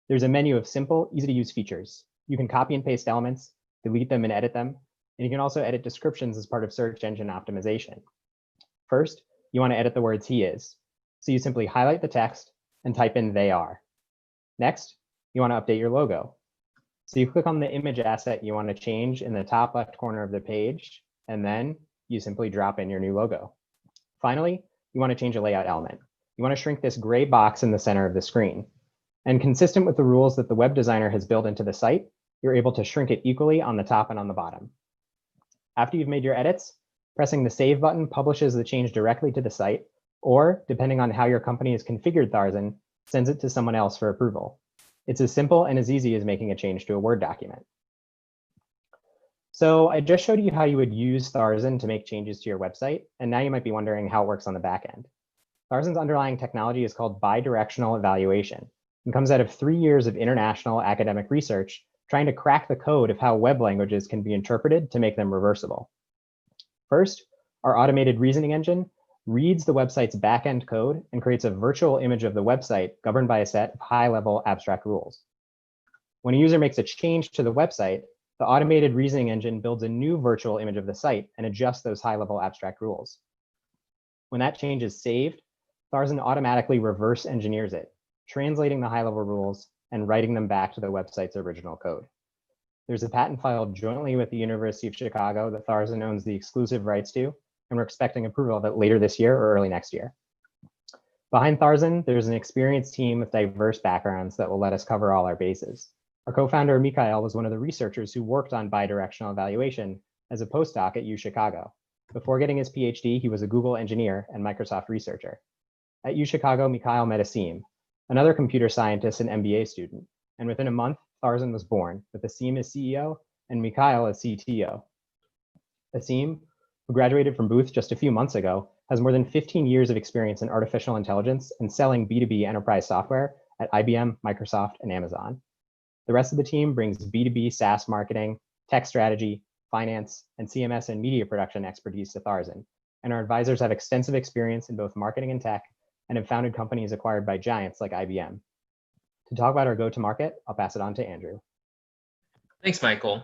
There's a menu of simple, easy to use features. You can copy and paste elements, delete them and edit them, And you can also edit descriptions as part of search engine optimization. First, you want to edit the words he is. So you simply highlight the text and type in they are. Next, you want to update your logo. So you click on the image asset you want to change in the top left corner of the page, and then you simply drop in your new logo. Finally, you want to change a layout element. You want to shrink this gray box in the center of the screen. And consistent with the rules that the web designer has built into the site, you're able to shrink it equally on the top and on the bottom. After you've made your edits, pressing the Save button publishes the change directly to the site, or, depending on how your company has configured Tharzen, sends it to someone else for approval. It's as simple and as easy as making a change to a Word document. So I just showed you how you would use Tharzen to make changes to your website, and now you might be wondering how it works on the back end. Tharzen's underlying technology is called bidirectional evaluation and comes out of 3 years of international academic research trying to crack the code of how web languages can be interpreted to make them reversible. First, our automated reasoning engine reads the website's backend code and creates a virtual image of the website governed by a set of high-level abstract rules. When a user makes a change to the website, the automated reasoning engine builds a new virtual image of the site and adjusts those high-level abstract rules. When that change is saved, Tharzen automatically reverse engineers it, translating the high-level rules and writing them back to the website's original code. There's a patent filed jointly with the University of Chicago that Tharzen owns the exclusive rights to, and we're expecting approval of it later this year or early next year. Behind Tharzen, there's an experienced team with diverse backgrounds that will let us cover all our bases. Our co-founder, Mikhail, was one of the researchers who worked on bidirectional evaluation as a postdoc at UChicago. Before getting his PhD, he was a Google engineer and Microsoft researcher. At UChicago, Mikhail met Asim, another computer scientist and MBA student, and within a month, Tharzen was born, with Asim as CEO and Mikhail as CTO. Asim, who graduated from Booth just a few months ago, has more than 15 years of experience in artificial intelligence and selling B2B enterprise software at IBM, Microsoft, and Amazon. The rest of the team brings B2B SaaS marketing, tech strategy, finance, and CMS and media production expertise to Tharzen, and our advisors have extensive experience in both marketing and tech and have founded companies acquired by giants like IBM. To talk about our go-to-market, I'll pass it on to Andrew. Thanks, Michael.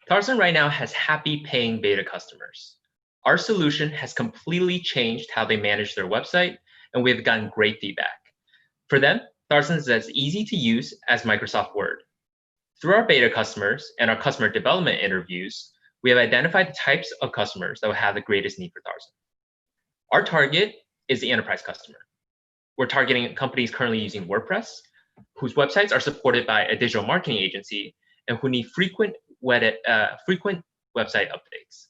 Tharzen right now has happy paying beta customers. Our solution has completely changed how they manage their website, and we've gotten great feedback. For them, Tharzen is as easy to use as Microsoft Word. Through our beta customers and our customer development interviews, we have identified the types of customers that will have the greatest need for Tharzen. Our target is the enterprise customer. We're targeting companies currently using WordPress, whose websites are supported by a digital marketing agency and who need frequent website updates.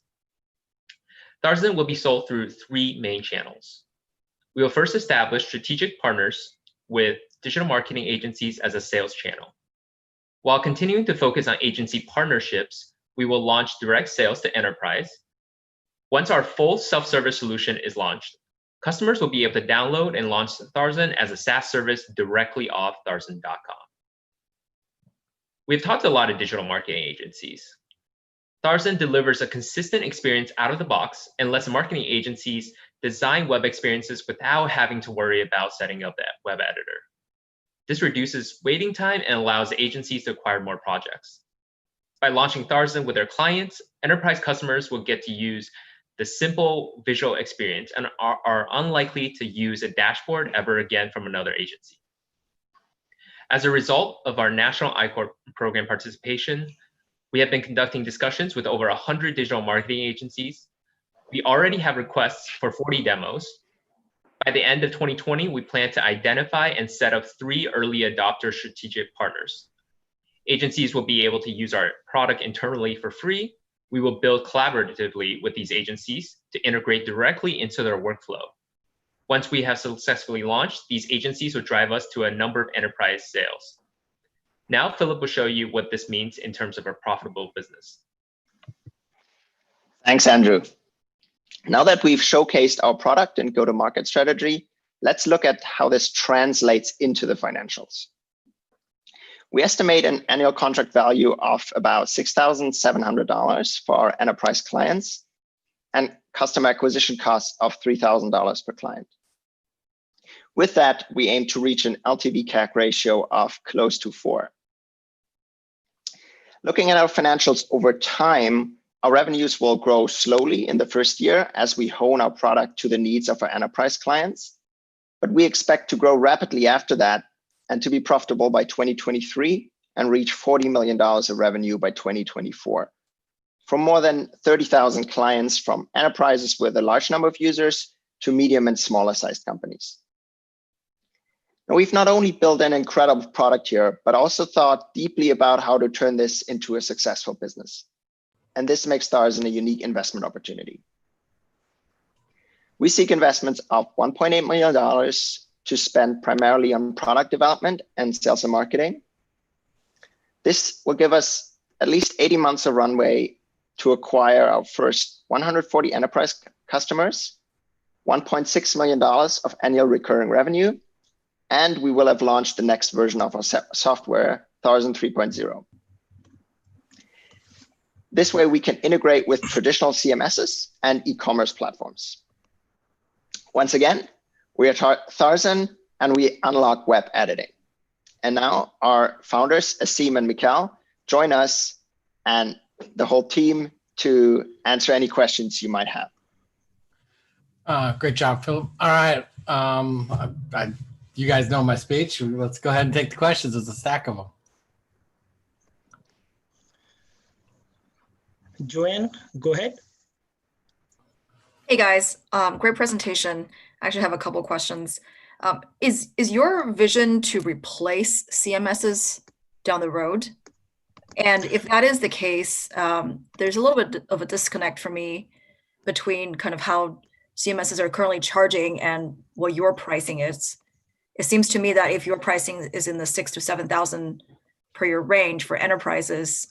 Tharzen will be sold through 3 main channels. We will first establish strategic partners with digital marketing agencies as a sales channel. While continuing to focus on agency partnerships, we will launch direct sales to enterprise. Once our full self-service solution is launched, customers will be able to download and launch Tharzen as a SaaS service directly off Tharzen.com. We've talked to a lot of digital marketing agencies. Tharzen delivers a consistent experience out of the box and lets marketing agencies design web experiences without having to worry about setting up that web editor. This reduces waiting time and allows agencies to acquire more projects. By launching Tharzen with their clients, enterprise customers will get to use the simple visual experience and are unlikely to use a dashboard ever again from another agency. As a result of our National iCorp program participation, we have been conducting discussions with over 100 digital marketing agencies. We already have requests for 40 demos. By the end of 2020, we plan to identify and set up 3 early adopter strategic partners. Agencies will be able to use our product internally for free. We will build collaboratively with these agencies to integrate directly into their workflow. Once we have successfully launched, these agencies will drive us to a number of enterprise sales. Now, Philip will show you what this means in terms of a profitable business. Thanks, Andrew. Now that we've showcased our product and go-to-market strategy, let's look at how this translates into the financials. We estimate an annual contract value of about $6,700 for our enterprise clients and customer acquisition costs of $3,000 per client. With that, we aim to reach an LTV/CAC ratio of close to 4. Looking at our financials over time, Our revenues will grow slowly in the first year as we hone our product to the needs of our enterprise clients, but we expect to grow rapidly after that and to be profitable by 2023 and reach $40 million of revenue by 2024. From more than 30,000 clients, from enterprises with a large number of users to medium and smaller sized companies. Now, we've not only built an incredible product here, but also thought deeply about how to turn this into a successful business. And this makes Tharson a unique investment opportunity. We seek investments of $1.8 million to spend primarily on product development and sales and marketing. This will give us at least 80 months of runway to acquire our first 140 enterprise customers, $1.6 million of annual recurring revenue, and we will have launched the next version of our software, Tharson 3.0. This way we can integrate with traditional CMSs and e-commerce platforms. Once again, we are Tharson and we unlock web editing. And now our founders, Asim and Mikhail, join us and the whole team to answer any questions you might have. Great job, Philip. All right. You guys know my speech. Let's go ahead and take the questions. There's a stack of them. Joanne, go ahead. Hey guys, great presentation. I actually have a couple questions. Is your vision to replace CMSs down the road? And if that is the case, there's a little bit of a disconnect for me between kind of how CMSs are currently charging and what your pricing is. It seems to me that if your pricing is in the $6,000 to $7,000 per year range for enterprises,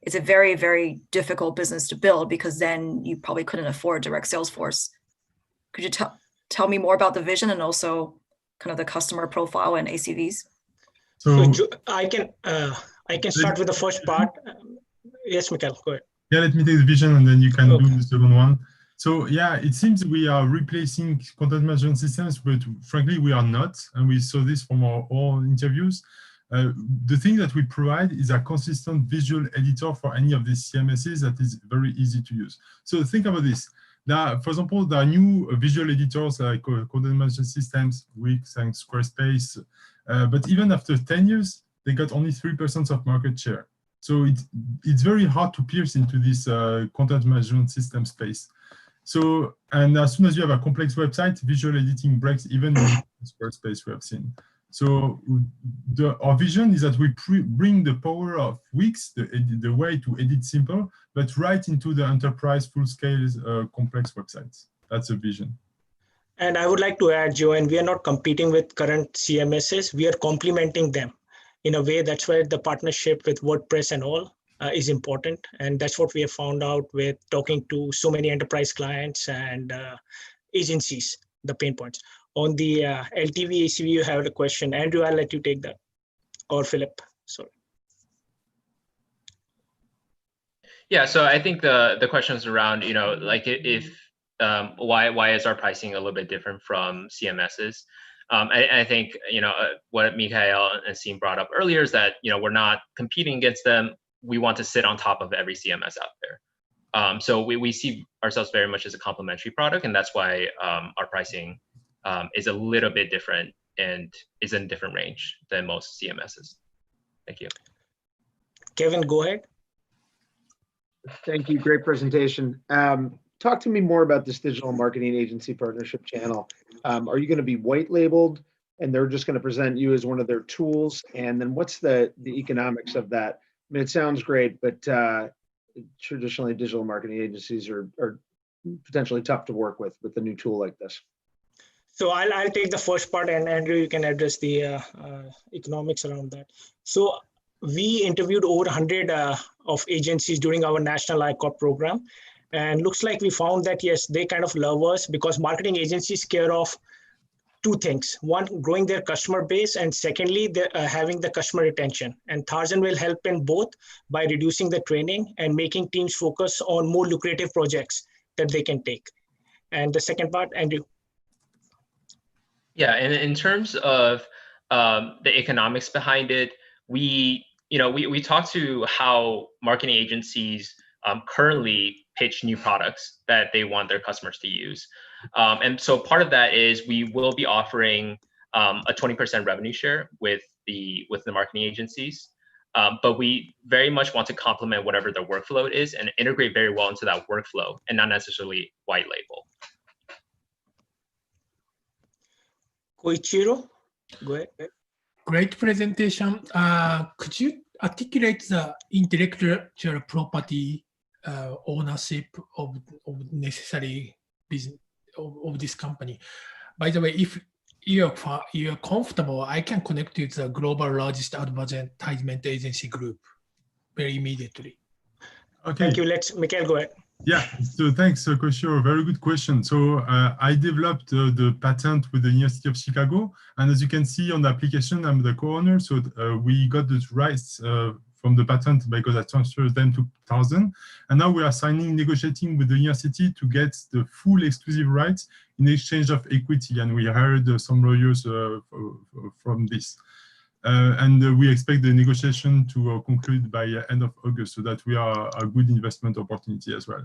it's a very, very difficult business to build because then you probably couldn't afford direct sales force. Could you tell me more about the vision and also kind of the customer profile and ACVs? So I can start with the first part. Yes, Mikhail, go ahead. Yeah, let me take the vision and then you can do the second one. So yeah, it seems we are replacing content management systems, but frankly, we are not. And we saw this from our own interviews. The thing that we provide is a consistent visual editor for any of these CMSs that is very easy to use. So think about this. Now, for example, there are new visual editors like content management systems, Wix and Squarespace. But even after 10 years, they got only 3% of market share. So it's very hard to pierce into this content management system space. So, and as soon as you have a complex website, visual editing breaks even in Squarespace we have seen. So our vision is that we bring the power of Wix, the way to edit simple, but right into the enterprise full-scale complex websites. That's a vision. And I would like to add, Joanne, we are not competing with current CMSs. We are complementing them in a way. That's where the partnership with WordPress and all is important. And that's what we have found out with talking to so many enterprise clients and agencies, the pain points. On the LTV, ACV, you have a question. Andrew, I'll let you take that. Or Philip, sorry. Yeah, so I think the question is around, like if why is our pricing a little bit different from CMSs? I think, what Mikhail and Asim brought up earlier is that, we're not competing against them. We want to sit on top of every CMS out there. So we see ourselves very much as a complementary product, and that's why our pricing is a little bit different and is in a different range than most CMSs. Thank you. Kevin, go ahead. Thank you. Great presentation. Talk to me more about this digital marketing agency partnership channel. Are you going to be white labeled and they're just going to present you as one of their tools? And then what's the economics of that? I mean, it sounds great, but traditionally digital marketing agencies are potentially tough to work with a new tool like this. So I'll take the first part, and Andrew, you can address the economics around that. So we interviewed over 100 of agencies during our national ICOP program. And looks like we found that, yes, they kind of love us because marketing agencies care of two things. One, growing their customer base, and secondly, having the customer retention. And Tharson will help in both by reducing the training and making teams focus on more lucrative projects that they can take. And the second part, Andrew. Yeah, and in terms of the economics behind it, we talked to how marketing agencies currently pitch new products that they want their customers to use. And so part of that is we will be offering a 20% revenue share with the marketing agencies. But we very much want to complement whatever their workflow is and integrate very well into that workflow and not necessarily white label. Koichiro, go ahead. Great presentation. Could you articulate the intellectual property ownership of necessary business of this company? By the way, if you're comfortable, I can connect you to the global largest advertisement agency group very immediately. Okay. Thank you. Mikhail, go ahead. Yeah, so thanks, Koshiro. Very good question. So I developed the patent with the University of Chicago. And as you can see on the application, I'm the co-owner. So we got the rights from the patent because I transferred them to 2000. And now we are negotiating with the university to get the full exclusive rights in exchange of equity. And we hired some lawyers from this. And we expect the negotiation to conclude by end of August, so that we are a good investment opportunity as well.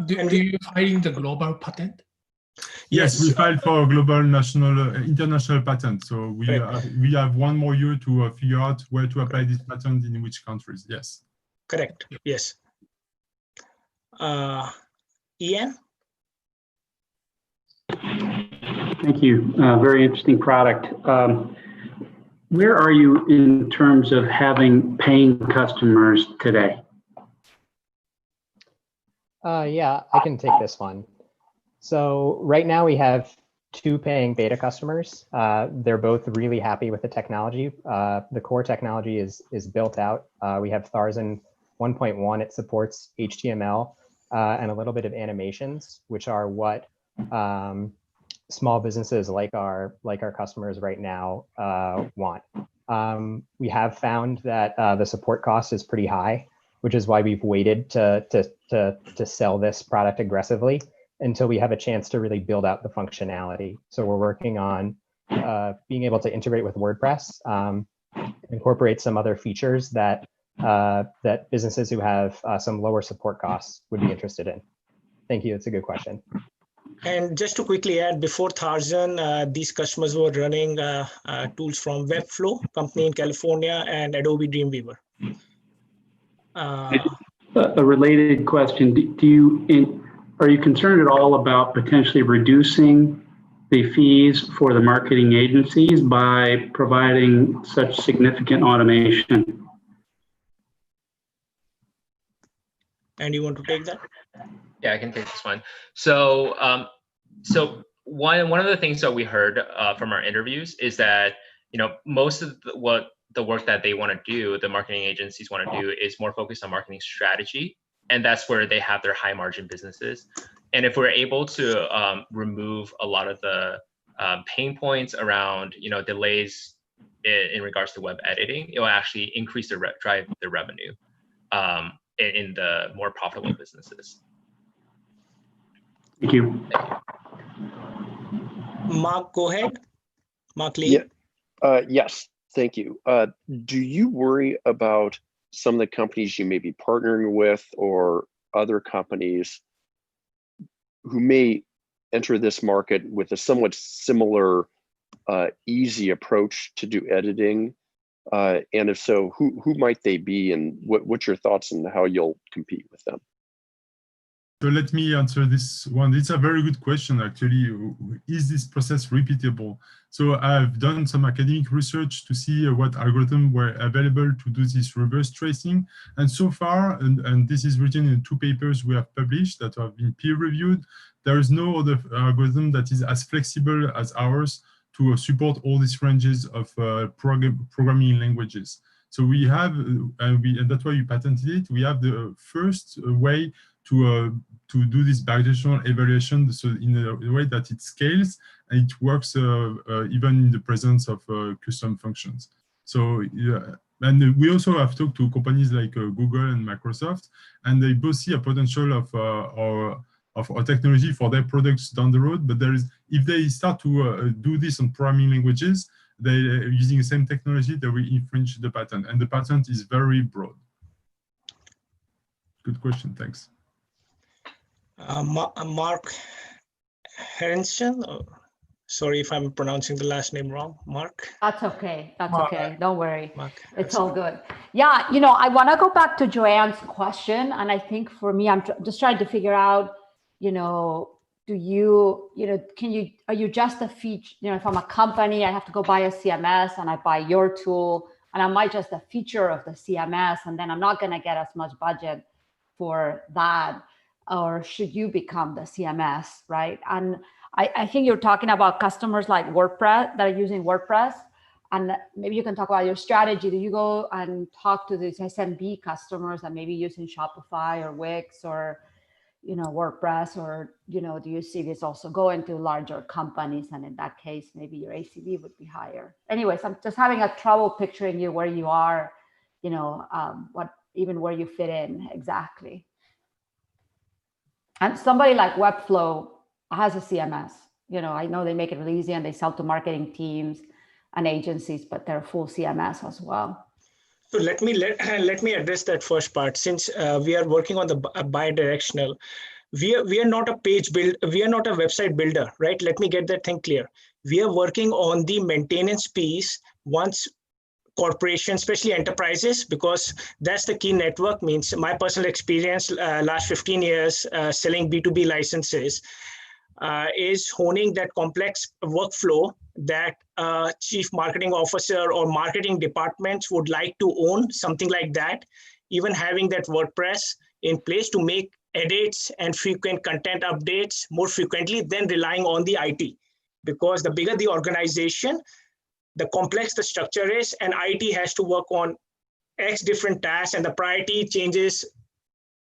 Do you filing the global patent? Yes, we filed for a global, national, international patent. So we have 1 more year to figure out where to apply this patent in which countries. Yes. Correct. Yes. Ian? Thank you. Very interesting product. Where are you in terms of having paying customers today? Yeah, I can take this one. So right now we have 2 paying beta customers. They're both really happy with the technology. The core technology is built out. We have Tharzen 1.1. It supports HTML and a little bit of animations, which are what small businesses like our customers right now want. We have found that the support cost is pretty high, which is why we've waited to sell this product aggressively until we have a chance to really build out the functionality. So we're working on being able to integrate with WordPress, incorporate some other features that businesses who have some lower support costs would be interested in. Thank you. It's a good question. And just to quickly add, before Tharzen, these customers were running tools from Webflow, company in California, and Adobe Dreamweaver. A related question: are you concerned at all about potentially reducing the fees for the marketing agencies by providing such significant automation? And you want to take that? Yeah, I can take this one. So, one of the things that we heard from our interviews is that most of the work that they want to do, the marketing agencies want to do, is more focused on marketing strategy, and that's where they have their high margin businesses. And if we're able to remove a lot of the pain points around delays in regards to web editing, it will actually increase drive the revenue in the more profitable businesses. Thank you. Mark, go ahead. Mark Lee. Yeah. Yes, thank you. Do you worry about some of the companies you may be partnering with or other companies who may enter this market with a somewhat similar easy approach to do editing? And if so, who might they be, and what's your thoughts on how you'll compete with them? So let me answer this one. It's a very good question, actually. Is this process repeatable? So I've done some academic research to see what algorithms were available to do this reverse tracing. And so far, and this is written in 2 papers we have published that have been peer-reviewed, there is no other algorithm that is as flexible as ours to support all these ranges of programming languages. So we have, and that's why we patented it, we have the first way to do this bidirectional evaluation, so in a way that it scales and it works even in the presence of custom functions. So and we also have talked to companies like Google and Microsoft, and they both see a potential of our technology for their products down the road. But if they start to do this on programming languages, they're using the same technology, they will infringe the patent, and the patent is very broad. Good question. Thanks. Mark Herensen. Sorry if I'm pronouncing the last name wrong. Mark. That's okay. That's Mark. okay. Don't worry. Mark. It's all good. Yeah, I want to go back to Joanne's question. And I think for me, I'm just trying to figure out, do you, are you just a feature, if I'm a company, I have to go buy a CMS and I buy your tool and am I just a feature of the CMS and then I'm not going to get as much budget for that? Or should you become the CMS, right? And I think you're talking about customers like WordPress that are using WordPress. And maybe you can talk about your strategy. Do you go and talk to these SMB customers that maybe using Shopify or Wix or WordPress, or do you see this also going to larger companies? And in that case, maybe your ACV would be higher. Anyways, I'm just having a trouble picturing you where you are, even where you fit in exactly. And somebody like Webflow has a CMS. I know they make it really easy and they sell to marketing teams and agencies, but they're full CMS as well. So let me address that first part. Since we are working on the bi-directional, we are not a page build, we are not a website builder, right? Let me get that thing clear. We are working on the maintenance piece once corporations, especially enterprises, because that's the key network. Means my personal experience last 15 years selling B2B licenses is honing that complex workflow that chief marketing officer or marketing departments would like to own, something like that. Even having that WordPress in place to make edits and frequent content updates more frequently than relying on the IT. Because the bigger the organization, the complex the structure is, and IT has to work on X different tasks, and the priority changes.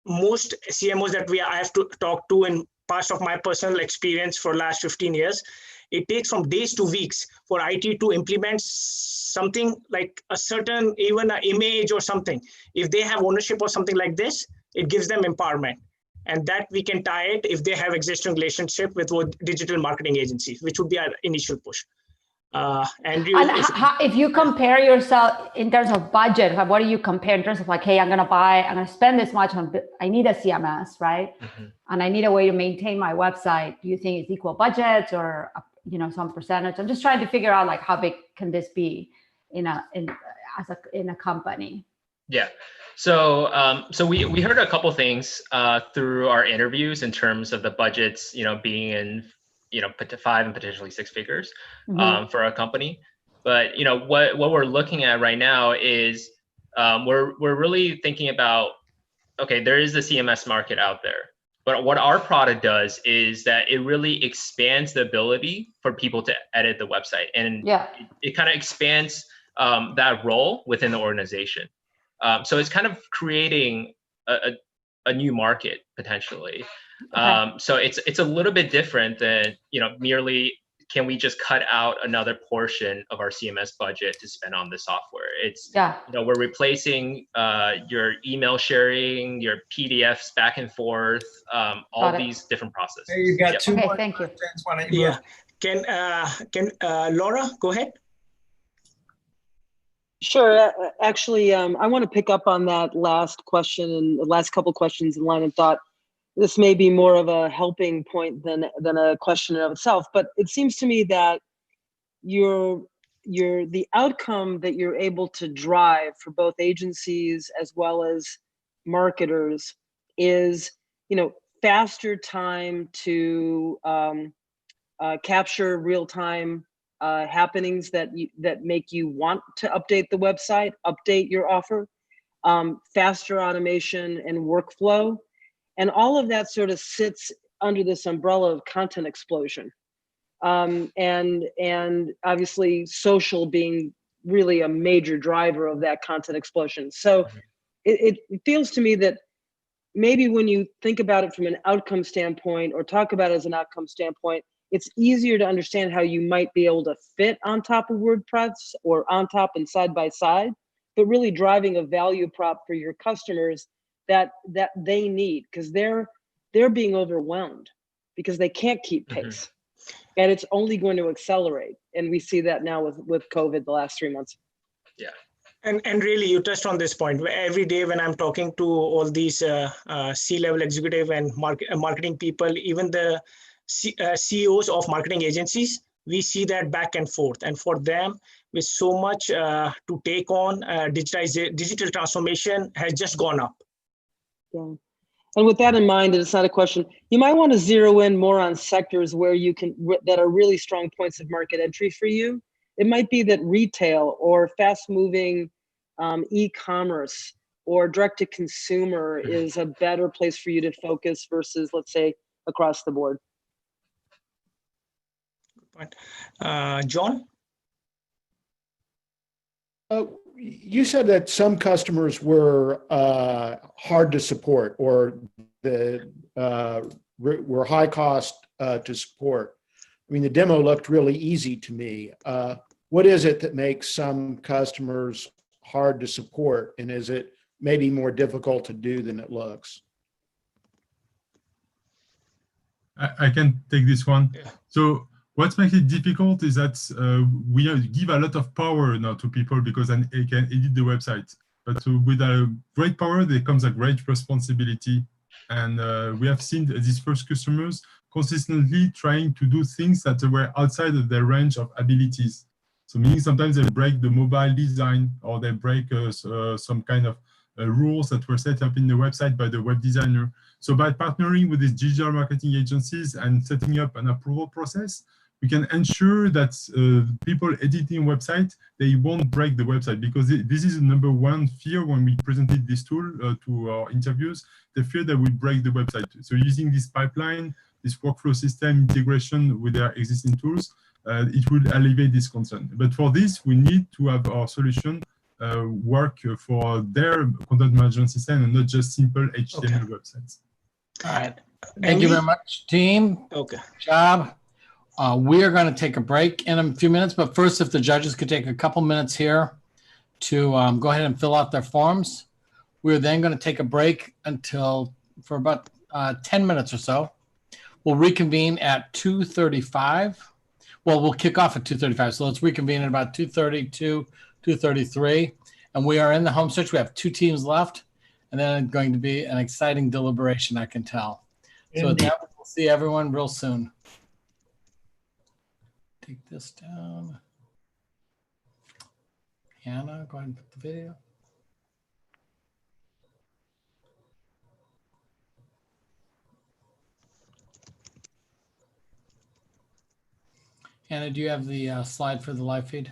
Most CMOs that I have to talk to in past of my personal experience for last 15 years, it takes from days to weeks for IT to implement something like a certain, even an image or something. If they have ownership or something like this, it gives them empowerment. And that we can tie it if they have existing relationship with digital marketing agencies, which would be our initial push. Andrew, if you compare yourself in terms of budget, what do you compare in terms of like, hey, I'm going to spend this much on, I need a CMS, right? Mm-hmm. And I need a way to maintain my website. Do you think it's equal budgets or, some percentage? I'm just trying to figure out like how big can this be in a company? Yeah. So we heard a couple things through our interviews in terms of the budgets, being in 5 and potentially 6 figures for a company. But what we're looking at right now is we're really thinking about, okay, there is the CMS market out there, but what our product does is that it really expands the ability for people to edit the website, and it kind of expands that role within the organization. So it's kind of creating a new market potentially. Okay. So it's a little bit different than merely can we just cut out another portion of our CMS budget to spend on the software. It's we're replacing your email sharing, your PDFs back and forth, all these different processes. There you got two more. Thank you. Yeah. Can Laura go ahead? Sure. Actually, I want to pick up on that last question and the last couple questions in line of thought. This may be more of a helping point than a question in of itself, but it seems to me that the outcome that you're able to drive for both agencies as well as marketers is, faster time to capture real-time happenings that make you want to update the website, update your offer, faster automation and workflow. And all of that sort of sits under this umbrella of content explosion. And obviously social being really a major driver of that content explosion. So it feels to me that maybe when you think about it from an outcome standpoint or talk about it as an outcome standpoint, it's easier to understand how you might be able to fit on top of WordPress or on top and side by side, but really driving a value prop for your customers that they need, because they're being overwhelmed because they can't keep pace. And it's only going to accelerate. And we see that now with COVID the last 3 months. Yeah. And really, you touched on this point. Every day when I'm talking to all these C-level executive and marketing people, even the CEOs of marketing agencies, we see that back and forth. And for them, with so much to take on, digital transformation has just gone up. Yeah. And with that in mind, and it's not a question, you might want to zero in more on sectors where you can, that are really strong points of market entry for you. It might be that retail or fast moving e-commerce or direct to consumer is a better place for you to focus versus, let's say, across the board. John? You said that some customers were hard to support or were high cost to support. I mean, the demo looked really easy to me. What is it that makes some customers hard to support, and is it maybe more difficult to do than it looks? I can take this one. Yeah. So what makes it difficult is that we give a lot of power now to people because they can edit the website. But with a great power, there comes a great responsibility. And we have seen these first customers consistently trying to do things that were outside of their range of abilities. So meaning sometimes they break the mobile design or they break some kind of rules that were set up in the website by the web designer. So by partnering with these digital marketing agencies and setting up an approval process, we can ensure that people editing websites, they won't break the website, because this is the number one fear when we presented this tool to our interviews, the fear that we break the website. So using this pipeline, this workflow system integration with their existing tools, it will alleviate this concern. But for this, we need to have our solution work for their content management system and not just simple HTML websites. All right. Thank you very much, team. Okay. Good job. We are going to take a break in a few minutes, but first, if the judges could take a couple minutes here to go ahead and fill out their forms. We're then going to take a break for about 10 minutes or so. We'll reconvene at 2:35. Well, we'll kick off at 2:35. So let's reconvene at about 2:32, 2:33. And we are in the home stretch. We have 2 teams left. And then it's going to be an exciting deliberation, I can tell. So with that, we'll see everyone real soon. Take this down. Hannah, go ahead and put the video. Hannah, do you have the slide for the live feed?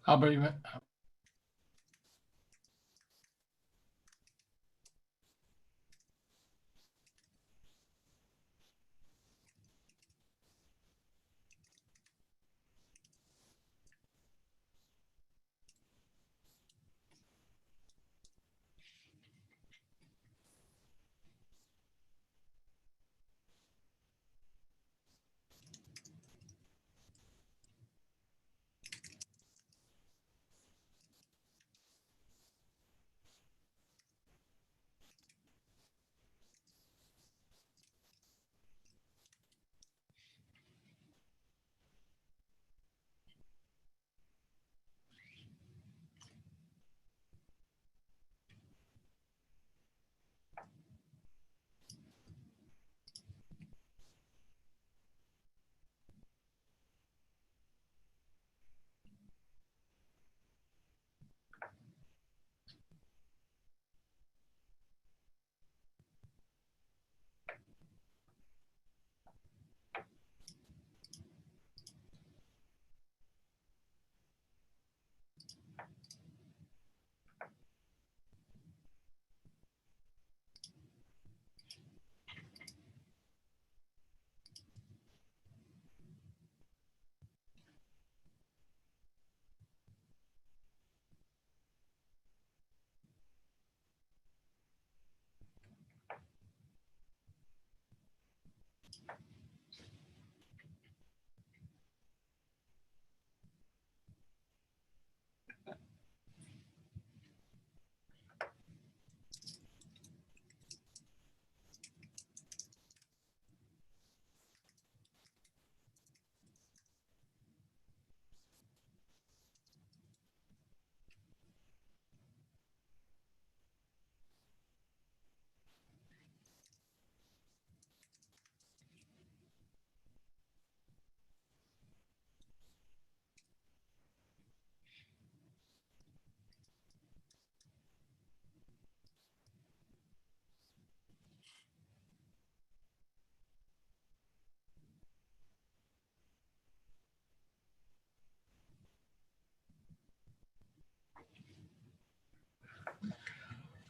Albert, you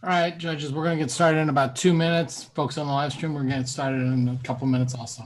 All right, judges, we're going to get started in about 2 minutes. Folks on the live stream, we're going to get started in a couple minutes also.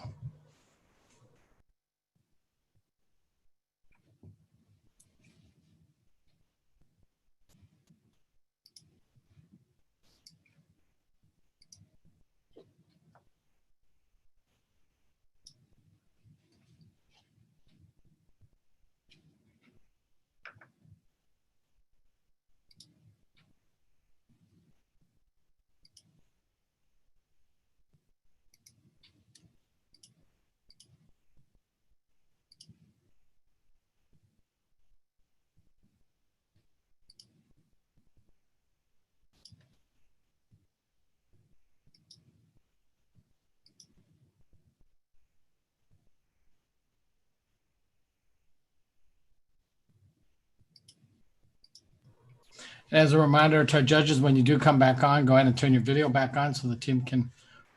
As a reminder to our judges, when you do come back on, go ahead and turn your video back on so the team can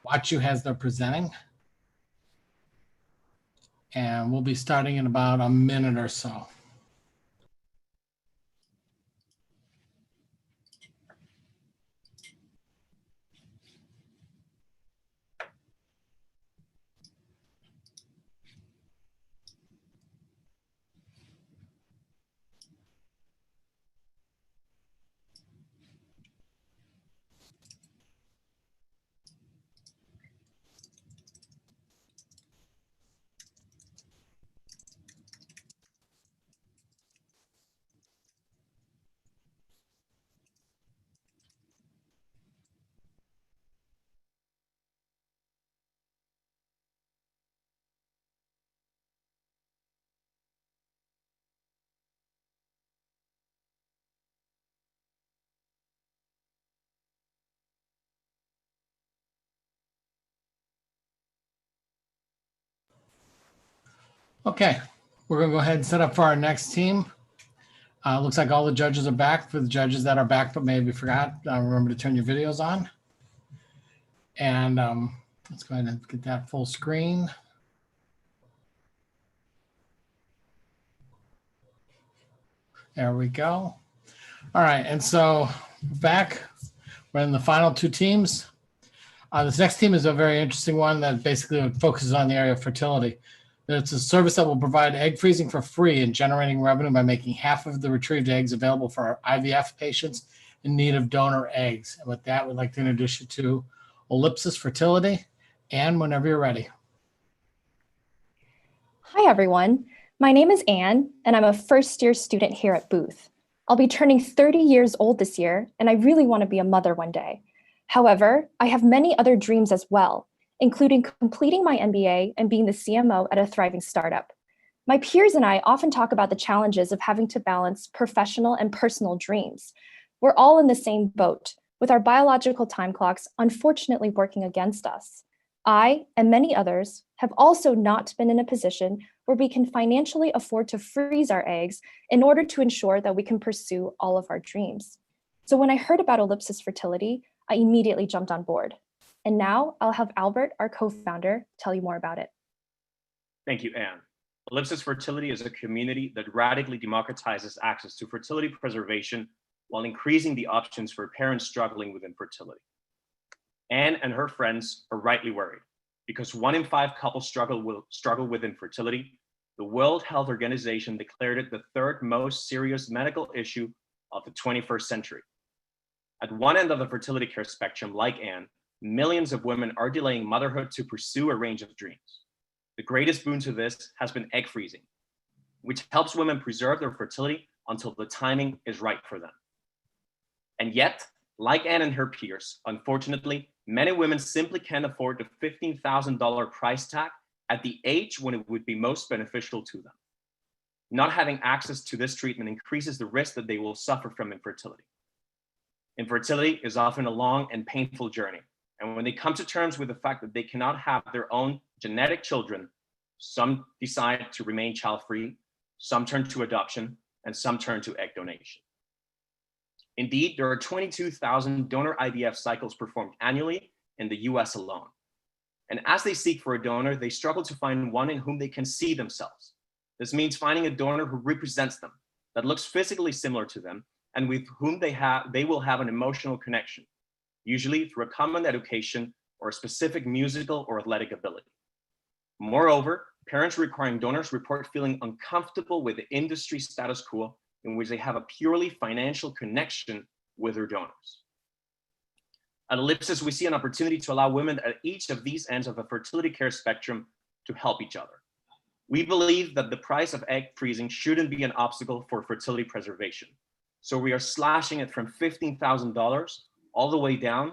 watch you as they're presenting. And we'll be starting in about a minute or so. Okay, we're going to go ahead and set up for our next team. Looks like all the judges are back. For the judges that are back but maybe forgot, remember to turn your videos on. And let's go ahead and get that full screen. There we go. All right, and so back, we're in the final two teams. This next team is a very interesting one that basically focuses on the area of fertility. It's a service that will provide egg freezing for free and generating revenue by making half of the retrieved eggs available for our IVF patients in need of donor eggs. And with that, we'd like to introduce you to Ellipsis Fertility. Anne, whenever you're ready. Hi, everyone. My name is Anne, and I'm a first-year student here at Booth. I'll be turning 30 years old this year, and I really want to be a mother one day. However, I have many other dreams as well, including completing my MBA and being the CMO at a thriving startup. My peers and I often talk about the challenges of having to balance professional and personal dreams. We're all in the same boat, with our biological time clocks unfortunately working against us. I and many others have also not been in a position where we can financially afford to freeze our eggs in order to ensure that we can pursue all of our dreams. So when I heard about Ellipsis Fertility, I immediately jumped on board. And now I'll have Albert, our co-founder, tell you more about it. Thank you, Anne. Ellipsis Fertility is a community that radically democratizes access to fertility preservation while increasing the options for parents struggling with infertility. Anne and her friends are rightly worried because 1 in 5 couples struggle with infertility. The World Health Organization declared it the 3rd most serious medical issue of the 21st century. At one end of the fertility care spectrum, like Anne, millions of women are delaying motherhood to pursue a range of dreams. The greatest boon to this has been egg freezing, which helps women preserve their fertility until the timing is right for them. And yet, like Anne and her peers, unfortunately, many women simply can't afford the $15,000 price tag at the age when it would be most beneficial to them. Not having access to this treatment increases the risk that they will suffer from infertility. Infertility is often a long and painful journey. And when they come to terms with the fact that they cannot have their own genetic children, some decide to remain child-free, some turn to adoption, and some turn to egg donation. Indeed, there are 22,000 donor IVF cycles performed annually in the US alone. And as they seek for a donor, they struggle to find one in whom they can see themselves. This means finding a donor who represents them, that looks physically similar to them, and with whom they will have an emotional connection, usually through a common education or a specific musical or athletic ability. Moreover, parents requiring donors report feeling uncomfortable with the industry status quo in which they have a purely financial connection with their donors. At Ellipsis, we see an opportunity to allow women at each of these ends of the fertility care spectrum to help each other. We believe that the price of egg freezing shouldn't be an obstacle for fertility preservation. So we are slashing it from $15,000 all the way down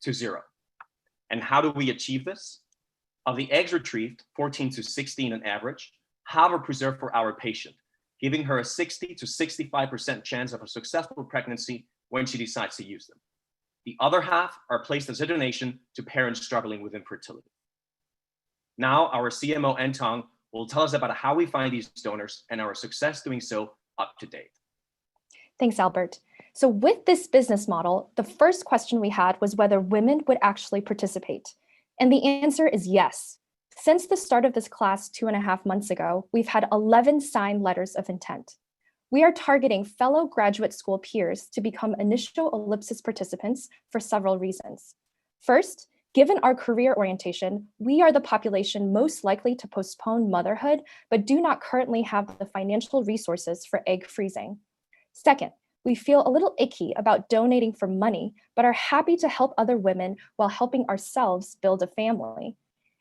to 0. And how do we achieve this? Of the eggs retrieved, 14 to 16 on average, half are preserved for our patient, giving her a 60 to 65% chance of a successful pregnancy when she decides to use them. The other half are placed as a donation to parents struggling with infertility. Now, our CMO, Entong, will tell us about how we find these donors and our success doing so up to date. Thanks, Albert. So with this business model, the first question we had was whether women would actually participate. And the answer is yes. Since the start of this class 2.5 months ago, we've had 11 signed letters of intent. We are targeting fellow graduate school peers to become initial Ellipsis participants for several reasons. First, given our career orientation, we are the population most likely to postpone motherhood, but do not currently have the financial resources for egg freezing. Second, we feel a little icky about donating for money, but are happy to help other women while helping ourselves build a family.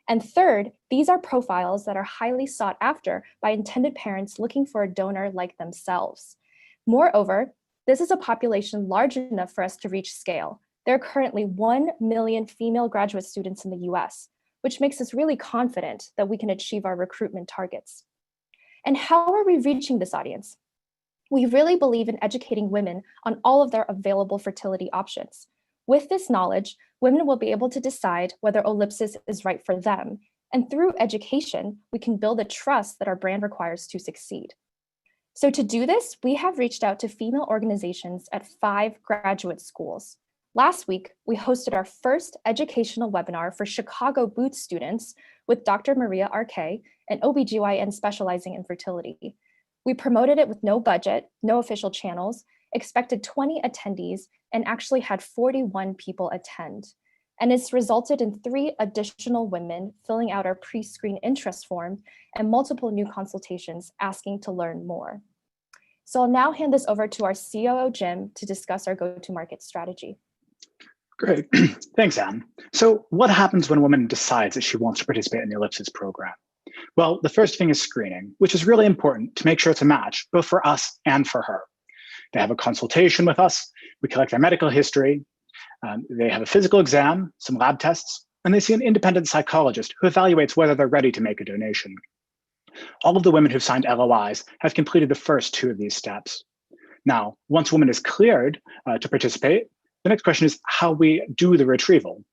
And third, these are profiles that are highly sought after by intended parents looking for a donor like themselves. Moreover, this is a population large enough for us to reach scale. There are currently 1 million female graduate students in the US, which makes us really confident that we can achieve our recruitment targets. And how are we reaching this audience? We really believe in educating women on all of their available fertility options. With this knowledge, women will be able to decide whether Ellipsis is right for them. And through education, we can build the trust that our brand requires to succeed. So to do this, we have reached out to female organizations at 5 graduate schools. Last week, we hosted our first educational webinar for Chicago Booth students with Dr. Maria Arquet, an OBGYN specializing in fertility. We promoted it with no budget, no official channels, expected 20 attendees, and actually had 41 people attend. And it's resulted in 3 additional women filling out our pre-screen interest form and multiple new consultations asking to learn more. So I'll now hand this over to our COO, Jim, to discuss our go-to-market strategy. Great. Thanks, Anne. So what happens when a woman decides that she wants to participate in the Ellipsis program? Well, the first thing is screening, which is really important to make sure it's a match, both for us and for her. They have a consultation with us. We collect their medical history. They have a physical exam, some lab tests, and they see an independent psychologist who evaluates whether they're ready to make a donation. All of the women who've signed LOIs have completed the first 2 of these steps. Now, once a woman is cleared to participate, the next question is how we do the retrieval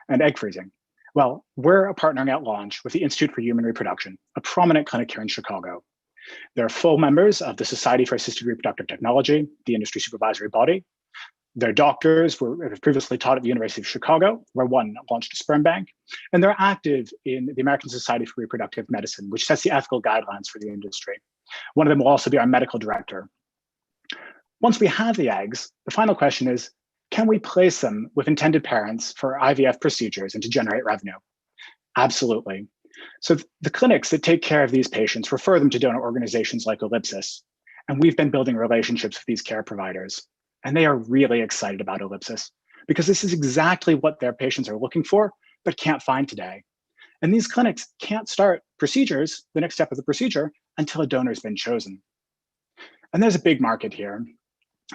and egg freezing. Well, we're partnering at launch with the Institute for Human Reproduction, a prominent clinic here in Chicago. They're full members of the Society for Assisted Reproductive Technology, the industry supervisory body. Their doctors have previously taught at the University of Chicago, where one launched a sperm bank, and they're active in the American Society for Reproductive Medicine, which sets the ethical guidelines for the industry. One of them will also be our medical director. Once we have the eggs, the final question is, can we place them with intended parents for IVF procedures and to generate revenue? Absolutely. So the clinics that take care of these patients refer them to donor organizations like Ellipsis, and we've been building relationships with these care providers. And they are really excited about Ellipsis because this is exactly what their patients are looking for, but can't find today. And these clinics can't start procedures, the next step of the procedure, until a donor's been chosen. And there's a big market here.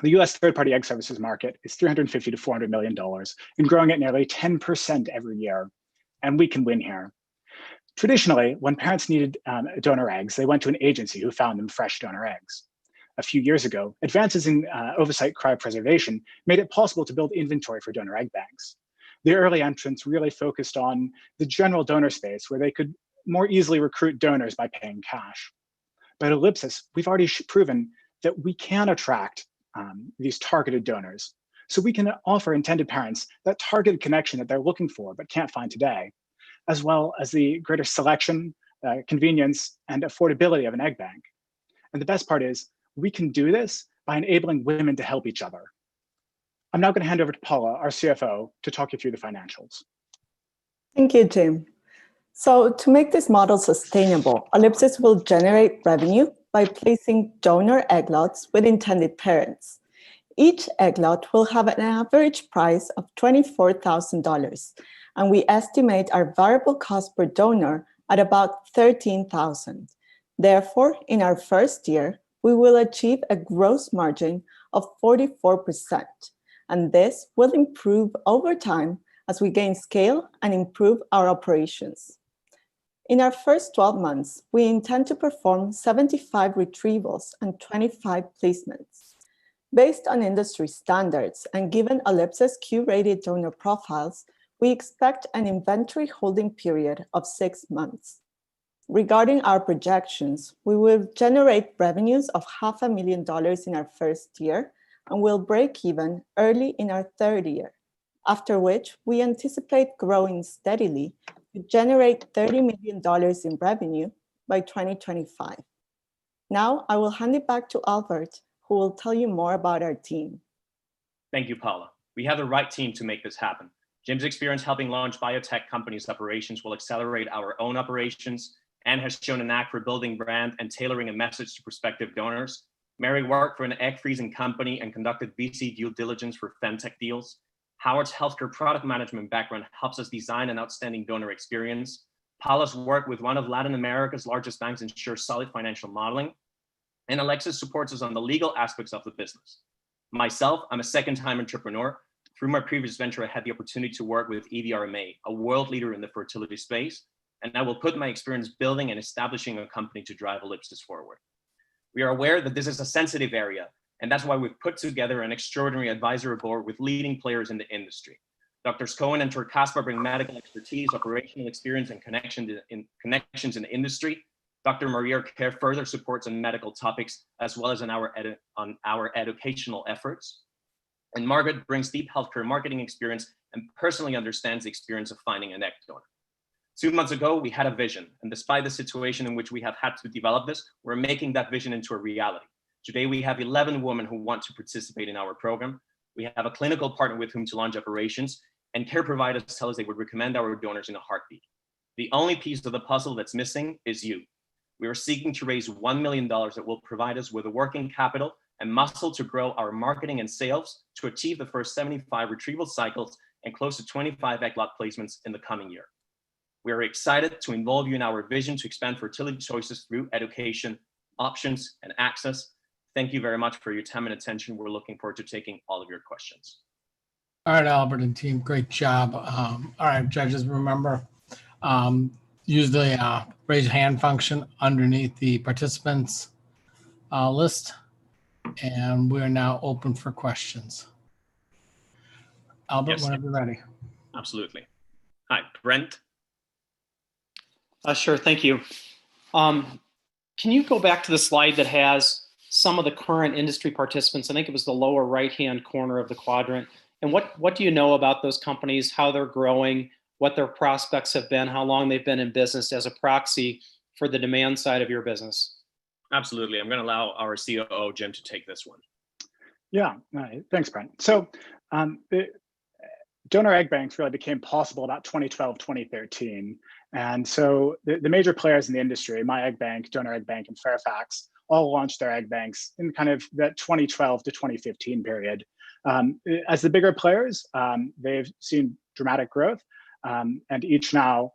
The US third-party egg services market is $350 to $400 million and growing at nearly 10% every year. And we can win here. Traditionally, when parents needed donor eggs, they went to an agency who found them fresh donor eggs. A few years ago, advances in ovocyte cryopreservation made it possible to build inventory for donor egg banks. The early entrants really focused on the general donor space where they could more easily recruit donors by paying cash. But at Ellipsis, we've already proven that we can attract these targeted donors. So we can offer intended parents that targeted connection that they're looking for but can't find today, as well as the greater selection, convenience, and affordability of an egg bank. And the best part is, we can do this by enabling women to help each other. I'm now going to hand over to Paula, our CFO, to talk you through the financials. Thank you, Jim. So to make this model sustainable, Ellipsis will generate revenue by placing donor egg lots with intended parents. Each egg lot will have an average price of $24,000, and we estimate our variable cost per donor at about $13,000. Therefore, in our first year, we will achieve a gross margin of 44%, and this will improve over time as we gain scale and improve our operations. In our first 12 months, we intend to perform 75 retrievals and 25 placements. Based on industry standards and given Ellipsis Q-rated donor profiles, we expect an inventory holding period of 6 months. Regarding our projections, we will generate revenues of $500,000 in our first year and will break even early in our third year, after which we anticipate growing steadily to generate $30 million in revenue by 2025. Now I will hand it back to Albert, who will tell you more about our team. Thank you, Paula. We have the right team to make this happen. Jim's experience helping launch biotech companies' operations will accelerate our own operations and has shown a knack for building brand and tailoring a message to prospective donors. Mary worked for an egg freezing company and conducted VC due diligence for femtech deals. Howard's healthcare product management background helps us design an outstanding donor experience. Paula's work with one of Latin America's largest banks ensures solid financial modeling. And Alexis supports us on the legal aspects of the business. Myself, I'm a second-time entrepreneur. Through my previous venture, I had the opportunity to work with EVRMA, a world leader in the fertility space, and I will put my experience building and establishing a company to drive Ellipsis forward. We are aware that this is a sensitive area, and that's why we've put together an extraordinary advisory board with leading players in the industry. Drs. Cohen and Turkaspa bring medical expertise, operational experience, and connections in the industry. Dr. Maria Kerr further supports on medical topics, as well as on our educational efforts. And Margaret brings deep healthcare marketing experience and personally understands the experience of finding an egg donor. 2 months ago, we had a vision, and despite the situation in which we have had to develop this, we're making that vision into a reality. Today, we have 11 women who want to participate in our program. We have a clinical partner with whom to launch operations, and care providers tell us they would recommend our donors in a heartbeat. The only piece of the puzzle that's missing is you. We are seeking to raise $1 million that will provide us with a working capital and muscle to grow our marketing and sales to achieve the first 75 retrieval cycles and close to 25 egg lot placements in the coming year. We are excited to involve you in our vision to expand fertility choices through education, options, and access. Thank you very much for your time and attention. We're looking forward to taking all of your questions. All right, Albert and team, great job. All right, judges, remember, use the raise hand function underneath the participants list, and we're now open for questions. Albert, Yes. whenever you're ready. Absolutely. Hi, Brent. Sure, thank you. Can you go back to the slide that has some of the current industry participants? I think it was the lower right-hand corner of the quadrant. And what do you know about those companies, how they're growing, what their prospects have been, how long they've been in business as a proxy for the demand side of your business? Absolutely. I'm going to allow our COO, Jim, to take this one. Yeah, thanks, Brent. So donor egg banks really became possible about 2012, 2013. And so the major players in the industry, My Egg Bank, Donor Egg Bank, and Fairfax, all launched their egg banks in kind of that 2012 to 2015 period. As the bigger players, they've seen dramatic growth, and each now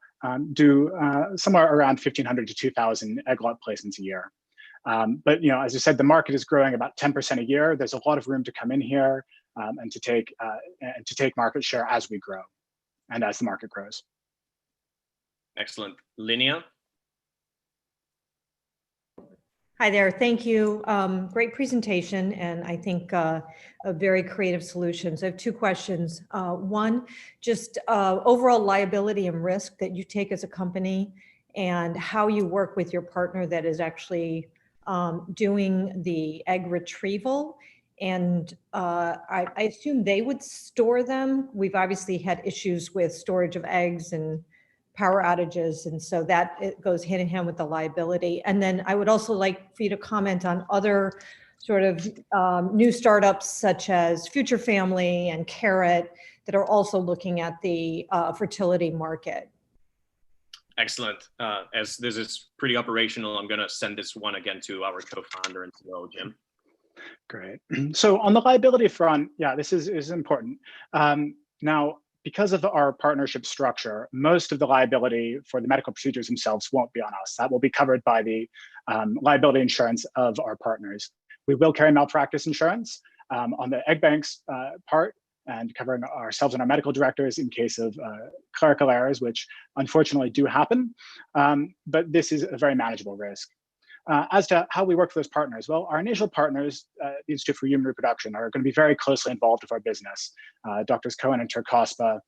do somewhere around 1,500 to 2,000 egg lot placements a year. But as I said, the market is growing about 10% a year. There's a lot of room to come in here and to take market share as we grow and as the market grows. Excellent. Linnea? Hi there, thank you. Great presentation, and I think a very creative solutions. I have two questions. One, just overall liability and risk that you take as a company and how you work with your partner that is actually doing the egg retrieval. And I assume they would store them. We've obviously had issues with storage of eggs and power outages, and so that it goes hand in hand with the liability. And then I would also like for you to comment on other sort of new startups such as Future Family and Carrot that are also looking at the fertility market. Excellent. As this is pretty operational, I'm going to send this one again to our co-founder and COO, Jim. Great. So on the liability front, yeah, this is important. Now, because of our partnership structure, most of the liability for the medical procedures themselves won't be on us. That will be covered by the liability insurance of our partners. We will carry malpractice insurance on the egg banks part and covering ourselves and our medical directors in case of clerical errors, which unfortunately do happen. But this is a very manageable risk. As to how we work with those partners, well, our initial partners, the Institute for Human Reproduction, are going to be very closely involved with our business. Drs. Cohen and Turkospa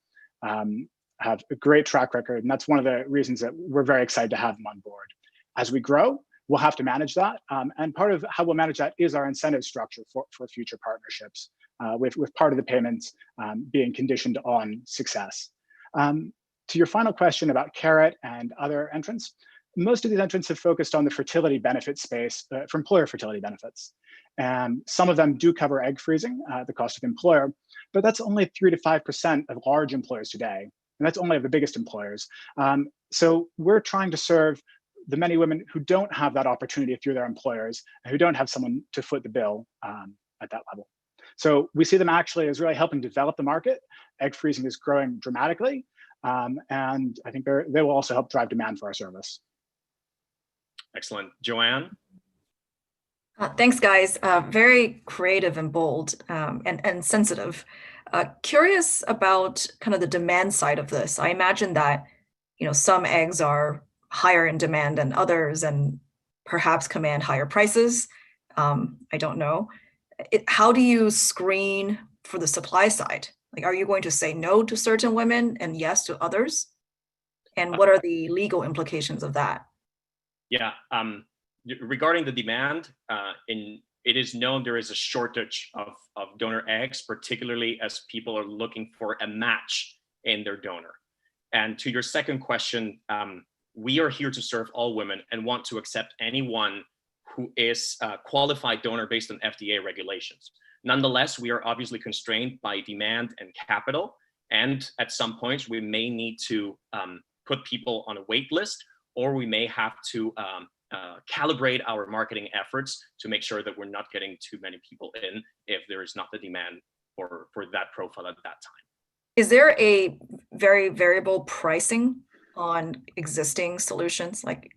have a great track record, and that's one of the reasons that we're very excited to have them on board. As we grow, we'll have to manage that, and part of how we'll manage that is our incentive structure for future partnerships, with part of the payments being conditioned on success. To your final question about Carrot and other entrants, most of these entrants have focused on the fertility benefit space for employer fertility benefits. And some of them do cover egg freezing, the cost of the employer, but that's only 3 to 5% of large employers today. And that's only of the biggest employers. So we're trying to serve the many women who don't have that opportunity through their employers and who don't have someone to foot the bill at that level. So we see them actually as really helping develop the market. Egg freezing is growing dramatically. And I think they will also help drive demand for our service. Excellent. Joanne? Thanks, guys. Very creative and bold and sensitive. Curious about kind of the demand side of this. I imagine that, some eggs are higher in demand than others and perhaps command higher prices. I don't know. How do you screen for the supply side? Like, are you going to say no to certain women and yes to others? And what are the legal implications of that? Yeah, regarding the demand, it is known there is a shortage of donor eggs, particularly as people are looking for a match in their donor. And to your second question, we are here to serve all women and want to accept anyone who is a qualified donor based on FDA regulations. Nonetheless, we are obviously constrained by demand and capital. And at some points, we may need to put people on a wait list, or we may have to calibrate our marketing efforts to make sure that we're not getting too many people in if there is not the demand for that profile at that time. Is there a very variable pricing on existing solutions? Like,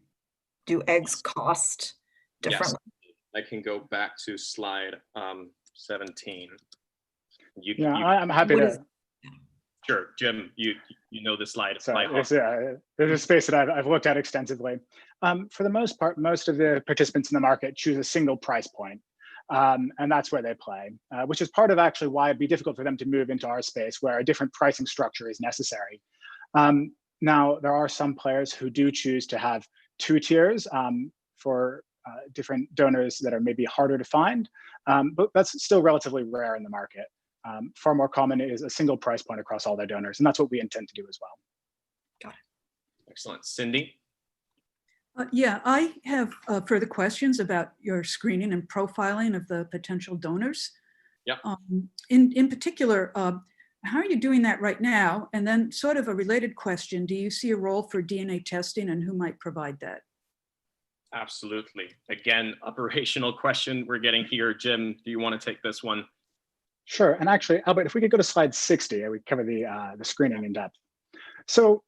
do eggs cost differently? Yes, I can go back to slide 17. I'm happy to. Sure, Jim, you know the slide. There's a space that I've looked at extensively. For the most part, most of the participants in the market choose a single price point, and that's where they play, which is part of actually why it'd be difficult for them to move into our space where a different pricing structure is necessary. Now, there are some players who do choose to have 2 tiers for different donors that are maybe harder to find, but that's still relatively rare in the market. Far more common is a single price point across all their donors, and that's what we intend to do as well. Got it. Excellent. Cindy? Yeah, I have further questions about your screening and profiling of the potential donors. Yeah. In particular, how are you doing that right now? And then sort of a related question, do you see a role for DNA testing and who might provide that? Absolutely. Again, operational question we're getting here. Jim, do you want to take this one? Sure. And actually, Albert, if we could go to slide 60, we cover the screening in depth. So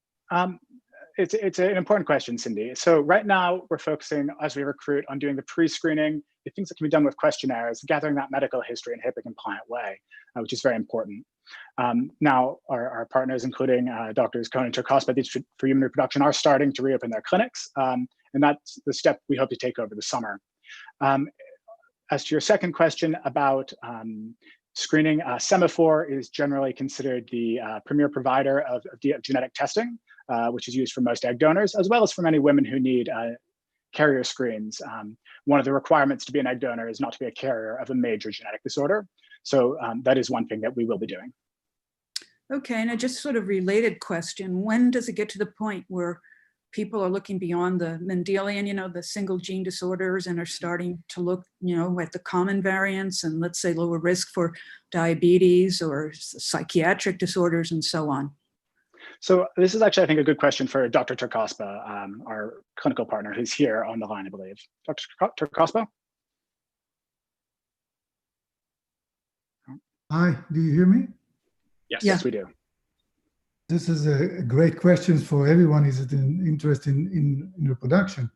it's an important question, Cindy. So right now we're focusing, as we recruit, on doing the pre-screening, the things that can be done with questionnaires, gathering that medical history in a HIPAA compliant way, which is very important. Now our partners, including Drs. Cohen and Turkos for Human Reproduction, are starting to reopen their clinics. And that's the step we hope to take over the summer. As to your second question about screening, Semaphore is generally considered the premier provider of genetic testing, which is used for most egg donors, as well as for many women who need carrier screens. One of the requirements to be an egg donor is not to be a carrier of a major genetic disorder. So that is one thing that we will be doing. Okay, and a just sort of related question, when does it get to the point where people are looking beyond the Mendelian, the single gene disorders, and are starting to look, at the common variants and, let's say, lower risk for diabetes or psychiatric disorders and so on? So this is actually, I think, a good question for Dr. Turkospa, our clinical partner, who's here on the line, I believe. Dr. Turkospa? Hi, do you hear me? Yes, we do. This is a great question for everyone. Is it an interest in reproduction?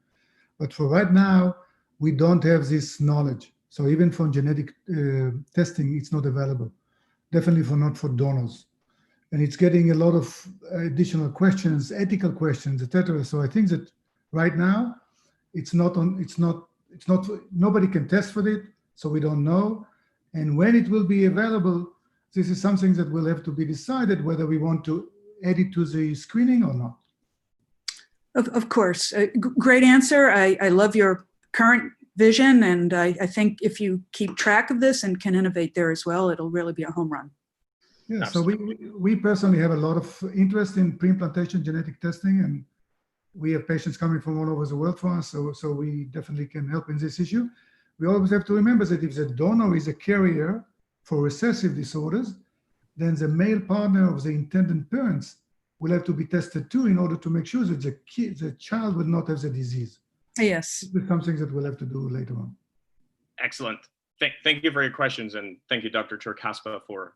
But for right now, we don't have this knowledge. So even for genetic testing, it's not available. Definitely not for donors. And it's getting a lot of additional questions, ethical questions, etc. So I think that right now, nobody can test for it, so we don't know. And when it will be available, this is something that will have to be decided whether we want to add it to the screening or not. Of course. Great answer. I love your current vision, and I think if you keep track of this and can innovate there as well, it'll really be a home run. Yeah, so we personally have a lot of interest in pre-implantation genetic testing, and we have patients coming from all over the world for us, so we definitely can help in this issue. We always have to remember that if the donor is a carrier for recessive disorders, then the male partner of the intended parents will have to be tested too in order to make sure that the child will not have the disease. Yes. This is something that we'll have to do later on. Excellent. Thank you for your questions, and thank you, Dr. Turkospa, for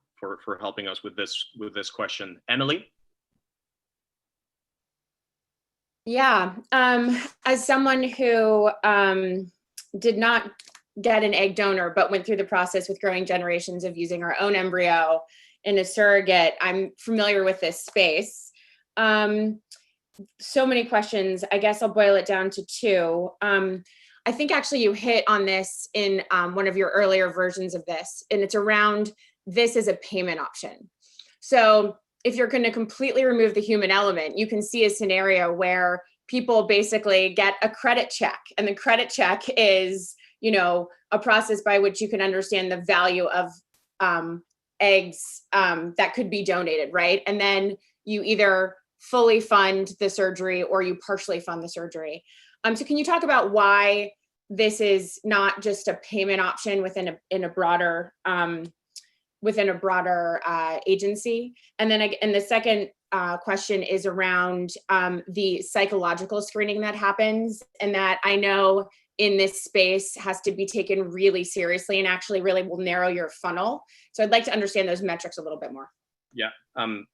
helping us with this question. Emily? Yeah, as someone who did not get an egg donor, but went through the process with Growing Generations of using our own embryo in a surrogate, I'm familiar with this space. So many questions. I guess I'll boil it down to 2. I think actually you hit on this in one of your earlier versions of this, and it's around this as a payment option. So if you're going to completely remove the human element, you can see a scenario where people basically get a credit check, and the credit check is, a process by which you can understand the value of eggs that could be donated, right? And then you either fully fund the surgery or you partially fund the surgery. So can you talk about why this is not just a payment option within a broader agency? And then the second question is around the psychological screening that happens, and that I know in this space has to be taken really seriously and actually really will narrow your funnel. So I'd like to understand those metrics a little bit more. Yeah.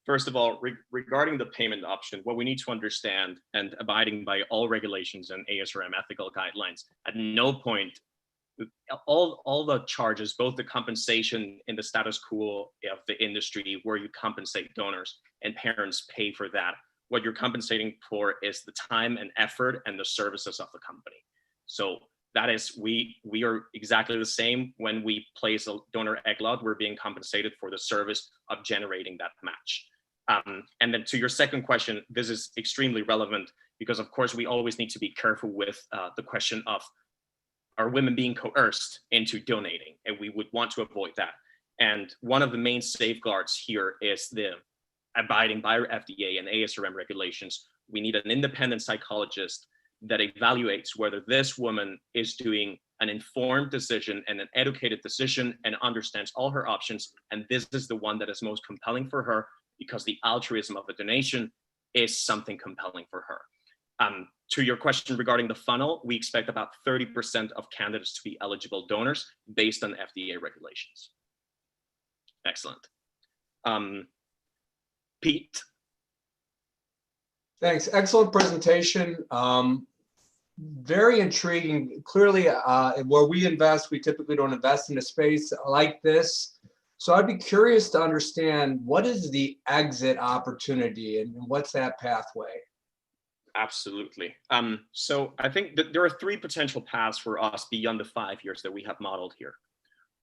First of all, regarding the payment option, what we need to understand, and abiding by all regulations and ASRM ethical guidelines, at no point, all the charges, both the compensation in the status quo of the industry where you compensate donors and parents pay for that, what you're compensating for is the time and effort and the services of the company. So that is, we are exactly the same. When we place a donor egg lot, we're being compensated for the service of generating that match. And then to your second question, this is extremely relevant because of course we always need to be careful with the question of, are women being coerced into donating? And we would want to avoid that. And one of the main safeguards here is the abiding by our FDA and ASRM regulations. We need an independent psychologist that evaluates whether this woman is doing an informed decision and an educated decision and understands all her options. And this is the one that is most compelling for her because the altruism of a donation is something compelling for her. To your question regarding the funnel, we expect about 30% of candidates to be eligible donors based on FDA regulations. Excellent. Pete. Thanks. Excellent presentation. Very intriguing. Clearly, where we invest, we typically don't invest in a space like this. So I'd be curious to understand, what is the exit opportunity and what's that pathway? Absolutely. So I think that there are three potential paths for us beyond the 5 years that we have modeled here.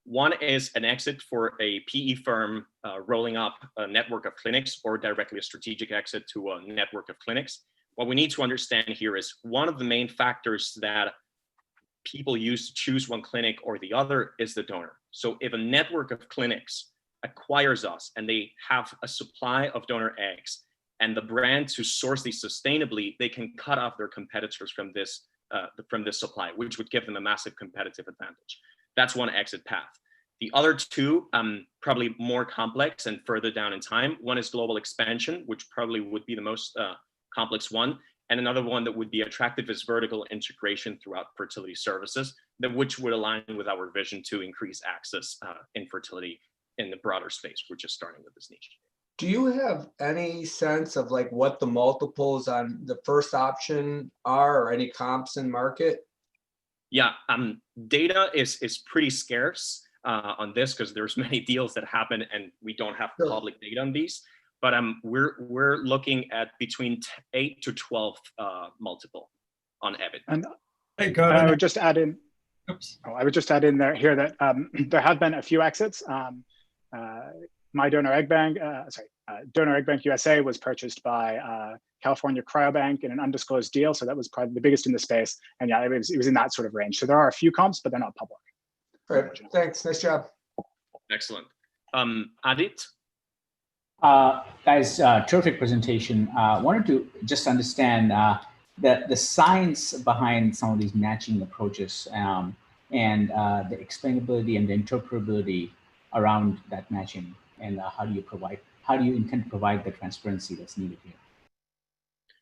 One is an exit for a PE firm rolling up a network of clinics, or directly a strategic exit to a network of clinics. What we need to understand here is one of the main factors that people use to choose one clinic or the other is the donor. So if a network of clinics acquires us and they have a supply of donor eggs, and the brand to source these sustainably, they can cut off their competitors from this supply, which would give them a massive competitive advantage. That's one exit path. The other two, probably more complex and further down in time. One is global expansion, which probably would be the most complex one. And another one that would be attractive is vertical integration throughout fertility services, which would align with our vision to increase access in fertility in the broader space. We're just starting with this niche. Do you have any sense of like what the multiples on the first option are, or any comps in market? Yeah, data is pretty scarce on this because there's many deals that happen and we don't have public data on these. But we're looking at between 8 to 12 multiple on EBIT. And I would just add in. Oops. Oh, I would just add in here that there have been a few exits. My Donor Egg Bank, Donor Egg Bank USA was purchased by California Cryobank in an undisclosed deal. So that was probably the biggest in the space. And yeah, it was in that sort of range. So there are a few comps, but they're not public. All right, thanks, nice job. Excellent. Adit? Guys, terrific presentation. Wanted to just understand the science behind some of these matching approaches and the explainability and the interpretability around that matching. And how do you intend to provide the transparency that's needed here?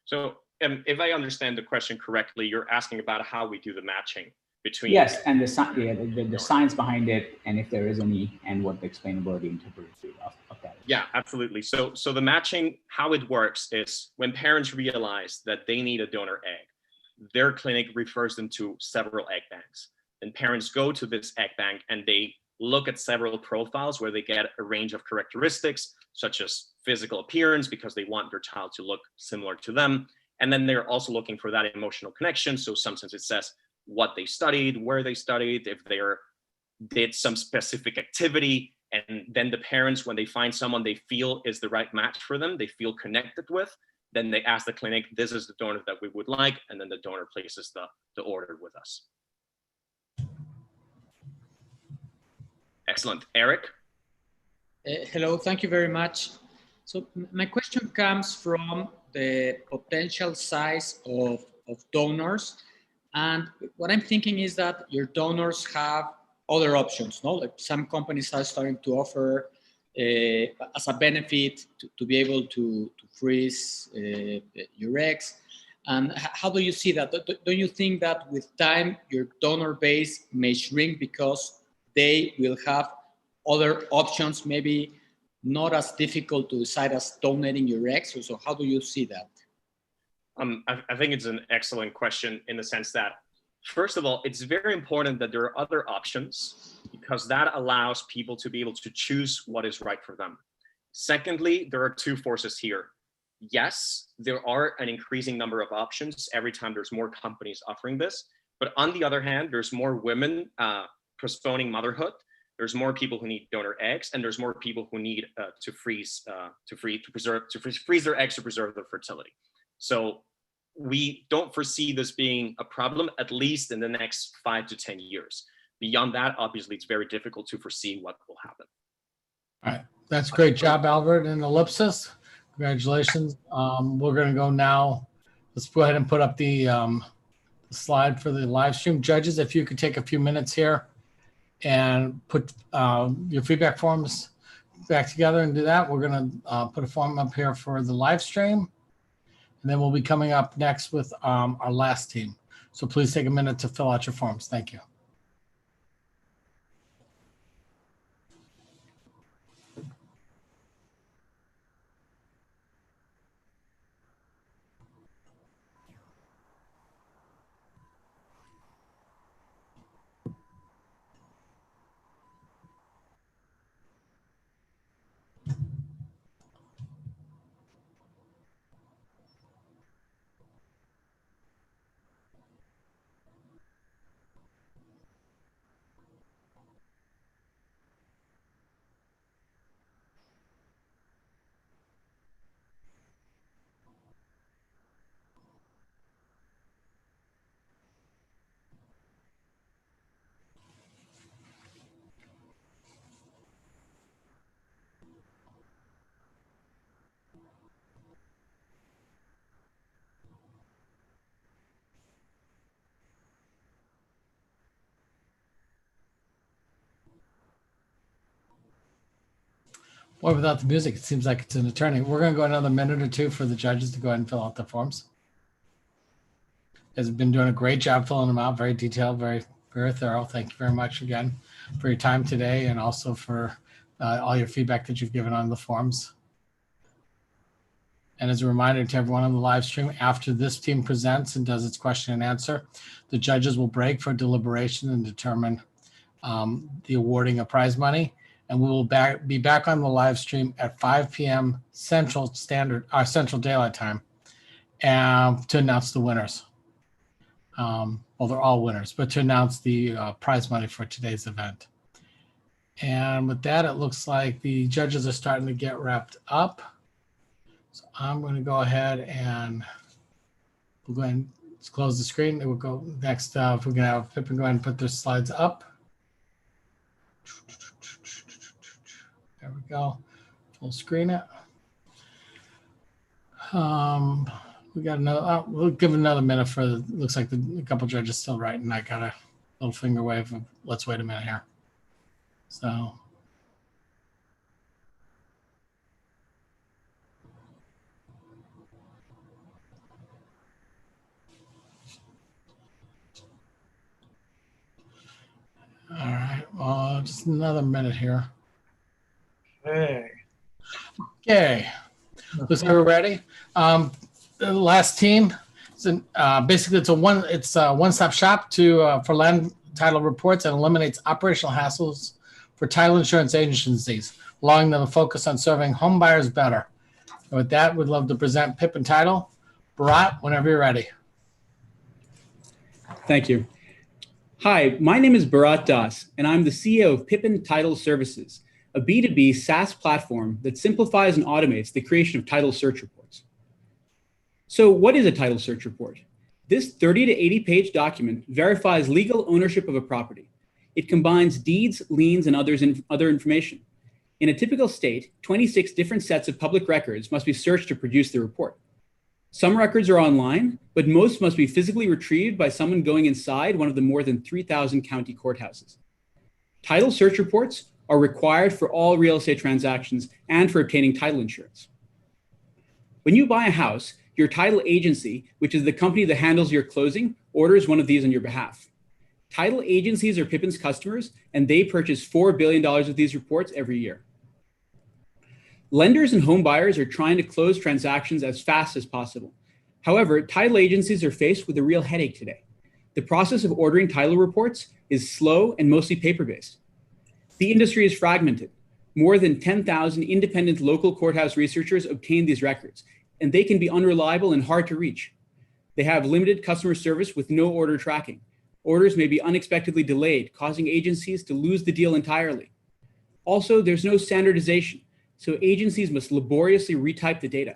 So if I understand the question correctly, you're asking about how we do the matching between. Yes, and the science behind it, and if there is any, and what the explainability and interpretability of that is. Yeah, absolutely. So the matching, how it works is when parents realize that they need a donor egg, their clinic refers them to several egg banks. And parents go to this egg bank and they look at several profiles where they get a range of characteristics, such as physical appearance, because they want their child to look similar to them. And then they're also looking for that emotional connection. So sometimes it says what they studied, where they studied, if they did some specific activity. And then the parents, when they find someone they feel is the right match for them, they feel connected with, then they ask the clinic, this is the donor that we would like. And then the donor places the order with us. Excellent. Eric? Hello, thank you very much. So my question comes from the potential size of donors. And what I'm thinking is that your donors have other options. No, like some companies are starting to offer as a benefit to be able to freeze your eggs. And how do you see that? Don't you think that with time your donor base may shrink because they will have other options, maybe not as difficult to decide as donating your eggs? So how do you see that? I think it's an excellent question in the sense that, first of all, it's very important that there are other options because that allows people to be able to choose what is right for them. Secondly, there are two forces here. Yes, there are an increasing number of options every time there's more companies offering this. But on the other hand, there's more women postponing motherhood. There's more people who need donor eggs, and there's more people who need to freeze their eggs to preserve their fertility. So we don't foresee this being a problem, at least in the next 5 to 10 years. Beyond that, obviously, it's very difficult to foresee what will happen. All right, that's a great job, Albert and Ellipsis. Congratulations. We're going to go now. Let's go ahead and put up the slide for the live stream. Judges, if you could take a few minutes here and put your feedback forms back together and do that. We're going to put a form up here for the live stream. And then we'll be coming up next with our last team. So please take a minute to fill out your forms. Thank you. Boy, without the music, it seems like it's an attorney. We're going to go another minute or two for the judges to go ahead and fill out the forms. Has been doing a great job filling them out, very detailed, very, very thorough. Thank you very much again for your time today and also for all your feedback that you've given on the forms. And as a reminder to everyone on the live stream, after this team presents and does its question and answer, the judges will break for deliberation and determine the awarding of prize money. And we will be back on the live stream at 5 p.m. Central Daylight Time to announce the winners. Well, they're all winners, but to announce the prize money for today's event. And with that, it looks like the judges are starting to get wrapped up. So I'm going to go ahead and we'll go ahead and close the screen. We'll go next. If we're going to have Pippin go ahead and put their slides up. There we go. Full screen it. We got another. We'll give another minute for. Looks like a couple judges still writing. I got a little finger wave of let's wait a minute here. So. All right. Well, just another minute here. Okay. Looks like we're ready. The last team. Basically, it's a one-stop shop for land title reports and eliminates operational hassles for title insurance agencies, allowing them to focus on serving home buyers better. And with that, we'd love to present Pippin Title. Bharat, whenever you're ready. Thank you. Hi, my name is Bharat Das, and I'm the CEO of Pippin Title Services, a B2B SaaS platform that simplifies and automates the creation of title search reports. So what is a title search report? This 30 to 80 page document verifies legal ownership of a property. It combines deeds, liens, and other information. In a typical state, 26 different sets of public records must be searched to produce the report. Some records are online, but most must be physically retrieved by someone going inside one of the more than 3,000 county courthouses. Title search reports are required for all real estate transactions and for obtaining title insurance. When you buy a house, your title agency, which is the company that handles your closing, orders one of these on your behalf. Title agencies are Pippen's customers, and they purchase $4 billion of these reports every year. Lenders and home buyers are trying to close transactions as fast as possible. However, title agencies are faced with a real headache today. The process of ordering title reports is slow and mostly paper-based. The industry is fragmented. More than 10,000 independent local courthouse researchers obtain these records, and they can be unreliable and hard to reach. They have limited customer service with no order tracking. Orders may be unexpectedly delayed, causing agencies to lose the deal entirely. Also, there's no standardization, so agencies must laboriously retype the data.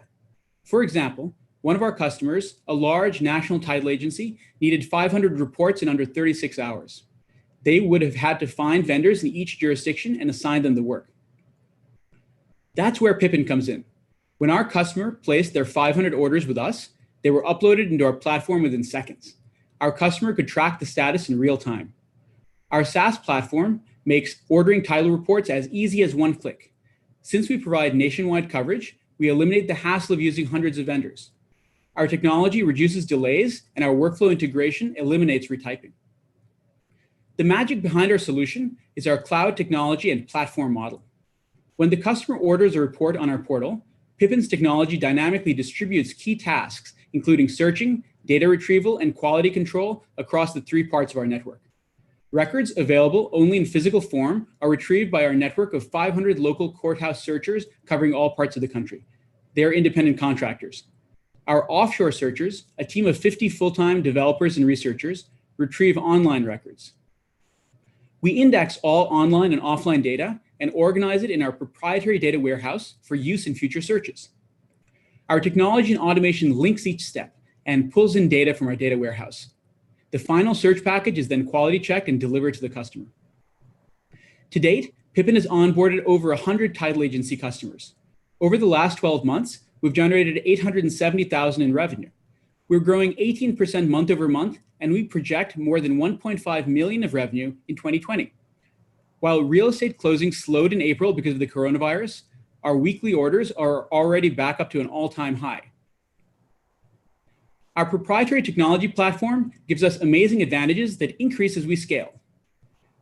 For example, one of our customers, a large national title agency, needed 500 reports in under 36 hours. They would have had to find vendors in each jurisdiction and assign them the work. That's where Pippen comes in. When our customer placed their 500 orders with us, they were uploaded into our platform within seconds. Our customer could track the status in real time. Our SaaS platform makes ordering title reports as easy as one click. Since we provide nationwide coverage, we eliminate the hassle of using hundreds of vendors. Our technology reduces delays, and our workflow integration eliminates retyping. The magic behind our solution is our cloud technology and platform model. When the customer orders a report on our portal, Pippen's technology dynamically distributes key tasks, including searching, data retrieval, and quality control across the 3 parts of our network. Records available only in physical form are retrieved by our network of 500 local courthouse searchers covering all parts of the country. They are independent contractors. Our offshore searchers, a team of 50 full-time developers and researchers, retrieve online records. We index all online and offline data and organize it in our proprietary data warehouse for use in future searches. Our technology and automation links each step and pulls in data from our data warehouse. The final search package is then quality checked and delivered to the customer. To date, Pippen has onboarded over 100 title agency customers. Over the last 12 months, we've generated $870,000 in revenue. We're growing 18% month over month, and we project more than $1.5 million of revenue in 2020. While real estate closings slowed in April because of the coronavirus, our weekly orders are already back up to an all-time high. Our proprietary technology platform gives us amazing advantages that increase as we scale.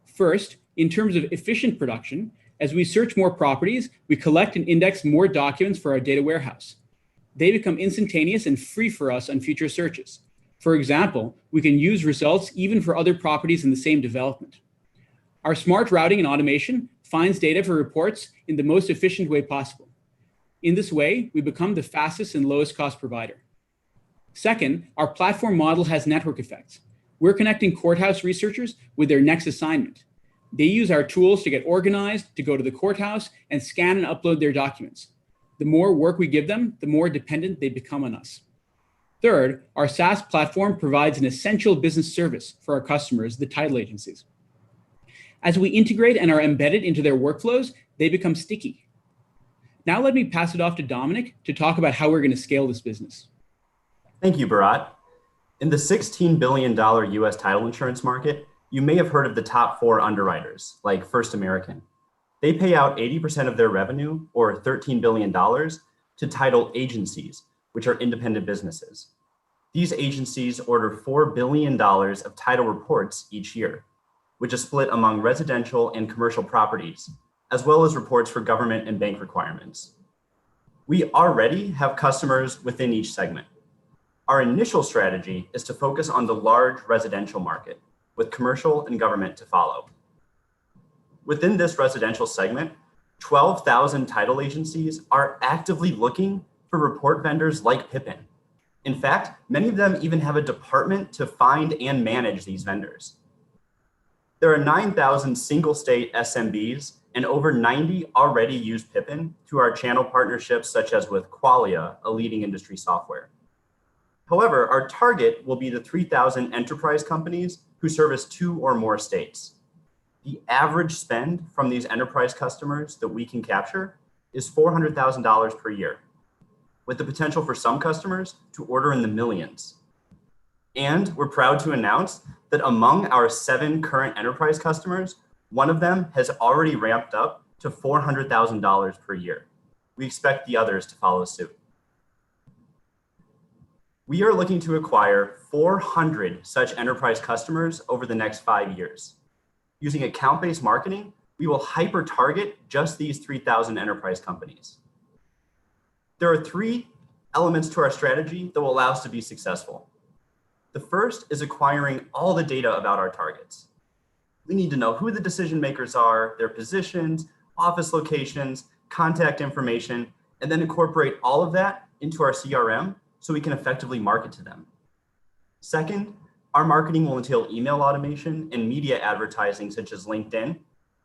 First, in terms of efficient production, as we search more properties, we collect and index more documents for our data warehouse. They become instantaneous and free for us on future searches. For example, we can use results even for other properties in the same development. Our smart routing and automation finds data for reports in the most efficient way possible. In this way, we become the fastest and lowest cost provider. Second, our platform model has network effects. We're connecting courthouse researchers with their next assignment. They use our tools to get organized, to go to the courthouse, and scan and upload their documents. The more work we give them, the more dependent they become on us. Third, our SaaS platform provides an essential business service for our customers, the title agencies. As we integrate and are embedded into their workflows, they become sticky. Now let me pass it off to Dominic to talk about how we're going to scale this business. Thank you, Bharat. In the $16 billion US title insurance market, you may have heard of the top 4 underwriters, like First American. They pay out 80% of their revenue, or $13 billion, to title agencies, which are independent businesses. These agencies order $4 billion of title reports each year, which is split among residential and commercial properties, as well as reports for government and bank requirements. We already have customers within each segment. Our initial strategy is to focus on the large residential market, with commercial and government to follow. Within this residential segment, 12,000 title agencies are actively looking for report vendors like Pippen. In fact, many of them even have a department to find and manage these vendors. There are 9,000 single state SMBs, and over 90 already use Pippen through our channel partnerships, such as with Qualia, a leading industry software. However, our target will be the 3,000 enterprise companies who service 2 or more states. The average spend from these enterprise customers that we can capture is $400,000 per year. with the potential for some customers to order in the millions. And we're proud to announce that among our 7 current enterprise customers, one of them has already ramped up to $400,000 per year. We expect the others to follow suit. We are looking to acquire 400 such enterprise customers over the next 5 years. Using account-based marketing, we will hyper-target just these 3,000 enterprise companies. There are 3 elements to our strategy that will allow us to be successful. The first is acquiring all the data about our targets. We need to know who the decision makers are, their positions, office locations, contact information, and then incorporate all of that into our CRM so we can effectively market to them. Second, our marketing will entail email automation and media advertising such as LinkedIn,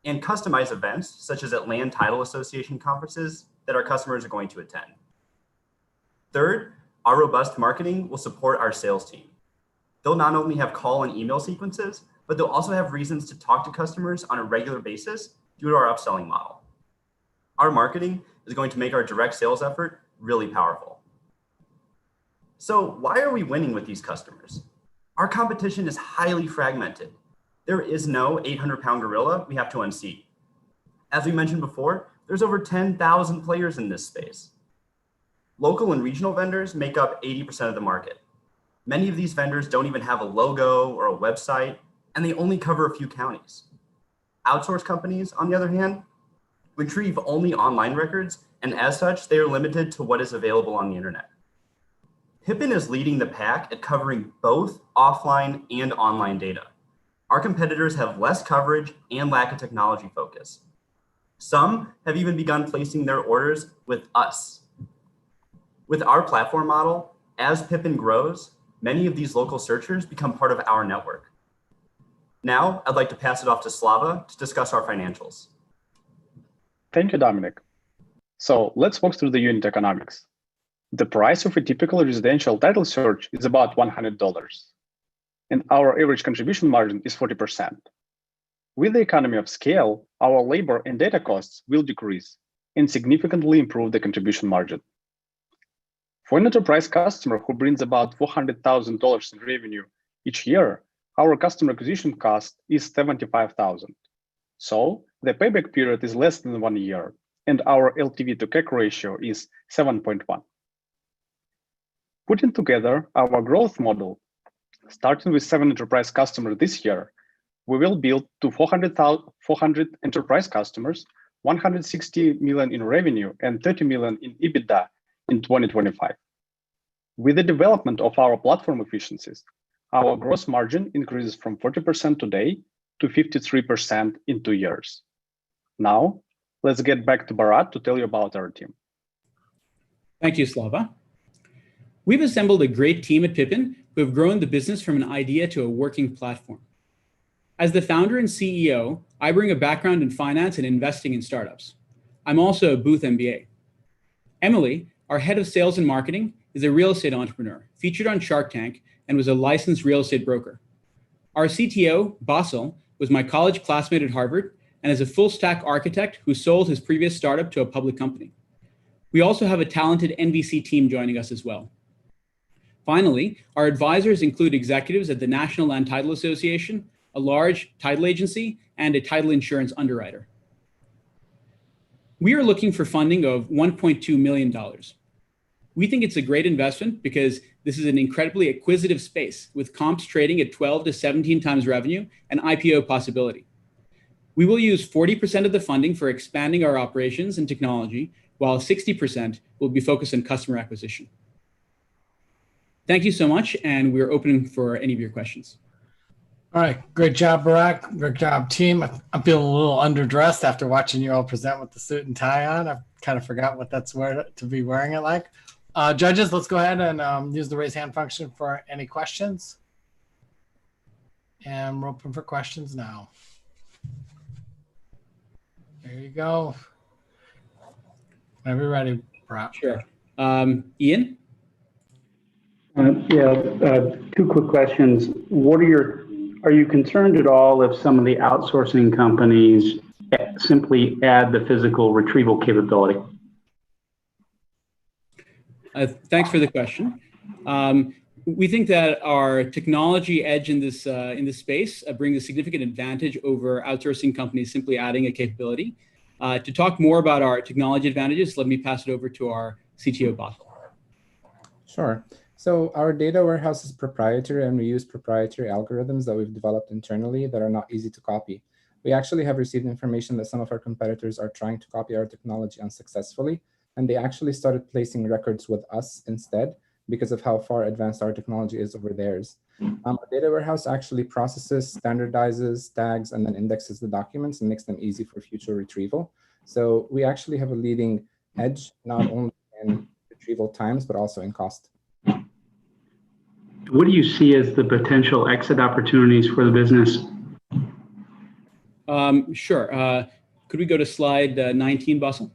and customized events such as at Land Title Association conferences that our customers are going to attend. Third, our robust marketing will support our sales team. They'll not only have call and email sequences, but they'll also have reasons to talk to customers on a regular basis due to our upselling model. Our marketing is going to make our direct sales effort really powerful. So why are we winning with these customers? Our competition is highly fragmented. There is no 800-pound gorilla we have to unseat. As we mentioned before, there's over 10,000 players in this space. Local and regional vendors make up 80% of the market. Many of these vendors don't even have a logo or a website, and they only cover a few counties. Outsourced companies, on the other hand, retrieve only online records, and as such, they are limited to what is available on the internet. Pippin is leading the pack at covering both offline and online data. Our competitors have less coverage and lack of technology focus. Some have even begun placing their orders with us. With our platform model, as Pippin grows, many of these local searchers become part of our network. Now, I'd like to pass it off to Slava to discuss our financials. Thank you, Dominic. So let's walk through the unit economics. The price of a typical residential title search is about $100, and our average contribution margin is 40%. With the economy of scale, our labor and data costs will decrease and significantly improve the contribution margin. For an enterprise customer who brings about $400,000 in revenue each year, our customer acquisition cost is $75,000. So the payback period is less than 1 year, and our LTV to CAC ratio is 7.1. Putting together our growth model, starting with 7 enterprise customers this year, we will build to 400 enterprise customers, 160 million in revenue, and 30 million in EBITDA in 2025. With the development of our platform efficiencies, our gross margin increases from 40% today to 53% in 2 years. Now, let's get back to Bharat to tell you about our team. Thank you, Slava. We've assembled a great team at Pippin who have grown the business from an idea to a working platform. As the founder and CEO, I bring a background in finance and investing in startups. I'm also a Booth MBA. Emily, our head of sales and marketing, is a real estate entrepreneur, featured on Shark Tank, and was a licensed real estate broker. Our CTO, Basil, was my college classmate at Harvard and is a full stack architect who sold his previous startup to a public company. We also have a talented NVC team joining us as well. Finally, our advisors include executives at the National Land Title Association, a large title agency, and a title insurance underwriter. We are looking for funding of $1.2 million. We think it's a great investment because this is an incredibly acquisitive space with comps trading at 12 to 17 times revenue and IPO possibility. We will use 40% of the funding for expanding our operations and technology, while 60% will be focused on customer acquisition. Thank you so much, and we're open for any of your questions. All right, great job, Bharat. Great job, team. I'm feeling a little underdressed after watching you all present with the suit and tie on. I kind of forgot what that's to be wearing it like. Judges, let's go ahead and use the raise hand function for any questions. And we're open for questions now. There you go. Whenever you're ready, Bharat. Sure. Ian? Two quick questions. Are you concerned at all if some of the outsourcing companies simply add the physical retrieval capability? Thanks for the question. We think that our technology edge in this space brings a significant advantage over outsourcing companies simply adding a capability. To talk more about our technology advantages, let me pass it over to our CTO, Basil. Sure. So our data warehouse is proprietary, and we use proprietary algorithms that we've developed internally that are not easy to copy. We actually have received information that some of our competitors are trying to copy our technology unsuccessfully, and they actually started placing records with us instead because of how far advanced our technology is over theirs. Our data warehouse actually processes, standardizes, tags, and then indexes the documents and makes them easy for future retrieval. So we actually have a leading edge, not only in retrieval times, but also in cost. What do you see as the potential exit opportunities for the business? Sure. Could we go to slide 19, Basil?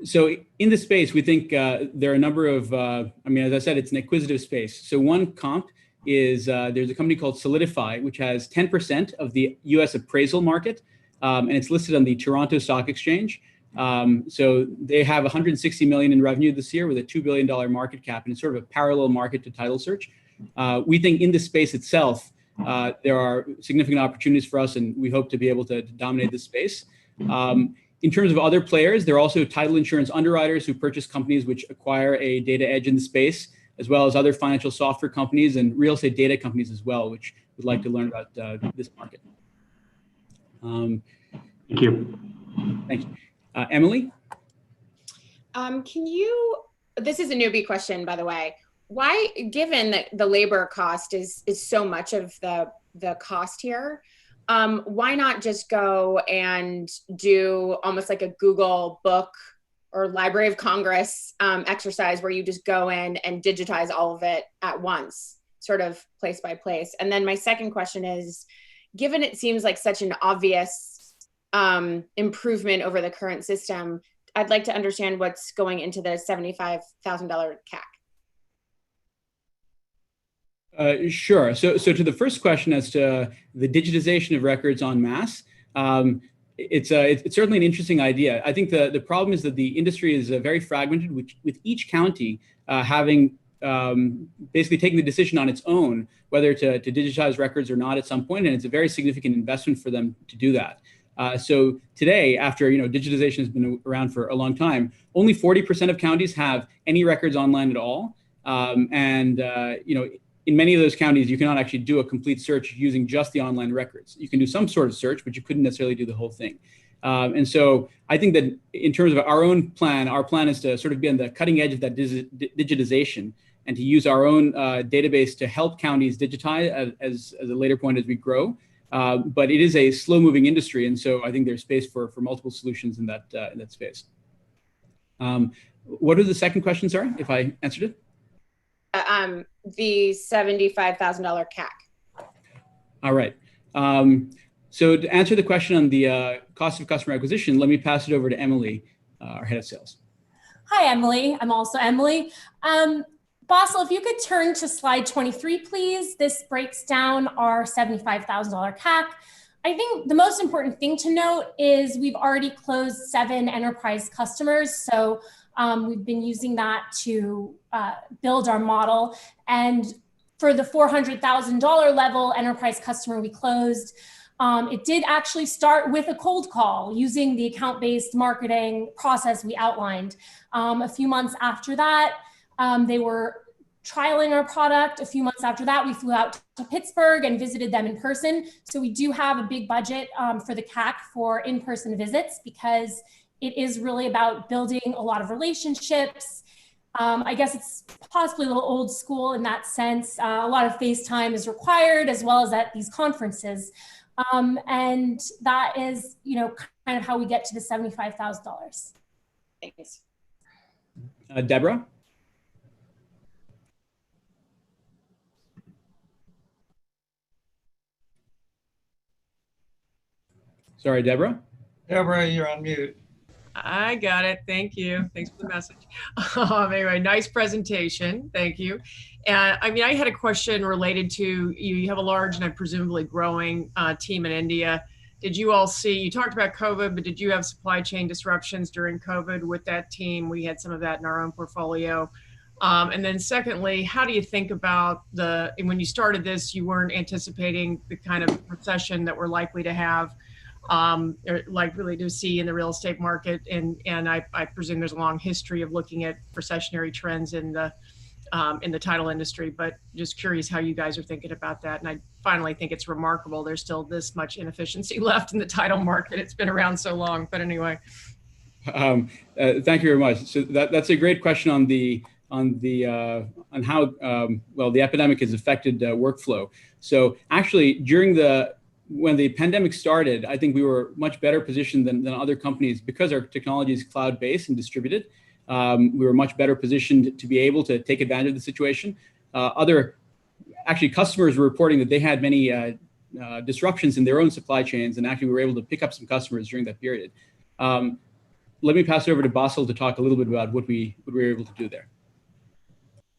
So in this space, we think there are a number of, as I said, it's an acquisitive space. So one comp is there's a company called Solidify, which has 10% of the US appraisal market, and it's listed on the Toronto Stock Exchange. So they have 160 million in revenue this year with a $2 billion market cap, and it's sort of a parallel market to title search. We think in this space itself, there are significant opportunities for us, and we hope to be able to dominate this space. In terms of other players, there are also title insurance underwriters who purchase companies which acquire a data edge in the space, as well as other financial software companies and real estate data companies as well, which would like to learn about this market. Thank you. Thank you. Emily? This is a newbie question, by the way. Why, given that the labor cost is so much of the cost here, why not just go and do almost like a Google book or Library of Congress exercise where you just go in and digitize all of it at once, sort of place by place? And then my second question is, given it seems like such an obvious improvement over the current system, I'd like to understand what's going into the $75,000 CAC. Sure. So to the first question as to the digitization of records en masse, it's certainly an interesting idea. I think the problem is that the industry is very fragmented, with each county having basically taking the decision on its own whether to digitize records or not at some point, and it's a very significant investment for them to do that. So today, after digitization has been around for a long time, only 40% of counties have any records online at all, in many of those counties, you cannot actually do a complete search using just the online records. You can do some sort of search, but you couldn't necessarily do the whole thing. And so I think that in terms of our own plan, our plan is to sort of be on the cutting edge of that digitization and to use our own database to help counties digitize as a later point as we grow. But it is a slow-moving industry, and so I think there's space for multiple solutions in that space. What was the second question, sorry, if I answered it? The $75,000 CAC. All right. So to answer the question on the cost of customer acquisition, let me pass it over to Emily, our head of sales. Hi, Emily. I'm also Emily. Basil, if you could turn to slide 23, please. This breaks down our $75,000 CAC. I think the most important thing to note is we've already closed 7 enterprise customers. So we've been using that to build our model. And for the $400,000 level enterprise customer we closed, it did actually start with a cold call using the account-based marketing process we outlined. A few months after that, they were trialing our product. A few months after that, we flew out to Pittsburgh and visited them in person. So we do have a big budget for the CAC for in-person visits because it is really about building a lot of relationships. I guess it's possibly a little old school in that sense. A lot of FaceTime is required as well as at these conferences. And that is, kind of how we get to the $75,000. Thanks. Deborah? Sorry, Deborah? Deborah, you're on mute. I got it. Thank you. Thanks for the message. Anyway, nice presentation. Thank you. And I had a question related to you have a large and presumably growing team in India. did you all see, you talked about COVID, but did you have supply chain disruptions during COVID with that team? We had some of that in our own portfolio. And then secondly, how do you think about when you started this, you weren't anticipating the kind of recession that we're likely to have, or likely to see in the real estate market. And I presume there's a long history of looking at recessionary trends in the title industry, but just curious how you guys are thinking about that. And I finally think it's remarkable there's still this much inefficiency left in the title market. It's been around so long, but anyway. Thank you very much. So that's a great question on how well the epidemic has affected workflow. So actually, when the pandemic started, I think we were much better positioned than other companies because our technology is cloud-based and distributed. We were much better positioned to be able to take advantage of the situation. Customers were reporting that they had many disruptions in their own supply chains, and actually we were able to pick up some customers during that period. Let me pass it over to Basil to talk a little bit about what we were able to do there.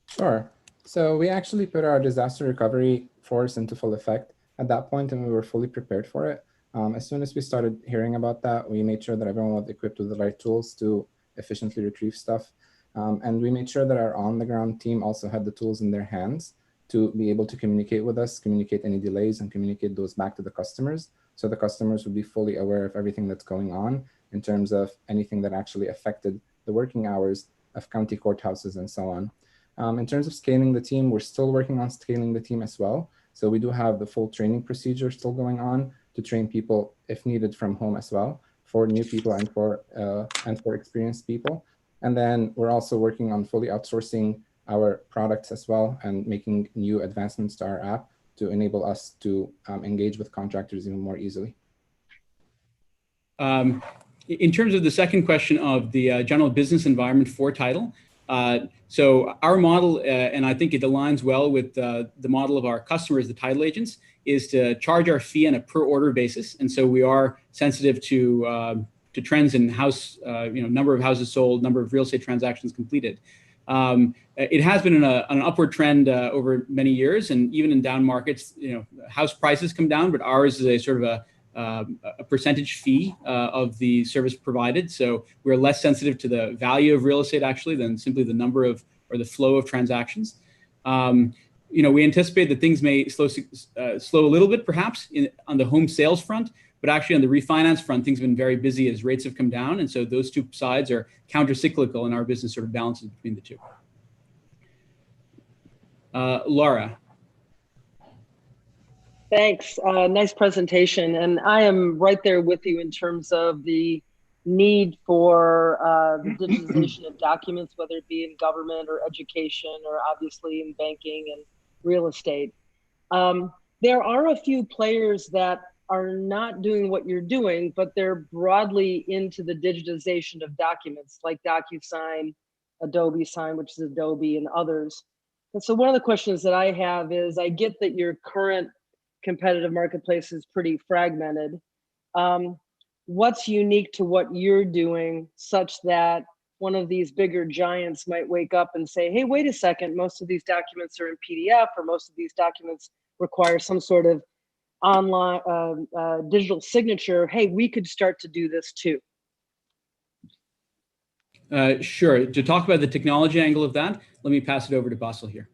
Sure. So we actually put our disaster recovery force into full effect at that point, and we were fully prepared for it. As soon as we started hearing about that, we made sure that everyone was equipped with the right tools to efficiently retrieve stuff. And we made sure that our on-the-ground team also had the tools in their hands to be able to communicate with us, communicate any delays, and communicate those back to the customers. So the customers would be fully aware of everything that's going on in terms of anything that actually affected the working hours of county courthouses and so on. In terms of scaling the team, we're still working on scaling the team as well. So we do have the full training procedure still going on to train people if needed from home as well, for new people and for experienced people. And then we're also working on fully outsourcing our products as well and making new advancements to our app to enable us to engage with contractors even more easily. In terms of the second question of the general business environment for title, so our model, and I think it aligns well with the model of our customers, the title agents, is to charge our fee on a per order basis. And so we are sensitive to trends in house, number of houses sold, number of real estate transactions completed. It has been an upward trend over many years, and even in down markets, house prices come down, but ours is a sort of a percentage fee of the service provided. So we're less sensitive to the value of real estate actually than simply the number of or the flow of transactions. We anticipate that things may slow a little bit perhaps on the home sales front, but actually on the refinance front, things have been very busy as rates have come down. And so those two sides are counter-cyclical, and our business sort of balances between the two. Laura. Thanks. Nice presentation. And I am right there with you in terms of the need for the digitization of documents, whether it be in government or education or obviously in banking and real estate. There are a few players that are not doing what you're doing, but they're broadly into the digitization of documents like DocuSign, Adobe Sign, which is Adobe, and others. And so one of the questions that I have is, I get that your current competitive marketplace is pretty fragmented. What's unique to what you're doing such that one of these bigger giants might wake up and say, hey, wait a second, most of these documents are in PDF, or most of these documents require some sort of online digital signature. Hey, we could start to do this too. Sure. To talk about the technology angle of that, let me pass it over to Basil here.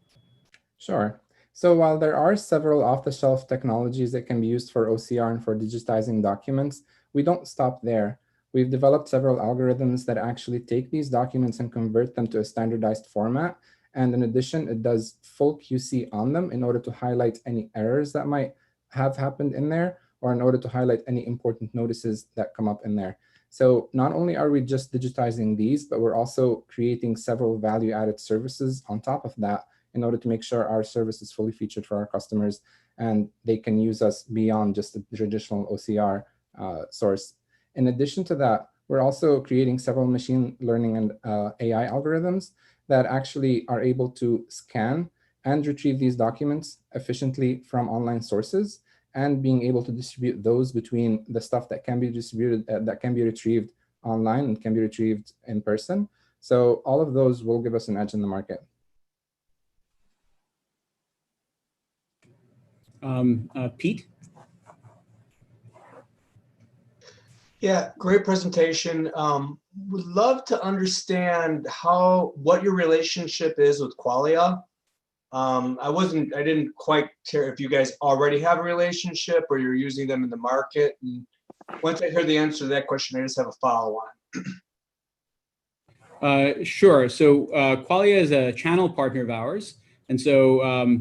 Sure. So while there are several off-the-shelf technologies that can be used for OCR and for digitizing documents, we don't stop there. We've developed several algorithms that actually take these documents and convert them to a standardized format. And in addition, it does full QC on them in order to highlight any errors that might have happened in there, or in order to highlight any important notices that come up in there. So not only are we just digitizing these, but we're also creating several value-added services on top of that in order to make sure our service is fully featured for our customers and they can use us beyond just the traditional OCR source. In addition to that, we're also creating several machine learning and AI algorithms that actually are able to scan and retrieve these documents efficiently from online sources, and being able to distribute those between the stuff that can be distributed, that can be retrieved online and can be retrieved in person. So all of those will give us an edge in the market. Pete? Yeah, great presentation. Would love to understand what your relationship is with Qualia. I didn't quite care if you guys already have a relationship or you're using them in the market. And once I hear the answer to that question, I just have a follow-on. Sure. So Qualia is a channel partner of ours. And so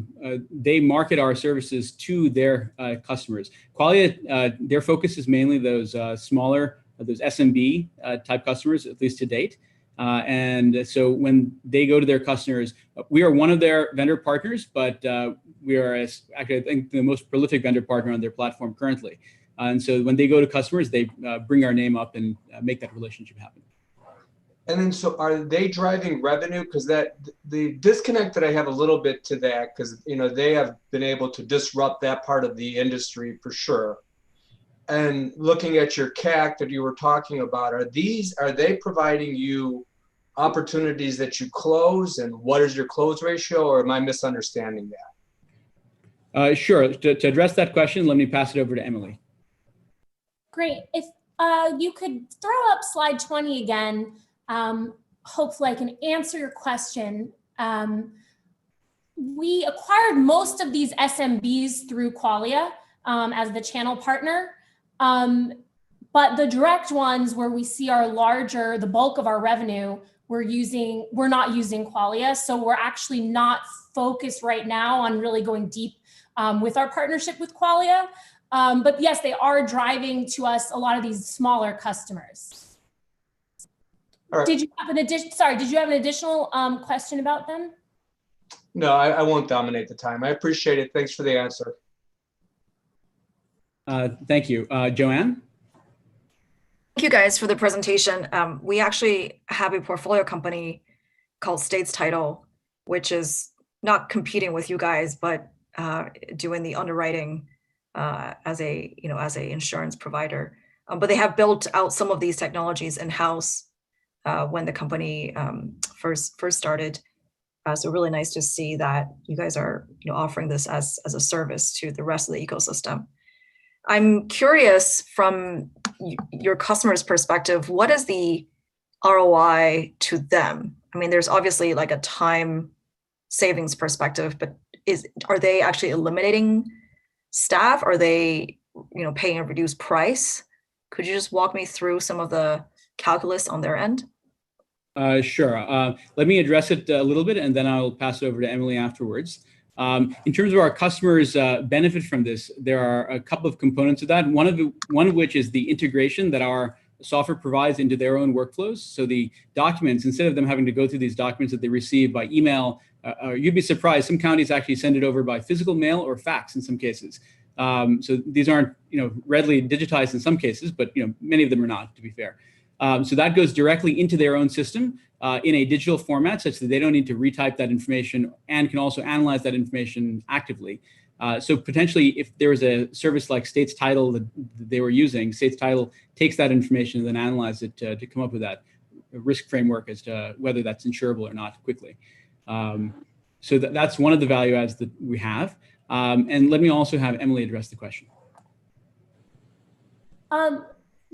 they market our services to their customers. Qualia, their focus is mainly those smaller, those SMB type customers, at least to date. And so when they go to their customers, we are one of their vendor partners, but we are actually, I think, the most prolific vendor partner on their platform currently. And so when they go to customers, they bring our name up and make that relationship happen. And then, so are they driving revenue? Because the disconnect that I have a little bit to that, because they have been able to disrupt that part of the industry for sure. And looking at your CAC that you were talking about, are they providing you opportunities that you close, and what is your close ratio, or am I misunderstanding that? Sure. To address that question, let me pass it over to Emily. Great. If you could throw up slide 20 again, hopefully I can answer your question. We acquired most of these SMBs through Qualia as the channel partner. But the direct ones where we see the bulk of our revenue, we're not using Qualia. So we're actually not focused right now on really going deep with our partnership with Qualia. But yes, they are driving to us a lot of these smaller customers. Right. Did you have an additional question about them? No, I won't dominate the time. I appreciate it. Thanks for the answer. Thank you. Joanne? Thank you guys for the presentation. We actually have a portfolio company called States Title, which is not competing with you guys, but doing the underwriting as a insurance provider. But they have built out some of these technologies in-house when the company first started. So really nice to see that you guys are offering this as a service to the rest of the ecosystem. I'm curious from your customer's perspective, what is the ROI to them? I mean, there's obviously like a time savings perspective, but are they actually eliminating staff? Are they paying a reduced price? Could you just walk me through some of the calculus on their end? Sure. Let me address it a little bit, and then I'll pass it over to Emily afterwards. In terms of our customers' benefit from this, there are a couple of components of that. One of which is the integration that our software provides into their own workflows. So the documents, instead of them having to go through these documents that they receive by email, you'd be surprised. Some counties actually send it over by physical mail or fax in some cases. So these aren't readily digitized in some cases, but many of them are not, to be fair. So that goes directly into their own system in a digital format, such that they don't need to retype that information and can also analyze that information actively. So potentially, if there was a service like States Title that they were using, States Title takes that information and then analyzes it to come up with that risk framework as to whether that's insurable or not quickly. So that's one of the value adds that we have. And let me also have Emily address the question.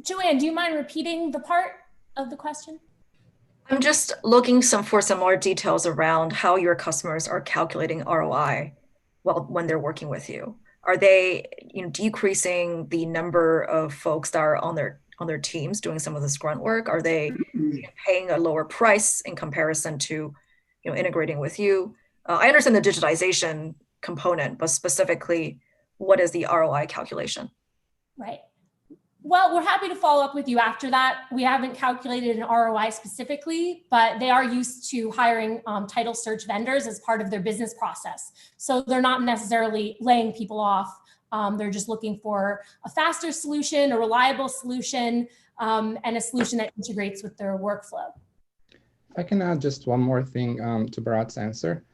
Joanne, do you mind repeating the part of the question? I'm just looking for some more details around how your customers are calculating ROI when they're working with you. Are they decreasing the number of folks that are on their teams doing some of this grunt work? Are they paying a lower price in comparison to integrating with you? I understand the digitization component, but specifically, what is the ROI calculation? Right. Well, we're happy to follow up with you after that. We haven't calculated an ROI specifically, but they are used to hiring title search vendors as part of their business process. So they're not necessarily laying people off. They're just looking for a faster solution, a reliable solution, and a solution that integrates with their workflow. If I can add just one more thing to Bharat's answer.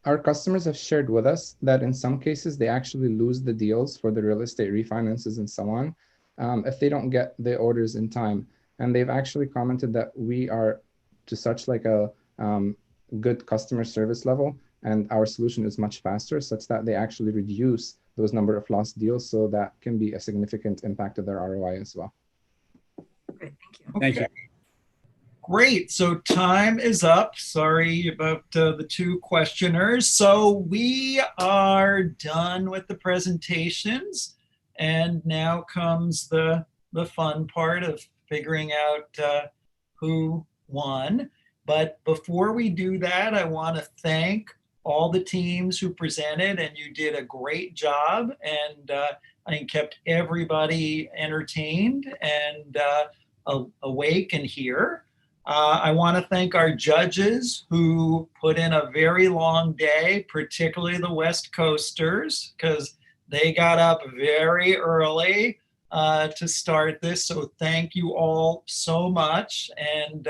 Our customers have shared with us that in some cases, they actually lose the deals for the real estate refinances and so on. If they don't get the orders in time. And they've actually commented that we are to such like a good customer service level, and our solution is much faster, such that they actually reduce those number of lost deals. So that can be a significant impact of their ROI as well. Thank you. Great. So time is up. Sorry about the two questioners. So we are done with the presentations. And now comes the fun part of figuring out who won. But before we do that, I want to thank all the teams who presented, and you did a great job. And I think kept everybody entertained and awake and here. I want to thank our judges who put in a very long day, particularly the West Coasters, because they got up very early to start this. So thank you all so much. And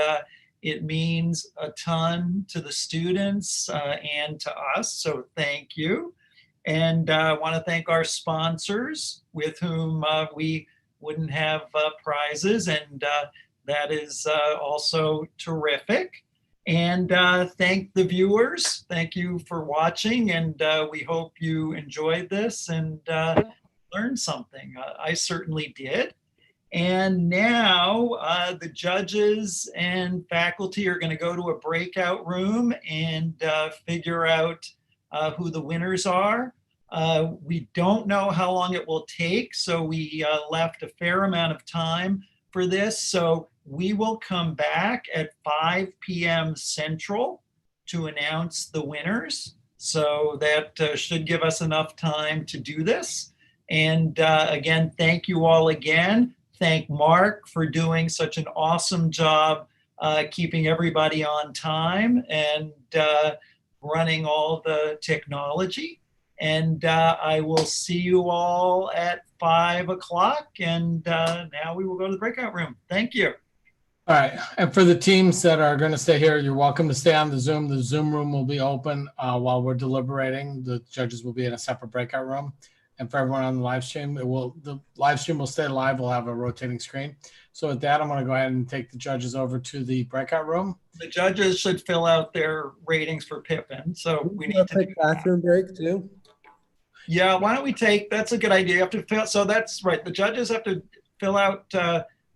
it means a ton to the students and to us. So thank you. And I want to thank our sponsors with whom we wouldn't have prizes. And that is also terrific. And thank the viewers. Thank you for watching. And we hope you enjoyed this and learned something. I certainly did. And now the judges and faculty are going to go to a breakout room and figure out who the winners are. We don't know how long it will take, so we left a fair amount of time for this. So we will come back at 5 p.m. Central to announce the winners. So that should give us enough time to do this. And again, thank you all again. Thank Mark for doing such an awesome job keeping everybody on time and running all the technology. And I will see you all at 5 o'clock. And now we will go to the breakout room. Thank you. All right. And for the teams that are going to stay here, you're welcome to stay on the Zoom. The Zoom room will be open while we're deliberating. The judges will be in a separate breakout room. And for everyone on the live stream, the live stream will stay live. We'll have a rotating screen. So with that, I'm going to go ahead and take the judges over to the breakout room. The judges should fill out their ratings for Pippin. So we need to take a bathroom break too. Yeah, why don't we take, that's a good idea. You have to fill, so that's right. The judges have to fill out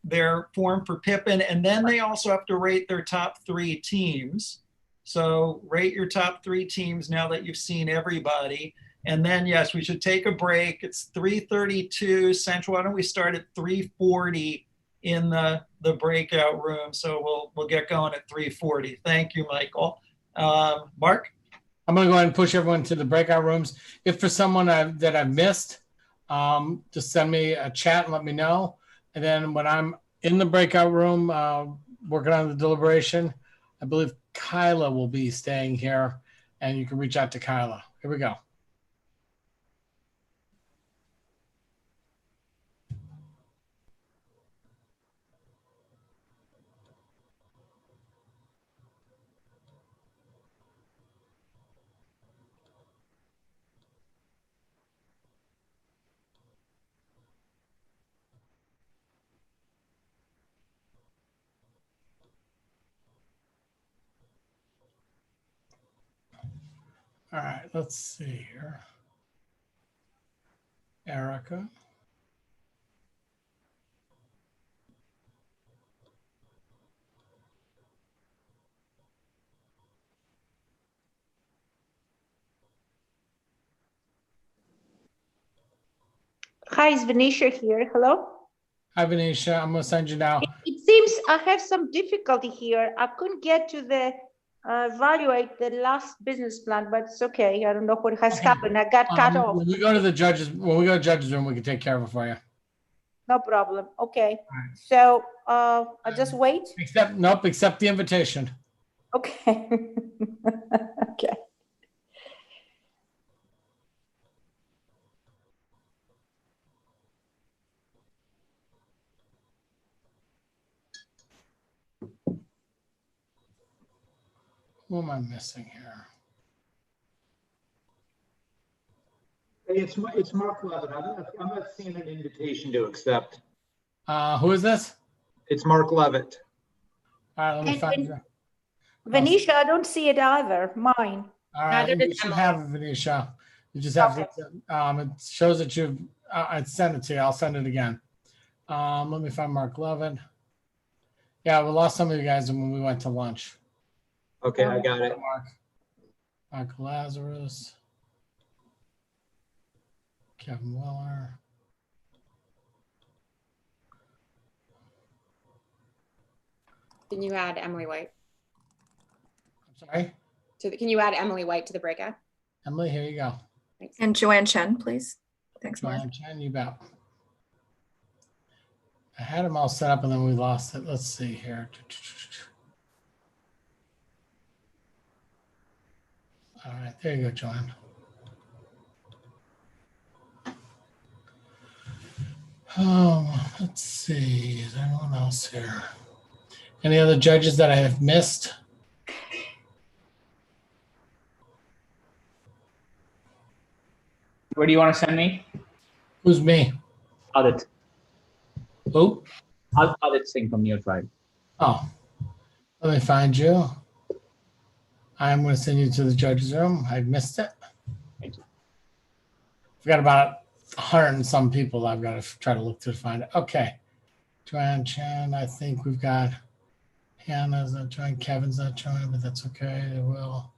their form for Pippin, and then they also have to rate their top 3 teams. So rate your top 3 teams now that you've seen everybody. And then, yes, we should take a break. It's 3:32 Central. Why don't we start at 3:40 in the breakout room? So we'll get going at 3:40. Thank you, Michael. Mark? I'm going to go ahead and push everyone to the breakout rooms. If for someone that I've missed, just send me a chat and let me know. And then when I'm in the breakout room working on the deliberation, I believe Kyla will be staying here, and you can reach out to Kyla. Here we go. All right, let's see here. Erica. Hi, it's Venetia here. Hello. Hi, Venetia. I'm going to send you now. It seems I have some difficulty here. I couldn't get to the evaluate the last business plan, but it's okay. I don't know what has happened. I got cut off. When we go to the judges, when we go to judges room, we can take care of it for you. No problem. Okay. So I just wait. Accept the invitation. Okay. Okay. Who am I missing here? Hey, it's Mark Levitt. I'm not seeing an invitation to accept. Who is this? It's Mark Levitt. All right, let me find you. Venetia, I don't see it either. Mine. All right, you should have it, Venetia. You just have to. It shows that you've. I sent it to you. I'll send it again. Let me find Mark Levitt. Yeah, we lost some of you guys when we went to lunch. Okay, I got it. Mark Lazarus, Kevin Weller. Can you add Emily White? I'm sorry? Can you add Emily White to the breakout? Emily, here you go. Thanks. And Joanne Chen, please. Thanks, Mark. Joanne Chen, you bet. I had them all set up and then we lost it. Let's see here. All right, there you go, Joanne. Let's see. Is there anyone else here? Any other judges that I have missed? Where do you want to send me? Who's me? Adit. Who? Adit Singh from Near Tribe. Oh, let me find you. I'm going to send you to the judges room. I missed it. Thank you. We've got about 100 and some people I've got to try to look to find it. Okay. Joanne Chen, I think we've got Hannah's not joining, Kevin's not joining, but that's okay. They will.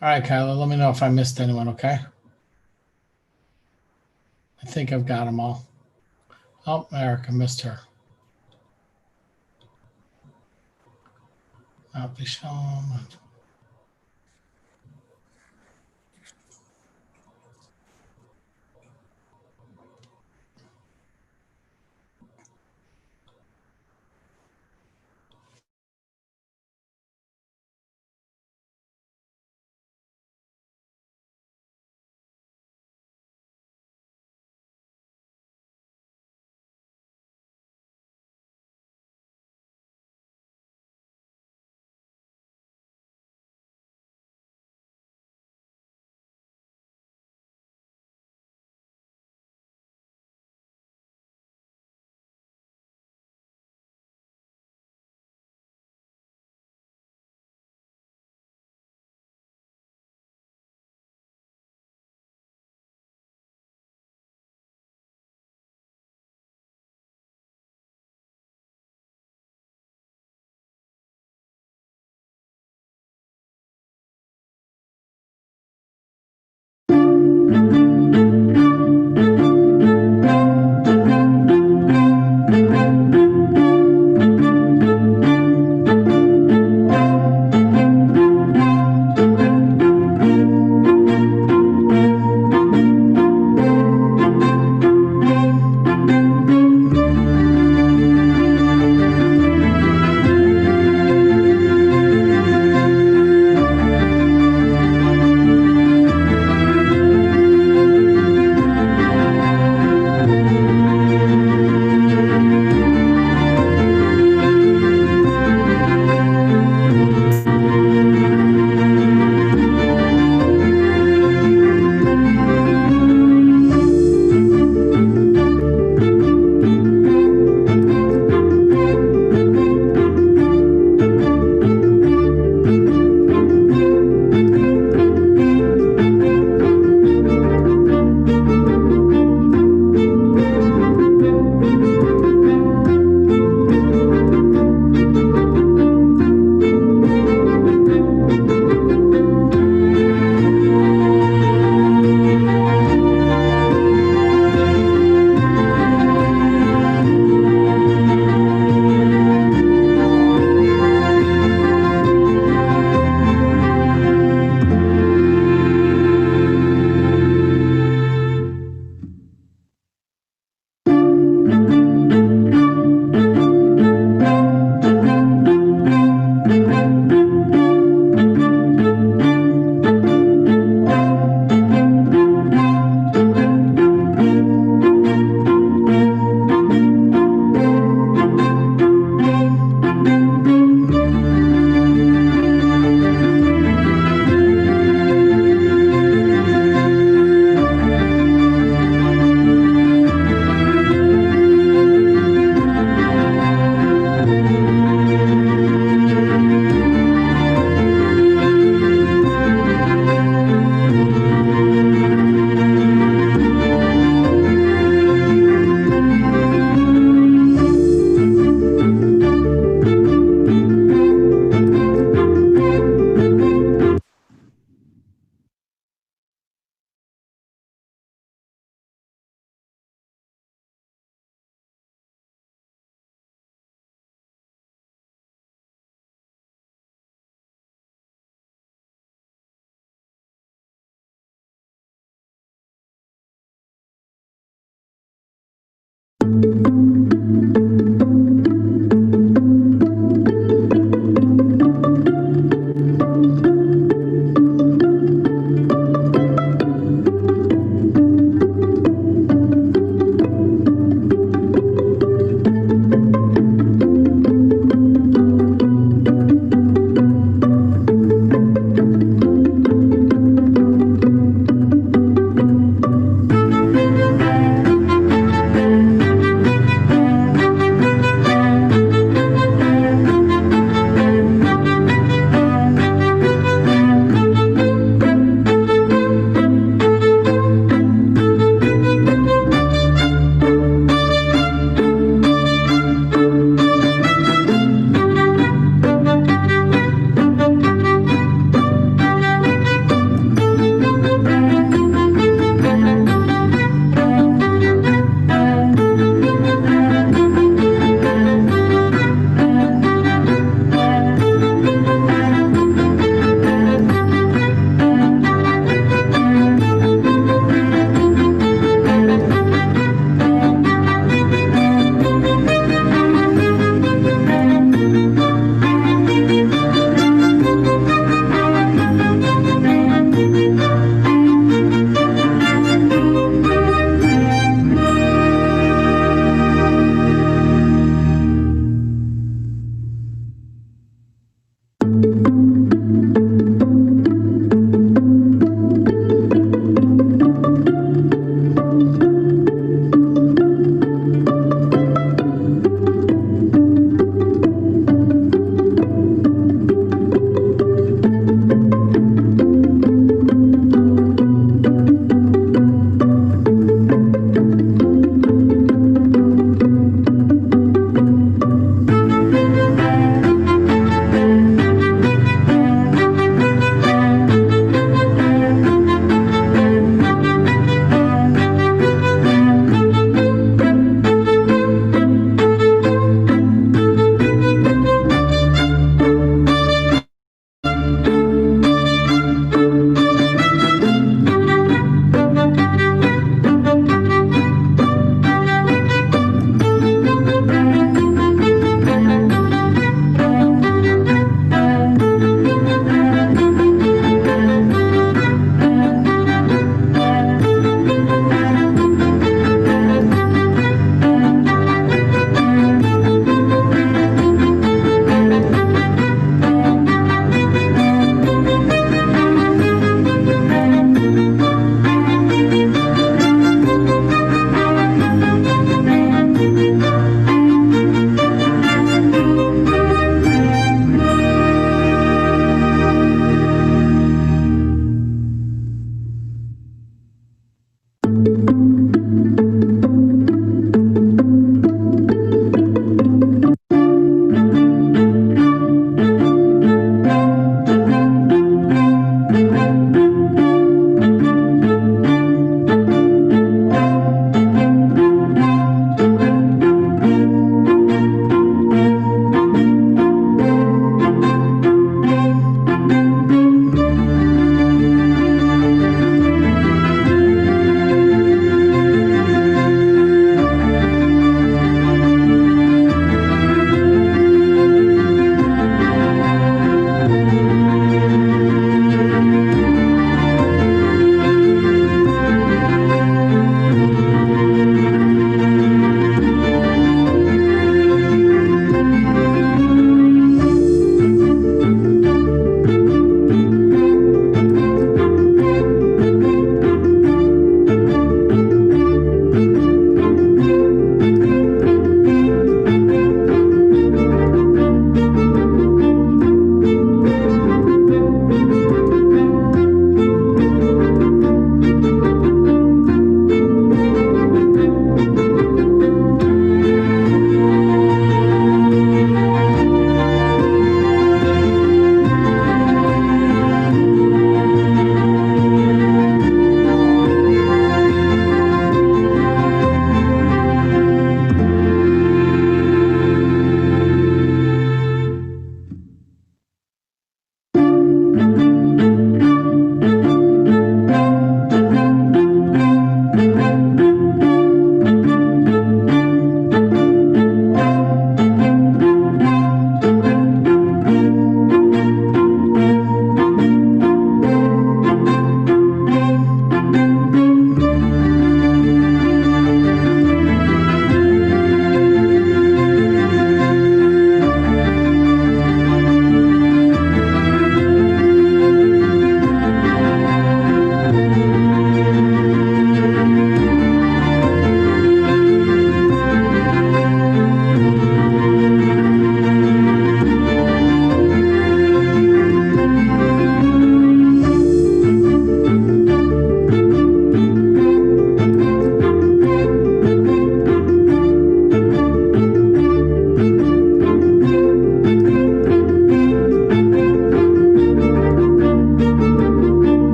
All right, Kyla, let me know if I missed anyone, okay? I think I've got them all. Oh, Erica missed her. Not be shown.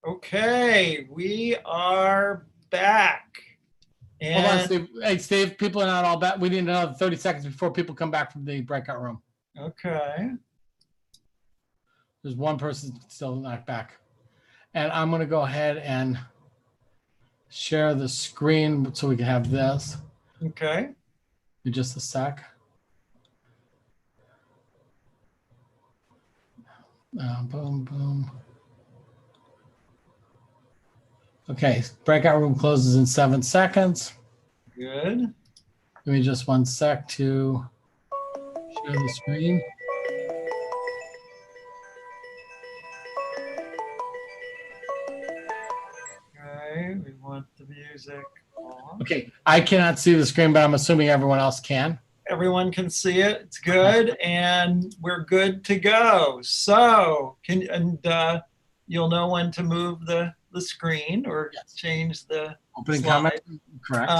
Okay, we are back. Hold on, And Steve. Hey, Steve, people are not all back. We need another 30 seconds before people come back from the breakout room. okay. There's one person still not back. And I'm going to go ahead and share the screen so we can have this. Okay. In just a sec. Boom, boom. Okay, breakout room closes in 7 seconds. Good. Give me just 1 sec to share the screen. Okay, we want the music on. Okay, I cannot see the screen, but I'm assuming everyone else can. Everyone can see it. It's good, and we're good to go. So, you'll know when to move the screen or change the Opening slide. comment, correct.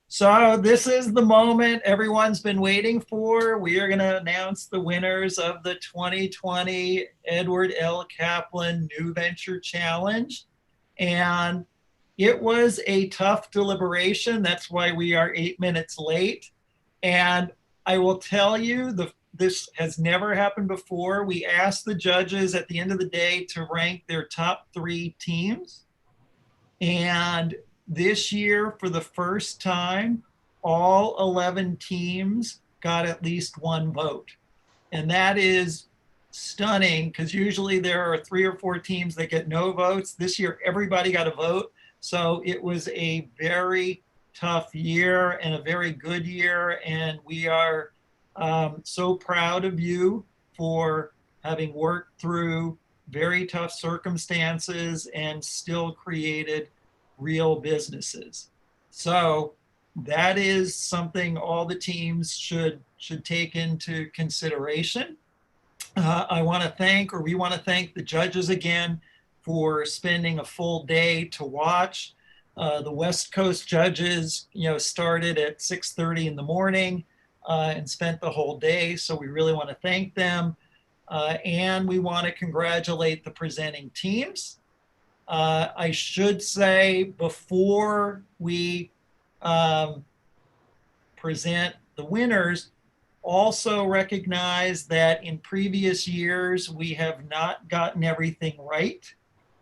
So this is the moment everyone's been waiting for. We are going to announce the winners of the 2020 Edward L. Kaplan New Venture Challenge. And it was a tough deliberation. That's why we are 8 minutes late. And I will tell you, this has never happened before. We asked the judges at the end of the day to rank their top 3 teams. And this year, for the first time, all 11 teams got at least 1 vote. And that is stunning because usually there are 3 or 4 teams that get no votes. This year, everybody got a vote. So it was a very tough year and a very good year. And we are so proud of you for having worked through very tough circumstances and still created real businesses. So that is something all the teams should take into consideration. We want to thank the judges again for spending a full day to watch. The West Coast judges, started at 6:30 in the morning and spent the whole day. So we really want to thank them. And we want to congratulate the presenting teams. I should say before we present the winners, also recognize that in previous years, we have not gotten everything right.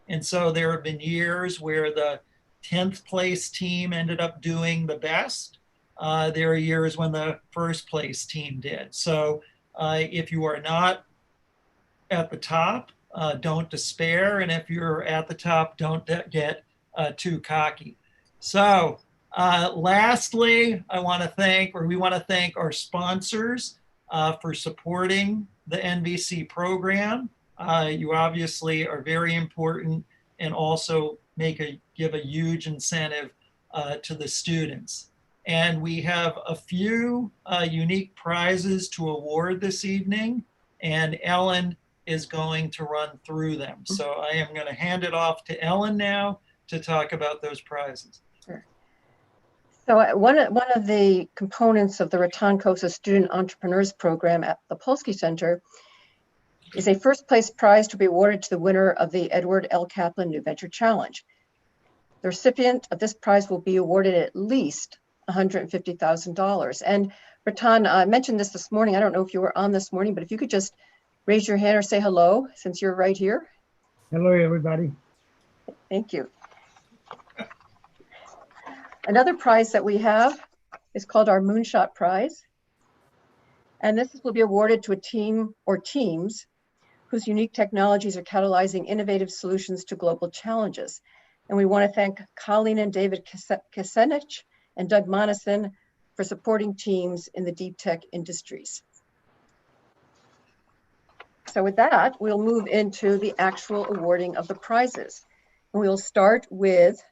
And so there have been years where the 10th place team ended up doing the best. There are years when the first place team did. So if you are not at the top, don't despair. And if you're at the top, don't get too cocky. So lastly, we want to thank our sponsors for supporting the NVC program. You obviously are very important and also give a huge incentive to the students. And we have a few unique prizes to award this evening, and Ellen is going to run through them. So I am going to hand it off to Ellen now to talk about those prizes. Sure. So one of the components of the Raton Kosa Student Entrepreneurs Program at the Polsky Center is a first place prize to be awarded to the winner of the Edward L. Kaplan New Venture Challenge. The recipient of this prize will be awarded at least $150,000. And Raton, I mentioned this morning. I don't know if you were on this morning, but if you could just raise your hand or say hello since you're right here. Hello, everybody. Thank you. Another prize that we have is called our Moonshot Prize. And this will be awarded to a team or teams whose unique technologies are catalyzing innovative solutions to global challenges. And we want to thank Colleen and David Kasenich and Doug Monison for supporting teams in the deep tech industries. So with that, we'll move into the actual awarding of the prizes. And we'll start with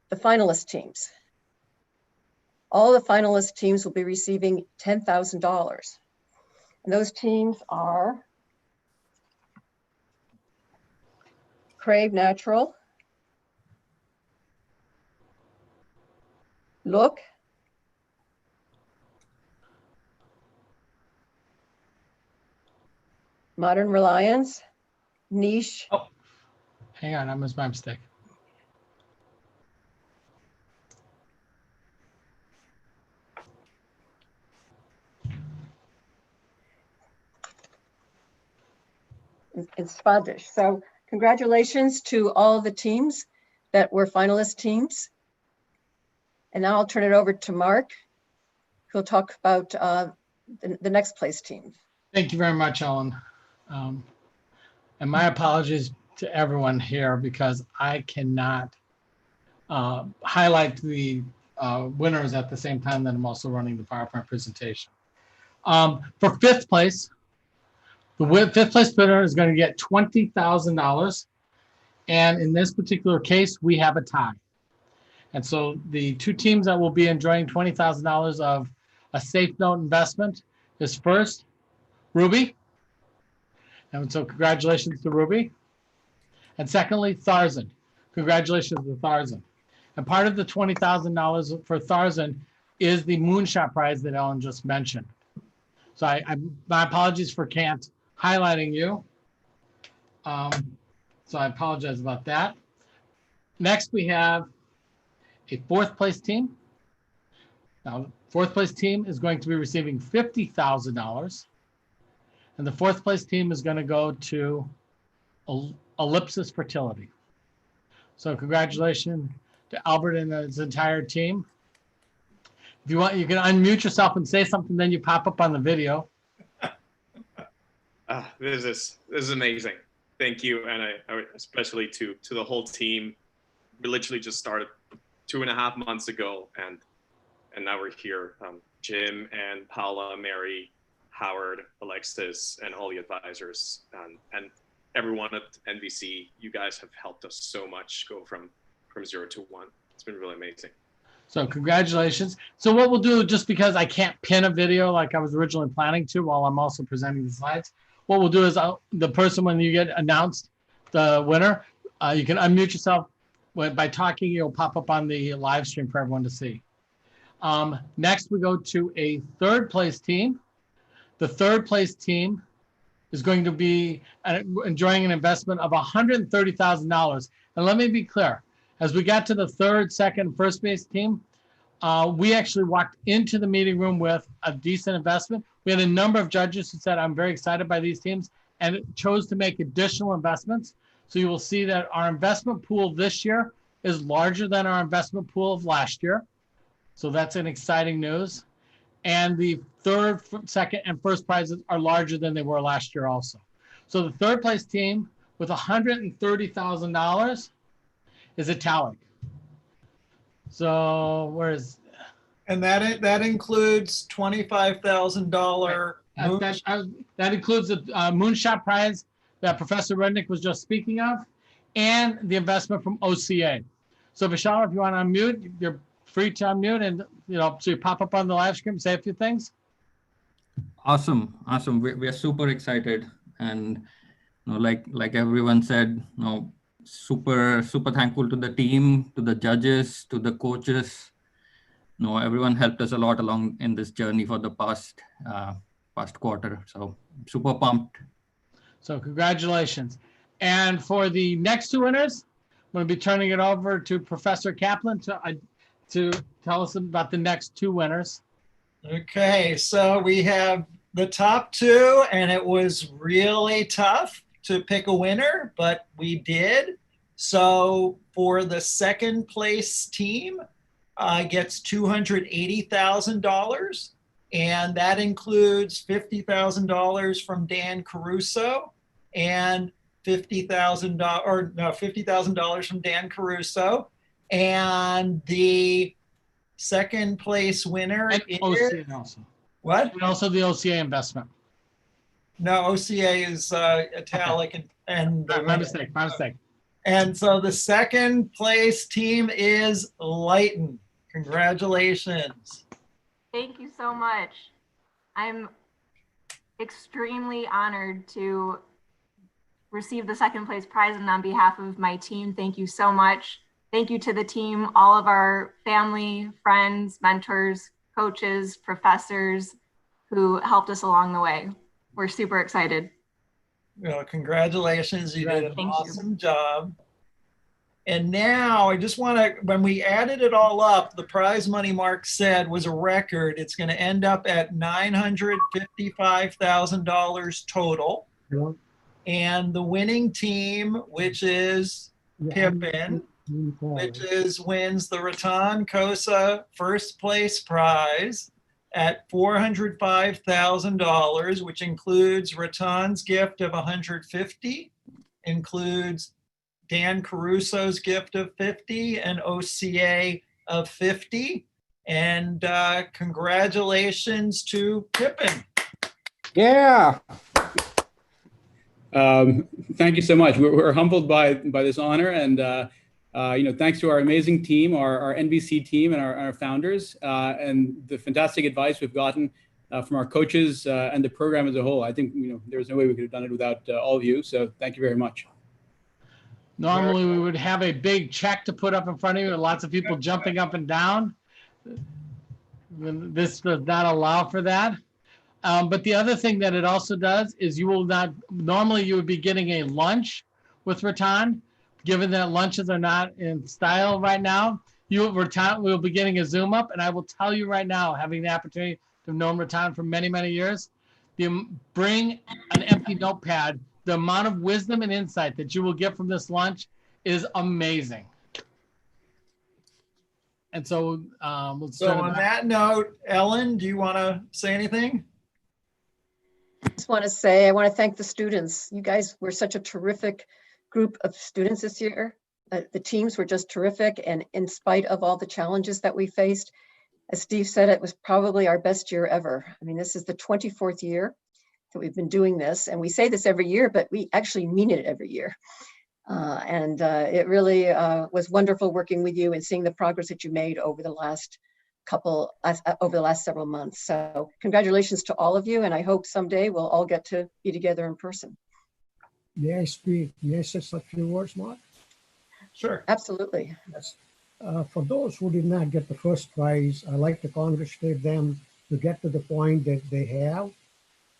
the finalist teams. All the finalist teams will be receiving $10,000. And those teams are Crave Natural, Look, Modern Reliance, niche. Oh, hang on, I missed my mistake. In Spanish. So congratulations to all the teams that were finalist teams. And now I'll turn it over to Mark, who'll talk about the next place team. Thank you very much, Ellen. And my apologies to everyone here because I cannot highlight the winners at the same time that I'm also running the PowerPoint presentation. For fifth place, the fifth place winner is going to get $20,000. And in this particular case, we have a tie. And so the two teams that will be enjoying $20,000 of a safe note investment is first, Ruby. And so congratulations to Ruby. And secondly, Tharzan. Congratulations to Tharzan. And part of the $20,000 for Tharzan is the Moonshot Prize that Ellen just mentioned. So my apologies for can't highlighting you. So I apologize about that. Next, we have a fourth place team. Now, fourth place team is going to be receiving $50,000. And the fourth place team is going to go to Ellipsis Fertility. So congratulations to Albert and his entire team. If you want, you can unmute yourself and say something, then you pop up on the video. This is amazing. Thank you, and I especially to the whole team. We literally just started 2.5 months ago, and now we're here. Jim and Paula, Mary, Howard, Alexis, and all the advisors, and everyone at NVC. You guys have helped us so much go from 0 to 1. It's been really amazing. So congratulations. So what we'll do, just because I can't pin a video like I was originally planning to while I'm also presenting the slides, what we'll do is the person, when you get announced the winner, you can unmute yourself. By talking, you'll pop up on the live stream for everyone to see. Next, we go to a third place team. The third place team is going to be enjoying an investment of $130,000. And let me be clear, as we got to the third, second, first base team, we actually walked into the meeting room with a decent investment. We had a number of judges who said, I'm very excited by these teams, and chose to make additional investments. So you will see that our investment pool this year is larger than our investment pool of last year. So that's an exciting news. And the third, second, and first prizes are larger than they were last year also. So the third place team with $130,000 is Italic. So where is? And that includes $25,000. That includes the Moonshot Prize that Professor Rudnick was just speaking of, and the investment from OCA. So Vishal, if you want to unmute, you're free to unmute, and so you pop up on the live stream, say a few things. Awesome. We are super excited, and like everyone said, super thankful to the team, to the judges, to the coaches. Everyone helped us a lot along in this journey for the past quarter. So super pumped. So congratulations. And for the next two winners, I'm going to be turning it over to Professor Kaplan to tell us about the next two winners. Okay, so we have the top two, and it was really tough to pick a winner, but we did. So for the second place team, gets $280,000. And that includes $50,000 from Dan Caruso and $50,000 from Dan Caruso. And the second place winner is OCA also. What? And also the OCA investment. No, OCA is Italic and my mistake. And so the second place team is Lighton. Congratulations. Thank you so much. I'm extremely honored to receive the second place prize, and on behalf of my team, thank you so much. Thank you to the team, all of our family, friends, mentors, coaches, professors who helped us along the way. We're super excited. Well, congratulations. You did an Thank you. awesome job. And now I just want to, when we added it all up, the prize money Mark said was a record. It's going to end up at $955,000 total. Yeah. And the winning team, which is Pippin, which wins the Rattan Cosa first place prize at $405,000, which includes Rattan's gift of $150, includes Dan Caruso's gift of $50, and OCA of $50. And congratulations to Pippin. Yeah. Thank you so much. We're humbled by this honor, and thanks to our amazing team, our NVC team, and our founders, and the fantastic advice we've gotten from our coaches and the program as a whole. I think there's no way we could have done it without all of you. So thank you very much. Normally, we would have a big check to put up in front of you and lots of people jumping up and down. This does not allow for that. But the other thing that it also does is you will not, normally you would be getting a lunch with Rattan. Given that lunches are not in style right now, Rattan will be getting a Zoom up. And I will tell you right now, having the opportunity to have known Rattan for many, many years, bring an empty notepad. The amount of wisdom and insight that you will get from this lunch is amazing. And so, so on that note, Ellen, do you want to say anything? I just want to say, I want to thank the students. You guys were such a terrific group of students this year. The teams were just terrific. And in spite of all the challenges that we faced, as Steve said, it was probably our best year ever. I mean, this is the 24th year that we've been doing this. And we say this every year, but we actually mean it every year. It really was wonderful working with you and seeing the progress that you made over the last several months. So congratulations to all of you. And I hope someday we'll all get to be together in person. May I speak? May I say a few words, Mark? Sure. Absolutely. Yes. For those who did not get the first prize, I'd like to congratulate them to get to the point that they have.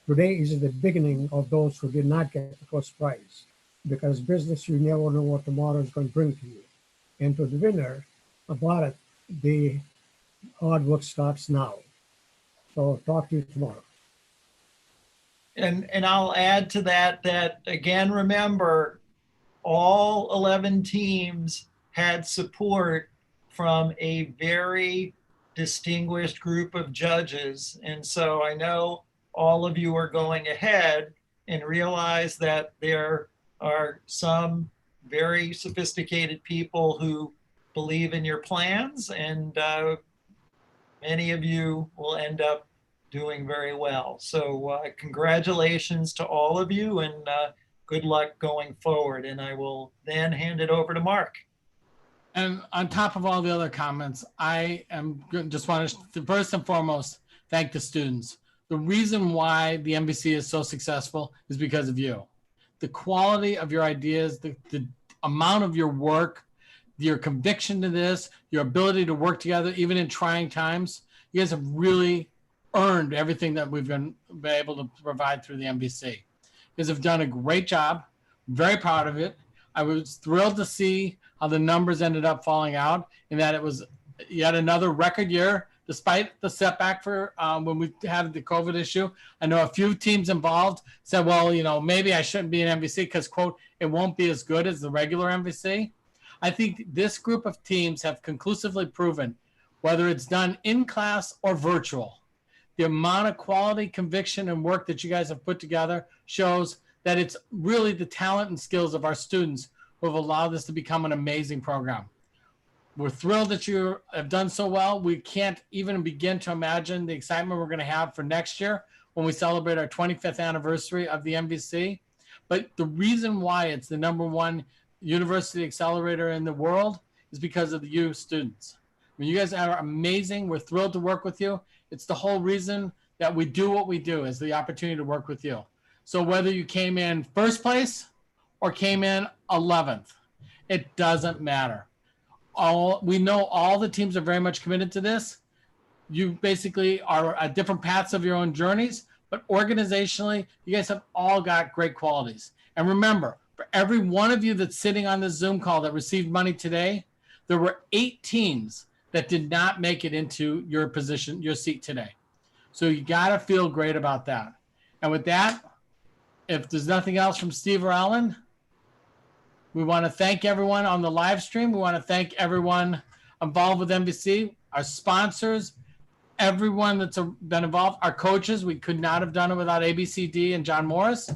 Today is the beginning of those who did not get the first prize, because business, you never know what tomorrow is going to bring to you. And to the winner, about it, the hard work starts now. So talk to you tomorrow. And I'll add to that again, remember, all 11 teams had support from a very distinguished group of judges. And so I know all of you are going ahead and realize that there are some very sophisticated people who believe in your plans, and many of you will end up doing very well. So congratulations to all of you, and good luck going forward. And I will then hand it over to Mark. And on top of all the other comments, I am just want to first and foremost thank the students. The reason why the NVC is so successful is because of you. The quality of your ideas, the amount of your work, your conviction to this, your ability to work together, even in trying times. You guys have really earned everything that we've been able to provide through the NVC. You guys have done a great job. I'm very proud of it. I was thrilled to see how the numbers ended up falling out, and that it was yet another record year, despite the setback for when we had the COVID issue. I know a few teams involved said, well, maybe I shouldn't be an MVC because, quote, it won't be as good as the regular MVC. I think this group of teams have conclusively proven, whether it's done in class or virtual, the amount of quality, conviction, and work that you guys have put together shows that it's really the talent and skills of our students who have allowed this to become an amazing program. We're thrilled that you have done so well. We can't even begin to imagine the excitement we're going to have for next year when we celebrate our 25th anniversary of the NVC. But the reason why it's the #1 university accelerator in the world is because of you students. I mean, you guys are amazing. We're thrilled to work with you. It's the whole reason that we do what we do, is the opportunity to work with you. So whether you came in first place or came in 11th, it doesn't matter. We know all the teams are very much committed to this. You basically are at different paths of your own journeys, but organizationally, you guys have all got great qualities. And remember, for every one of you that's sitting on this Zoom call that received money today, there were 8 teams that did not make it into your position, your seat today. So you got to feel great about that. And with that, if there's nothing else from Steve or Alan, we want to thank everyone on the live stream. We want to thank everyone involved with NVC, our sponsors, everyone that's been involved, our coaches. We could not have done it without ABCD and John Morris.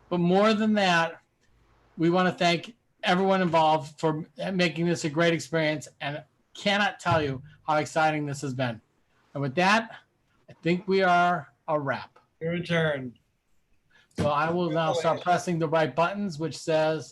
But more than that, we want to thank everyone involved for making this a great experience, and cannot tell you how exciting this has been. And with that, I think we are a wrap. Your turn. So I will now start pressing the right buttons, which says